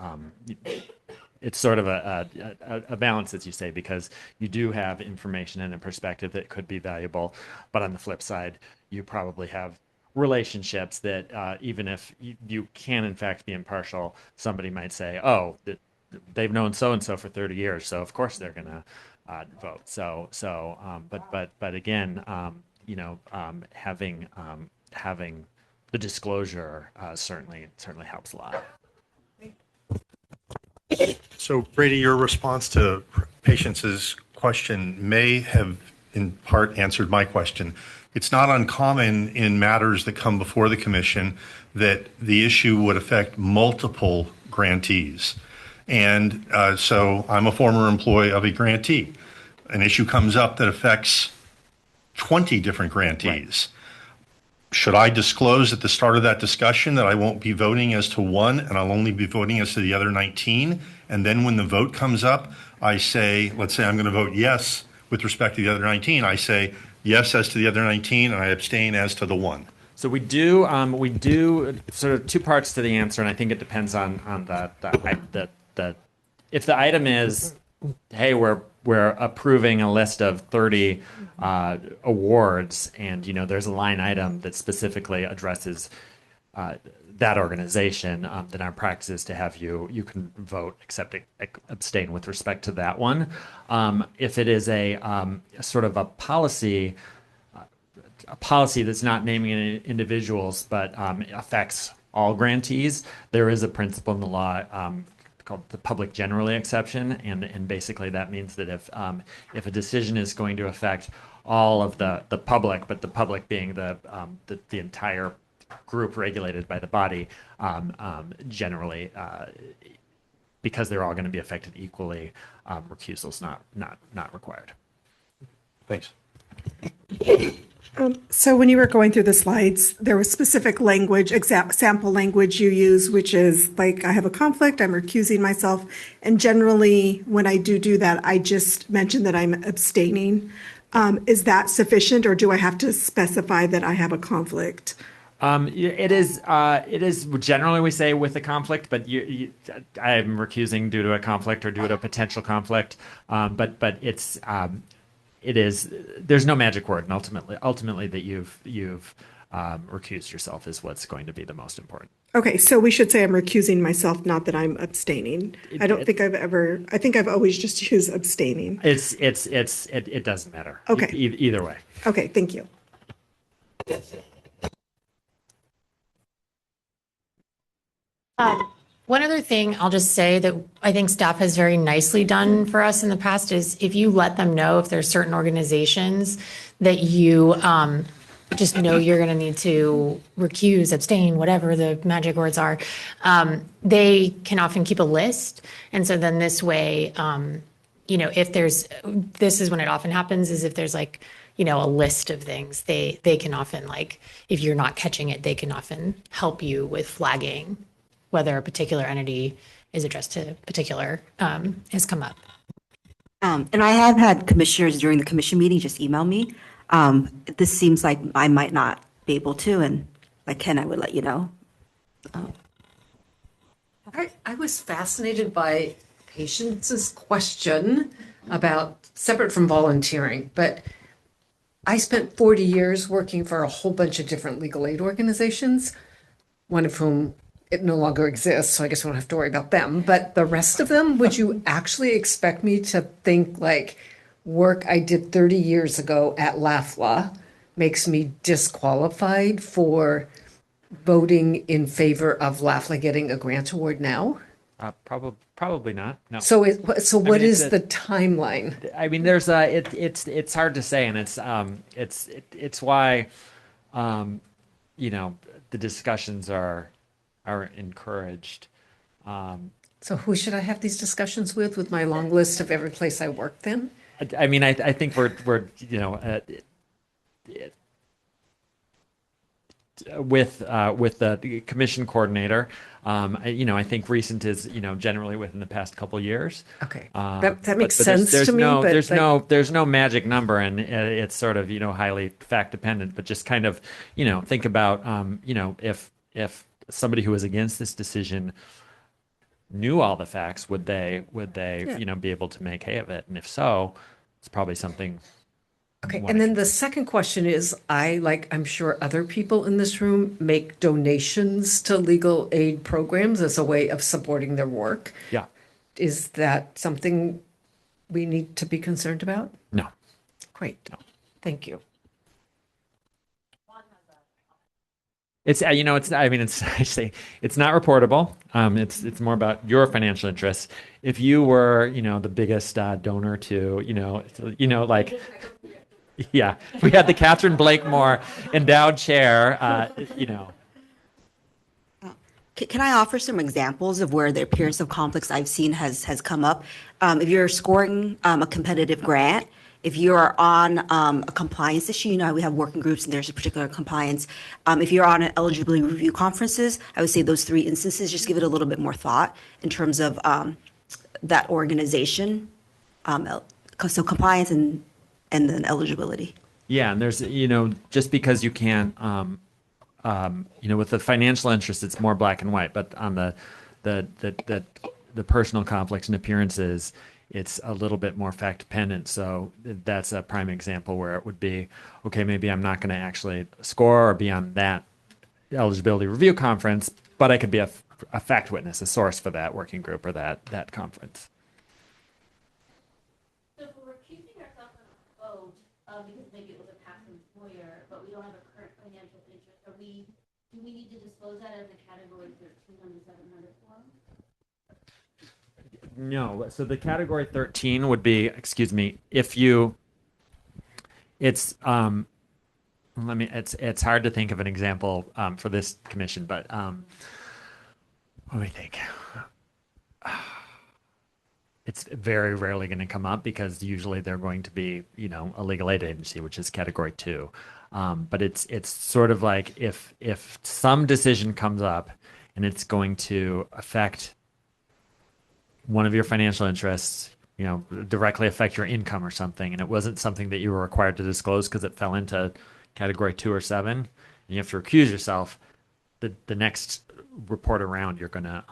it's sort of a balance, as you say, because you do have information and a perspective that could be valuable, but on the flip side, you probably have relationships that even if you can in fact be impartial, somebody might say, oh, they've known so and so for 30 years, so of course they're going to vote. But again, having the disclosure certainly helps a lot. So Brady, your response to Patience's question may have in part answered my question. It's not uncommon in matters that come before the commission that the issue would affect multiple grantees. And so I'm a former employee of a grantee. An issue comes up that affects 20 different grantees. Right. Should I disclose at the start of that discussion that I won't be voting as to one and I'll only be voting as to the other 19? And then when the vote comes up, I say, let's say I'm going to vote yes with respect to the other 19. I say yes as to the other 19 and I abstain as to the one. So we do sort of two parts to the answer, and I think it depends on the if the item is, hey, we're approving a list of 30 awards, and there's a line item that specifically addresses that organization, then our practice is to have you can vote, except abstain with respect to that one. If it is a sort of a policy that's not naming any individuals but affects all grantees, there is a principle in the law called the public generally exception, and basically that means that if a decision is going to affect all of the public, but the public being the entire group regulated by the body, generally because they're all going to be affected equally, recusal's not required. Thanks. So when you were going through the slides, there was specific language, sample language you use, which is like, I have a conflict, I'm recusing myself. And generally, when I do that, I just mention that I'm abstaining. Is that sufficient, or do I have to specify that I have a conflict? It is generally we say with a conflict, but I am recusing due to a conflict or due to a potential conflict. But it is, there's no magic word, and ultimately that you've recused yourself is what's going to be the most important. Okay, so we should say I'm recusing myself, not that I'm abstaining. I think I've always just used abstaining. It doesn't matter. Okay. Either way. Okay, thank you. One other thing I'll just say that I think staff has very nicely done for us in the past is if you let them know if there's certain organizations that you just know you're going to need to recuse, abstain, whatever the magic words are, they can often keep a list. And so then this way, if this is when it often happens, is if there's a list of things, they can often, if you're not catching it, they can often help you with flagging whether a particular entity is addressed to particular has come up. And I have had commissioners during the commission meeting just email me. This seems like I might not be able to, and Ken, I would let you know. I was fascinated by Patience's question about, separate from volunteering, but I spent 40 years working for a whole bunch of different legal aid organizations, one of whom it no longer exists, so I guess we don't have to worry about them. But the rest of them, would you actually expect me to think like work I did 30 years ago at LAFLA makes me disqualified for voting in favor of LAFLA getting a grant award now? Probably not. No. So what is it's the timeline? I mean, there's it's hard to say, and it's why, you know, the discussions are encouraged. So who should I have these discussions with my long list of every place I worked then? I mean, I think we're you know, with the commission coordinator, you know, I think recent is, you know, generally within the past couple of years. Okay, that makes but sense to me. But there's no magic number, and it's sort of, you know, highly fact dependent. But just kind of, you know, think about, you know, if somebody who was against this decision knew all the facts, would they Yeah. you know, be able to make hay of it? And if so, it's probably something. Okay, and then the second question is, I'm sure other people in this room make donations to legal aid programs as a way of supporting their work. Yeah. Is that something we need to be concerned about? No. Great. No. Thank you. It's, you know, it's, I mean, it's actually, it's not reportable. It's more about your financial interests. If you were, you know, the biggest donor to, you know, like, yeah, if we had the Catherine Blakemore endowed chair, you know. Can I offer some examples of where the appearance of conflicts I've seen has come up? If you're scoring a competitive grant, if you're on a compliance issue, you know, we have working groups and there's a particular compliance. If you're on an eligibility review conferences, I would say those three instances, just give it a little bit more thought in terms of that organization. So compliance and then eligibility. Yeah, and there's, you know, just because you can't, you know, with the financial interest, it's more black and white, but on the personal conflicts and appearances, it's a little bit more fact dependent. So that's a prime example where it would be, okay, maybe I'm not going to actually score or be on that eligibility review conference, but I could be a fact witness, a source for that working group or that conference. So if we're accusing ourselves of a vote, because maybe it was a past employer, but we don't have a current financial interest, do we need to disclose that as a category 13 on the 700 form? No, so the category 13 would be, excuse me, if you, it's it's hard to think of an example for this commission, but what do we think? It's very rarely going to come up because usually they're going to be, you know, a legal aid agency, which is category 2. But it's sort of like if some decision comes up and it's going to affect one of your financial interests, you know, directly affect your income or something, and it wasn't something that you were required to disclose because it fell into category 2 or 7, and you have to recuse yourself, the next report around you're gonna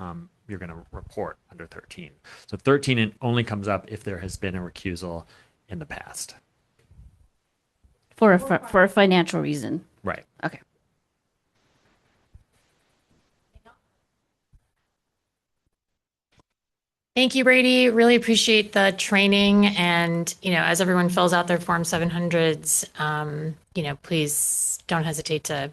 report under 13. So 13 only comes up if there has been a recusal in the past. For a financial reason. Right. Okay. Thank you, Brady. Really appreciate the training. And, you know, as everyone fills out their Form 700s, you know, please don't hesitate to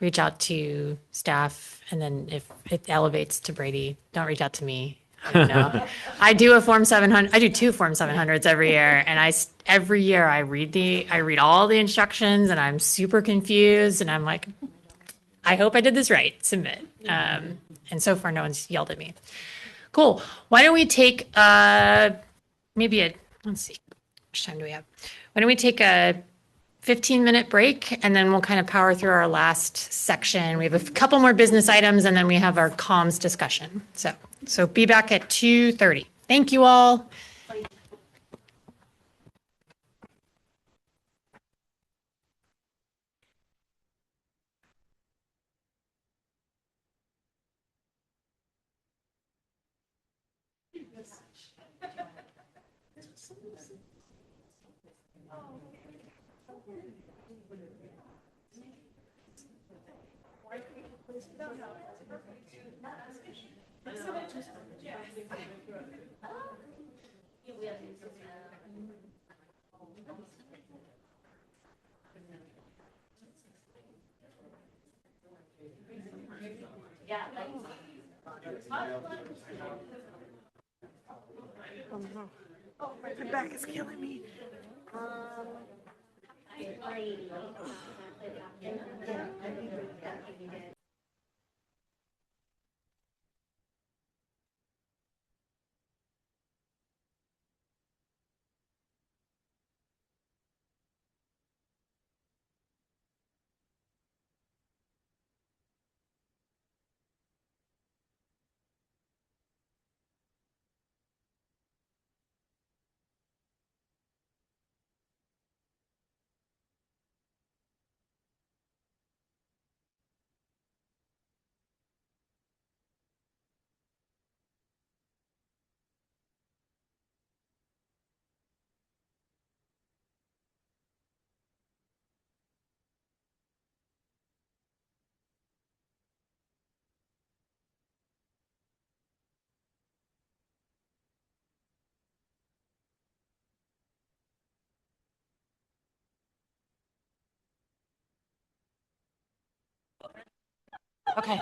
reach out to staff. And then if it elevates to Brady, don't reach out to me. I don't know. I do a Form 700. I do 2 Form 700s every year. And every year I read all the instructions and I'm super confused. And I'm like, I hope I did this right. Submit. And so far, no one's yelled at me. Cool. Why don't we take let's see, how much time do we have? Why don't we take a 15-minute break and then we'll kind of power through our last section. We have a couple more business items and then we have our comms discussion. So be back at 2:30. Thank you all. Oh, my back is killing me. Okay.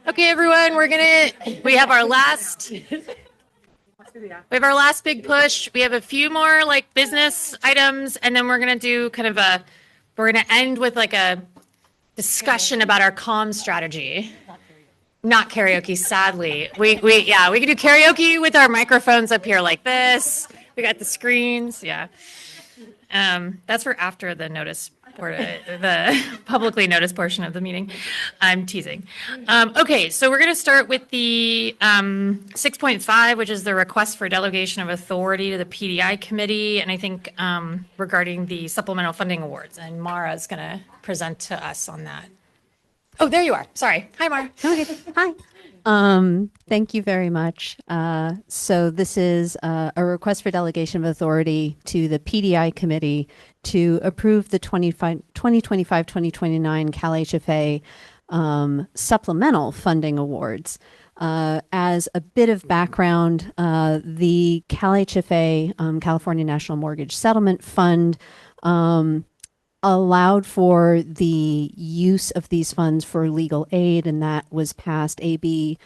Okay, everyone, we have our last big push. We have a few more like business items, and then we're gonna do we're gonna end with like a discussion about our comm strategy. Not karaoke, sadly. We can do karaoke with our microphones up here like this. We got the screens, yeah. That's for after the notice or the publicly noticed portion of the meeting. I'm teasing. Okay, so we're going to start with the 6.5, which is the request for delegation of authority to the PDI committee, and I think regarding the supplemental funding awards. And Mara's going to present to us on that. Oh, there you are. Sorry. Hi, Mara. Okay. Hi. Thank you very much. So this is a request for delegation of authority to the PDI committee to approve the 2025-2029 CalHFA supplemental funding awards. As a bit of background, the CalHFA, California National Mortgage Settlement Fund, allowed for the use of these funds for legal aid, and that was passed. AB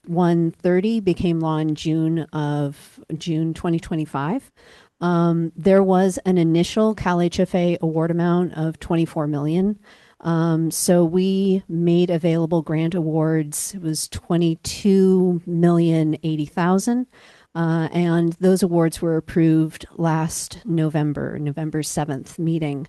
130 became law in June 2025. There was an initial CalHFA award amount of $24 million. So we made available grant awards. It was $22,080,000. And those awards were approved last November 7th meeting.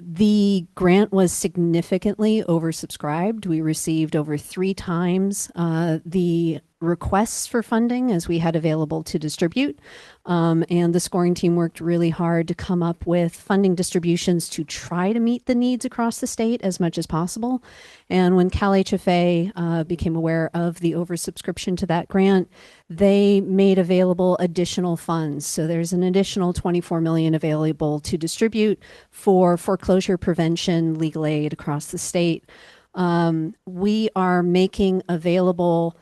The grant was significantly oversubscribed. We received over 3 times the requests for funding as we had available to distribute. And the scoring team worked really hard to come up with funding distributions to try to meet the needs across the state as much as possible. And when CalHFA became aware of the oversubscription to that grant, they made available additional funds. So there's an additional $24 million available to distribute for foreclosure prevention, legal aid across the state. We are making available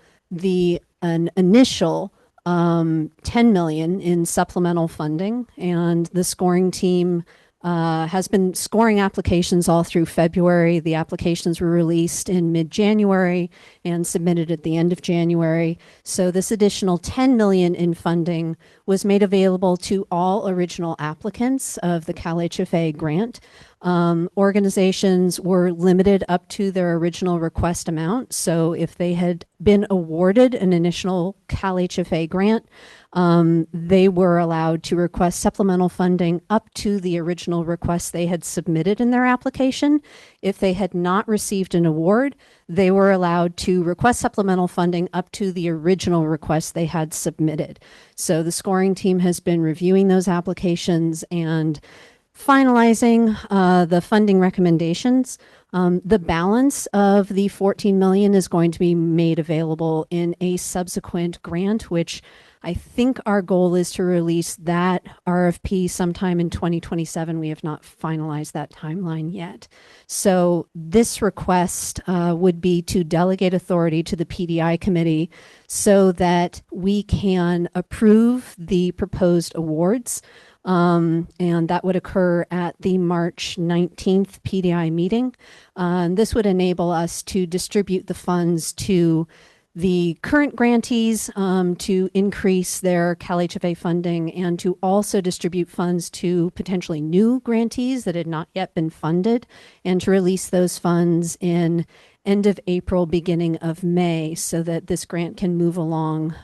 an initial $10 million in supplemental funding, and the scoring team has been scoring applications all through February. The applications were released in mid-January and submitted at the end of January. So this additional $10 million in funding was made available to all original applicants of the CalHFA grant. Organizations were limited up to their original request amount. So if they had been awarded an initial CalHFA grant, they were allowed to request supplemental funding up to the original request they had submitted in their application. If they had not received an award, they were allowed to request supplemental funding up to the original request they had submitted. So the scoring team has been reviewing those applications and finalizing the funding recommendations. The balance of the 14 million is going to be made available in a subsequent grant, which I think our goal is to release that RFP sometime in 2027. We have not finalized that timeline yet. So this request would be to delegate authority to the PDI committee so that we can approve the proposed awards. And that would occur at the March 19th PDI meeting. This would enable us to distribute the funds to the current grantees to increase their CalHFA funding and to also distribute funds to potentially new grantees that had not yet been funded and to release those funds in end of April, beginning of May so that this grant can move along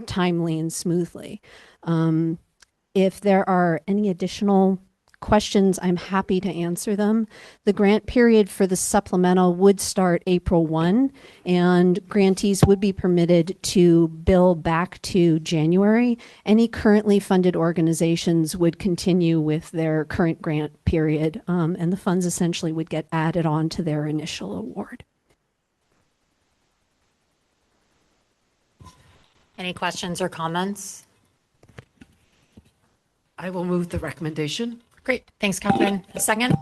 timely and smoothly. If there are any additional questions, I'm happy to answer them. The grant period for the supplemental would start April 1, and grantees would be permitted to bill back to January. Any currently funded organizations would continue with their current grant period, and the funds essentially would get added on to their initial award. Any questions or comments? I will move the recommendation. Great. Thanks, Catherine. A second?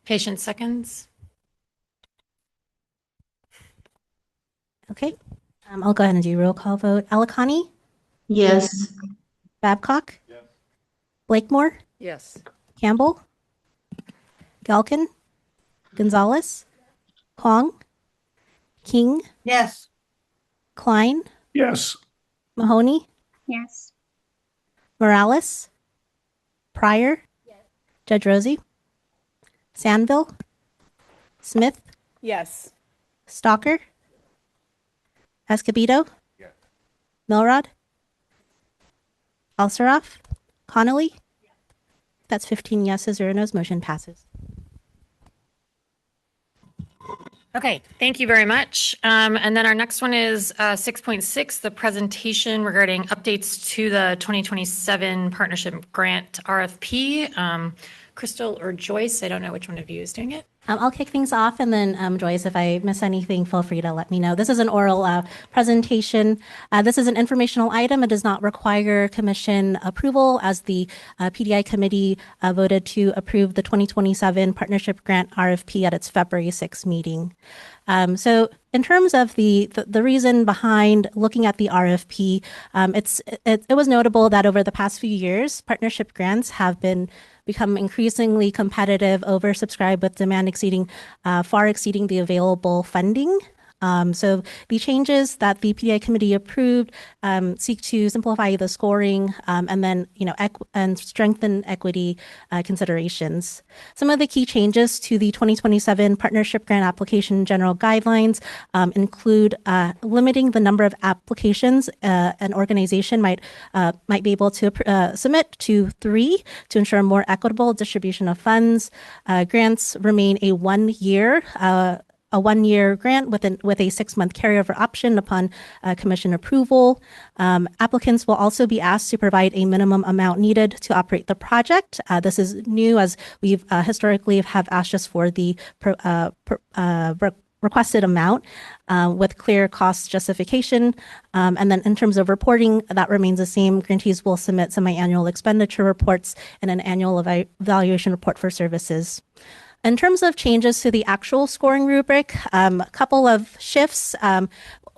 Patient seconds. Okay. I'll go ahead and do roll call vote. Alikani? Yes. Babcock? Yes. Blakemore? Yes. Campbell? Galkin? Gonzalez? Kwong? King? Yes. Klein? Yes. Mahoney? Yes. Morales? Pryor? Yes. Judge Rosie? Sandville? Smith? Yes. Stalker? Escobedo? Yes. Milrod? Alsaroff? Connolly? Yes. That's 15 yeses, 0 noes. Motion passes. Okay, thank you very much. And then our next one is 6.6, the presentation regarding updates to the 2027 Partnership Grant RFP. Crystal or Joyce, I don't know which one of you is doing it. I'll kick things off, and then Joyce, if I miss anything, feel free to let me know. This is an oral presentation. This is an informational item. It does not require commission approval, as the PDI committee voted to approve the 2027 Partnership Grant RFP at its February 6th meeting. So in terms of the reason behind looking at the RFP, it was notable that over the past few years, partnership grants have become increasingly competitive, oversubscribed, with demand far exceeding the available funding. So the changes that the PDI committee approved seek to simplify the scoring and then, and strengthen equity considerations. Some of the key changes to the 2027 Partnership Grant Application General Guidelines include limiting the number of applications an organization might be able to submit to 3 to ensure a more equitable distribution of funds. Grants remain a one-year grant with a 6-month carryover option upon commission approval. Applicants will also be asked to provide a minimum amount needed to operate the project. This is new, as we've historically have asked just for the requested amount with clear cost justification. And then in terms of reporting, that remains the same. Grantees will submit semi-annual expenditure reports and an annual evaluation report for services. In terms of changes to the actual scoring rubric, a couple of shifts,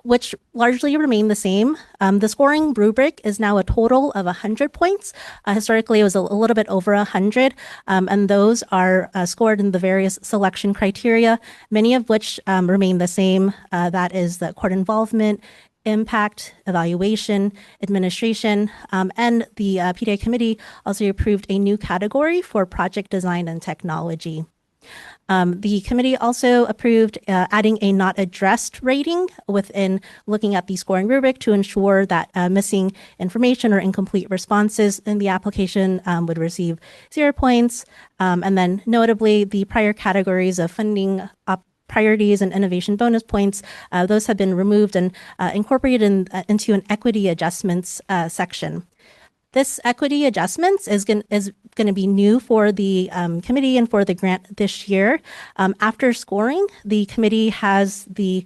which largely remain the same. The scoring rubric is now a total of 100 points. Historically, it was a little bit over 100, and those are scored in the various selection criteria, many of which remain the same. That is the court involvement, impact, evaluation, administration, and the PDI committee also approved a new category for project design and technology. The committee also approved adding a not addressed rating within looking at the scoring rubric to ensure that missing information or incomplete responses in the application would receive 0 points. And then notably, the prior categories of funding priorities and innovation bonus points, those have been removed and incorporated into an equity adjustments section. This equity adjustments is going to be new for the committee and for the grant this year. After scoring, the committee has the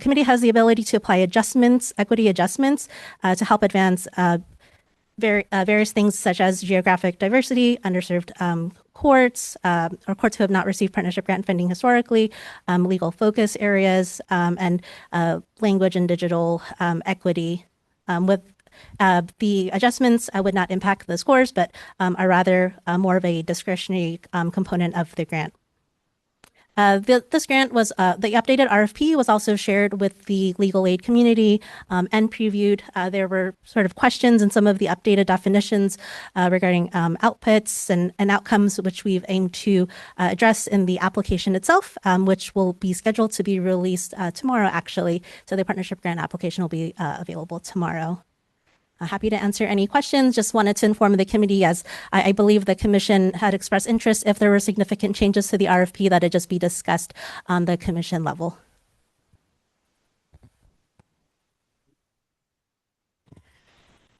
committee has the ability to apply adjustments, equity adjustments, to help advance various things such as geographic diversity, underserved courts, or courts who have not received partnership grant funding historically, legal focus areas, and language and digital equity. With the adjustments would not impact the scores, but are rather more of a discretionary component of the grant. This grant was, the updated RFP was also shared with the legal aid community and previewed. There were sort of questions in some of the updated definitions regarding outputs and outcomes, which we've aimed to address in the application itself, which will be scheduled to be released tomorrow, actually. So the partnership grant application will be available tomorrow. Happy to answer any questions. Just wanted to inform the committee, as I believe the commission had expressed interest if there were significant changes to the RFP, that it just be discussed on the commission level.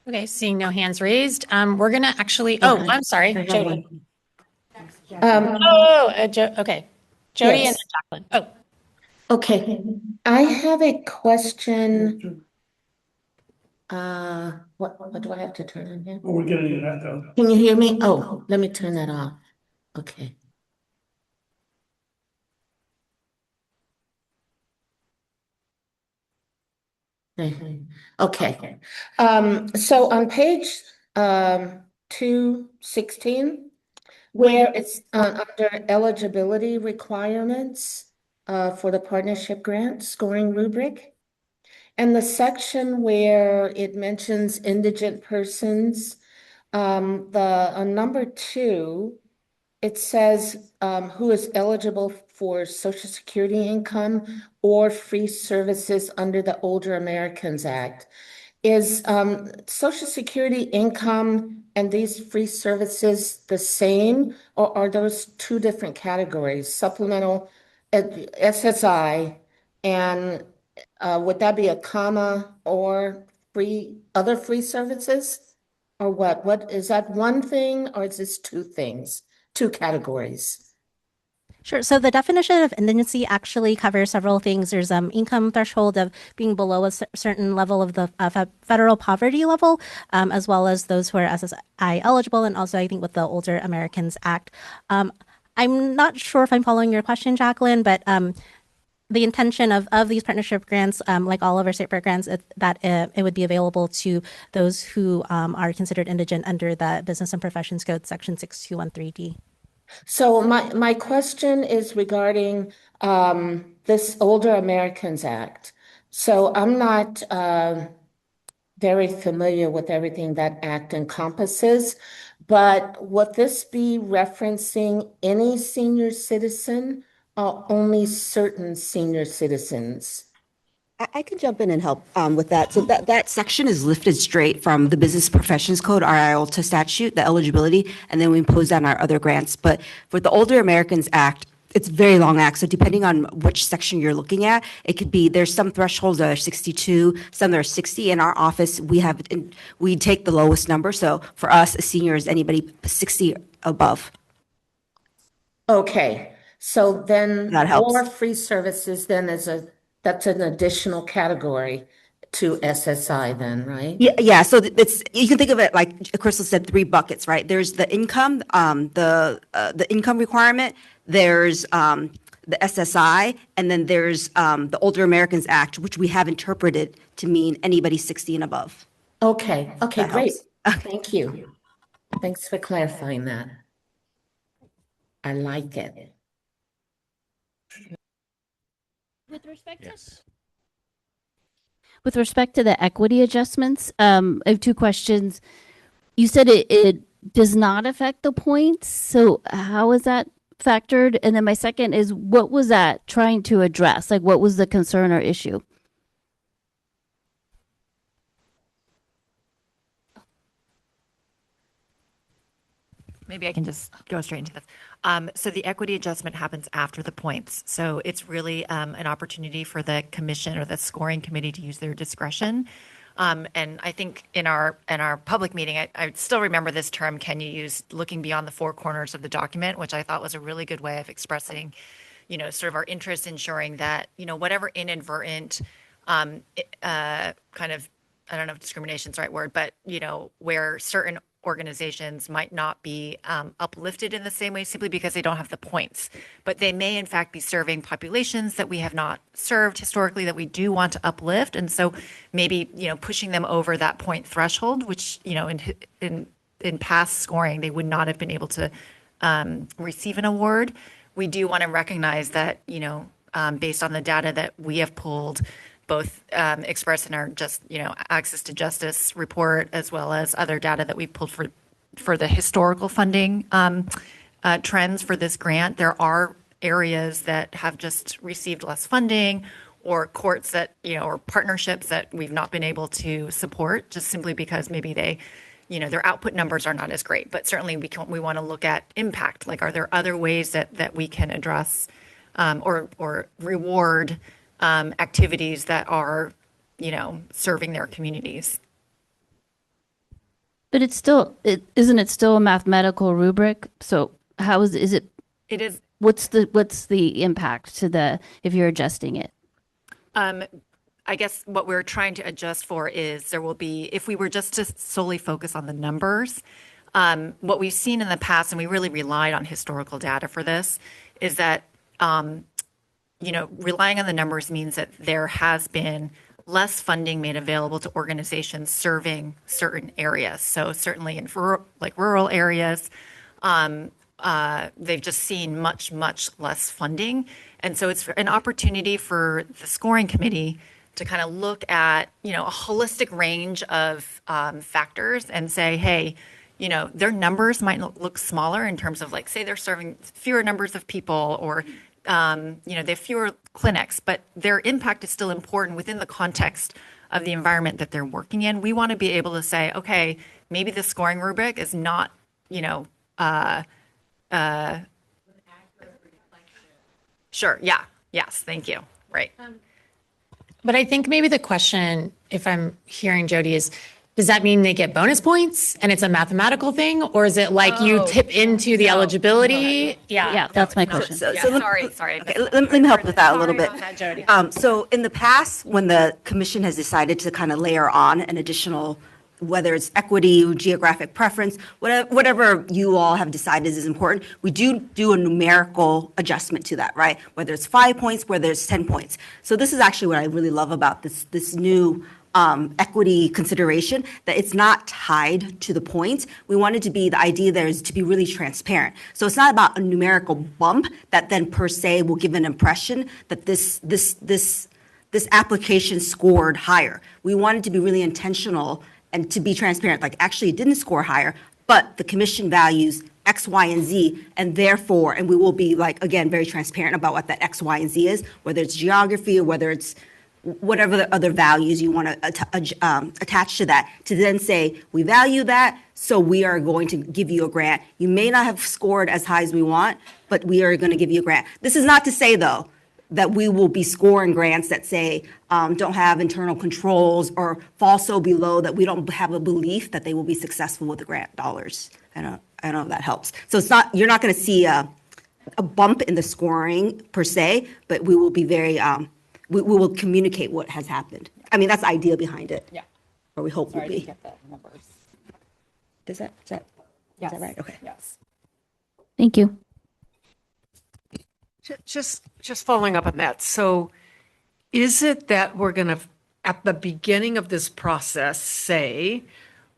Okay, seeing no hands raised, we're gonna actually, oh, I'm sorry, Jody. Okay, Jody Yes. and Jacqueline. Oh. Okay, I have a question. What do I have to turn on here? Well, we're getting to that though. Can you hear me? Oh, let me turn that off. Okay. Okay. So on page 216, where it's under eligibility requirements for the partnership grant scoring rubric, and the section where it mentions indigent persons, on number 2, it says who is eligible for Social Security income or free services under the Older Americans Act. Is Social Security income and these free services the same, or are those two different categories? Supplemental, SSI, and would that be a comma or other free services? Or what? What is that, one thing, or is this two things, two categories? Sure. So the definition of indigency actually covers several things. There's income threshold of being below a certain level of the federal poverty level, as well as those who are SSI eligible, and also I think with the Older Americans Act. I'm not sure if I'm following your question, Jacqueline, but the intention of these partnership grants, like all of our state grants, that it would be available to those who are considered indigent under the Business and Professions Code, Section 6213D. So my question is regarding this Older Americans Act. So I'm not very familiar with everything that act encompasses, but would this be referencing any senior citizen or only certain senior citizens? I can jump in and help with that. So that section is lifted straight from the Business Professions Code, our IOLTA statute, the eligibility, and then we impose that on our other grants. But for the Older Americans Act, it's a very long act. So depending on which section you're looking at, it could be, there's some thresholds that are 62, some that are 60. In our office, we take the lowest number. So for us, a senior is anybody 60 above. Okay, so then That helps. more free services then that's an additional category to SSI then, right? Yeah. So you can think of it like Crystal said, 3 buckets, right? There's the income, the income requirement. There's the SSI, and then there's the Older Americans Act, which we have interpreted to mean anybody 60 and above. Okay. Okay. That Great. helps. Thank you. Thanks for clarifying that. I like it. With respect to the equity adjustments, I have 2 questions. You said it does not affect the points. So how is that factored? And then my second is, what was that trying to address? Like, what was the concern or issue? Maybe I can just go straight into this. So the equity adjustment happens after the points. So it's really an opportunity for the commission or the scoring committee to use their discretion And I think in our public meeting, I still remember this term Kenya used, looking beyond the four corners of the document, which I thought was a really good way of expressing, sort of our interest in ensuring that, whatever inadvertent kind of, I don't know if discrimination is the right word, but, where certain organizations might not be uplifted in the same way simply because they don't have the points, but they may in fact be serving populations that we have not served historically that we do want to uplift. And so maybe, pushing them over that point threshold, which, in past scoring, they would not have been able to receive an award. We do want to recognize that, based on the data that we have pulled, both expressed in our access to justice report, as well as other data that we pulled for the historical funding trends for this grant. There are areas that have just received less funding, or courts that, or partnerships that we've not been able to support just simply because maybe they, their output numbers are not as great. But certainly we want to look at impact. Like, are there other ways that we can address or reward activities that are, serving their communities? But isn't it still a mathematical rubric? So how is it? It is. What's the impact if you're adjusting it? I guess what we're trying to adjust for is there will be, if we were just to solely focus on the numbers, what we've seen in the past, and we really relied on historical data for this, is that relying on the numbers means that there has been less funding made available to organizations serving certain areas. So certainly in rural areas, they've just seen much, much less funding. And so it's an opportunity for the scoring committee to kind of look at, a holistic range of factors and say, hey, their numbers might look smaller in terms of, say they're serving fewer numbers of people, or they have fewer clinics, but their impact is still important within the context of the environment that they're working in. We want to be able to say, okay, maybe the scoring rubric is not, sure. Yeah. Yes. Thank you. Right. But I think maybe the question, if I'm hearing Jody, is, does that mean they get bonus points and it's a mathematical thing, or is it like you tip into the eligibility? Yeah, that's my question. Sorry. Okay, let me help with that a little bit. So in the past, when the commission has decided to kind of layer on an additional, whether it's equity, geographic preference, whatever you all have decided is important, we do a numerical adjustment to that, right? Whether it's 5 points, whether it's 10 points. So this is actually what I really love about this new equity consideration, that it's not tied to the points. We want it to be, the idea there is to be really transparent. So it's not about a numerical bump that then per se will give an impression that this application scored higher. We want it to be really intentional and to be transparent, like actually it didn't score higher, but the commission values X, Y, and Z, and therefore, and we will be again, very transparent about what that X, Y, and Z is, whether it's geography or whether it's whatever the other values you want to attach to that, to then say, we value that, so we are going to give you a grant. You may not have scored as high as we want, but we are going to give you a grant. This is not to say, though, that we will be scoring grants that say don't have internal controls or fall so below that we don't have a belief that they will be successful with the grant dollars. I don't know if that helps. So it's not, you're not going to see a bump in the scoring per se, but we will be very we will communicate what has happened. I mean, that's the idea behind it. Yeah. Or we hope will be. Get the numbers. Is that right? Okay. Yes. Thank you. Just following up on that. So is it that we're going to, at the beginning of this process, say,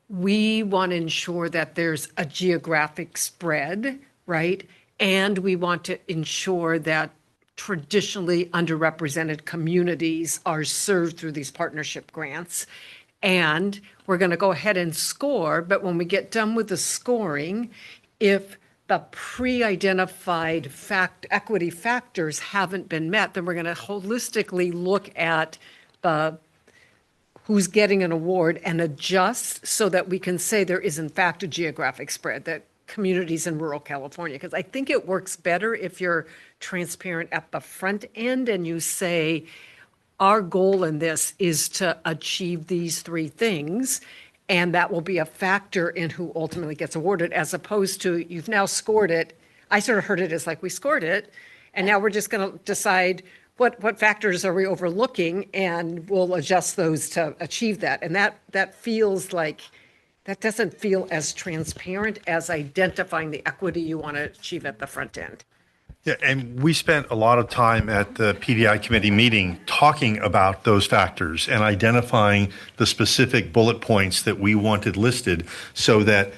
we want to ensure that there's a geographic spread, right? And we want to ensure that traditionally underrepresented communities are served through these partnership grants. And we're going to go ahead and score, but when we get done with the scoring, if the pre-identified equity factors haven't been met, then we're going to holistically look at who's getting an award and adjust so that we can say there is in fact a geographic spread, that communities in rural California, because I think it works better if you're transparent at the front end and you say, our goal in this is to achieve these three things, and that will be a factor in who ultimately gets awarded, as opposed to you've now scored it. I sort of heard it as like we scored it, and now we're just going to decide what factors are we overlooking, and we'll adjust those to achieve that. And that feels like, that doesn't feel as transparent as identifying the equity you want to achieve at the front end. Yeah, and we spent a lot of time at the PDI committee meeting talking about those factors and identifying the specific bullet points that we wanted listed so that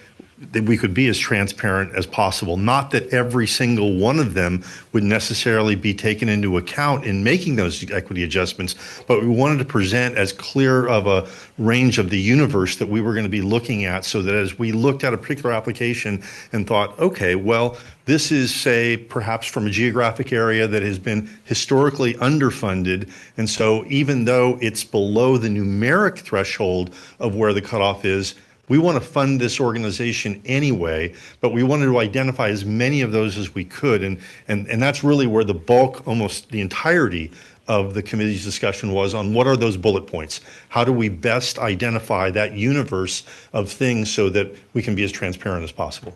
we could be as transparent as possible. Not that every single one of them would necessarily be taken into account in making those equity adjustments, but we wanted to present as clear of a range of the universe that we were going to be looking at, so that as we looked at a particular application and thought, okay, well, this is, say, perhaps from a geographic area that has been historically underfunded, and so even though it's below the numeric threshold of where the cutoff is, we want to fund this organization anyway, but we wanted to identify as many of those as we could. And that's really where the bulk, almost the entirety of the committee's discussion was on what are those bullet points? How do we best identify that universe of things so that we can be as transparent as possible?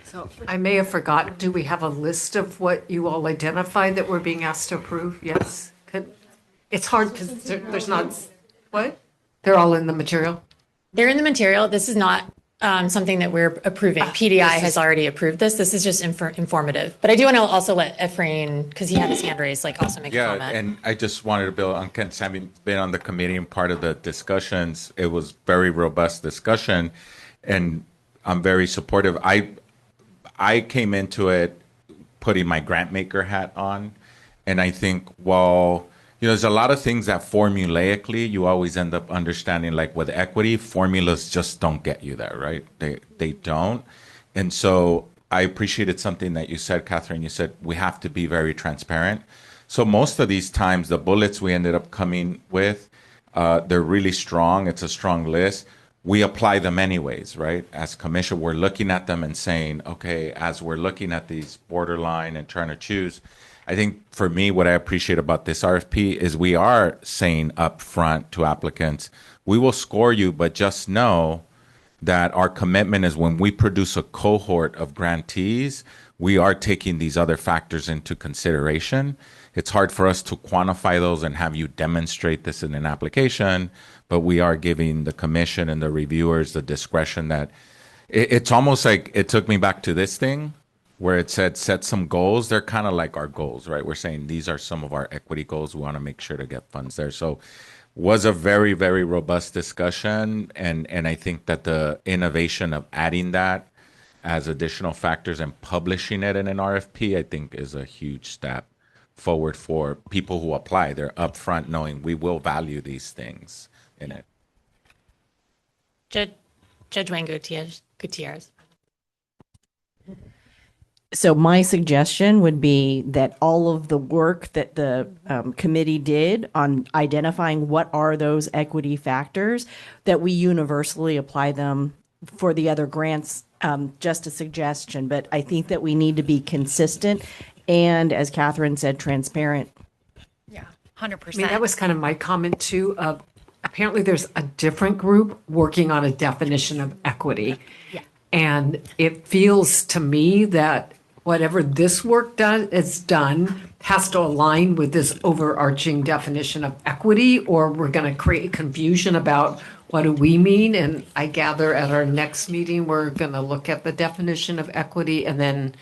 So I may have forgotten, do we have a list of what you all identified that we're being asked to approve? Yes. It's hard because there's not, what? They're all in the material? They're in the material. This is not something that we're approving. PDI has already approved this. This is just informative. But I do want to also let Ephraim, because he had his hand raised, like also make a comment. Yeah, and I just wanted to build on Kent's having been on the committee and part of the discussions. It was very robust discussion, and I'm very supportive. I came into it putting my grant maker hat on, and I think, well, there's a lot of things that formulaically you always end up understanding, like with equity, formulas just don't get you there, right? They don't. And so I appreciated something that you said, Catherine. You said we have to be very transparent. So most of these times, the bullets we ended up coming with, they're really strong. It's a strong list. We apply them anyways, right? As commission, we're looking at them and saying, okay, as we're looking at these borderline and trying to choose, I think for me, what I appreciate about this RFP is we are saying up front to applicants, we will score you, but just know that our commitment is when we produce a cohort of grantees, we are taking these other factors into consideration. It's hard for us to quantify those and have you demonstrate this in an application, but we are giving the commission and the reviewers the discretion that it's almost like it took me back to this thing where it said set some goals. They're kind of like our goals, right? We're saying these are some of our equity goals. We want to make sure to get funds there. So was a very, very robust discussion. And I think that the innovation of adding that as additional factors and publishing it in an RFP, I think is a huge step forward for people who apply. They're upfront knowing we will value these things in it. Judge Wayne Gutierrez. So my suggestion would be that all of the work that the committee did on identifying what are those equity factors, that we universally apply them for the other grants. Just a suggestion, but I think that we need to be consistent and, as Catherine said, transparent. Yeah, 100%. I mean, that was kind of my comment too. Apparently there's a different group working on a definition of equity. Yeah. And it feels to me that whatever this work is done has to align with this overarching definition of equity, or we're going to create confusion about what do we mean. And I gather at our next meeting, we're going to look at the definition of equity. And then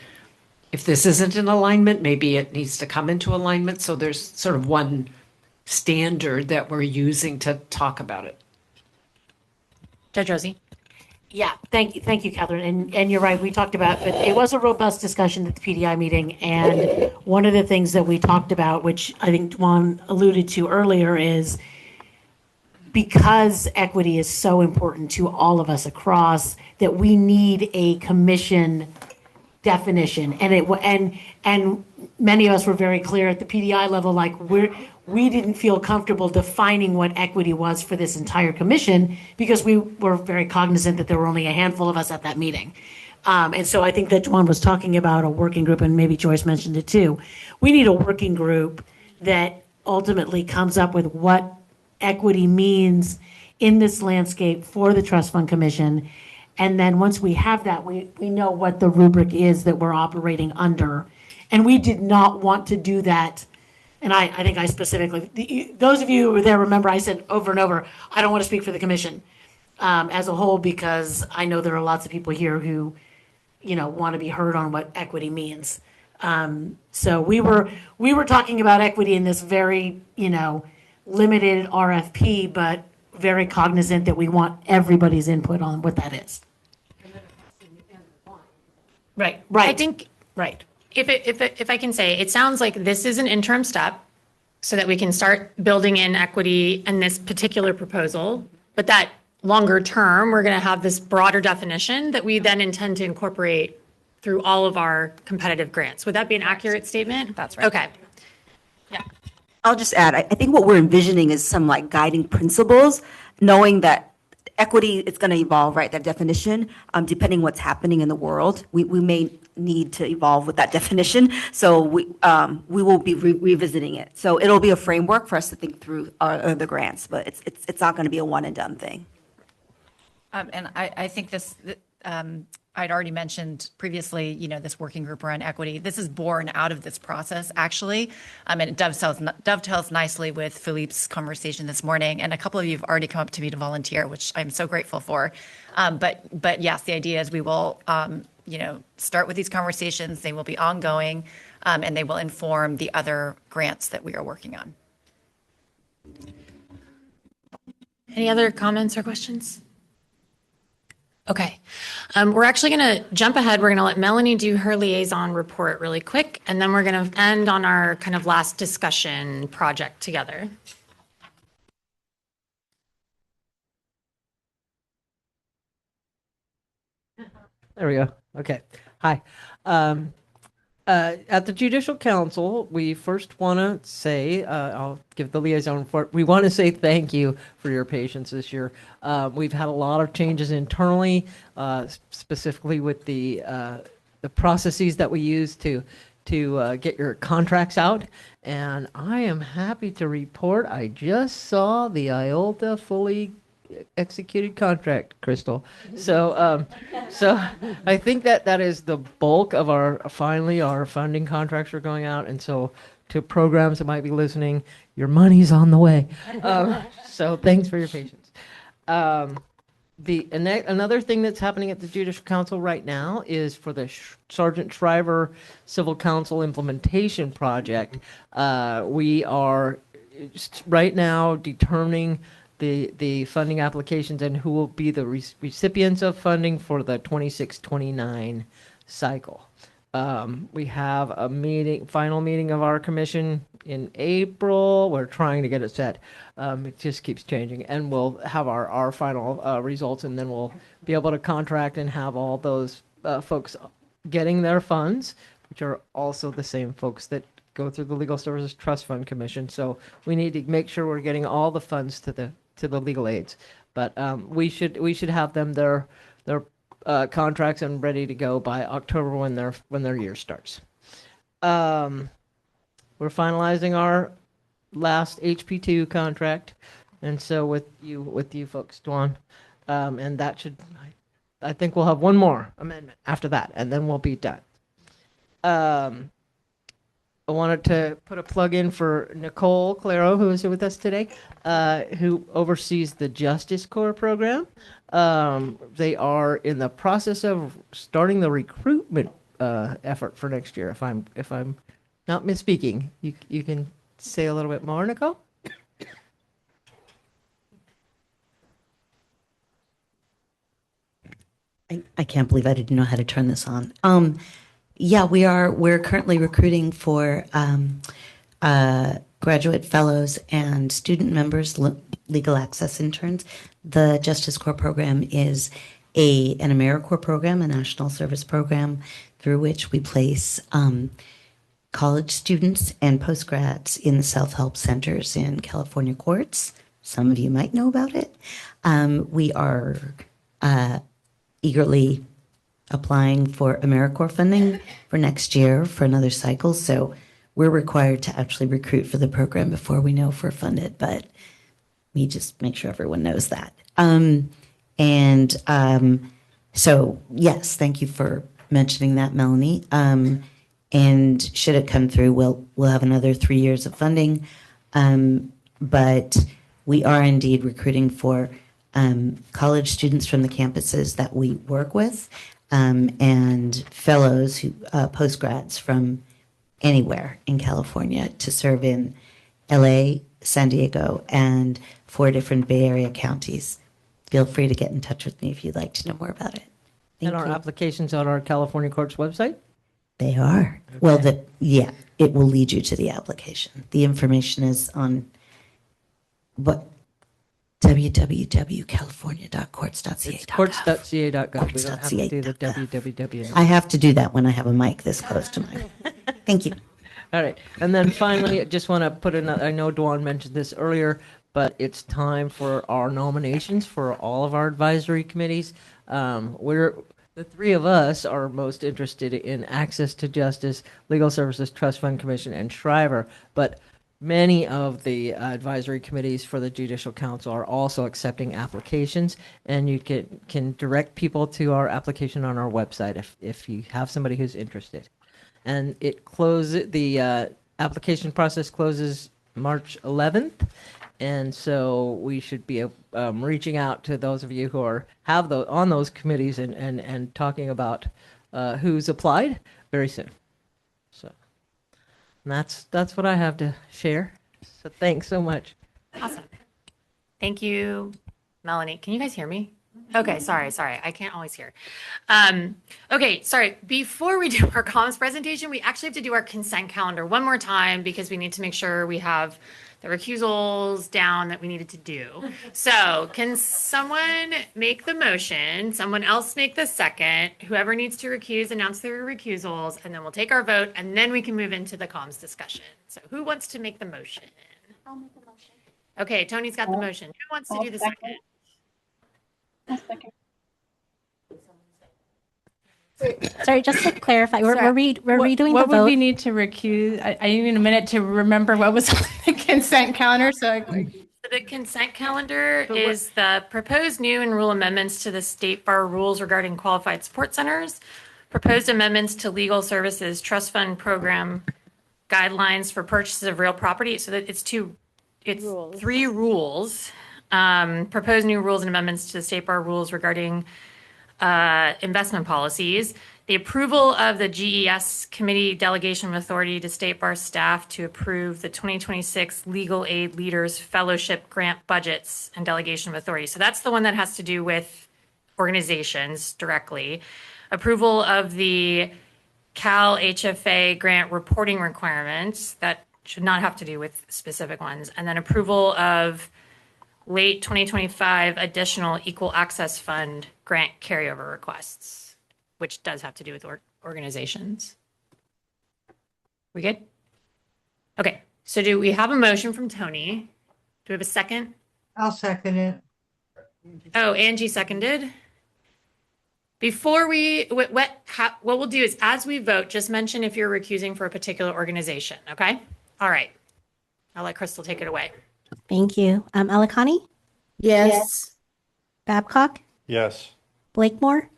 if this isn't in alignment, maybe it needs to come into alignment. So there's sort of one standard that we're using to talk about it. Judge Rosie. Yeah, thank you, Catherine. And you're right, we talked about, but it was a robust discussion at the PDI meeting. And one of the things that we talked about, which I think Juan alluded to earlier, is because equity is so important to all of us across, that we need a commission definition. And many of us were very clear at the PDI level, like we didn't feel comfortable defining what equity was for this entire commission because we were very cognizant that there were only a handful of us at that meeting. And so I think that Juan was talking about a working group, and maybe Joyce mentioned it too. We need a working group that ultimately comes up with what equity means in this landscape for the Trust Fund Commission. And then once we have that, we know what the rubric is that we're operating under. And we did not want to do that. And I think I specifically, those of you who were there remember I said over and over, I don't want to speak for the commission as a whole, because I know there are lots of people here who, want to be heard on what equity means. So we were talking about equity in this very, limited RFP, but very cognizant that we want everybody's input on what that is. Right. I think, if I can say, it sounds like this is an interim step so that we can start building in equity in this particular proposal, but that longer term, we're going to have this broader definition that we then intend to incorporate through all of our competitive grants. Would that be an accurate statement? That's right. Okay. I'll just add, I think what we're envisioning is some like guiding principles, knowing that equity is going to evolve, right? That definition, depending what's happening in the world, we may need to evolve with that definition. So we will be revisiting it. So it'll be a framework for us to think through the grants, but it's not going to be a one and done thing. And I think this, I'd already mentioned previously, this working group around equity. This is born out of this process, actually. And it dovetails nicely with Philippe's conversation this morning. And a couple of you have already come up to me to volunteer, which I'm so grateful for. But yes, the idea is we will, start with these conversations. They will be ongoing, and they will inform the other grants that we are working on. Any other comments or questions? Okay. We're actually going to jump ahead. We're going to let Melanie do her liaison report really quick, and then we're going to end on our kind of last discussion project together. There we go. Okay. Hi. At the Judicial Council, we first want to say, I'll give the liaison report. We want to say thank you for your patience this year. We've had a lot of changes internally, specifically with the processes that we use to get your contracts out. And I am happy to report I just saw the IOLTA fully executed contract, Crystal. So I think that is the bulk of our funding contracts are going out. And so to programs that might be listening, your money's on the way. So thanks for your patience. Another thing that's happening at the Judicial Council right now is for the Sergeant Shriver Civil Council Implementation Project. We are right now determining the funding applications and who will be the recipients of funding for the 26-29 cycle. We have a final meeting of our commission in April. We're trying to get it set. It just keeps changing, and we'll have our final results, and then we'll be able to contract and have all those folks getting their funds, which are also the same folks that go through the Legal Services Trust Fund Commission. So we need to make sure we're getting all the funds to the legal aids, but we should have them their contracts and ready to go by October when their year starts. We're finalizing our last HP2 contract, and so with you folks, Dwan, and that should, I think we'll have one more amendment after that, and then we'll be done. I wanted to put a plug in for Nicole Claro, who is here with us today, who oversees the Justice Corps program. They are in the process of starting the recruitment effort for next year. If I'm not misspeaking, you can say a little bit more, Nicole. I can't believe I didn't know how to turn this on. Yeah, we're currently recruiting for graduate fellows and student members, legal access interns. The Justice Corps program is an AmeriCorps program, a national service program through which we place college students and postgrads in the self-help centers in California courts. Some of you might know about it. We are eagerly applying for AmeriCorps funding for next year for another cycle. So we're required to actually recruit for the program before we know if we're funded, but we just make sure everyone knows that. So yes, thank you for mentioning that, Melanie. And should it come through, we'll have another 3 years of funding. But we are indeed recruiting for college students from the campuses that we work with, and fellows who postgrads from anywhere in California to serve in LA, San Diego, and 4 different Bay Area counties. Feel free to get in touch with me if you'd like to know more about it. And our applications on our California Courts website? They are. Okay. Well, it will lead you to the application. The information is on www.california.courts.ca. It's courts.ca.gov. We don't have to do the www. I have to do that when I have a mic this close to mine. Thank you. All right. And then finally, I just want to put another, I know Dwan mentioned this earlier, but it's time for our nominations for all of our advisory committees. The 3 of us are most interested in access to justice, legal services, trust fund commission, and Shriver, but many of the advisory committees for the Judicial Council are also accepting applications, and you can direct people to our application on our website if you have somebody who's interested. And the application process closes March 11th, and so we should be reaching out to those of you who have on those committees and talking about who's applied very soon. So that's what I have to share. So thanks so much. Awesome. Thank you, Melanie. Can you guys hear me? Okay, sorry. I can't always hear. Okay, sorry. Before we do our comms presentation, we actually have to do our consent calendar one more time because we need to make sure we have the recusals down that we needed to do. So can someone make the motion, someone else make the second, whoever needs to recuse, announce their recusals, and then we'll take our vote, and then we can move into the comms discussion. So who wants to make the motion? I'll make the motion. Okay, Tony's got the motion. Who wants to do the second? Sorry, just to clarify, we're redoing the vote. What would we need to recuse? I need a minute to remember what was on the consent calendar. So the consent calendar is the proposed new and rule amendments to the State Bar rules regarding qualified support centers, proposed amendments to legal services trust fund program guidelines for purchases of real property. So that it's 3 rules. Proposed new rules and amendments to the State Bar rules regarding investment policies, the approval of the GES committee delegation of authority to State Bar staff to approve the 2026 Legal Aid Leaders Fellowship grant budgets and delegation of authority. So that's the one that has to do with organizations directly. Approval of the CalHFA grant reporting requirements that should not have to do with specific ones. And then approval of late 2025 additional equal access fund grant carryover requests, which does have to do with organizations. We good? Okay, so do we have a motion from Tony? Do we have a second? I'll second it. Oh, Angie seconded. Before what we'll do is as we vote, just mention if you're recusing for a particular organization, okay? All right, I'll let Crystal take it away. Thank you. Alikani? Yes. Babcock? Yes. Blakemore?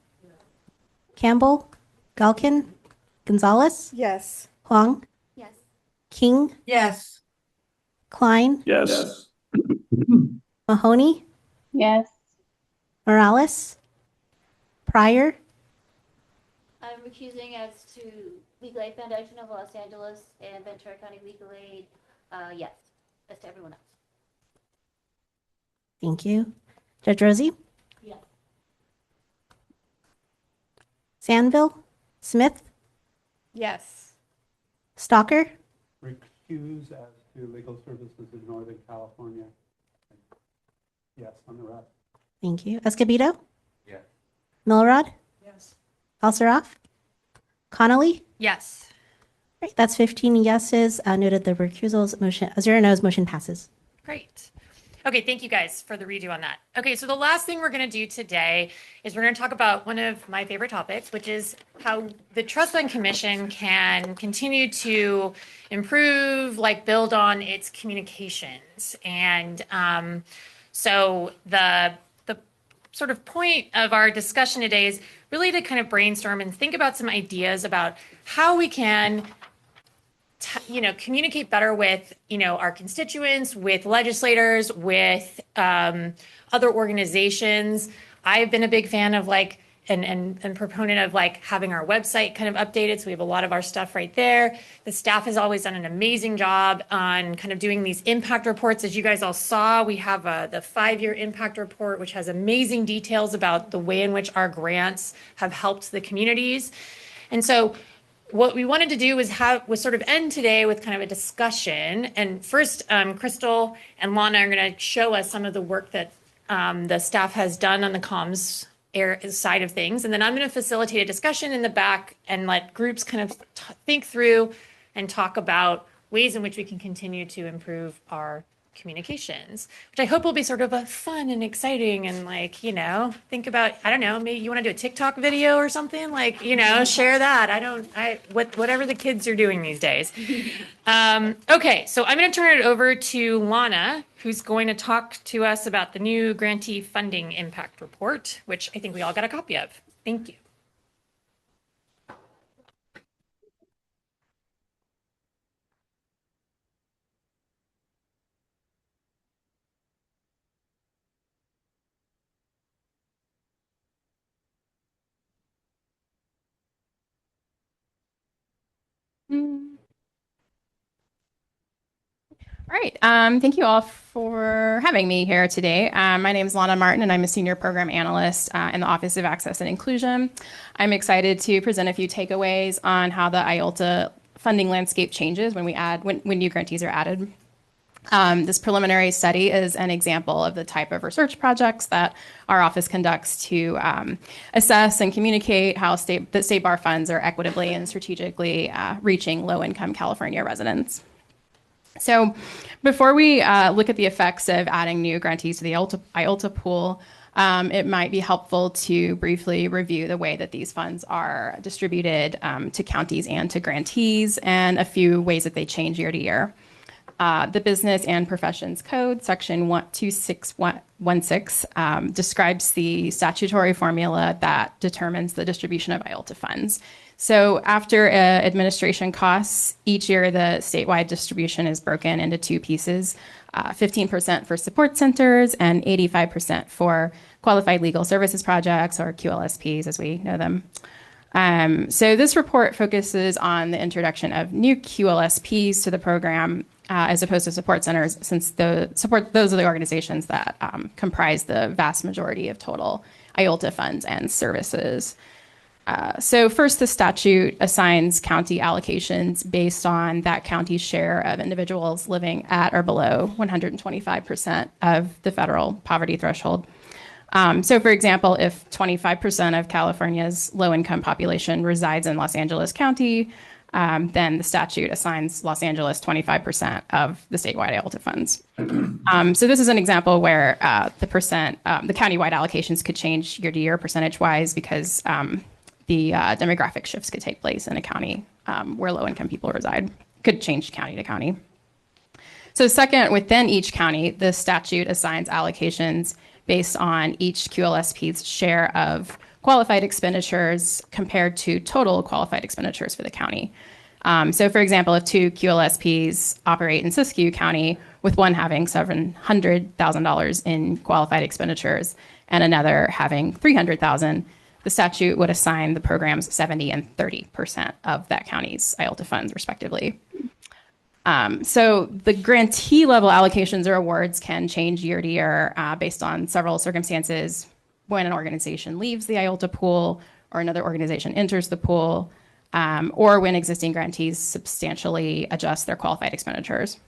Campbell? Galkin? Gonzalez? Yes. Huang? Yes. King? Yes. Klein? Yes. Mahoney? Yes. Morales? Pryor? I'm recusing as to Legal Aid Foundation of Los Angeles and Ventura County Legal Aid. Yes, as to everyone else. Thank you. Judge Rosie? Yes. Sandville? Smith? Yes. Stalker? Recuse as to legal services in Northern California. Yes, on the rest. Thank you. Escobedo? Yes. Milrod? Yes. Alsaroff? Connolly? Yes. Great. That's 15 yeses. Noted the recusals. Motion 0 no's. Motion passes. Great. Okay, thank you guys for the redo on that. Okay, so the last thing we're going to do today is we're going to talk about one of my favorite topics, which is how the Trust Fund Commission can continue to improve, build on its communications. And so the sort of point of our discussion today is really to kind of brainstorm and think about some ideas about how we can communicate better with, our constituents, with legislators, with other organizations. I've been a big fan of and proponent of having our website kind of updated. So we have a lot of our stuff right there. The staff has always done an amazing job on kind of doing these impact reports. As you guys all saw, we have the 5-year impact report, which has amazing details about the way in which our grants have helped the communities. And so what we wanted to do was sort of end today with kind of a discussion. And first, Crystal and Lana are going to show us some of the work that the staff has done on the comms side of things. And then I'm going to facilitate a discussion in the back and let groups kind of think through and talk about ways in which we can continue to improve our communications, which I hope will be sort of a fun and exciting and think about, I don't know, maybe you want to do a TikTok video or something, share that. Whatever the kids are doing these days. Okay, so I'm going to turn it over to Lana, who's going to talk to us about the new grantee funding impact report, which I think we all got a copy of. Thank you. All right. Thank you all for having me here today. My name is Lana Martin, and I'm a senior program analyst in the Office of Access and Inclusion. I'm excited to present a few takeaways on how the IOLTA funding landscape changes when new grantees are added. This preliminary study is an example of the type of research projects that our office conducts to assess and communicate how the state bar funds are equitably and strategically reaching low-income California residents. So before we look at the effects of adding new grantees to the IOLTA pool, it might be helpful to briefly review the way that these funds are distributed to counties and to grantees, and a few ways that they change year to year. The Business and Professions Code, Section 12616, describes the statutory formula that determines the distribution of IOLTA funds. So after administration costs, each year the statewide distribution is broken into two pieces, 15% for support centers and 85% for qualified legal services projects, or QLSPs as we know them. So this report focuses on the introduction of new QLSPs to the program as opposed to support centers, since those are the organizations that comprise the vast majority of total IOLTA funds and services. So first, the statute assigns county allocations based on that county's share of individuals living at or below 125% of the federal poverty threshold. So for example, if 25% of California's low-income population resides in Los Angeles County, then the statute assigns Los Angeles 25% of the statewide IOLTA funds. So this is an example where the countywide allocations could change year to year percentage-wise because the demographic shifts could take place in a county where low-income people reside. Could change county to county. So second, within each county, the statute assigns allocations based on each QLSP's share of qualified expenditures compared to total qualified expenditures for the county. So for example, if two QLSPs operate in Siskiyou County, with one having $700,000 in qualified expenditures and another having $300,000, the statute would assign the programs 70% and 30% of that county's IOLTA funds, respectively. So the grantee level allocations or awards can change year to year based on several circumstances: when an organization leaves the IOLTA pool, or another organization enters the pool, or when existing grantees substantially adjust their qualified expenditures.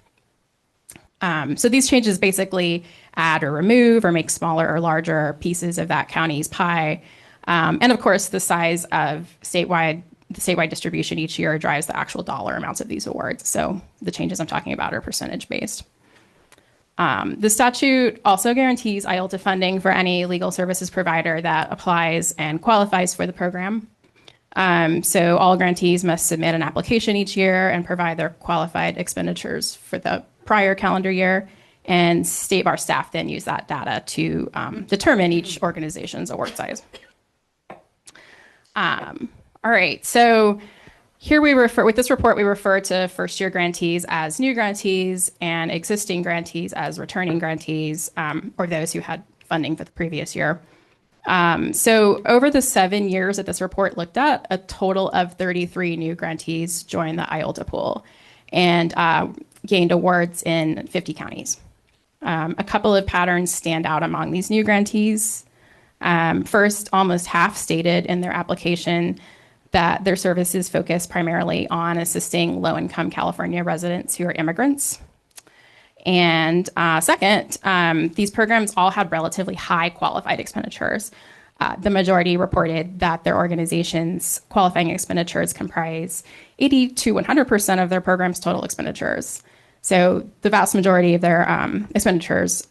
So these changes basically add or remove or make smaller or larger pieces of that county's pie. And of course, the size of the statewide distribution each year drives the actual dollar amounts of these awards. So the changes I'm talking about are percentage based. The statute also guarantees IOLTA funding for any legal services provider that applies and qualifies for the program. So all grantees must submit an application each year and provide their qualified expenditures for the prior calendar year. And state bar staff then use that data to determine each organization's award size. All right, so here with this report, we refer to first year grantees as new grantees and existing grantees as returning grantees, or those who had funding for the previous year. So over the 7 years that this report looked at, a total of 33 new grantees joined the IOLTA pool and gained awards in 50 counties. A couple of patterns stand out among these new grantees. First, almost half stated in their application that their services focus primarily on assisting low-income California residents who are immigrants. And second, these programs all had relatively high qualified expenditures. The majority reported that their organization's qualifying expenditures comprise 80 to 100% of their program's total expenditures. So the vast majority of their expenditures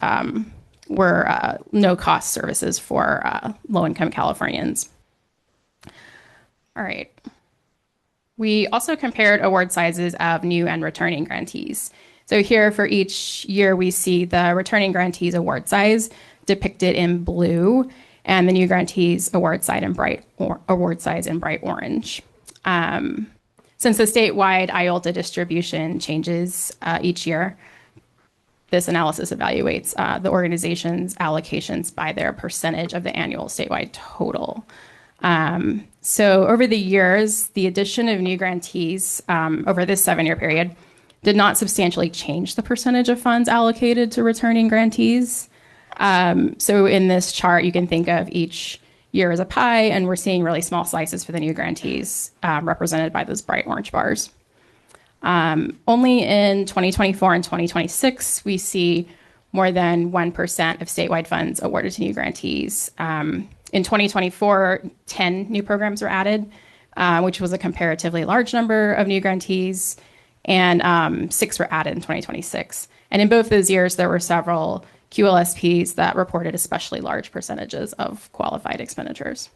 were no-cost services for low-income Californians. All right. We also compared award sizes of new and returning grantees. So here for each year, we see the returning grantees award size depicted in blue and the new grantees award size in bright orange. Since the statewide IOLTA distribution changes each year, this analysis evaluates the organization's allocations by their percentage of the annual statewide total. So over the years, the addition of new grantees over this 7-year period did not substantially change the percentage of funds allocated to returning grantees. So in this chart, you can think of each year as a pie, and we're seeing really small slices for the new grantees represented by those bright orange bars. Only in 2024 and 2026, we see more than 1% of statewide funds awarded to new grantees. In 2024, 10 new programs were added, which was a comparatively large number of new grantees, and 6 were added in 2026. And in both those years, there were several QLSPs that reported especially large percentages of qualified expenditures.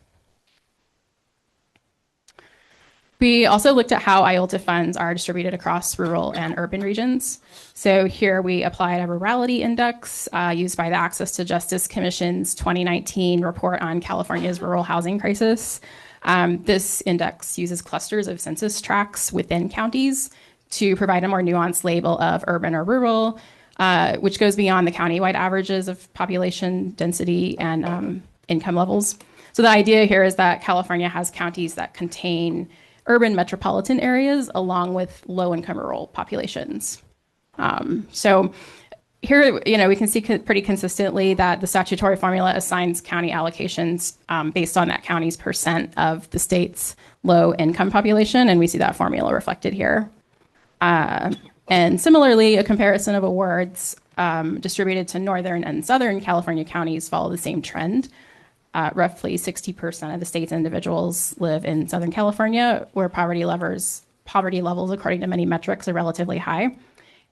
We also looked at how IOLTA funds are distributed across rural and urban regions. So here we applied a rurality index used by the Access to Justice Commission's 2019 report on California's rural housing crisis. This index uses clusters of census tracts within counties to provide a more nuanced label of urban or rural, which goes beyond the countywide averages of population density and income levels. So the idea here is that California has counties that contain urban metropolitan areas along with low-income rural populations. So here, we can see pretty consistently that the statutory formula assigns county allocations based on that county's percent of the state's low-income population, and we see that formula reflected here. And similarly, a comparison of awards distributed to northern and southern California counties follow the same trend. Roughly 60% of the state's individuals live in Southern California, where poverty levels, according to many metrics, are relatively high.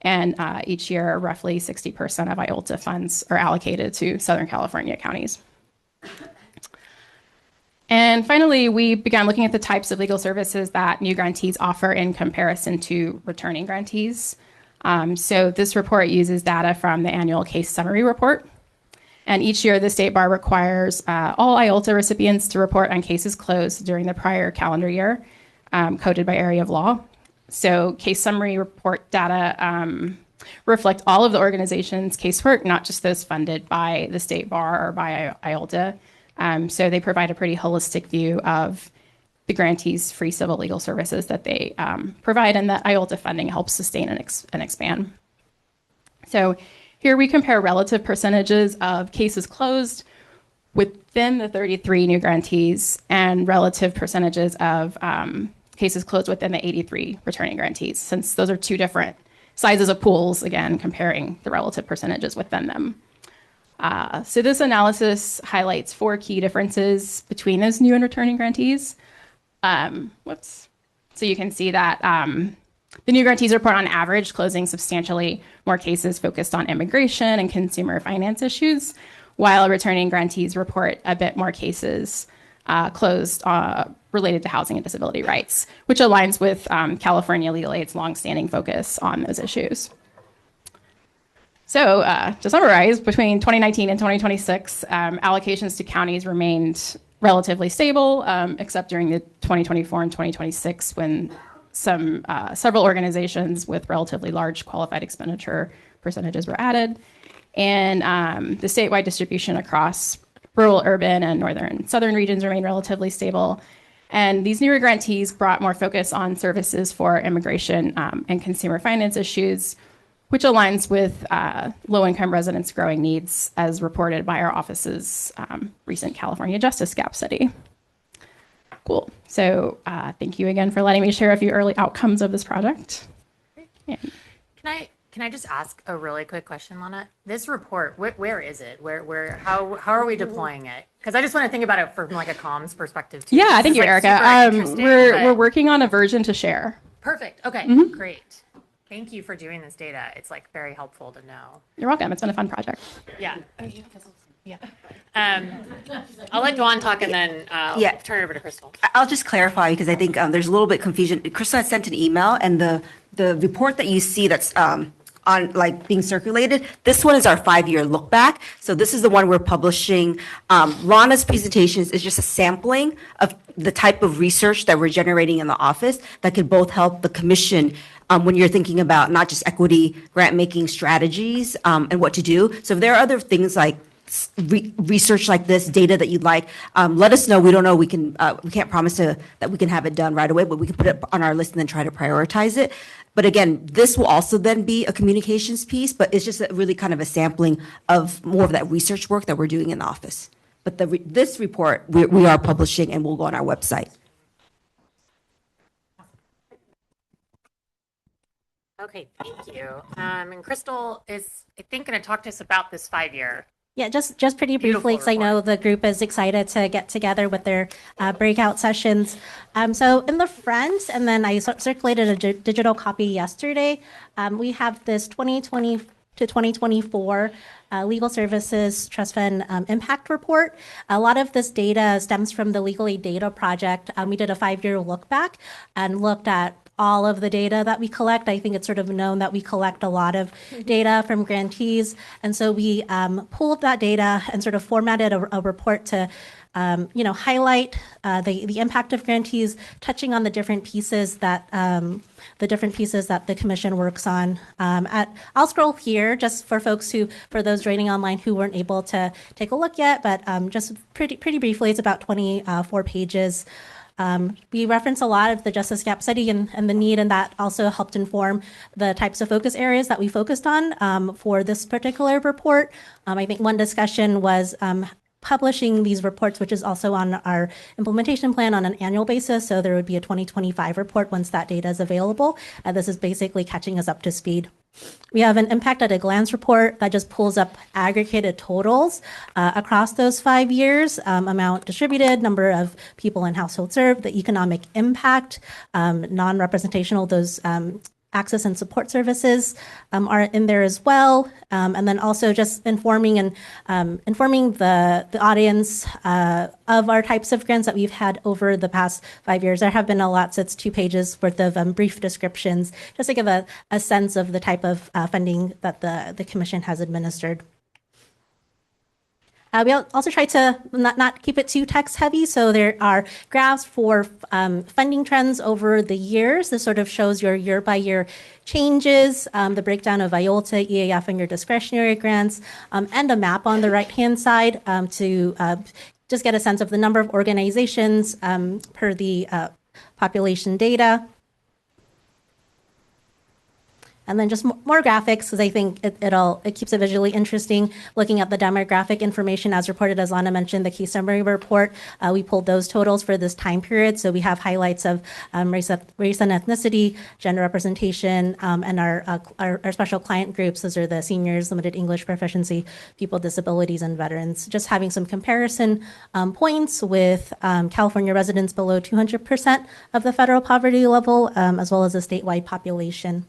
And each year, roughly 60% of IOLTA funds are allocated to Southern California counties. And finally, we began looking at the types of legal services that new grantees offer in comparison to returning grantees. So this report uses data from the annual case summary report. And each year, the State Bar requires all IOLTA recipients to report on cases closed during the prior calendar year, coded by area of law. So case summary report data reflect all of the organization's casework, not just those funded by the State Bar or by IOLTA. So they provide a pretty holistic view of the grantees' free civil legal services that they provide, and that IOLTA funding helps sustain and expand. So here we compare relative percentages of cases closed within the 33 new grantees and relative percentages of cases closed within the 83 returning grantees, since those are two different sizes of pools, again, comparing the relative percentages within them. So this analysis highlights 4 key differences between those new and returning grantees. So you can see that the The new grantees report on average closing substantially more cases focused on immigration and consumer finance issues, while returning grantees report a bit more cases closed related to housing and disability rights, which aligns with California Legal Aid's longstanding focus on those issues. So to summarize, between 2019 and 2026, allocations to counties remained relatively stable, except during the 2024 and 2026 when several organizations with relatively large qualified expenditure percentages were added. And the statewide distribution across rural, urban, and northern and southern regions remained relatively stable. And these newer grantees brought more focus on services for immigration and consumer finance issues, which aligns with low-income residents' growing needs, as reported by our office's recent California Justice Gap study. Cool. So thank you again for letting me share a few early outcomes of this project. Yeah. Can I just ask a really quick question, Lana? This report, where is it? How are we deploying it? Because I just want to think about it from like a comms perspective too. Yeah, thank you, It's, like, Erica. super interesting, We're but- working on a version to share. Perfect. Okay, Mhm. great. Thank you for doing this data. It's like very helpful to know. You're welcome. It's been a fun project. Yeah. Yeah. I'll let Dwan talk and then turn it over to Crystal. I'll just clarify because I think there's a little bit confusion. Crystal had sent an email, and the report that you see that's on like being circulated, this one is our 5-year look back. So this is the one we're publishing. Lana's presentations is just a sampling of the type of research that we're generating in the office that could both help the commission when you're thinking about not just equity grant making strategies and what to do. So if there are other things like research like this, data that you'd like, let us know. We don't know. We can't promise that we can have it done right away, but we can put it on our list and then try to prioritize it. But again, this will also then be a communications piece, but it's just really kind of a sampling of more of that research work that we're doing in the office. But this report we are publishing and will go on our website. Okay, thank you. And Crystal is, I think, going to talk to us about this 5-year. Yeah, just pretty briefly, because I know the group is excited to get together with their breakout sessions. So in the front, and then I circulated a digital copy yesterday, we have this 2020 to 2024 Legal Services Trust Fund Impact Report. A lot of this data stems from the Legal Aid Data Project. We did a 5-year look back and looked at all of the data that we collect. I think it's sort of known that we collect a lot of data from grantees. And so we pulled that data and sort of formatted a report to highlight the impact of grantees, touching on the different pieces that the commission works on. I'll scroll here just for those joining online who weren't able to take a look yet, but just pretty briefly, it's about 24 pages. We reference a lot of the Justice Gap study and the need, and that also helped inform the types of focus areas that we focused on for this particular report. I think one discussion was publishing these reports, which is also on our implementation plan on an annual basis. So there would be a 2025 report once that data is available. This is basically catching us up to speed. We have an impact at a glance report that just pulls up aggregated totals across those 5 years, amount distributed, number of people and households served, the economic impact, non-representational, those access and support services are in there as well. And then also just informing the audience of our types of grants that we've had over the past 5 years. There have been a lot, so it's 2 pages worth of brief descriptions, just to give a sense of the type of funding that the commission has administered. We also try to not keep it too text heavy, so there are graphs for funding trends over the years. This sort of shows your year by year changes, the breakdown of IOLTA, EAF, and your discretionary grants, and a map on the right-hand side to just get a sense of the number of organizations per the population data. And then just more graphics, because I think it keeps it visually interesting, looking at the demographic information as reported, as Lana mentioned, the key summary report. We pulled those totals for this time period. So we have highlights of race and ethnicity, gender representation, and our special client groups. Those are the seniors, limited English proficiency, people with disabilities, and veterans. Just having some comparison points with California residents below 200% of the federal poverty level, as well as the statewide population.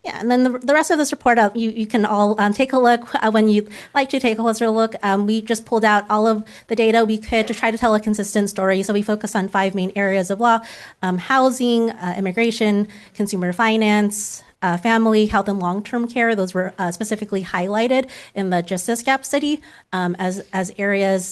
Yeah, and then the rest of this report, you can all take a look when you'd like to take a closer look. We just pulled out all of the data we could to try to tell a consistent story. So we focus on 5 main areas of law: housing, immigration, consumer finance, family, health, and long-term care. Those were specifically highlighted in the justice gap study as areas